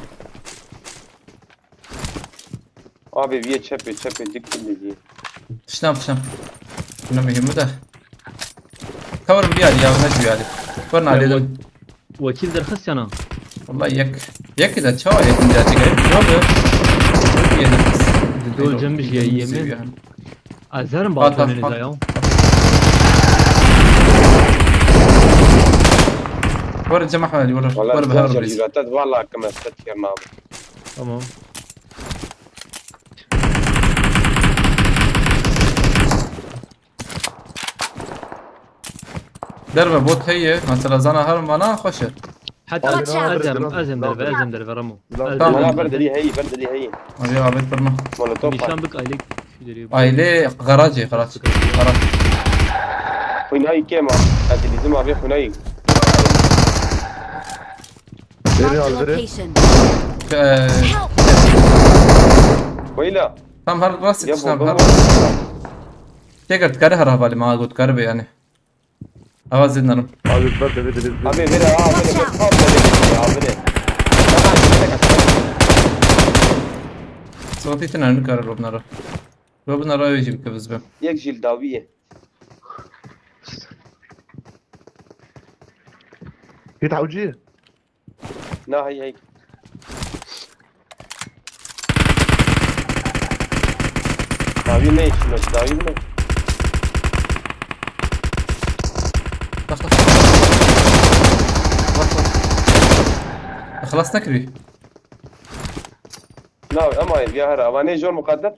[SPEAKER 5] abi bir çöpe dik bildi.
[SPEAKER 3] تشنام كنا مهم ده كور بيالي يا نجوي عليه كورنا عليه ده
[SPEAKER 4] وكيل درخص انا
[SPEAKER 3] والله يك ده تشاو يك ده تقريبا
[SPEAKER 4] دول جنب يمين ازهر باطن نزايو
[SPEAKER 3] ورا جماعة حوالي ورا
[SPEAKER 5] والله
[SPEAKER 3] بهار
[SPEAKER 5] بهار
[SPEAKER 3] بريس
[SPEAKER 5] جراتات والله كما استذكر نعم
[SPEAKER 4] تمام
[SPEAKER 3] دربه بوت هي مثلا زانا هرم انا خوشه
[SPEAKER 4] حتى
[SPEAKER 6] Watch out.
[SPEAKER 4] ازم درب
[SPEAKER 5] والله برد لي هي
[SPEAKER 3] ابي عبيد برنا
[SPEAKER 5] مولوتوف
[SPEAKER 4] نشان بك ايليك
[SPEAKER 3] ايلي غراجي غراج
[SPEAKER 5] هناي كما هذه اللي زما بيه هناي
[SPEAKER 6] Biri
[SPEAKER 2] Marked a
[SPEAKER 6] al biri.
[SPEAKER 2] location.
[SPEAKER 8] Help!
[SPEAKER 5] ويلا
[SPEAKER 3] تمام هر راسك
[SPEAKER 5] يا
[SPEAKER 3] تمام
[SPEAKER 5] بابا
[SPEAKER 3] هر تقدر تكرهها بالي ما قلت كربي يعني أوازن نرم
[SPEAKER 6] Abi ben de bir
[SPEAKER 5] Abi biri biri biri.
[SPEAKER 3] صوتي تنان نكرر روبنا را يجيب كبز بهم
[SPEAKER 5] Yek jil daviye.
[SPEAKER 6] في تعوجيه
[SPEAKER 5] Na hay. Davi ne işin o? Davi ne?
[SPEAKER 3] خلاص نكري
[SPEAKER 5] Na ama ya hara. Ama ne jor mukaddem?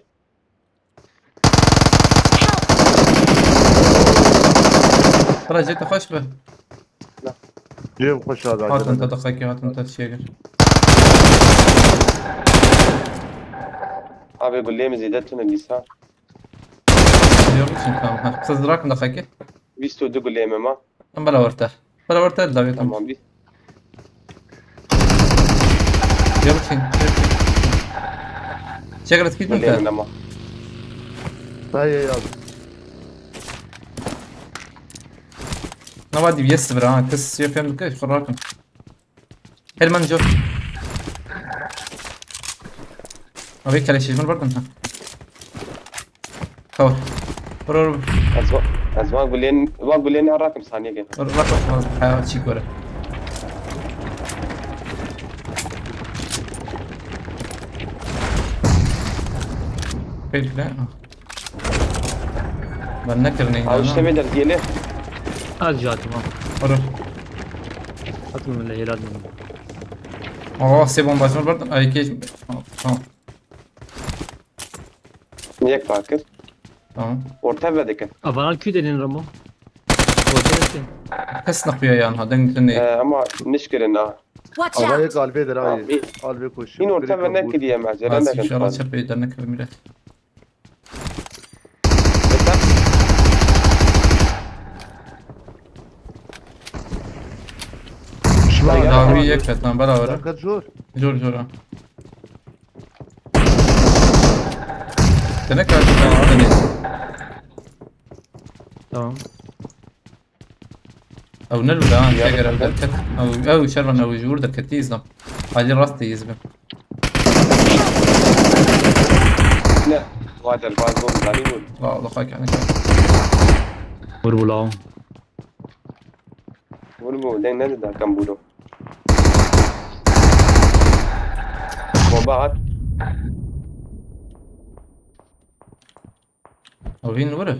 [SPEAKER 3] خلاص جيت أخش به
[SPEAKER 6] جيب خوش هذا
[SPEAKER 3] هات أنت دقيقة هات أنت تشيجر
[SPEAKER 5] Abi gullemi zidatun النساء.
[SPEAKER 3] يلا تمام صدرك دقيقة
[SPEAKER 5] Visto du gullemi ma.
[SPEAKER 3] بلا ورته لا تمام
[SPEAKER 5] Tamam bir.
[SPEAKER 3] يلا تين شغلت كيف
[SPEAKER 5] Gullemi
[SPEAKER 3] انت
[SPEAKER 5] nama.
[SPEAKER 6] هيا يا
[SPEAKER 3] ما بعد بيستبر كس يفهم كيف خراكم هل جو أبيك على شيء من برضه أنت كور ورور
[SPEAKER 5] Azma gulleni arakim saniye gel.
[SPEAKER 3] رقم حياة شيء كورة كيف لا بنكرني
[SPEAKER 5] Abi işte mi der diyelim.
[SPEAKER 4] از جاتم
[SPEAKER 3] ورور
[SPEAKER 4] حتى من الهلال من
[SPEAKER 3] سيبون بس من برضه أي كيش
[SPEAKER 5] Niye fakir?
[SPEAKER 3] تمام
[SPEAKER 5] Orta ve dikkat.
[SPEAKER 4] افغان كي دلين رمو
[SPEAKER 3] كس نقبيا يعني هذا نتني
[SPEAKER 5] Ama nişkirin ha.
[SPEAKER 2] Watch
[SPEAKER 6] هذا
[SPEAKER 2] out!
[SPEAKER 6] قلبي دراي
[SPEAKER 5] Abi.
[SPEAKER 6] قلبي كوش
[SPEAKER 5] Yine orta ve ne ki diye macera
[SPEAKER 3] بس
[SPEAKER 5] ne
[SPEAKER 3] إن شاء الله
[SPEAKER 5] kadar.
[SPEAKER 3] شبي يدرنك بميلاد داوي يكفي تمام بلا ورا
[SPEAKER 6] كان جور
[SPEAKER 3] جور تنك عندي
[SPEAKER 4] تمام
[SPEAKER 3] او نلو الان تقدر الكت او شرا او جور ده كتيز ده هذه راستي يزبن
[SPEAKER 5] Ne? Vader bazı zalim ol.
[SPEAKER 3] لا الله خايك عنك
[SPEAKER 4] وربلاو
[SPEAKER 5] Bunu bu den ne de kan budo. Bomba at.
[SPEAKER 3] او فين ورا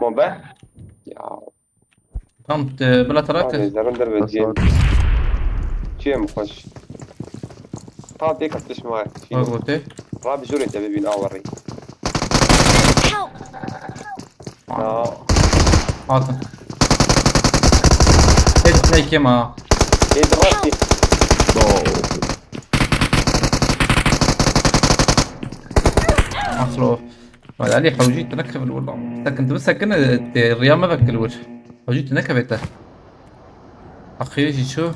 [SPEAKER 5] Bomba. Ya.
[SPEAKER 3] قمت بلا
[SPEAKER 5] Abi
[SPEAKER 3] تراكز
[SPEAKER 5] zarın ve diye. Çiğ خوش. Ta tek atış mı?
[SPEAKER 3] قلت
[SPEAKER 5] Rabi jure tabi bin avarri.
[SPEAKER 2] Help!
[SPEAKER 5] Ya.
[SPEAKER 3] عاطم هيك هيك ما
[SPEAKER 5] Ne drafti?
[SPEAKER 3] مصروف بعد علي حوجي تنكب والله كنت بس كنا الريال ما بك الوجه حوجي تنكبته اخي يجي شو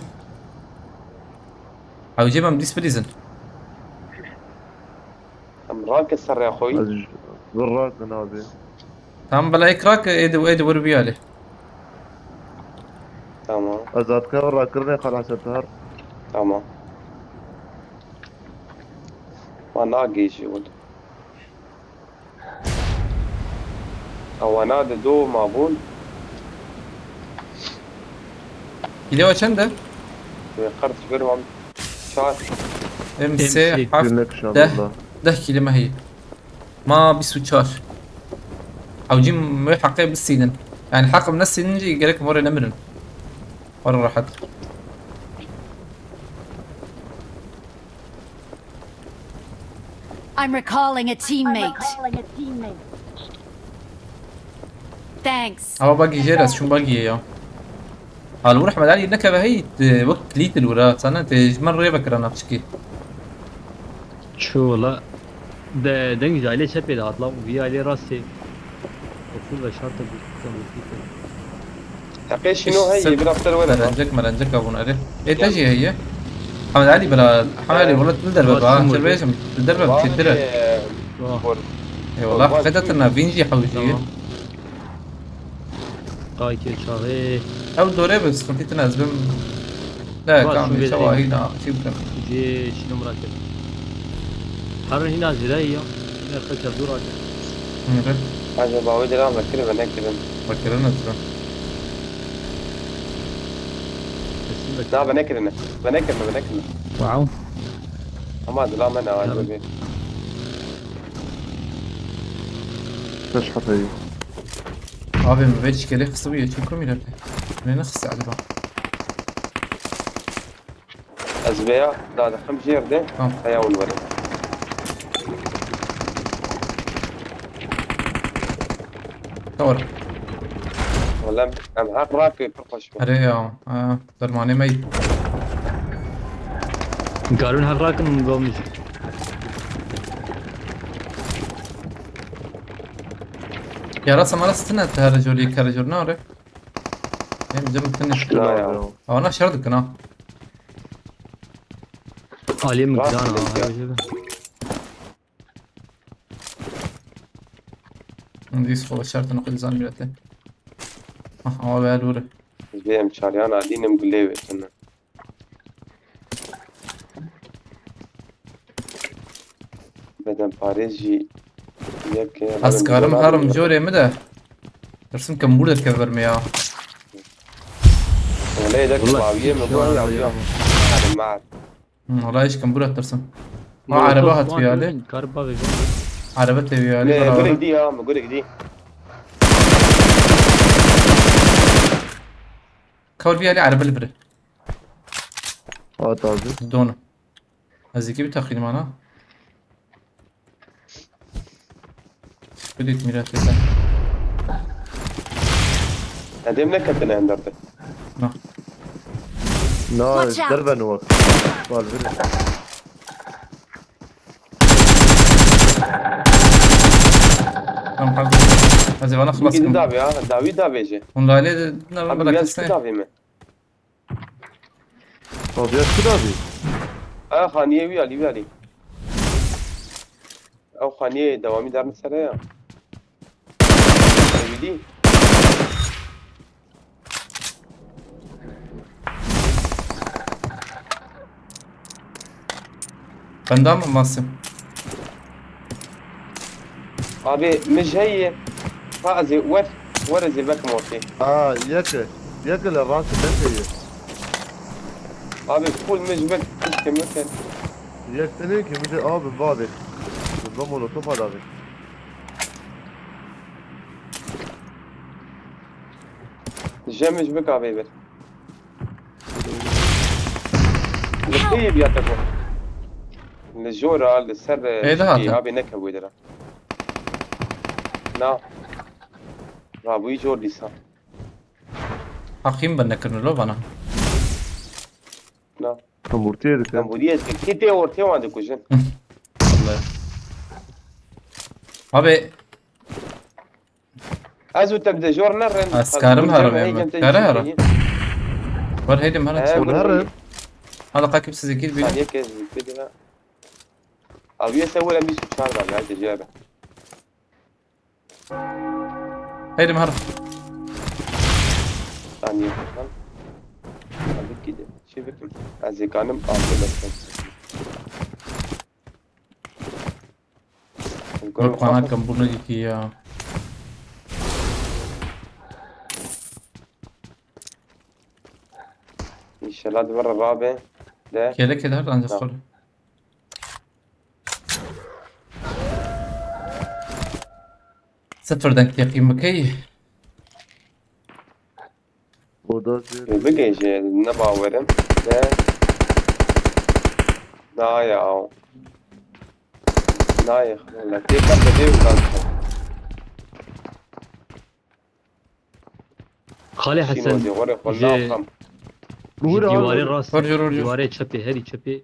[SPEAKER 3] حوجي ما بديس بريزن
[SPEAKER 5] Amral keser ya خوي.
[SPEAKER 6] بالراك نابي
[SPEAKER 3] تمام بلا اكراك ايدي وربي عليه
[SPEAKER 5] Tamam.
[SPEAKER 6] ازاد كان راكرني خلاص الدهر
[SPEAKER 5] Tamam. Bana geçiyor. Ama nada do mabul
[SPEAKER 3] كيلو كنده
[SPEAKER 5] قرط برمم شاط
[SPEAKER 3] ام سي حف
[SPEAKER 6] كلك ان شاء
[SPEAKER 3] ده
[SPEAKER 6] الله
[SPEAKER 3] ده كيلو ما هي ما بيسوي شار حوجي ما حقي بالسينن يعني حق من السينن جي قالك مرة نمرن مرة راحت
[SPEAKER 2] I'm recalling a teammate. Thanks.
[SPEAKER 3] هو باقي جيرس شو باقي يا الور احمد علي النكبه هي وقت ليت الورات انا انت مره بكره انا بشكي
[SPEAKER 4] شو والله ده دنج عليه شبه ده هطلع في عليه راسي وصول شرطه
[SPEAKER 5] حقي شنو هي بالافتر ولا
[SPEAKER 3] مرنجك ابو ناري ايه تجي هي محمد علي بلا محمد علي والله تدرب بقى تربيش تدرب تدرب اي والله حقيقة فينجي حوجي
[SPEAKER 4] تمام قايكي شاغي
[SPEAKER 3] او دوري بس كنت تنازل لا
[SPEAKER 4] بس شو
[SPEAKER 3] كان
[SPEAKER 4] بدي؟
[SPEAKER 3] سوا هنا شو كان
[SPEAKER 4] جي شنو مراتب حر هنا زرايا هنا خلت الدورة
[SPEAKER 5] حاجة بعود لا بكره بنكر
[SPEAKER 3] فكرنا ترى
[SPEAKER 5] لا بنكر انا بنكر
[SPEAKER 4] واو
[SPEAKER 5] اما لا منع عجبي
[SPEAKER 6] تشحط هي
[SPEAKER 3] ابي ما بيتش كده خصوية شو كم يلعب لين نخص على بعض
[SPEAKER 5] ازبيع لا 5 جير ده هيا والورد
[SPEAKER 3] تور
[SPEAKER 5] ولا ام حق راكي فرقش
[SPEAKER 3] هري يا درماني ميت
[SPEAKER 4] قالون هالراكن من قوم نجي
[SPEAKER 3] يا راس ما استنى تهرجولي كرجول ناري يعني جم تنش
[SPEAKER 5] لا يا
[SPEAKER 3] او انا شردك انا
[SPEAKER 4] علي
[SPEAKER 5] راس
[SPEAKER 4] مقدانا
[SPEAKER 5] اللي
[SPEAKER 3] عندي صفو شرط نقول زان بيرتي هو بالوري
[SPEAKER 5] ازبيع مشاريان قاعدين مقليوه كنا بدن باريجي يك
[SPEAKER 3] اسكارم هرم جوري مدى ترسم كم بودر كبر مياه
[SPEAKER 5] ولا يدك باويه مقول يا معك
[SPEAKER 3] والله ايش كم بودر ترسم ما عربات فيالي
[SPEAKER 4] كاربا
[SPEAKER 3] عربت
[SPEAKER 5] لا
[SPEAKER 3] فيالي
[SPEAKER 5] قولك
[SPEAKER 3] برا
[SPEAKER 5] دي يا قولك دي
[SPEAKER 3] كور فيالي عرب البري
[SPEAKER 6] طازي
[SPEAKER 3] دونه هذيك بتاخذ معنا بديت ميرات لله
[SPEAKER 5] قدم لك كابتن اندرت
[SPEAKER 3] نعم
[SPEAKER 6] لا
[SPEAKER 2] Watch out.
[SPEAKER 6] دربن وقت والفيري
[SPEAKER 3] نعم حاضر هذا انا خلاص
[SPEAKER 5] يجي
[SPEAKER 3] كم
[SPEAKER 5] دابي ها داوي دابي جي
[SPEAKER 3] والله ليه نبغى
[SPEAKER 5] ابي
[SPEAKER 3] بدك
[SPEAKER 5] ياس
[SPEAKER 3] تسنى
[SPEAKER 5] دابي من
[SPEAKER 6] طب يا كدابي
[SPEAKER 5] خانيه ويالي او خانيه دوامي دار مسريا دي
[SPEAKER 3] بندام ماسم
[SPEAKER 5] ابي مش هي فازي ورزي بك موتي
[SPEAKER 6] ياك الراس بس
[SPEAKER 5] ابي فول مش بك مش كمكن
[SPEAKER 6] ياك تنيك مثل بالبابك بالضمن وطفى دابي
[SPEAKER 5] جمج بك ابي بس الطيب يا تبو الجورة السر
[SPEAKER 3] إيه ده هذا؟
[SPEAKER 5] ابي نكب ويدرا نا رابوي جور ديسا
[SPEAKER 3] حقيم بنكرن لو بنا
[SPEAKER 5] نا
[SPEAKER 6] مرتير
[SPEAKER 5] تنبودية كيتي ورتي وعندك كوجن
[SPEAKER 3] والله ابي
[SPEAKER 5] ازو تبدا جور نرن
[SPEAKER 3] أسكارم هرم كاره ور هيدي مهرت
[SPEAKER 6] هرم
[SPEAKER 3] هذا قاكب سزيكيد بينا
[SPEAKER 5] ثانية كيف بدنا او يسوي لهم بيسو شارع بعد تجارة
[SPEAKER 3] هيدي مهرت
[SPEAKER 5] ثانية كمان ابي كده شوفك ازي كانم قابل
[SPEAKER 3] قول قناة كم بنا كي
[SPEAKER 5] ان شاء الله دبر الرابع ده
[SPEAKER 3] كيلك كده هر عند الخل ستر دنك يقيم مكي
[SPEAKER 6] ودازي
[SPEAKER 5] بقى يجي نبا ورم ده نايا او نايا ولا تيكا بدي ولا
[SPEAKER 4] خالي
[SPEAKER 5] شنو
[SPEAKER 4] حسن
[SPEAKER 5] دي غرق
[SPEAKER 4] جي-
[SPEAKER 5] ولا خم
[SPEAKER 4] جواري الراس
[SPEAKER 3] ورجو
[SPEAKER 4] جواري تشبي هري تشبي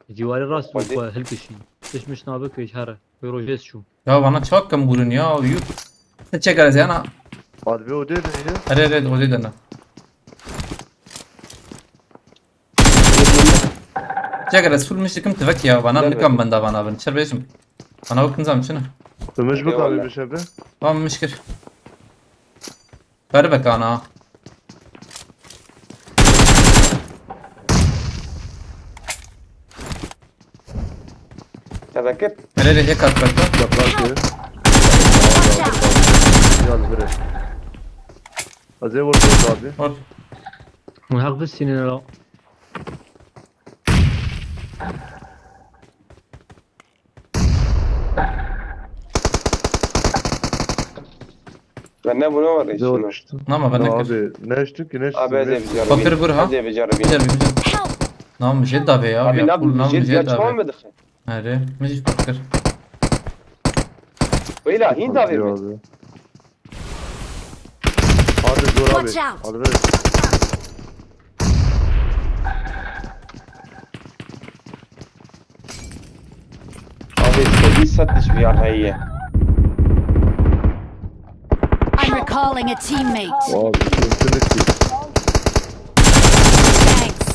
[SPEAKER 4] جواري الراس
[SPEAKER 5] ودي.
[SPEAKER 4] هلكشي ايش مش نابك ايش هره ويروجيس شو
[SPEAKER 3] يا وانا شاك كم بولن يا ويو تشكر زي انا
[SPEAKER 6] قلبي وديد هي
[SPEAKER 3] اري اري وديد انا شكر اسفل مش كم تفكي يا وانا اللي كم بندا وانا بنشر بيشم انا وقت نظام شنو
[SPEAKER 6] مش بك
[SPEAKER 5] والله.
[SPEAKER 6] أبي بشبه
[SPEAKER 3] ما مشكل قربك انا
[SPEAKER 5] تذكرت
[SPEAKER 3] هلالي هيك اكبرته
[SPEAKER 6] دقاتي يلا بري أزي ورد أبي
[SPEAKER 3] ور
[SPEAKER 4] والحق في السنين لا
[SPEAKER 5] غنى منور ايش
[SPEAKER 6] زي
[SPEAKER 5] شنو
[SPEAKER 6] ورد
[SPEAKER 3] نعم بنكر
[SPEAKER 6] أبي ناشتك ناش
[SPEAKER 5] ابي زي بجرب
[SPEAKER 3] فكر برها.
[SPEAKER 5] زي بجرب
[SPEAKER 3] جربي نعم جد ابي يا
[SPEAKER 5] ابي
[SPEAKER 3] ابي اقول
[SPEAKER 5] نبض
[SPEAKER 3] نعم
[SPEAKER 5] جد
[SPEAKER 3] جد
[SPEAKER 5] شلون
[SPEAKER 3] ابي
[SPEAKER 5] مدخل
[SPEAKER 3] هذا مش فكر
[SPEAKER 5] ولا هين دافي
[SPEAKER 6] هذا الدور أبي
[SPEAKER 2] Watch out.
[SPEAKER 6] هذا بري
[SPEAKER 5] ابي تبي ستش بيار هي
[SPEAKER 2] I'm recalling a teammate.
[SPEAKER 6] واو يمكنك
[SPEAKER 2] Thanks.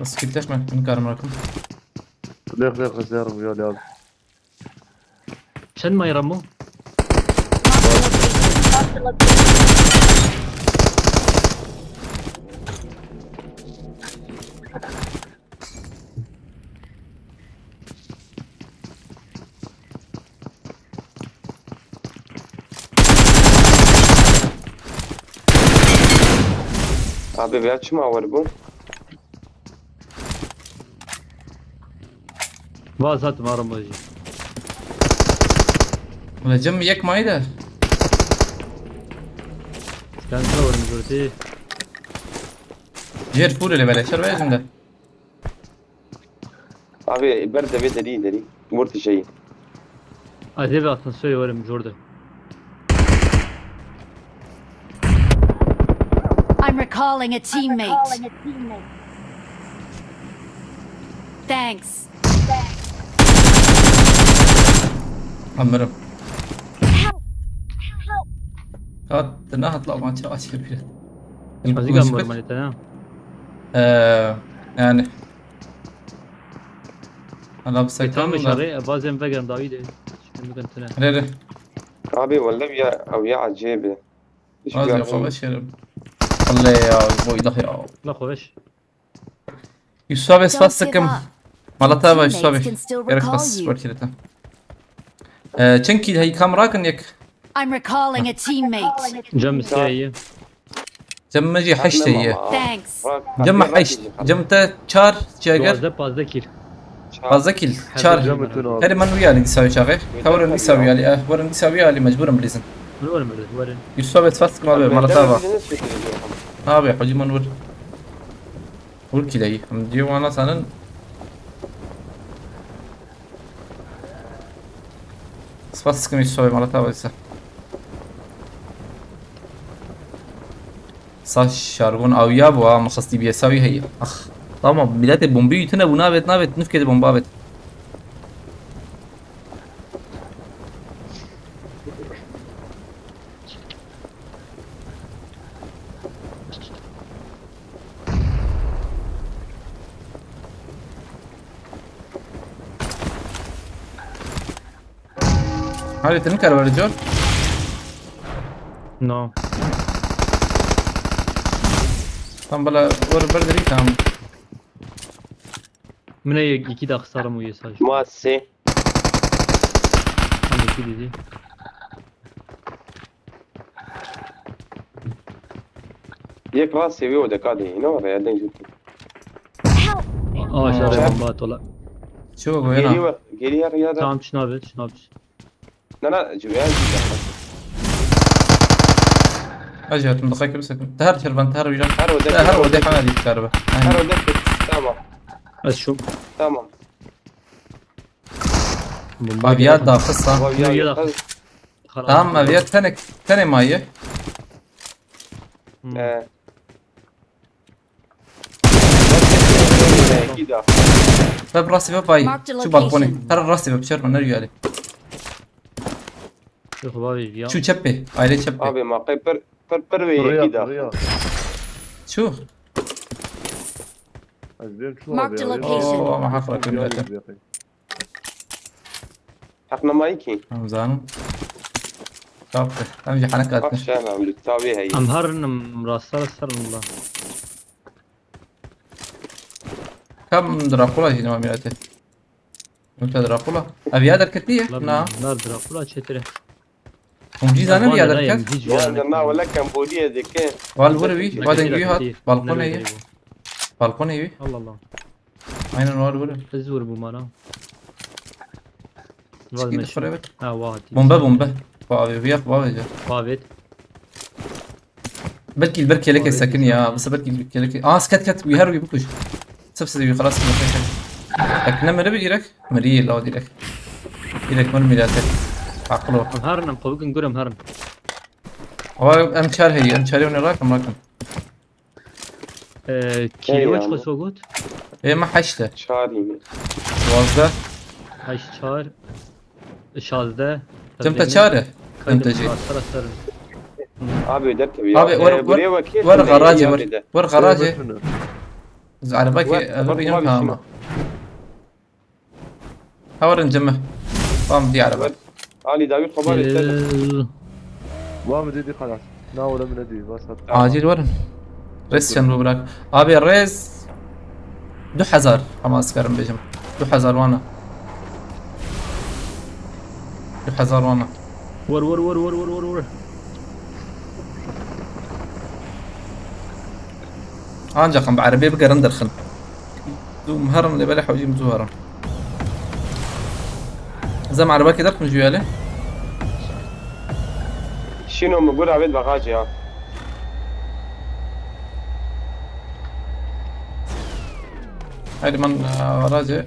[SPEAKER 3] بس كنتش من كارم لكم
[SPEAKER 6] ليخ خسارة ويا هذا
[SPEAKER 4] شن ما يرموا
[SPEAKER 5] ابي بيات شو ما وربو
[SPEAKER 4] بازات ما رموا جي
[SPEAKER 3] ولا جم يك ما يدار
[SPEAKER 4] كان صور مزورتي
[SPEAKER 3] جير فول اللي بلا شر بيجن ده
[SPEAKER 5] ابي برد ابي دري مرت شيء
[SPEAKER 4] ادي بقى تنسوي ولا مجورده
[SPEAKER 2] I'm recalling a teammate. Thanks.
[SPEAKER 3] عمرهم هات تناها طلع ما تشاء كبيرة
[SPEAKER 4] هذيك امر مالتنا
[SPEAKER 3] يعني انا بسكن
[SPEAKER 4] تام شري بازم فجر داويد شنو ممكن تنا
[SPEAKER 3] ريري
[SPEAKER 5] ابي ولا بيا او يا عجيبه ايش
[SPEAKER 3] هذا يا
[SPEAKER 5] بيعمل؟
[SPEAKER 3] خوش الله يا ابوي ضحي
[SPEAKER 4] لا خوش
[SPEAKER 3] يسوابس
[SPEAKER 2] Don't
[SPEAKER 3] فاسكم
[SPEAKER 2] give up.
[SPEAKER 3] مالتا
[SPEAKER 2] Teammates
[SPEAKER 3] يسوابس
[SPEAKER 2] can still
[SPEAKER 3] يرك
[SPEAKER 2] recall
[SPEAKER 3] بس
[SPEAKER 2] you.
[SPEAKER 3] وركيلتا چنكي هي كاميرا كن يك
[SPEAKER 2] I'm recalling a teammate.
[SPEAKER 4] جم سيئة
[SPEAKER 3] جمجي حشتي هي
[SPEAKER 2] Thanks.
[SPEAKER 3] جمع حشت جمتا چار چاگر
[SPEAKER 4] دوازده پازده كيل
[SPEAKER 3] فازا كيل چار
[SPEAKER 6] جمتنا
[SPEAKER 3] هذا من ويالي نساوي شاغي كورن نساوي يالي ورن نساوي يالي مجبور بليزن
[SPEAKER 4] ولا مرد ولا
[SPEAKER 3] يسوابس فاسك مالتا ابي حجي من ور ور كده هم دي وانا سنن فاسكم يسوي مالتا بس صاش شاربون او ياب و مخصتي بيساوي هي اخ طبعا بلاد بومبي تنا نابت نفكد بومبابت هذه تنكر ولا رجال
[SPEAKER 4] نو
[SPEAKER 3] طبعا بلا ور بردري تام
[SPEAKER 4] من هي iki de خسارة مو يساج
[SPEAKER 5] مؤسسه
[SPEAKER 4] هم iki dedi
[SPEAKER 5] يك راسي ويودا كادي هنا ولا يدين جبت
[SPEAKER 4] شارع bomba طلع
[SPEAKER 3] شو هنا
[SPEAKER 5] جيري يا رياضه
[SPEAKER 4] tamam شنو بس
[SPEAKER 5] لا جويان
[SPEAKER 3] اجهر مدخلك بس تهر شربان تهر ويجان
[SPEAKER 5] هر ودك
[SPEAKER 3] لا هر ودي حمادي كهرباء
[SPEAKER 5] هر ودك تمام
[SPEAKER 4] بس شو
[SPEAKER 5] تمام
[SPEAKER 3] ابيات دا قصة
[SPEAKER 4] خلاص
[SPEAKER 3] تمام ابيات ثاني مايه
[SPEAKER 5] كده
[SPEAKER 3] باب راسي باب باي
[SPEAKER 2] Marked a
[SPEAKER 3] شو بالكوني
[SPEAKER 2] location.
[SPEAKER 3] ترى راسي باب شربان نرجع عليه
[SPEAKER 4] شوف بابي يا
[SPEAKER 3] شو تشبي عائلة تشبي
[SPEAKER 5] ابي ما قيبر بربي كده
[SPEAKER 6] رياض
[SPEAKER 3] شو
[SPEAKER 6] عزبين شو
[SPEAKER 2] Marked a
[SPEAKER 6] أبي؟
[SPEAKER 2] location.
[SPEAKER 3] اوه ما حفرك بالبيت
[SPEAKER 5] حقنمایی کی
[SPEAKER 3] هم زانم طب هم جي حنكاتنا
[SPEAKER 5] بخشان عم لتاوي هي
[SPEAKER 4] ام هرنم راستا سر الله.
[SPEAKER 3] كم دراكولا هنا ميراته انت دراكولا ابي هذا الكتيه نعم
[SPEAKER 4] لا دراكولا چتره.
[SPEAKER 3] هم جي زانم يا هذا الكت
[SPEAKER 5] وانا ولا كمبوديا ذيك
[SPEAKER 3] والوربي بعدين جيهات بالكون هي بالكون هي
[SPEAKER 4] الله الله.
[SPEAKER 3] عين والوربي
[SPEAKER 4] الزور بمانا.
[SPEAKER 3] سكيد فريبت
[SPEAKER 4] واحد.
[SPEAKER 3] بومبا بابي فيها بابي
[SPEAKER 4] فافيت.
[SPEAKER 3] بركي لك ساكن يا بس بركي لك سكت ويهرب بكوش سبسدي خلاص لكن لما نبي يرك مريل لا ديرك يرك من ميلاتك عقله
[SPEAKER 4] ام هرنم قوي نقول ام هرن.
[SPEAKER 3] هو امشار هي امشاري ونراك راكم
[SPEAKER 4] كيلو
[SPEAKER 5] أيوة.
[SPEAKER 4] ايش قلت؟
[SPEAKER 3] ايه ما حشته
[SPEAKER 5] شاري
[SPEAKER 3] وازده
[SPEAKER 4] هاش شهر 16
[SPEAKER 3] تمت شاره انت جي
[SPEAKER 5] ابي دركب
[SPEAKER 3] ابي ور غراجي ور غراجي على باكي ابي يوم هاما هاور نجمه قام دي على بالك
[SPEAKER 5] علي داوود خبر يتسلل
[SPEAKER 6] وام دي خلاص ناول من دي بس
[SPEAKER 3] عاجل ورن ريس شنو براك ابي الريس 2000 حماس كرم بجم 2000 وانا 2000 وانا
[SPEAKER 4] ور
[SPEAKER 3] انجا قم بعربي بقى رندر خن دوم هرم اللي بلح وجيم زهرم زم عرباكي درك من جوالي
[SPEAKER 5] شنو مقول عبيد بغاجي ها
[SPEAKER 3] هاي من راجع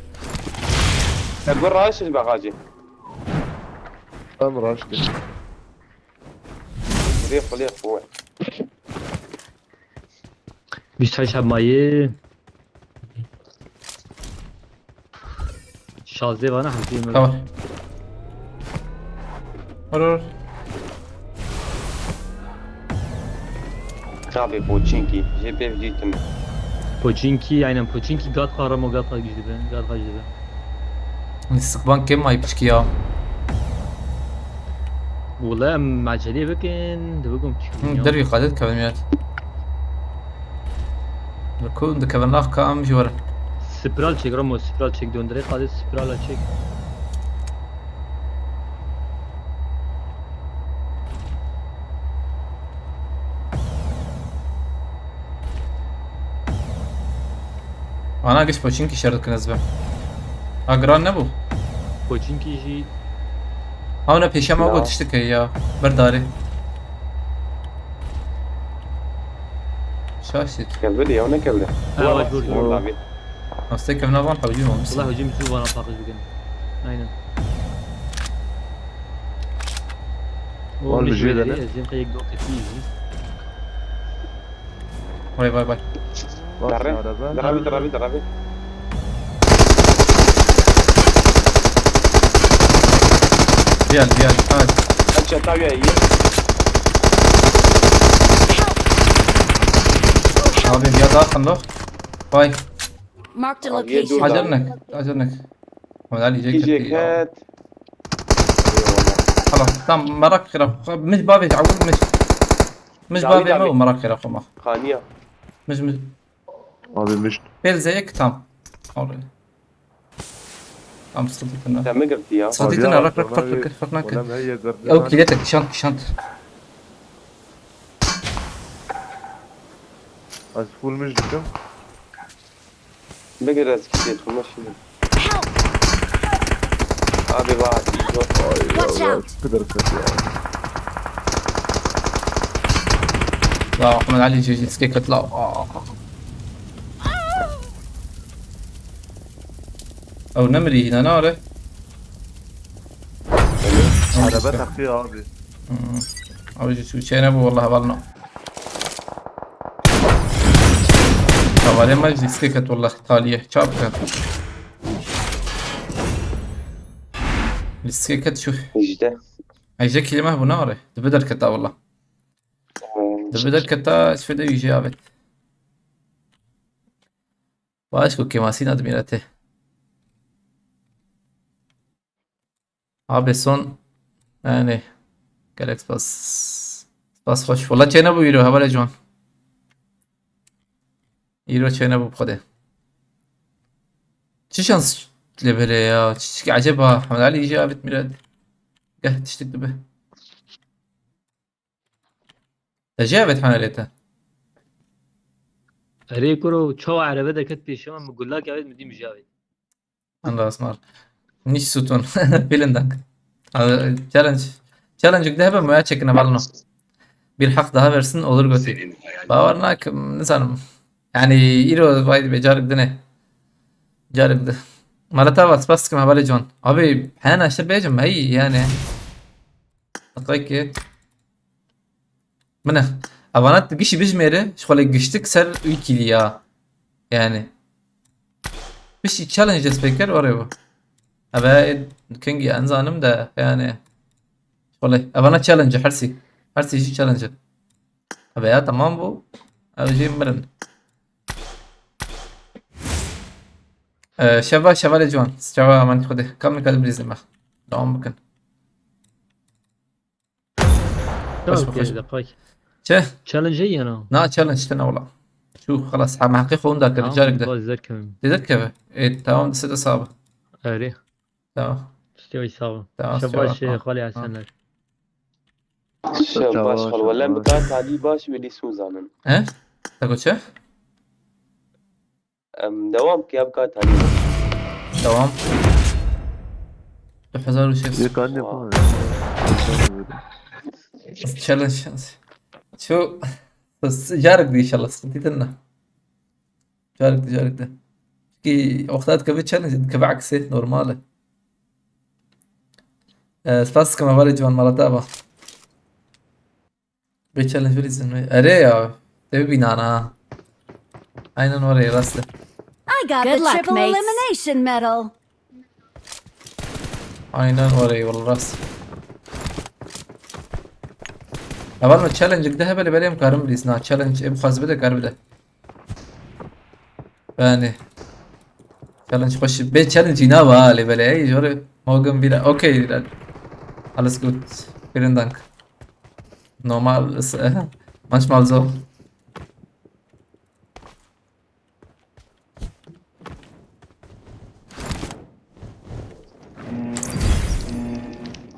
[SPEAKER 5] تقول رايش البغاجي
[SPEAKER 6] ام راشد
[SPEAKER 5] ليف هو
[SPEAKER 4] 28 شب مایه 16 وانا 50
[SPEAKER 3] خبر ورور
[SPEAKER 5] ابي بوتشينكي جي بي جيتنا
[SPEAKER 4] پوچینکی aynen پوچینکی گاد قهرم و گاد خواهد گجده گاد خواهد گجده
[SPEAKER 3] الاستقبال كم ما يبشكي يا
[SPEAKER 4] والله معجلية بكن دبكم تشوفون
[SPEAKER 3] دربي قادت كلمات بكون ده كفناخ كام جورا
[SPEAKER 4] سبرال çek Ramo sipral çek döndürek hadi sipral çek.
[SPEAKER 3] انا قش بوشينكي شرط كنزبه اقران نبو
[SPEAKER 4] Poçinki jî
[SPEAKER 3] هاونا بيشا ما قلت تشتكي يا برداري شاشت
[SPEAKER 5] كبري يا كبري
[SPEAKER 4] evet vur.
[SPEAKER 5] والله بي
[SPEAKER 3] استيك كفنا فان حوجيهم
[SPEAKER 4] والله hücum şu bana pakız bugün. Aynen.
[SPEAKER 6] والله
[SPEAKER 4] مش
[SPEAKER 6] بجيد
[SPEAKER 4] بدري
[SPEAKER 6] أنا.
[SPEAKER 4] زين قيق دوك تيجي.
[SPEAKER 3] باي باي باي
[SPEAKER 5] دربي
[SPEAKER 3] ريال هاي
[SPEAKER 5] اتش تاوي هي
[SPEAKER 3] ابي بيا داخل له باي
[SPEAKER 2] Marked a
[SPEAKER 5] يدور.
[SPEAKER 2] location.
[SPEAKER 3] اجرنك محمد علي
[SPEAKER 5] في
[SPEAKER 3] جاي
[SPEAKER 5] جيكات
[SPEAKER 3] خلاص تم مراك خير مش بابي عود مش
[SPEAKER 5] داوي
[SPEAKER 3] بابي مو
[SPEAKER 5] داوي.
[SPEAKER 3] مراك خير اخو
[SPEAKER 5] خانية
[SPEAKER 3] مش
[SPEAKER 6] ابي مش
[SPEAKER 3] بيل زيك تام اوري ام صديقنا
[SPEAKER 5] تم قلت يا
[SPEAKER 3] صديقنا رك فرقناك
[SPEAKER 6] ولا هي
[SPEAKER 3] او كليتك شنط
[SPEAKER 6] از فول مش دكم
[SPEAKER 5] بقرا كتير ماشي ابي بعد
[SPEAKER 2] Watch out.
[SPEAKER 6] قدر
[SPEAKER 3] لا محمد علي جي سكيك اطلع او نمري هنا ناره
[SPEAKER 6] على بتح فيها ابي
[SPEAKER 3] او جي سويتشين ابو والله بالنا طبعا ما جي سكيكت والله تاليه شابكه السكيكت شوف
[SPEAKER 5] جدا
[SPEAKER 3] هيجي كلمه ابو ناره تبدل كتا والله تبدل كتا ايش فدا يجي ابد واشكو كماسين ادميرته Abi son yani gerek bas خوش والله چه نبو يرو هبل جوان يرو چه نبو بخده چه شانس لبره يا تشتكي عجبها محمد علي يجي قابت ميلاد قه تشتك دبه تجابت محمد عليتا
[SPEAKER 4] اري كرو تشو عربه دكت بيشم بقول لك يا مدي مجاوي
[SPEAKER 3] الله اسمار نيش سوتون فيلن دانك challenge ده ben boya çekine balno. Bir hak daha versin olur götü. Bavarnak ne sanırım. Yani iro vay becerip de ne? Jarip de. Malata var spas kime habale John. Abi hana işte bejim hey yani. Atlayık ki. Mene. Avanat gişi bizmeri. Şöyle geçtik ser ülkili ya. Yani. Bir şey challenge speaker oraya bu. Abi Kingi anzanım da yani. والله ابغى تشالنج حرسي شي تشالنج ابي يا تمام بو ابي جيب مرن شباب جوان شباب من خده كم كذا بريز ما دوام بكن بس بخش
[SPEAKER 4] دقيقه
[SPEAKER 3] چه
[SPEAKER 4] تشالنج هي انا
[SPEAKER 3] نا تشالنج تنا والله شو خلاص محقق وهم ذاك الرجال كده تذكر ايه تمام 6 اصابه
[SPEAKER 4] اري
[SPEAKER 3] تمام
[SPEAKER 4] استوي صعبه
[SPEAKER 3] تمام
[SPEAKER 4] شباش خالي حسن
[SPEAKER 5] باش خل ولا بكات علي باش ولي سوزانن
[SPEAKER 3] ايه تقول چه
[SPEAKER 5] دوام كي بكات علي
[SPEAKER 3] تمام 2000 وشيء
[SPEAKER 6] Bir kan yapalım.
[SPEAKER 3] تشالنج شو بس جارك دي ان شاء الله سنتيتنا جارك ده كي وقتات كبي تشالنج كبعكسه نورماله سباس كما بالي جوان مرتبه bir challenge verirsin mi? Ere ya. Devi binana. Aynen oraya rastla.
[SPEAKER 2] I got
[SPEAKER 8] Good
[SPEAKER 2] the
[SPEAKER 8] luck,
[SPEAKER 2] triple
[SPEAKER 8] mates.
[SPEAKER 2] elimination medal.
[SPEAKER 3] Aynen oraya والله راس. أول ما challenge ده هبل بالي مقارن بريسنا challenge إبو خاص بده قارب ده. يعني challenge خوش بيت challenge ينا بالي بالي أي جوري موقم بيرا أوكي لا. Alles gut. Vielen Dank. Normal ist manchmal so.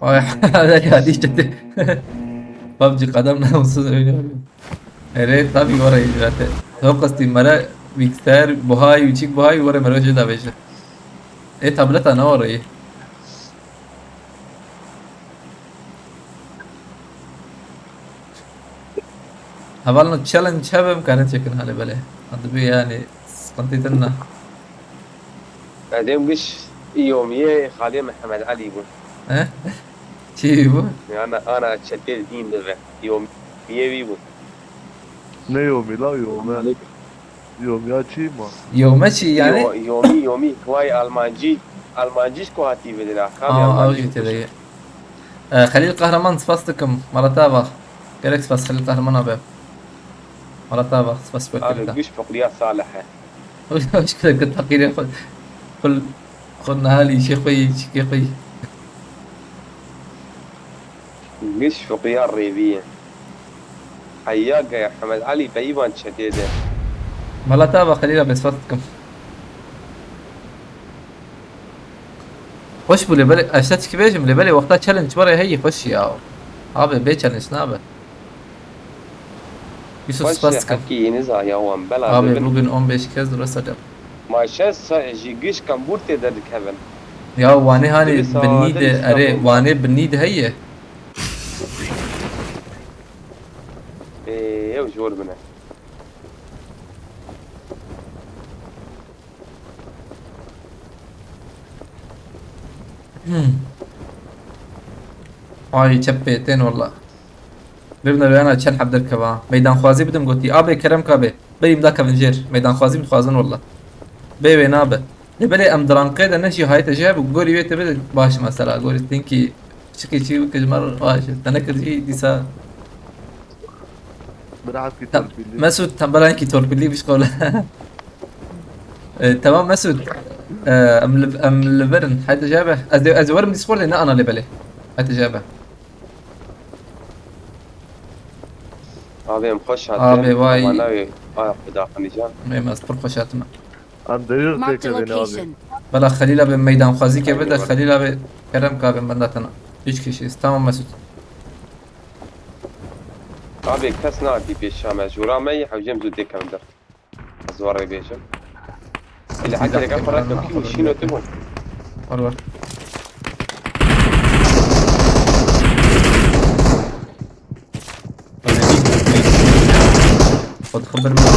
[SPEAKER 3] Ay hadi işte. PUBG kadam namussuz oynuyorum. Evet tabii orayı zaten. Çok kastım mara bilgisayar buhay uçuk buhay oraya meroje da beşe. Tablet ana orayı. هبالنا تشالنج شباب كانت شكل هالي بله أدبي يعني قنطيتنا
[SPEAKER 5] بعدين قش يوميه خالي محمد علي يقول
[SPEAKER 3] اه شي بو
[SPEAKER 5] انا شديت دين ده يوميه بيقول
[SPEAKER 6] Ne yomi la yomi? Yomi açayım mı?
[SPEAKER 3] يوم شي يعني
[SPEAKER 5] يومي هواي المانجيش كوهاتي بدنا
[SPEAKER 3] اه اوجي تدي خليل قهرمان سباستكم مرتابة كريك سباس خليل قهرمان ابي مرتابة سباس
[SPEAKER 5] هذا
[SPEAKER 3] كده
[SPEAKER 5] قش فقريات صالحه
[SPEAKER 3] وش كده كنت حقيري كل خلنا هالي شي خوي شي خوي
[SPEAKER 5] قش فقريات ريبيه حياك يا محمد علي بايبان شديده
[SPEAKER 3] مرتابة خليل بسباستكم خوش بولي بالي اشتاتك بيش ملي بالي وقتها تشالنج برا هي خوش يا ابي بي تشالنج نابه يوسف سباستكم
[SPEAKER 5] حكي نزا يا وان بلا
[SPEAKER 3] ابي روبن 15 kez رسالة
[SPEAKER 5] ما شاس جي قش كان بورتي دد كفن
[SPEAKER 3] يا واني هاني بالنيد اري واني بالنيد هي
[SPEAKER 5] ايه وجور منه
[SPEAKER 3] هاي چپتين والله ببنا انا چن حب دركبا ميدان خوازي بدم قلتي ابي كرم كابي بريم دا كافنجير ميدان خوازي بتخوازن والله بي نابه لبلي ام دران قيد نشي هاي تجاب وقولي بيت بد باش مثلا قولي تنكي شكي شي كجمر باش تنكر شي ديسا
[SPEAKER 6] Bırak ki torpilli.
[SPEAKER 3] مسعود تنبلان كي توربلي بيش قول تمام مسعود ام لبرن حتى جابه از ورم ديسكورد هنا انا اللي بالي حتى جابه
[SPEAKER 5] Abi em hoş hatın.
[SPEAKER 3] Abi, vay.
[SPEAKER 5] Bana ve خدا خنجان.
[SPEAKER 3] ما اذكر خوشاتنا
[SPEAKER 6] Am derir
[SPEAKER 2] Marked a
[SPEAKER 6] tek beni abi.
[SPEAKER 2] location.
[SPEAKER 3] بلا خليل ابي ميدان خوازي كيف بدا خليل ابي كرم كابن بنداتنا هيç kişiyiz tamam Mesut.
[SPEAKER 5] Abi kes naki peşame. Jura meyi havcem zudde kamder. Zvar beşim. اللي حكى لك فرات كيو شنو تبون
[SPEAKER 3] var var. خد خبر منه.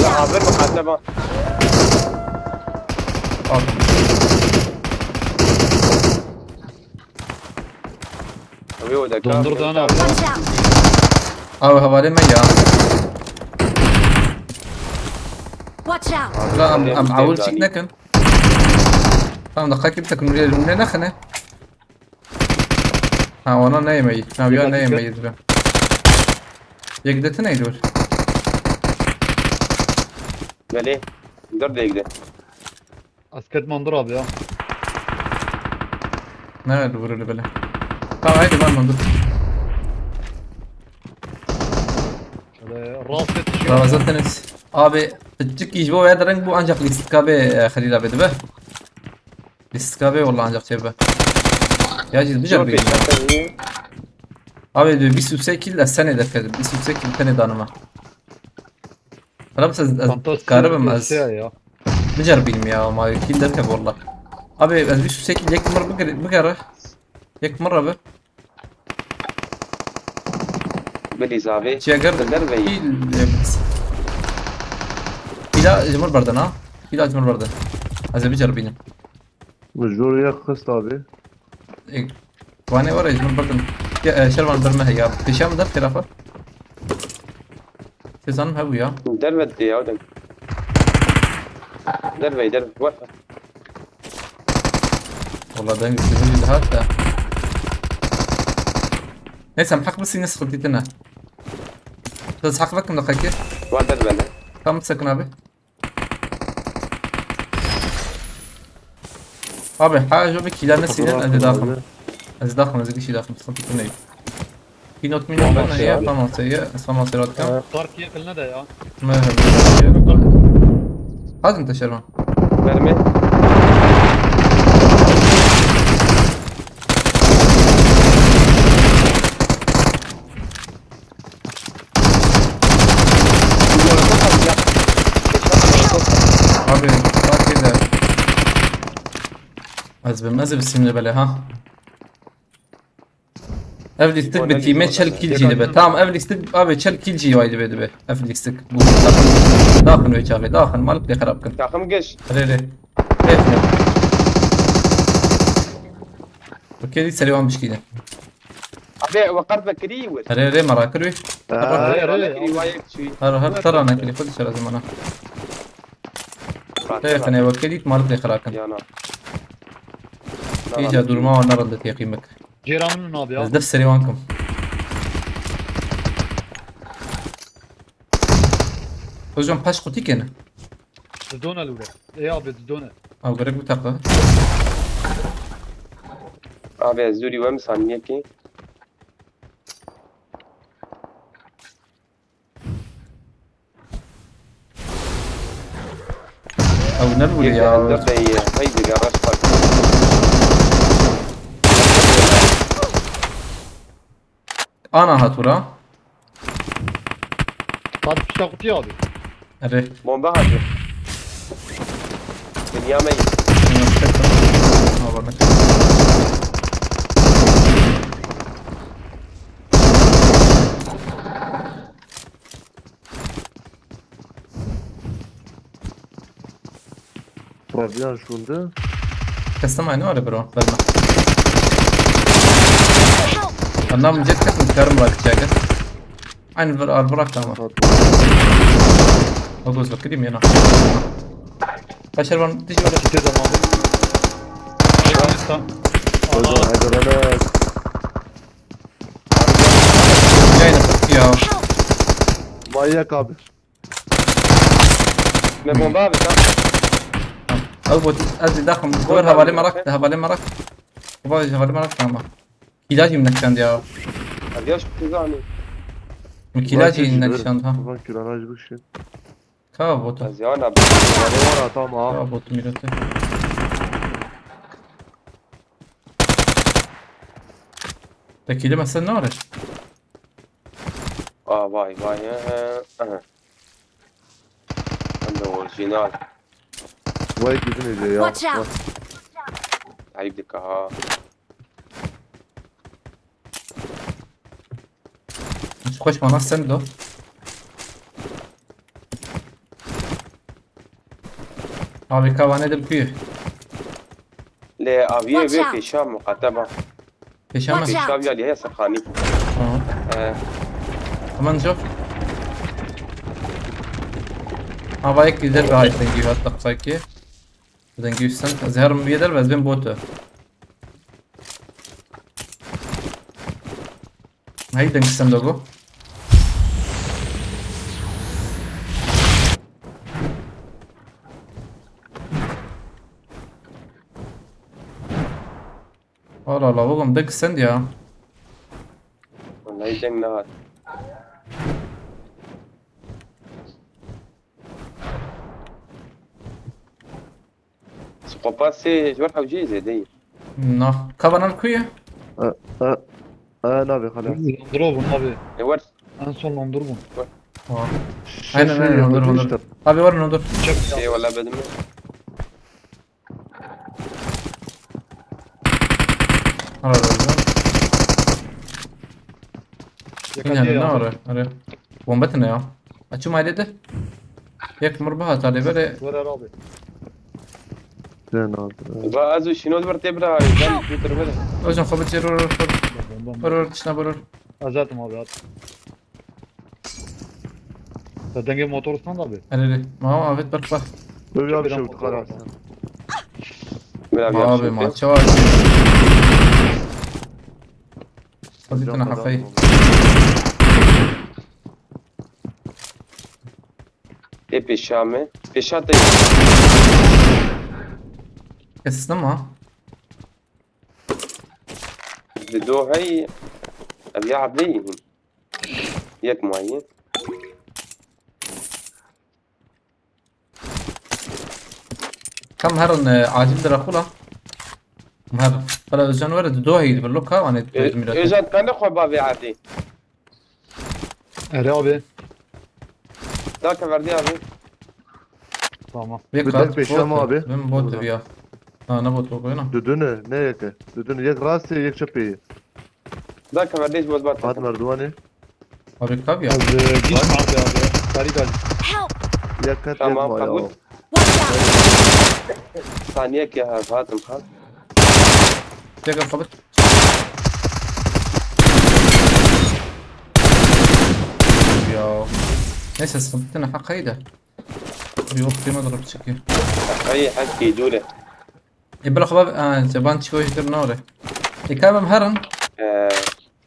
[SPEAKER 5] لا عبر محاسبة أبي ودك
[SPEAKER 4] Dondurdu ana.
[SPEAKER 2] Watch out!
[SPEAKER 3] Abi havale mi ya?
[SPEAKER 2] Watch out!
[SPEAKER 3] لا ام عاول شيك نكن. tamam دقيقة بتك من نخنة. ها وانا نايم اي. ها ويا نايم اي ذا. يقدر يدور.
[SPEAKER 5] مالي ندر ديك ده
[SPEAKER 4] Asket mandır abi ya.
[SPEAKER 3] Ne يدور اللي بلا. tamam haydi ben mandık.
[SPEAKER 4] Şöyle rast et.
[SPEAKER 3] Ramazan abi تجيك يجوا هذا رنج بو ancak listikabe خليل abi de. listikabe والله ancak çebe. Ya cid بجرب ya. Abi diyor bir süpsekil de sen eder kedim. Bir süpsekil tane danıma. Bana
[SPEAKER 4] Fantastik
[SPEAKER 3] karabım
[SPEAKER 4] bir
[SPEAKER 3] az.
[SPEAKER 4] şey ya.
[SPEAKER 3] بجربين يا ما كيل دركب والله. ابي بس بيش سكيل يك مرة بقرا يك مرة به.
[SPEAKER 5] بلي زابي
[SPEAKER 3] شي اقر
[SPEAKER 5] در بي
[SPEAKER 3] كيل بس. كيلا اجمر بردن ها. كيلا اجمر بردن. هذا بجربين.
[SPEAKER 6] Mecbur ya kıst abi.
[SPEAKER 3] وانا ورا اجمر بردن. يا شرمان برمه يا هشام در خلافه. تزن هو يا.
[SPEAKER 5] در بدي يا ودك در بي در وقف
[SPEAKER 3] والله ده يقول هذا. نسمع حق بس الناس خلتنا. بس حق لكم دقيقة.
[SPEAKER 5] وادر بنا
[SPEAKER 3] كم تسكن أبي؟ أبي حاجة بكيلا نسينا أنا داخل. أنا داخل أنا زي داخل بس خلتي كنا. في نوت مين أنا هي طبعا سيء اسمها سيرات كم.
[SPEAKER 4] Tarkiye kılına da ya.
[SPEAKER 3] ما هذا أنت شرمان.
[SPEAKER 5] مرمي
[SPEAKER 3] أبي صار كذا. أزب السمنة بلا ها. افلي ستيك بالتيمات شل كيل جي دبي تمام افلي ستيك ابي شل كيل جي وايد دبي افلي ستيك داخل ويش اخي داخل مالك دي خراب كنت
[SPEAKER 5] تاخم قش
[SPEAKER 3] ري اوكي دي سريوان مش كده
[SPEAKER 5] ابي وقرب بكري وش
[SPEAKER 3] ري مرة كروي
[SPEAKER 5] رواية شوي
[SPEAKER 3] هل ترى انا كلي خد شو لازم انا ري خليني وكليت مالك دي خراب كنت
[SPEAKER 5] يا نار
[SPEAKER 3] يجي دور ما وانا ردت يقيمك
[SPEAKER 4] Ceyran'ın abi ya.
[SPEAKER 3] بس دف سريوانكم هجوم باش قوتي كان
[SPEAKER 4] Zdone lure. abi zdone.
[SPEAKER 3] او قريب بتاقه
[SPEAKER 5] ابي الزوري وام ثانية كي
[SPEAKER 3] او نرول
[SPEAKER 5] يا
[SPEAKER 3] يا
[SPEAKER 5] در دي هيدي قرش
[SPEAKER 3] انا هاتورا
[SPEAKER 4] Hadi pişta kutuya abi.
[SPEAKER 3] اري
[SPEAKER 5] بومبا هاتي دنيا مي
[SPEAKER 6] Problem şunda.
[SPEAKER 3] كستم عيني ولا برو بلما انا من جد كنت كارم راك جاكت عين البراك تمام اقول لك كريم هنا بشر بان تيجي ولا
[SPEAKER 4] Kite zamanı. Afganistan.
[SPEAKER 6] Haydarana
[SPEAKER 3] يا
[SPEAKER 6] Manyak abi.
[SPEAKER 5] من بومبا بس
[SPEAKER 3] او بوت ازي داخل بور هوالي مرك هوالي مرك بايج هوالي مرك تمام كيلاجي منك كان يا
[SPEAKER 5] هذا شو تزعني
[SPEAKER 3] كيلاجي منك كان ها
[SPEAKER 6] Ulan kiranaj bu şey.
[SPEAKER 3] كابوت
[SPEAKER 5] زيانا
[SPEAKER 6] Yani var ha tamam ha.
[SPEAKER 3] كابوت ميلوتي تكيلي مثلا نورش
[SPEAKER 5] باي عنده اوريجينال
[SPEAKER 6] Vay gidin ediyor ya.
[SPEAKER 2] Watch out!
[SPEAKER 5] عيب ديك ها
[SPEAKER 3] مش خوش ما نسندو ابي كوانه دل كيه
[SPEAKER 5] لا ابي
[SPEAKER 2] Watch out.
[SPEAKER 5] في شام مقدمه
[SPEAKER 3] ايش
[SPEAKER 2] Watch
[SPEAKER 3] انا
[SPEAKER 2] out.
[SPEAKER 5] شام يلي هي سرخاني
[SPEAKER 3] كمان شوف ابا يك يدل هاي تنجي هات تقصايكي تنجي سنت زهر بيدل بس بين بوته هاي تنجي سندوغو والله لا والله مدق السند يا
[SPEAKER 5] والله يجنن هذا سقوباسي جوار حوجيزه دي
[SPEAKER 3] نه كابانا الكوية
[SPEAKER 6] Abi خلاص.
[SPEAKER 10] Dondurun abi.
[SPEAKER 5] ور
[SPEAKER 10] En son dondurun.
[SPEAKER 3] aynen aynen ondur ondur abi var ondur
[SPEAKER 5] اي والله بدم
[SPEAKER 3] ara yine ne ara bombatına ya açım ailede yak مربها تالي بره
[SPEAKER 10] Ver abi.
[SPEAKER 6] Sen abi.
[SPEAKER 5] بازو شنو الفرتبرا كان في تربله
[SPEAKER 3] اوزن خبط جرور
[SPEAKER 10] Bombam.
[SPEAKER 3] برور تشنا برور
[SPEAKER 10] Azatım abi at. Denge motorundan da abi.
[SPEAKER 3] الي ما هو افت برك
[SPEAKER 6] Böyle bir şey oldu خلاص.
[SPEAKER 5] بلا
[SPEAKER 3] ما ابي ما
[SPEAKER 5] بيا
[SPEAKER 3] تشواش صديقنا حقي
[SPEAKER 5] اي بيشامه بيشاته
[SPEAKER 3] كسنا ما
[SPEAKER 5] بدو هي ابي عبليهم ياك معين
[SPEAKER 3] كم هرن عاجل دراكولا مهر فلا الجانور دو هي باللوكا وانا
[SPEAKER 5] اجا كان اخو بابي عادي
[SPEAKER 10] Eri abi.
[SPEAKER 5] ذاك فردي ابي
[SPEAKER 10] Tamam.
[SPEAKER 3] بيك
[SPEAKER 6] Bir tek peşem abi.
[SPEAKER 3] من بوت بيا انا بوت بوكوينا
[SPEAKER 6] Düdünü ne yeke? Düdünü yek rastı yek çöpeyi.
[SPEAKER 5] ذاك فرديش بوز
[SPEAKER 6] Hadi
[SPEAKER 5] بات
[SPEAKER 6] merdivani.
[SPEAKER 3] ابي كاب يا
[SPEAKER 10] Az giç mi abi abi? Kari gel.
[SPEAKER 2] Help!
[SPEAKER 6] Yek kat
[SPEAKER 5] Tamam,
[SPEAKER 6] yek
[SPEAKER 5] kabul.
[SPEAKER 6] ya.
[SPEAKER 2] Watch out!
[SPEAKER 5] ثانيه يا فاطم خال
[SPEAKER 3] تيجا خبط يا ناس صدتنا حق هيدا بيوقف ما ضربت شكل
[SPEAKER 5] اي حكي دوله
[SPEAKER 3] يبلا خباب جبان شوي غير نوري يكابا مهرن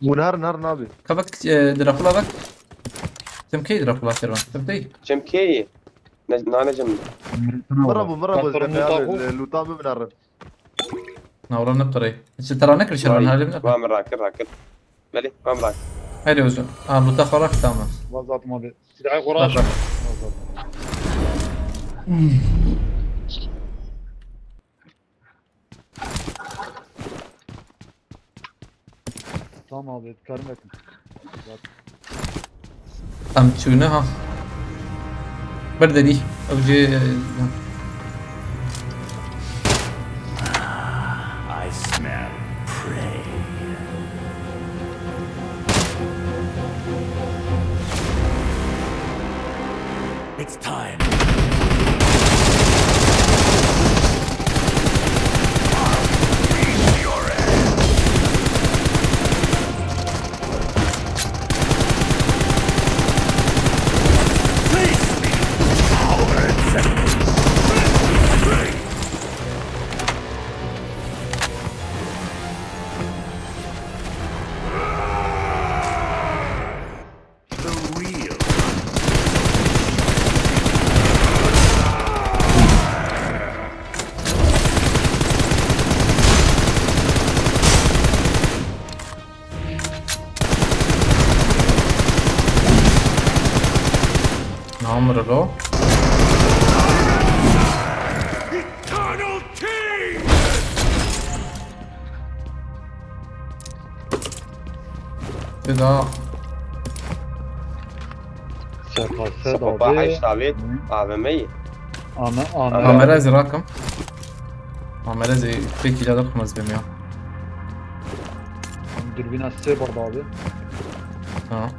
[SPEAKER 6] Bunlar nar ne abi?
[SPEAKER 3] كابك دراكولا بك تمكي دراكولا ترى تبدي
[SPEAKER 5] جمكي نانا جم
[SPEAKER 6] Mara bu
[SPEAKER 10] Patronun
[SPEAKER 6] zeka
[SPEAKER 10] tabu.
[SPEAKER 6] abi. Lutabı binarım.
[SPEAKER 3] نورا نبطري ترى نكل شربان هالي من
[SPEAKER 5] وام راكب بلي وام راكب
[SPEAKER 3] هالي وزن لو تاخرك تمام
[SPEAKER 10] Vazatım abi. Silahı koraş.
[SPEAKER 3] Bak,
[SPEAKER 10] Tamam abi. Karim ettim.
[SPEAKER 3] ام تشونها برده دي او جي
[SPEAKER 7] I smell prey. It's time.
[SPEAKER 3] عمر له
[SPEAKER 7] Eternal King!
[SPEAKER 3] كده
[SPEAKER 10] سرقاسات
[SPEAKER 5] صباح
[SPEAKER 10] abi.
[SPEAKER 5] عيش تعبيت AVM'yi.
[SPEAKER 3] عمرازي راكم عمرازي فيك جاد خمس بمية
[SPEAKER 10] Dürbün açsa barda abi.
[SPEAKER 3] اه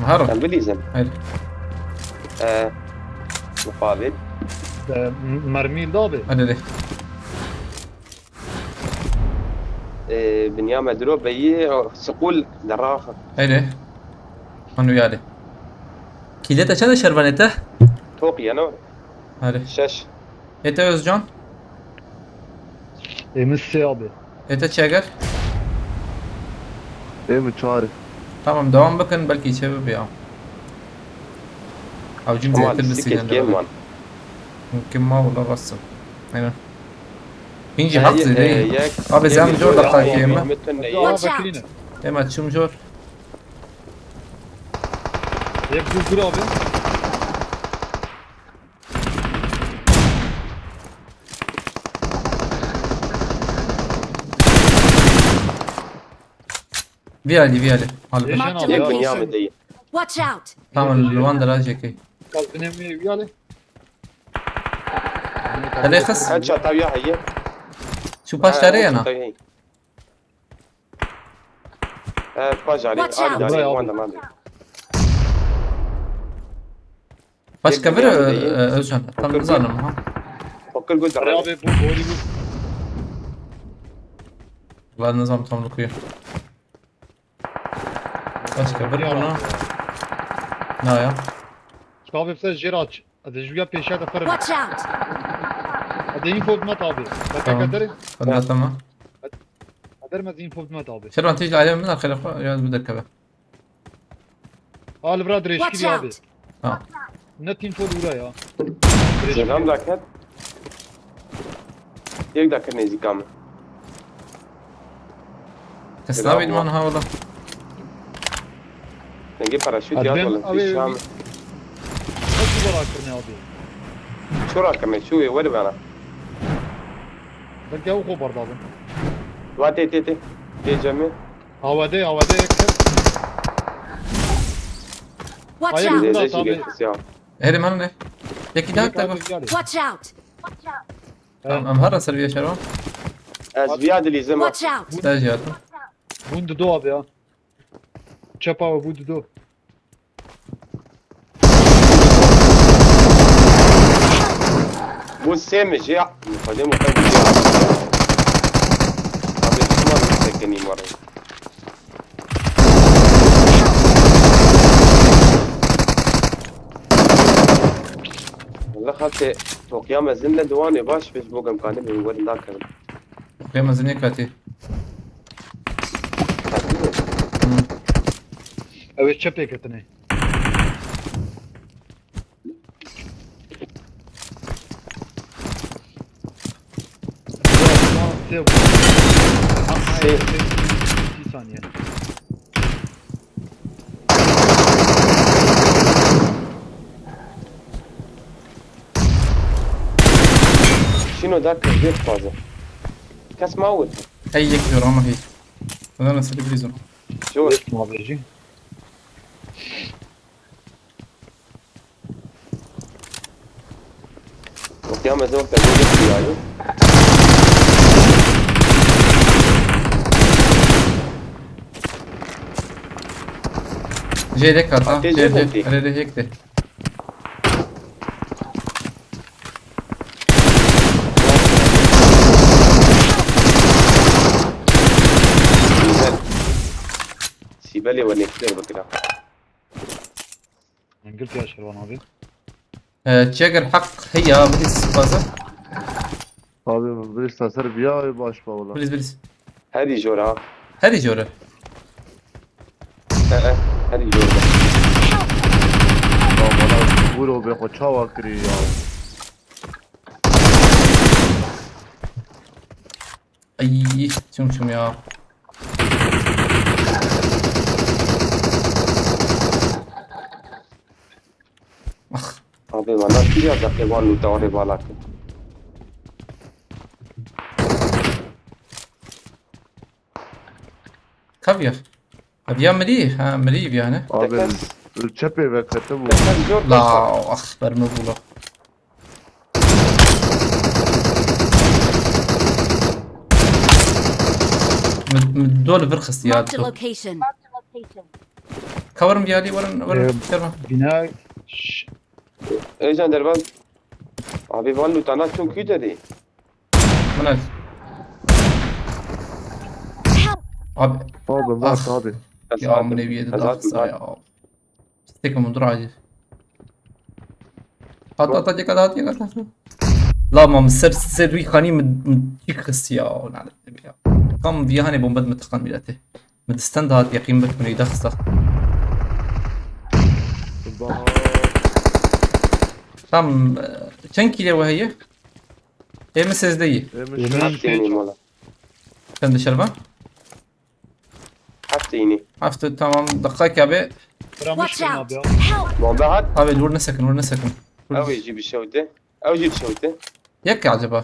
[SPEAKER 3] مهرب
[SPEAKER 5] كان بليزم
[SPEAKER 3] هيدي
[SPEAKER 5] مقابل
[SPEAKER 10] Mermi de abi.
[SPEAKER 3] هيدي دي
[SPEAKER 5] بنيامة درو بيي سقول دراخة
[SPEAKER 3] هيدي من ويالي كيلتا چند شربانته
[SPEAKER 5] توقي أنا
[SPEAKER 3] هيدي
[SPEAKER 5] شش
[SPEAKER 3] Ete Özcan,
[SPEAKER 10] Emis abi.
[SPEAKER 3] Ete Çeger.
[SPEAKER 6] M4
[SPEAKER 3] Tamam devam bakın belki içeri bir ya. Avcım
[SPEAKER 5] كمان
[SPEAKER 3] زيادة
[SPEAKER 5] سكت
[SPEAKER 3] بالسجن
[SPEAKER 5] جيم مان
[SPEAKER 3] ممكن ما والله غصب أيوة ينجي حق زي دي
[SPEAKER 5] ياك
[SPEAKER 3] Abi sen jor da takiyim mi?
[SPEAKER 10] Abi bakayım.
[SPEAKER 3] Hemen çum jor.
[SPEAKER 10] Hep dur abi.
[SPEAKER 3] Viyali. Al.
[SPEAKER 10] Yaşan
[SPEAKER 2] Marked a
[SPEAKER 10] abi.
[SPEAKER 5] ياك
[SPEAKER 2] location.
[SPEAKER 5] بنيامة دي
[SPEAKER 2] Watch out!
[SPEAKER 3] Tamam Luan da rajeki.
[SPEAKER 10] Kalbine mi yani?
[SPEAKER 3] Hadi kız.
[SPEAKER 5] هاد شات ويا هي
[SPEAKER 3] Şu başları yana.
[SPEAKER 5] باج عليه
[SPEAKER 2] Watch out.
[SPEAKER 5] عليه وانا ما ادري
[SPEAKER 3] Başka bir Özcan. Tam zanım ha.
[SPEAKER 5] فكر قلت
[SPEAKER 10] Abi
[SPEAKER 5] الرابع
[SPEAKER 10] bu Hollywood.
[SPEAKER 3] Lan nizam tam okuyor. Başka bir buna. Ne ya?
[SPEAKER 10] Abi sen jiraç. Hadi juya peşe de fırın.
[SPEAKER 2] Watch out!
[SPEAKER 10] Hadi info bmat abi. Bak
[SPEAKER 3] Tamam.
[SPEAKER 10] kadar.
[SPEAKER 3] Tamam.
[SPEAKER 10] Kadar mı info bmat abi.
[SPEAKER 3] شلون تيجي عليهم من الخير يا بدركبه.
[SPEAKER 10] Al brad
[SPEAKER 2] Watch
[SPEAKER 10] reşkili abi.
[SPEAKER 2] out!
[SPEAKER 3] Tamam.
[SPEAKER 10] Net info dura ya.
[SPEAKER 5] زلام ذاك هاد يقدر كان يزي كامل
[SPEAKER 3] تستعبد منها والله.
[SPEAKER 5] نجيب باراشوت يا
[SPEAKER 10] أدين
[SPEAKER 5] ولا
[SPEAKER 10] أبي-
[SPEAKER 5] في شام
[SPEAKER 10] Nasıl dura kırne abi?
[SPEAKER 5] شو رايك كمان شو وين انا
[SPEAKER 10] Belki o kopardı abi.
[SPEAKER 5] واتي تي تي تي جميل
[SPEAKER 10] Havada ekler.
[SPEAKER 2] Watch
[SPEAKER 10] Hayır,
[SPEAKER 2] out!
[SPEAKER 5] زي
[SPEAKER 10] لا،
[SPEAKER 5] زي شي
[SPEAKER 10] طبيعي.
[SPEAKER 5] قلت سيارة
[SPEAKER 3] هري من يا كده تبع.
[SPEAKER 2] Watch out!
[SPEAKER 3] ام هرا سربيه شلون؟
[SPEAKER 5] زياد اللي زي ما
[SPEAKER 2] Watch out!
[SPEAKER 3] تاجياته.
[SPEAKER 10] Bundu do abi ya. Çapa abi bundu do.
[SPEAKER 5] مو سامج يا مقدم مقدم طب شو ما بتسكني مرة والله خاطر توقيا ما زلنا دواني باش فيسبوك امكاني بنقول ذاك
[SPEAKER 3] قيمة زنية كاتي.
[SPEAKER 10] Evet çöp ekletine. Bir saniye.
[SPEAKER 5] شنو ذاك البيت فازه كاس ماوت
[SPEAKER 3] هي يكثر اما هي. انا سلبريزون.
[SPEAKER 5] شو
[SPEAKER 10] Muhabbeci.
[SPEAKER 5] توقيا ما زلت اقول لك
[SPEAKER 3] جاي لك هذا.
[SPEAKER 5] أعطيه
[SPEAKER 3] جاي
[SPEAKER 5] جهدي.
[SPEAKER 3] لك. هري هيك ده.
[SPEAKER 5] سيبالي ولا كثير بكره
[SPEAKER 10] Ben قلت ya Şervan abi.
[SPEAKER 3] تشيجر حق هي بليز بازا.
[SPEAKER 6] Abi bir istersen bir ya baş valla.
[SPEAKER 3] بليز.
[SPEAKER 5] هذه جورا
[SPEAKER 3] هذه جورة.
[SPEAKER 5] هذه جورا
[SPEAKER 6] Valla vur o be koçava kiri ya.
[SPEAKER 3] اي شم يا.
[SPEAKER 5] Abi bana bir ya hayvan luta oraya bağlarken.
[SPEAKER 3] Kavyar. Kavyar مليح ها مليح يعني.
[SPEAKER 6] Abi çepe ve katı bu.
[SPEAKER 5] Tekrar zor
[SPEAKER 3] لا
[SPEAKER 5] koşar.
[SPEAKER 3] أخبر نقوله. دول فرخص يا
[SPEAKER 2] Marked a location.
[SPEAKER 3] كورم يالي ورن كرمه.
[SPEAKER 10] Bina
[SPEAKER 5] Ejan derban. Abi van luta na çünkü dedi.
[SPEAKER 3] منال. abi
[SPEAKER 6] Abi bak abi.
[SPEAKER 3] يا من يبي الأقصى يا استيك من دراجي هات جاك هات لا ما مسر سر وي خاني من تيك يا نعم كم بيهاني بومبد متقن ميلاته مدستند هات يقين بك من يدخصه tam چند kilo وهي هي مسز دي
[SPEAKER 5] Hafta mola.
[SPEAKER 3] كان شربه
[SPEAKER 5] Hafta ini.
[SPEAKER 3] عرفت تمام دقائق abi
[SPEAKER 2] Watch out!
[SPEAKER 10] abi ya.
[SPEAKER 2] Help!
[SPEAKER 5] Bomba hat.
[SPEAKER 3] abi ورنا سكن
[SPEAKER 5] Ev يجي بالشوتة. Ev يجي بالشوتة.
[SPEAKER 3] يك عجبه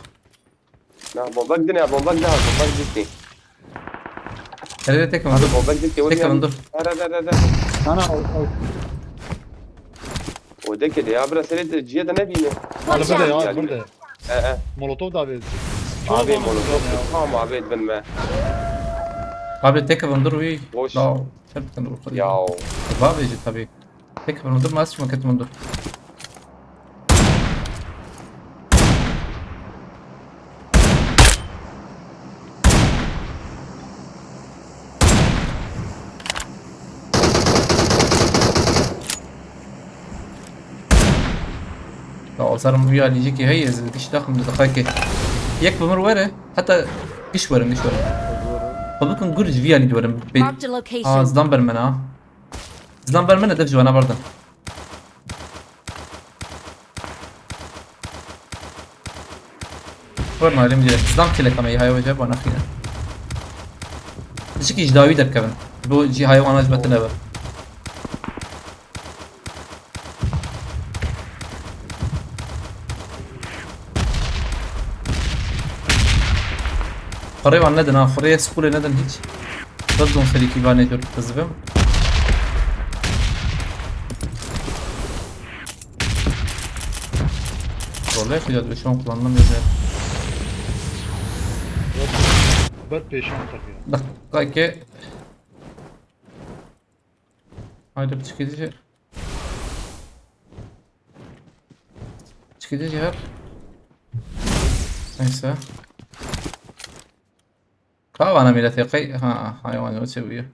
[SPEAKER 5] لا bomba gidin ya bomba gidin bomba gidin.
[SPEAKER 3] هل تك ما
[SPEAKER 5] Bomba gidin.
[SPEAKER 3] تك من دور
[SPEAKER 5] هذا.
[SPEAKER 10] Sana
[SPEAKER 5] وده كده يا برا سريت الجيادة نبينه.
[SPEAKER 10] al burada ya
[SPEAKER 5] Yani-
[SPEAKER 10] burada. Molotov da abi.
[SPEAKER 5] Abi molotov. Tamam abi ben ma.
[SPEAKER 3] abi تك من دور وي
[SPEAKER 5] Boş.
[SPEAKER 3] لا شربت من دور
[SPEAKER 5] Ya.
[SPEAKER 3] بابا يجي طبيعي تك من دور ما اسمه كنت من دور لا صار ويا اللي يجيك يهيز ايش داخل من دقائق يكفي مر ورا حتى ايش ورا فبكون جورج فيا اللي ورا
[SPEAKER 2] Marked a location.
[SPEAKER 3] زلامبر منا زلامبر منا دفجو انا برضه ورنا اللي مجرد زلام كلك اما هاي وجب وانا اخيرا تشكي جداوي دركبن بو جي هاي وانا جبت نبر قريب عن ندن خريه سكول ندن هيك ضدهم فريق يباني دور تزفم والله خجل شلون kullanmam yazar.
[SPEAKER 10] Ber peşan takıyor.
[SPEAKER 3] دقيقة هايدا بتشكيدي تشكيدي جهر نيسا كاو انا ميلا ثقي ها حيوان وتسويه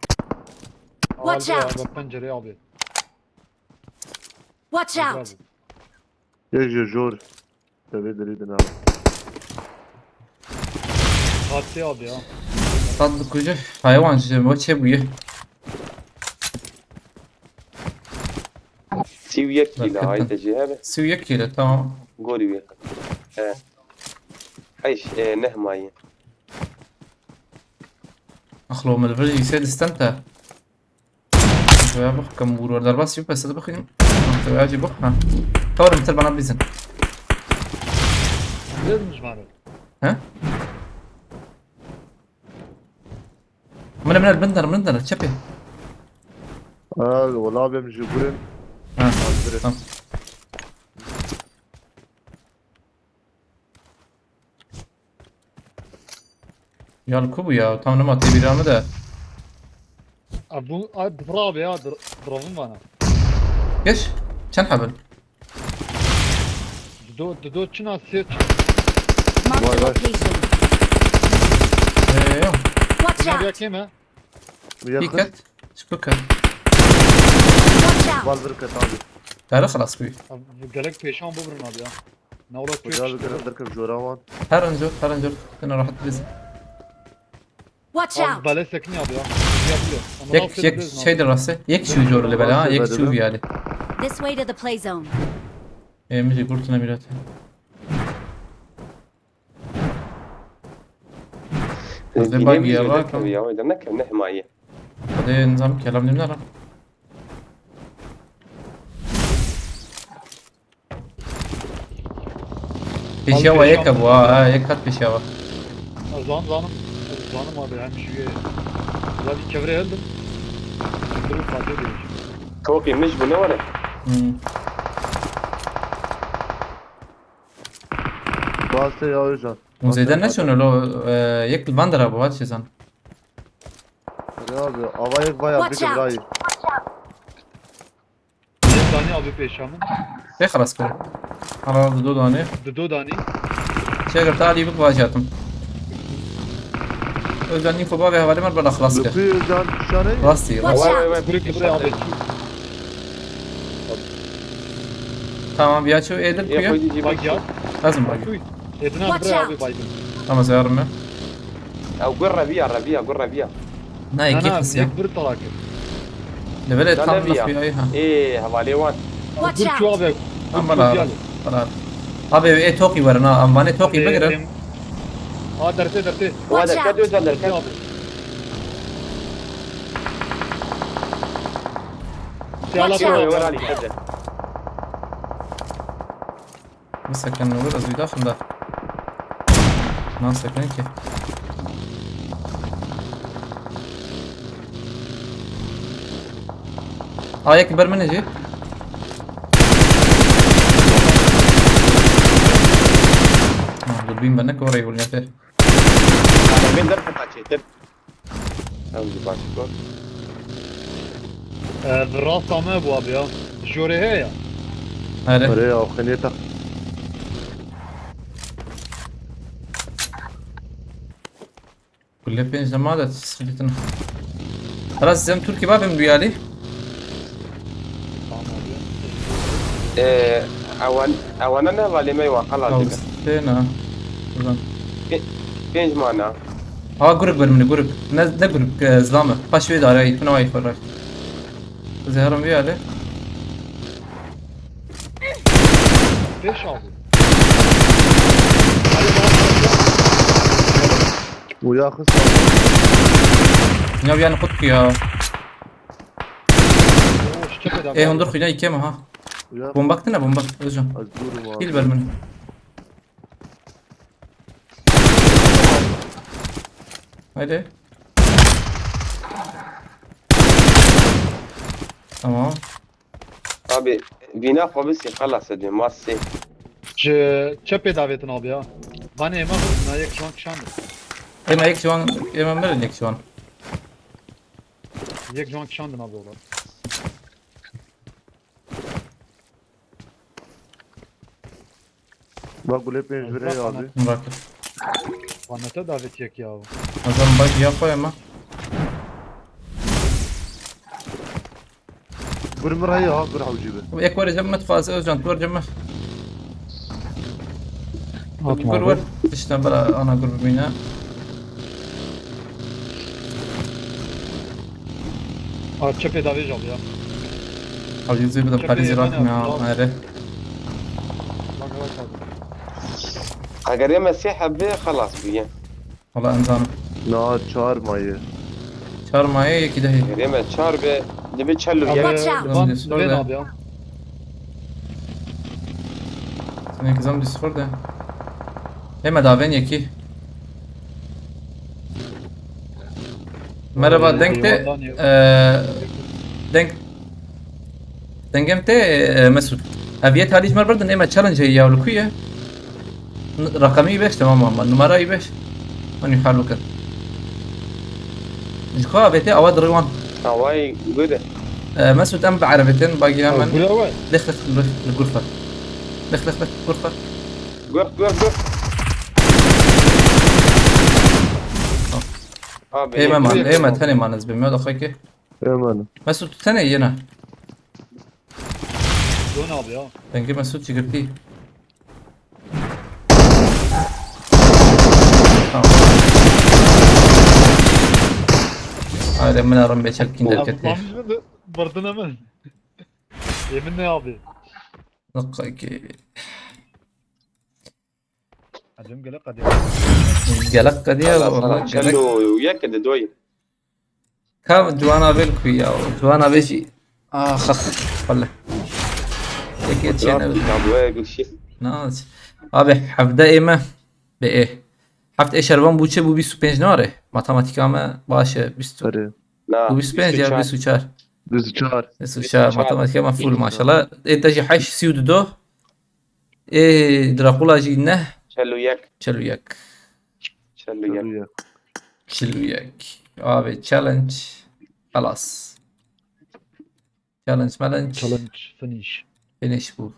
[SPEAKER 2] Watch
[SPEAKER 10] Al
[SPEAKER 2] out.
[SPEAKER 10] abi pencereye abi.
[SPEAKER 2] Watch
[SPEAKER 10] Bravo.
[SPEAKER 2] out!
[SPEAKER 6] Yek jor. Tabii delidin abi.
[SPEAKER 10] Hatti abi ya.
[SPEAKER 3] صدق وجه حيوان وتسويه
[SPEAKER 5] سيويك كيلا هاي تجيها
[SPEAKER 3] سويه كيلو تمام
[SPEAKER 5] قولي وياك. ايش نهماي.
[SPEAKER 3] اخلو من الفيديو يسيد استمتع يا بخ كم ورور در بس يبقى استد بخين تو اجي بخ ها طور مثل بنا بيزن
[SPEAKER 10] Bilmiyoruz bari.
[SPEAKER 3] ها من البندر تشبي
[SPEAKER 6] Valla abi mecburen.
[SPEAKER 3] ها تمام يا الكوبو يا تمام ما تبي رامي ده
[SPEAKER 10] Abi bu abi bravo ya. Bravo bana.
[SPEAKER 3] ايش كان حبل
[SPEAKER 10] Do çina seç.
[SPEAKER 2] Marked a
[SPEAKER 6] Vay vay.
[SPEAKER 2] location.
[SPEAKER 3] ايوه
[SPEAKER 2] Watch
[SPEAKER 10] Ne bir
[SPEAKER 2] out!
[SPEAKER 10] hakem ha?
[SPEAKER 3] في
[SPEAKER 6] Yakın.
[SPEAKER 3] كت شبكة
[SPEAKER 2] Watch out!
[SPEAKER 6] Valdır kat abi.
[SPEAKER 3] تعال خلاص كوي
[SPEAKER 10] Abi bu gerek peşan bu burun abi ya. Ne ola
[SPEAKER 6] Hoca abi kadar derken joravan.
[SPEAKER 3] هرنجر انا راح اتبزن
[SPEAKER 2] Watch
[SPEAKER 10] Abi
[SPEAKER 2] out!
[SPEAKER 10] bale sekin abi ya. Yapıyor. Ama
[SPEAKER 3] يك شي دراسة يك شو جور اللي بلا يك شو يعني
[SPEAKER 2] This way to the play zone.
[SPEAKER 3] ايه مجي قلت انا ميلاد زي باقي يا راكم
[SPEAKER 5] يا ويدا نكم نهماي.
[SPEAKER 3] بعدين نظام كلام نمنا پیشاوا یک ابوا یک هات پیشاوا
[SPEAKER 10] Zanım abi hem şu zaten çevreye öldüm. Çevreye fatih demiş.
[SPEAKER 5] توقي مش بنورة
[SPEAKER 6] Bastı ya hocam.
[SPEAKER 3] موزیدن نشونه لو یک البندر ابو هات چیزان
[SPEAKER 6] Ya abi havayı bayağı bir
[SPEAKER 2] Watch out.
[SPEAKER 6] burayı.
[SPEAKER 10] Bir tane abi peşamın.
[SPEAKER 3] به خلاص کرد حالا دو دانه
[SPEAKER 10] Dö tane.
[SPEAKER 3] چه اگر تعالی بک واجهتم özden info baba havale mer bana خلاص كده
[SPEAKER 6] Lütfü can şane.
[SPEAKER 3] راسي
[SPEAKER 2] Watch
[SPEAKER 5] واي
[SPEAKER 2] out.
[SPEAKER 5] واي واي
[SPEAKER 10] Buraya buraya abi.
[SPEAKER 3] tamam bir açı edip
[SPEAKER 5] يا
[SPEAKER 3] kuya
[SPEAKER 5] خويا جيب
[SPEAKER 10] Bak ya.
[SPEAKER 3] lazım bak
[SPEAKER 10] Kuy. Edin abi
[SPEAKER 2] Watch
[SPEAKER 10] buraya
[SPEAKER 2] out.
[SPEAKER 10] abi baygın.
[SPEAKER 3] ama ziyarım ya
[SPEAKER 5] او قر ربيع قر
[SPEAKER 3] ne iki
[SPEAKER 10] Ana
[SPEAKER 3] fıs ya
[SPEAKER 10] bir talak.
[SPEAKER 3] level
[SPEAKER 5] لا
[SPEAKER 3] tam
[SPEAKER 5] ربيع
[SPEAKER 3] laf ya ha
[SPEAKER 5] ايه هوالي وان
[SPEAKER 2] Watch
[SPEAKER 10] Dur şu
[SPEAKER 2] out.
[SPEAKER 10] abi.
[SPEAKER 3] ama la خلاص abi توقي ورنا اما ne توقي بقرا
[SPEAKER 10] Aa derte.
[SPEAKER 5] وهذا
[SPEAKER 2] Watch
[SPEAKER 5] الكاد وهذا الكاد
[SPEAKER 10] Abi.
[SPEAKER 2] Watch
[SPEAKER 10] Siyala
[SPEAKER 2] out.
[SPEAKER 5] ورا لي كذا
[SPEAKER 3] بس كان نقول ازوي داخل ده ناس ساكنين كيف يكبر من يجي دولبين بنك ورا يقول يا فيه
[SPEAKER 5] انا بين درب حتى شيء امزي باشكور
[SPEAKER 10] Rast ama bu abi ya. Jore he ya.
[SPEAKER 3] هلا
[SPEAKER 6] Oraya o khaniyeta.
[SPEAKER 3] كل بين جماعة تسليتنا خلاص زي تركي باب من ريالي
[SPEAKER 5] اوان انا غالي ما يوقع
[SPEAKER 3] او
[SPEAKER 5] لك
[SPEAKER 3] فينا
[SPEAKER 5] فين جمعنا
[SPEAKER 3] جروب من جروب ده جروب زلامة باش ويد علي فينا واي فرق زهرم ريالي
[SPEAKER 10] Beş abi.
[SPEAKER 6] Uya kız.
[SPEAKER 3] يا بيان خدك يا
[SPEAKER 10] O şişe de abi.
[SPEAKER 3] ايه هندور خينا يكيما ها
[SPEAKER 6] Uya.
[SPEAKER 3] بومباكتنا بومباك رجع
[SPEAKER 6] Az durum abi.
[SPEAKER 3] كيل برمن هيدي تمام
[SPEAKER 5] abi bina fabisi خلاص ادي ما سي
[SPEAKER 10] Çepe davetin abi ya. Bana ema bu nayak şu an kışandı.
[SPEAKER 3] انا هيك شوان ايه من هيك شوان
[SPEAKER 10] Yek şu an kışandın abi ola.
[SPEAKER 6] Bak bu hep buraya abi.
[SPEAKER 3] مراكب
[SPEAKER 10] Bana davet yek ya.
[SPEAKER 3] هذا باقي يا اخويا ما
[SPEAKER 6] Burum buraya ha bur havcibe.
[SPEAKER 3] ياك ورا جمت فاز جان تور جمت قول ور تشتغل بلا انا اقول بينا
[SPEAKER 10] Aa çepe davet abi ya.
[SPEAKER 3] او يزيد بدا باريزي راك مع هذا
[SPEAKER 10] Bak bak abi.
[SPEAKER 5] اگر يا مسيحه به خلاص بيه
[SPEAKER 3] والله انزان
[SPEAKER 6] Na çağırmayı.
[SPEAKER 3] شهر معي كده هي
[SPEAKER 5] اگر يا çağır به دبي تشلو
[SPEAKER 10] Abi
[SPEAKER 5] يا
[SPEAKER 2] Watch out.
[SPEAKER 10] ben abi ya.
[SPEAKER 3] هيك زم ديسكورد ده هما دافين يكي مرحبا دنكتي دنگمتي مسعود ابيت هاليج مر بردن اما تشالنج هي ولكويه رقمي باش تمام اما نمرة باش من يحلو كده جكوا بيتي اود روان
[SPEAKER 5] هواي جودة
[SPEAKER 3] مسعود ام بعربتين باقي
[SPEAKER 10] Bu
[SPEAKER 3] من
[SPEAKER 10] ne var?
[SPEAKER 3] دخل الغرفة دخل الغرفة
[SPEAKER 5] قر abi
[SPEAKER 3] ايه ما ايه ما تاني ما نزبي ما دخلك
[SPEAKER 6] Hemen.
[SPEAKER 3] مسعود تاني هنا
[SPEAKER 10] Bu ne abi ya?
[SPEAKER 3] دنگي مسعود شكرتي هذا من ارم بشكل
[SPEAKER 10] Abi
[SPEAKER 3] كتير
[SPEAKER 10] varmış mı? Vardın hemen. Yemin ne abi?
[SPEAKER 3] دقيقة
[SPEAKER 10] Acım gele hadi.
[SPEAKER 3] قلق قدير والله قلق
[SPEAKER 5] شلو ياكد دوي
[SPEAKER 3] كم جوانا بالكو يا جوانا بيجي اخ ولا هيك شيء
[SPEAKER 5] ابو يقول شيء
[SPEAKER 3] ناس Abi hafta eme be e. Hafta şervan bu çe bu 25 nare. Matematik ama başı 20.
[SPEAKER 6] آره
[SPEAKER 5] لا
[SPEAKER 3] Bu 25 ya 24.
[SPEAKER 6] 24
[SPEAKER 3] 24 matematik ama full maşallah. Etaji haş 32. Drakula jî ne?
[SPEAKER 5] شلو يك
[SPEAKER 3] 41.
[SPEAKER 5] شلو يك
[SPEAKER 6] شلوية
[SPEAKER 3] 41. Abi challenge. Halas. Challenge.
[SPEAKER 10] challenge finish.
[SPEAKER 3] Finish bu.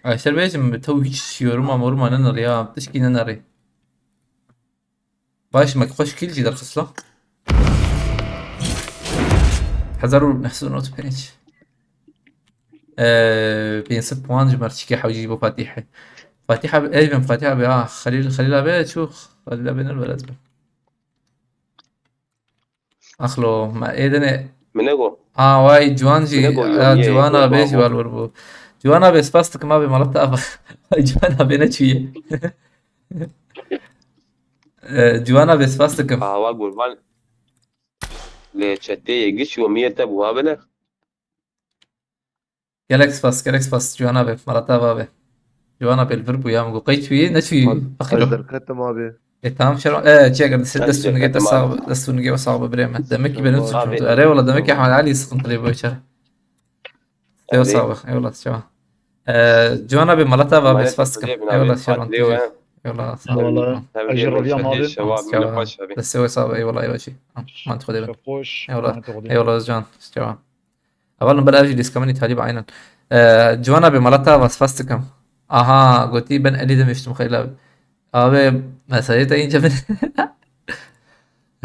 [SPEAKER 3] Ayşer Beyciğim tavu hiç yoruma neler ya. Tışki neler. باش ما تخش كل جي درس له حذروا نحسوا نوت بينش بين 6 بوان جمر تشكي حاول يجيبوا فاتيحة ايفن فاتيحة خليل ابي شو خليل ابي الولد اخلو ما ايدنا
[SPEAKER 5] منو
[SPEAKER 3] واي جوانجي
[SPEAKER 5] منو يومية
[SPEAKER 3] جوانا
[SPEAKER 5] يقول
[SPEAKER 3] بيجي
[SPEAKER 5] بابو.
[SPEAKER 3] والوربو جوانا بس باستك ما بمرتها جوانا بينتشويه جوانا بس باستكم
[SPEAKER 5] اه قربان لشتي يجيش يومية تبوها بلا
[SPEAKER 3] جالكس باس جوانا بي مرتها بابي جوانا بالفربو يا مقو قيتشويه نتشويه اخلو
[SPEAKER 6] أقدر كتم أبي
[SPEAKER 3] تمام شرو تشيكر دستو نجي دستو نجي صعب بريمة دمكي بنفس
[SPEAKER 5] آه،
[SPEAKER 3] اري والله دمكي احمد علي سقنط لي بوشر ايوه صعبة اي والله شباب جوانا بمرتها بابي بس باستكم اي والله شرو اي والله صعب
[SPEAKER 10] والله أجرب يا ماضي
[SPEAKER 5] الشباب من خوش هبي
[SPEAKER 3] بس هو صعب اي والله اي شيء ما انت خدي بالك
[SPEAKER 10] خوش
[SPEAKER 3] اي والله اي والله جوان جوان اول بلا اجي ديس كمان يتهالي بعينا جوانا بمرتها بس باستكم اها قلتي بن الي دم يشتم خيلا ابي مسايته ينجا من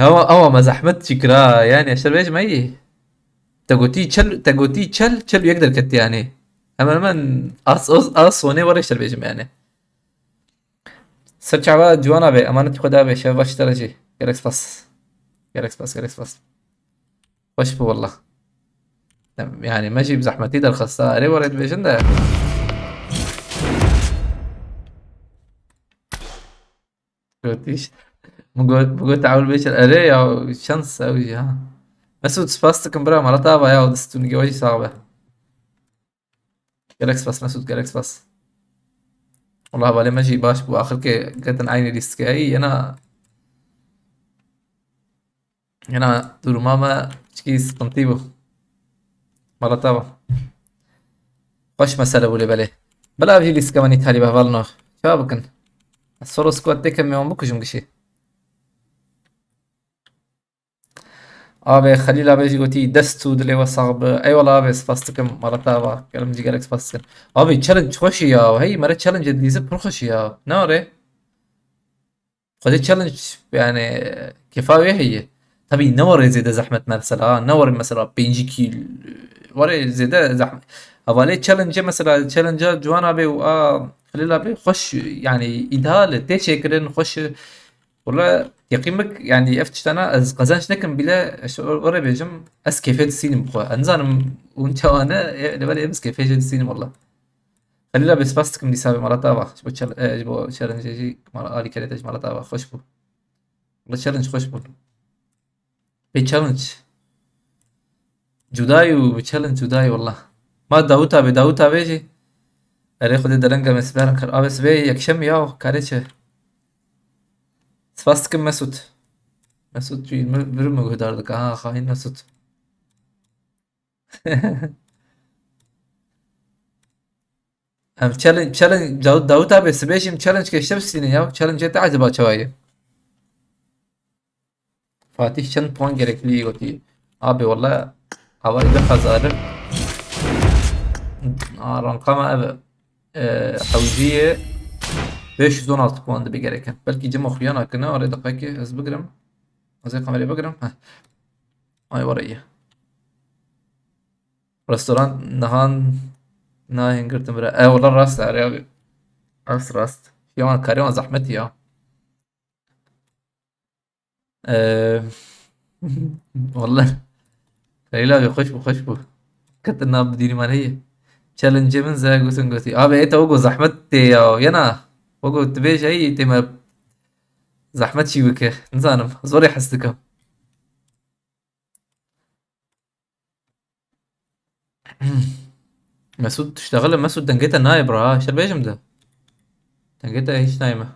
[SPEAKER 3] هو ما زحمت شكرا يعني عشان بيش ما يجي تقوتي تشل يقدر كت يعني اما من اص وني وريش البيج يعني سرچ عوا جوانا به امانت خدا به شب باش درجه گرکس باس خوش بو والله يعني ماشي بزحمتي در خسته اري وريت بيشن ده قلتيش بقول تعاول بيش اري يا شانس اوي ها مسعود سباستكم برا مرتا با يا دستون جوي صعبه جالكس باس مسعود جالكس باس والله بالي ماشي باش بو اخر كي قتن عيني ديسكاي انا دور ماما تشكيس قنطيبو مرتا با خوش مسألة بولي بالي بلا بجي ديسكا ماني تالي بهبالنو شابكن الصورو سكوات ديكا ميوان بوكو جمقشي ابي خليل ابي قوتي دستو دلي وصعب اي والله ابي سباستكم مرتا با كلام جي جالكس باستكم ابي تشالنج خوشي يا وهي مرة تشالنج دي زب خوشي يا نوري خذي تشالنج يعني كفايه هي تبي نوري زيادة زحمة مثلا نوري مثلا بينجي كيل وري زيادة زحمة أولي تشالنج مثلا تشالنج جوانا بي خليل ابي خوش يعني إدهال تشكرن خوش ولا يقيمك يعني افتشتنا از قزانش نكم بلا ورا بيجم اس كيفية السينما بخوا انزانم وانت وانا لبالي امس كيفية السينما والله خلينا بس باستكم دي سابي مرة تابع جبو جبو تشالنج يجي مرة آلي كريتج مرة تابع خوش بو والله تشالنج خوش بو بي تشالنج جداي والله ما داوتا بيجي اري خودي درنگا مسبرن كر ابس بي يكشم ياو كاريچه سباستكم مسعود جي برمه هداردك خاين مسعود ام تشالنج داوت ابي سبيشم تشالنج كشتم سنين ya challenge te acaba çavayı Fatih çen puan gerekli yoti abi vallahi havayı da kazarım rankama abi حوزية 516 puan da bir gereken belki cem okuyan hakkında oraya da peki az بقرم زي kamerayı بقرم ay var iyi restoran ناهين قلت مرة والله راست عربي راست يوم كريم زحمتي يا والله خليلا بخش بو كنت الناب بديني مال هي تشالنج من زي قوتي ايه وقو زحمتي ينا وقو تبيش اي تما زحمتي وك نزانم زوري حسدك مسعود تشتغل مسعود دنجتها نايب راه ايش البيجم ده دنجتها هيش نايمة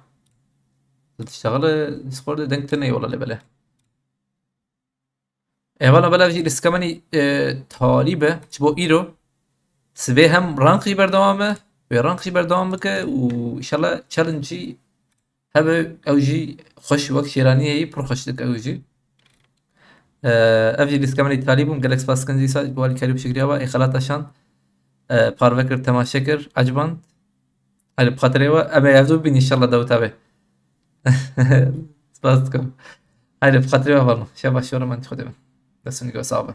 [SPEAKER 3] تشتغل ديسكورد دنجتني والله اللي بلا ايه والله بلا بجي لسكماني طالبة تبو ايرو سبي هم رانقي بردوامه ورانقي بردوامك وان شاء الله تشالنجي هبه اوجي خوش وقت شيراني هي برو خوش دك اوجي افجي لسكماني طالبهم جالكس باس كنزي ساج بوالي كاريو بشكريا اي خلاتشان پارڤکر تماشا کر عجبان هلی بخاطر و اما یادو بین ان شاء الله دوتا به سپاس دکم هلی بخاطر و والله شبا شورا من خودم دستونی که صعبه